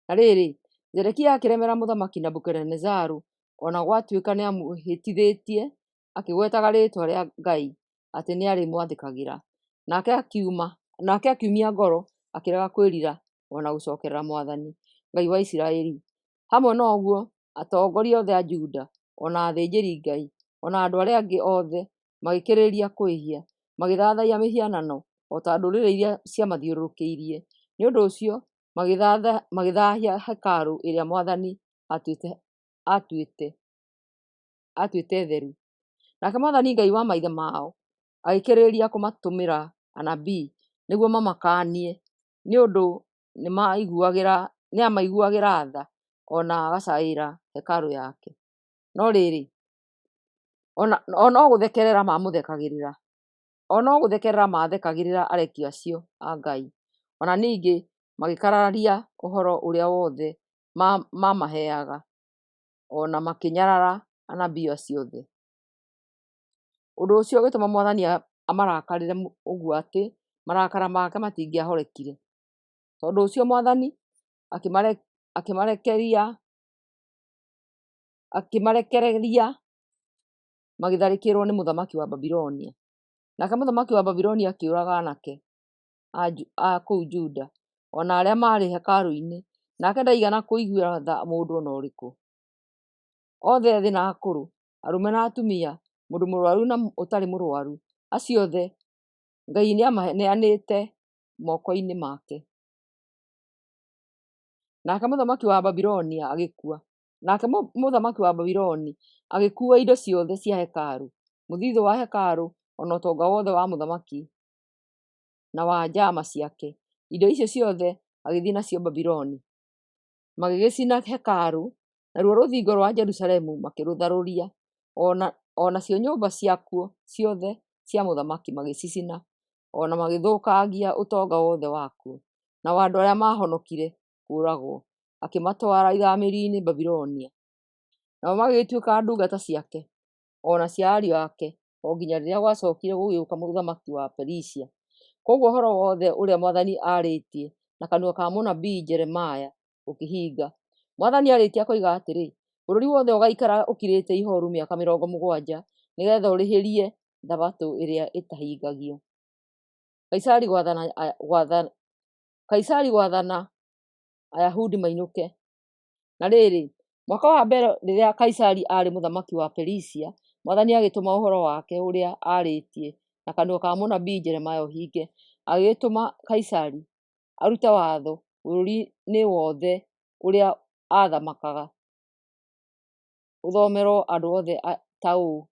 Na rĩrĩ, Zedekia akĩremera mũthamaki Nebukadinezaru, ona gwatuĩka nĩamũhĩtithĩtie akĩgwetaga rĩĩtwa rĩa Ngai atĩ nĩarĩmwathĩkagĩra. Nake akiumia ngoro akĩrega kwĩrira ona gũcokerera Mwathani, Ngai wa Isiraeli. Hamwe na ũguo, atongoria othe a Juda, ona athĩnjĩri Ngai, ona andũ arĩa angĩ othe magĩkĩrĩrĩria kwĩhia, magĩthathaiya mĩhianano o ta ndũrĩrĩ iria ciamathiũrũrũkĩirie. Nĩ ũndũ ũcio magĩthaahia hekarũ ĩrĩa Mwathani atuĩte theru. Nake Mwathani Ngai wa maithe mao agĩkĩrĩrĩria kũmatũmĩra anabii nĩguo mamakaanie, nĩ ũndũ nĩamaiguagĩra tha ona agacaĩra hekarũ yake. No rĩrĩ, no gũthekerera mathekagĩrĩra areki acio a Ngai. Ona ningĩ magĩkararia ũhoro ũrĩa wothe mamaheaga, ona makĩnyarara anabii acio othe. Ũndũ ũcio ũgĩtũma Mwathani amarakarĩre ũguo atĩ marakara make matingĩahorekire. Tondũ ũcio Mwathani akĩmarekereria magĩtharĩkĩrwo nĩ mũthamaki wa Babilonia. Nake mũthamaki wa Babilonia akĩũraga anake a kũu Juda, ona arĩa marĩ hekarũ-inĩ, nake ndaigana kũigua tha mũndũ ona ũrĩkũ. Othe ethĩ na akũrũ, arũme na atumia, mũndũ mũrwaru na ũtarĩ mũrwaru, acio othe Ngai nĩamaneanĩte moko-inĩ make. Nake mũthamaki wa Babiloni agĩkua indo ciothe cia hekarũ, mũthithũ wa hekarũ, ona ũtonga wothe wa mũthamaki na wa njama ciake. Indo icio ciothe agĩthiĩ nacio Babiloni. Magĩgĩcina hekarũ, naruo rũthingo rwa Jerusalemu makĩrũtharũria, onacio nyũmba ciakuo ciothe cia mũthamaki magĩcicina, ona magĩthũkangia ũtonga wothe wakuo. Nao andũ arĩa mahonokire kũũragwo akĩmatwara ithamĩrio-inĩ Babilonia. Nao magĩgĩtuĩka ndungata ciake ona cia ariũ ake o nginya rĩrĩa gwacokire gũgĩũka mũthamaki wa Perisia. Koguo ũhoro wothe ũrĩa Mwathani arĩtie na kanua ka mũnabii Jeremaya ũkĩhinga. Mwathani arĩtie akoiga atĩrĩ, bũrũri wothe ũgaikara ũkirĩte ihooru mĩaka 70 nĩgetha ũrĩhĩrie thabatũ ĩrĩa ĩtahingagio. Kaisari gwathana Ayahudi mainũke. Na rĩrĩ, mwaka wa mbere rĩrĩa Kaisari arĩ mũthamaki wa Perisia, Mwathani agĩtũma ũhoro wake ũrĩa arĩtie na kanua ka mũnabii Jeremaya ũhinge. Agĩtũma Kaisari arute watho bũrũri-inĩ wothe ũrĩa athamakaga, ũthomerwo andũ othe ta ũũ: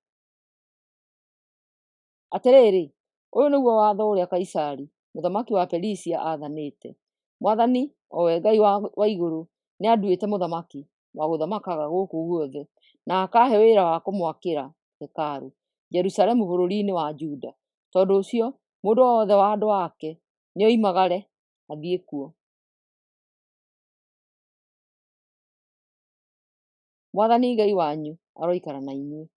atĩrĩrĩ, ũyũ nĩguo watho ũrĩa Kaisari mũthamaki wa Perisia athanĩte. Mwathani, o we Ngai wa igũrũ, nĩanduĩte mũthamaki wa gũthamakaga gũkũ guothe, na akahe wĩra wa kũmwakĩra hekarũ Jerusalemu bũrũri-inĩ wa Juda. Tondũ ũcio mũndũ wothe wa andũ ake nĩoimagare athiĩ kuo. Mwathani Ngai wanyu aroikara na inyuĩ.